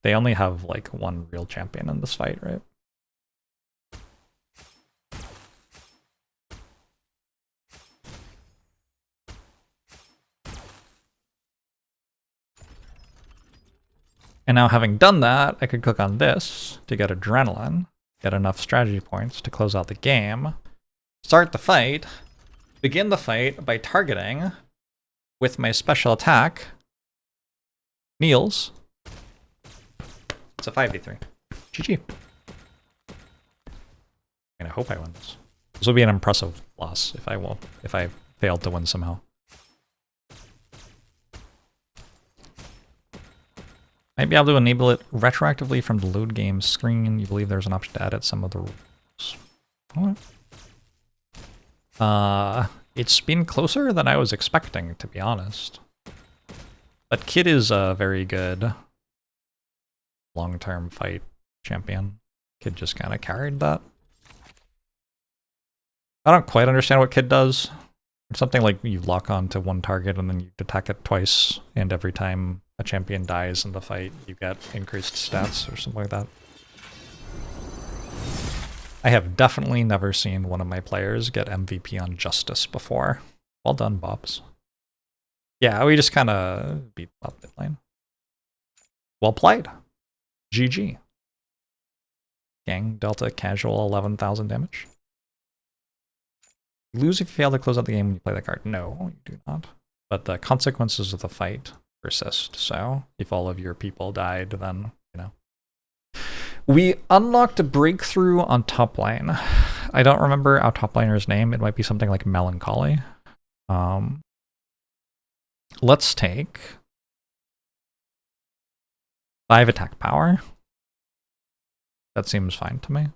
They only have like one real champion in this fight, right? And now having done that, I could click on this to get adrenaline, get enough strategy points to close out the game, start the fight, begin the fight by targeting with my special attack, Niels. It's a 5v3. GG. I mean, I hope I win this. This would be an impressive loss if I failed to win somehow. Might be able to enable it retroactively from the load game screen. You believe there's an option to edit some of the rules. What? It's been closer than I was expecting, to be honest. But Kid is a very good long-term fight champion. Kid just kind of carried that. I don't quite understand what Kid does. It's something like you lock on to one target and then you attack it twice, and every time a champion dies in the fight, you get increased stats or something like that. I have definitely never seen one of my players get MVP on Justice before. Well done, Bobs. Yeah, we just kind of beat up mid lane. Well played. GG. Gang, Delta, casual, 11,000 damage. You lose if you fail to close out the game when you play the card. No, you do not. But the consequences of the fight persist. So if all of your people died, then, you know. We unlocked a breakthrough on top lane. I don't remember our top laner's name. It might be something like Melancholy. Let's take 5 attack power. That seems fine to me.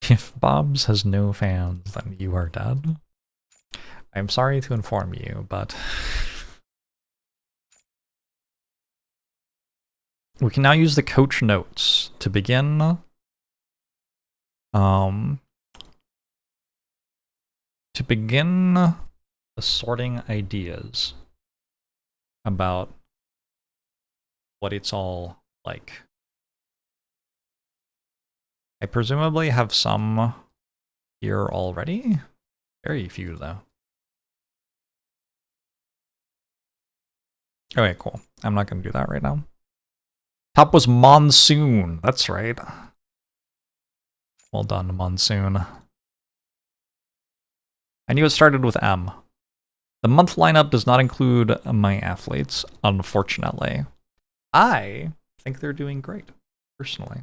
If Bobs has no fans, then you are dead. I'm sorry to inform you, but we can now use the coach notes to begin assorting ideas about what it's all like. I presumably have some here already. Very few, though. Okay, cool. I'm not going to do that right now. Top was Monsoon. That's right. Well done, Monsoon. I knew it started with M. The month lineup does not include my athletes, unfortunately. I think they're doing great, personally.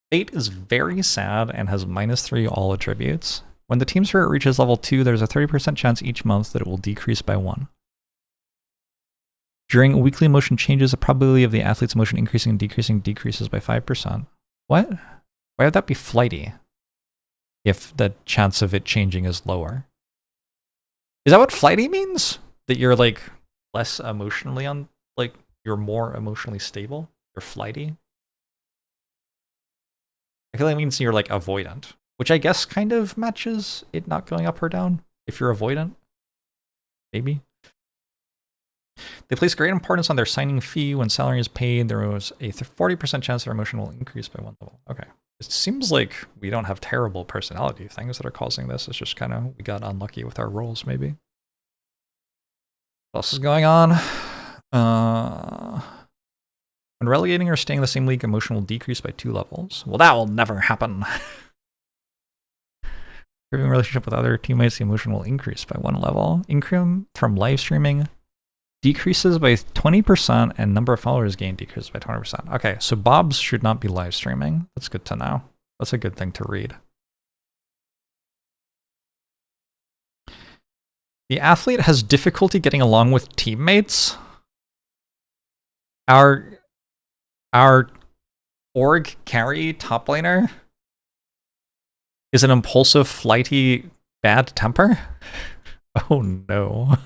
Fate is very sad and has -3 all attributes. When the team spirit reaches level 2, there's a 30% chance each month that it will decrease by 1. During weekly motion changes, the probability of the athlete's motion increasing and decreasing decreases by 5%. What? Why would that be flighty if the chance of it changing is lower? Is that what flighty means? That you're like less emotionally like you're more emotionally stable? You're flighty? I feel like it means you're like avoidant, which I guess kind of matches it not going up or down if you're avoidant. Maybe. They place great importance on their signing fee. When salary is paid, there was a 40% chance their emotion will increase by 1 level. Okay. It seems like we don't have terrible personality things that are causing this. It's just kind of, we got unlucky with our rolls, maybe. What else is going on? When relegating or staying in the same league, emotion will decrease by 2 levels. Well, that will never happen. Improving relationship with other teammates, the emotion will increase by 1 level. Income from live streaming decreases by 20% and number of followers gained decreases by 20%. Okay, so Bob's should not be live streaming. That's good to know. That's a good thing to read. The athlete has difficulty getting along with teammates. Our org carry top laner is an impulsive, flighty, bad temper. Oh no.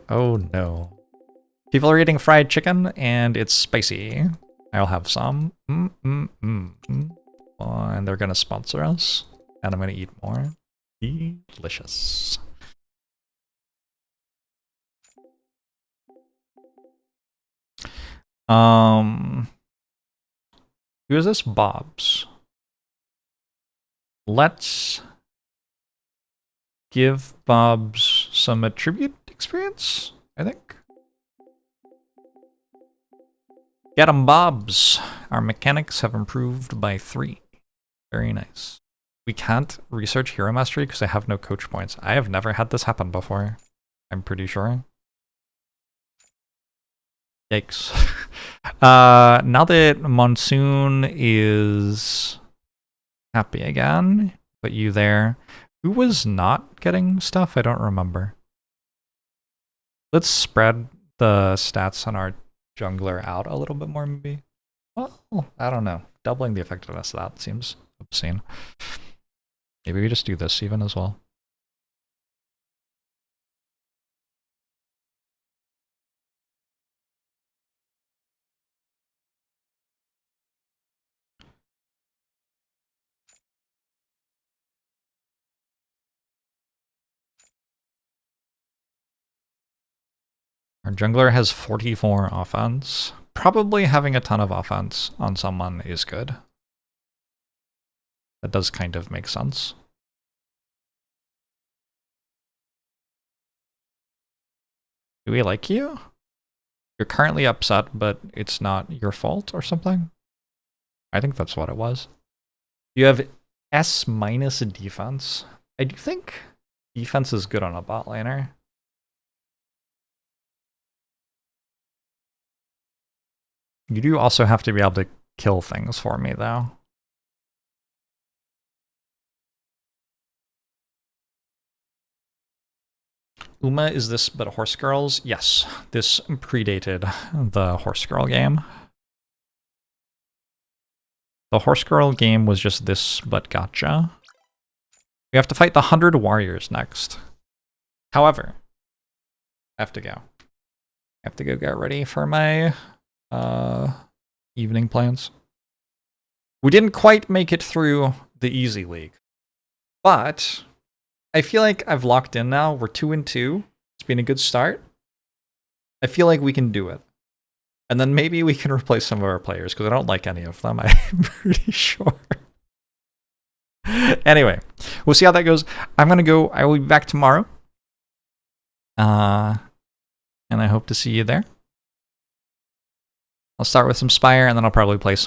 Oh no. People are eating fried chicken and it's spicy. I'll have some. Oh, and they're gonna sponsor us. And I'm gonna eat more. Delicious. Who is this? Bob's. Let's give Bob's some attribute experience, I think. Get 'em, Bobs. Our mechanics have improved by 3. Very nice. We can't research hero mastery because I have no coach points. I have never had this happen before. I'm pretty sure. Yikes. Now that Monsoon is happy again, put you there. Who was not getting stuff? I don't remember. Let's spread the stats on our jungler out a little bit more, maybe. Well, I don't know. Doubling the effectiveness of that seems obscene. Maybe we just do this even as well. Our jungler has 44 offense. Probably having a ton of offense on someone is good. That does kind of make sense. Do we like you? You're currently upset, but it's not your fault or something? I think that's what it was. You have S- defense. I do think defense is good on a bot laner. You do also have to be able to kill things for me, though. Uma, is this but Horse Girls? Yes, this predated the Horse Girl game. The Horse Girl game was just this but gotcha. We have to fight the 100 Warriors next. However, I have to go. I have to go get ready for my evening plans. We didn't quite make it through the Easy League, but I feel like I've locked in now. We're 2-2. It's been a good start. I feel like we can do it. And then maybe we can replace some of our players, because I don't like any of them, I'm pretty sure. Anyway, we'll see how that goes. I'm going to go. I will be back tomorrow. And I hope to see you there. I'll start with some Spire, and then I'll probably play some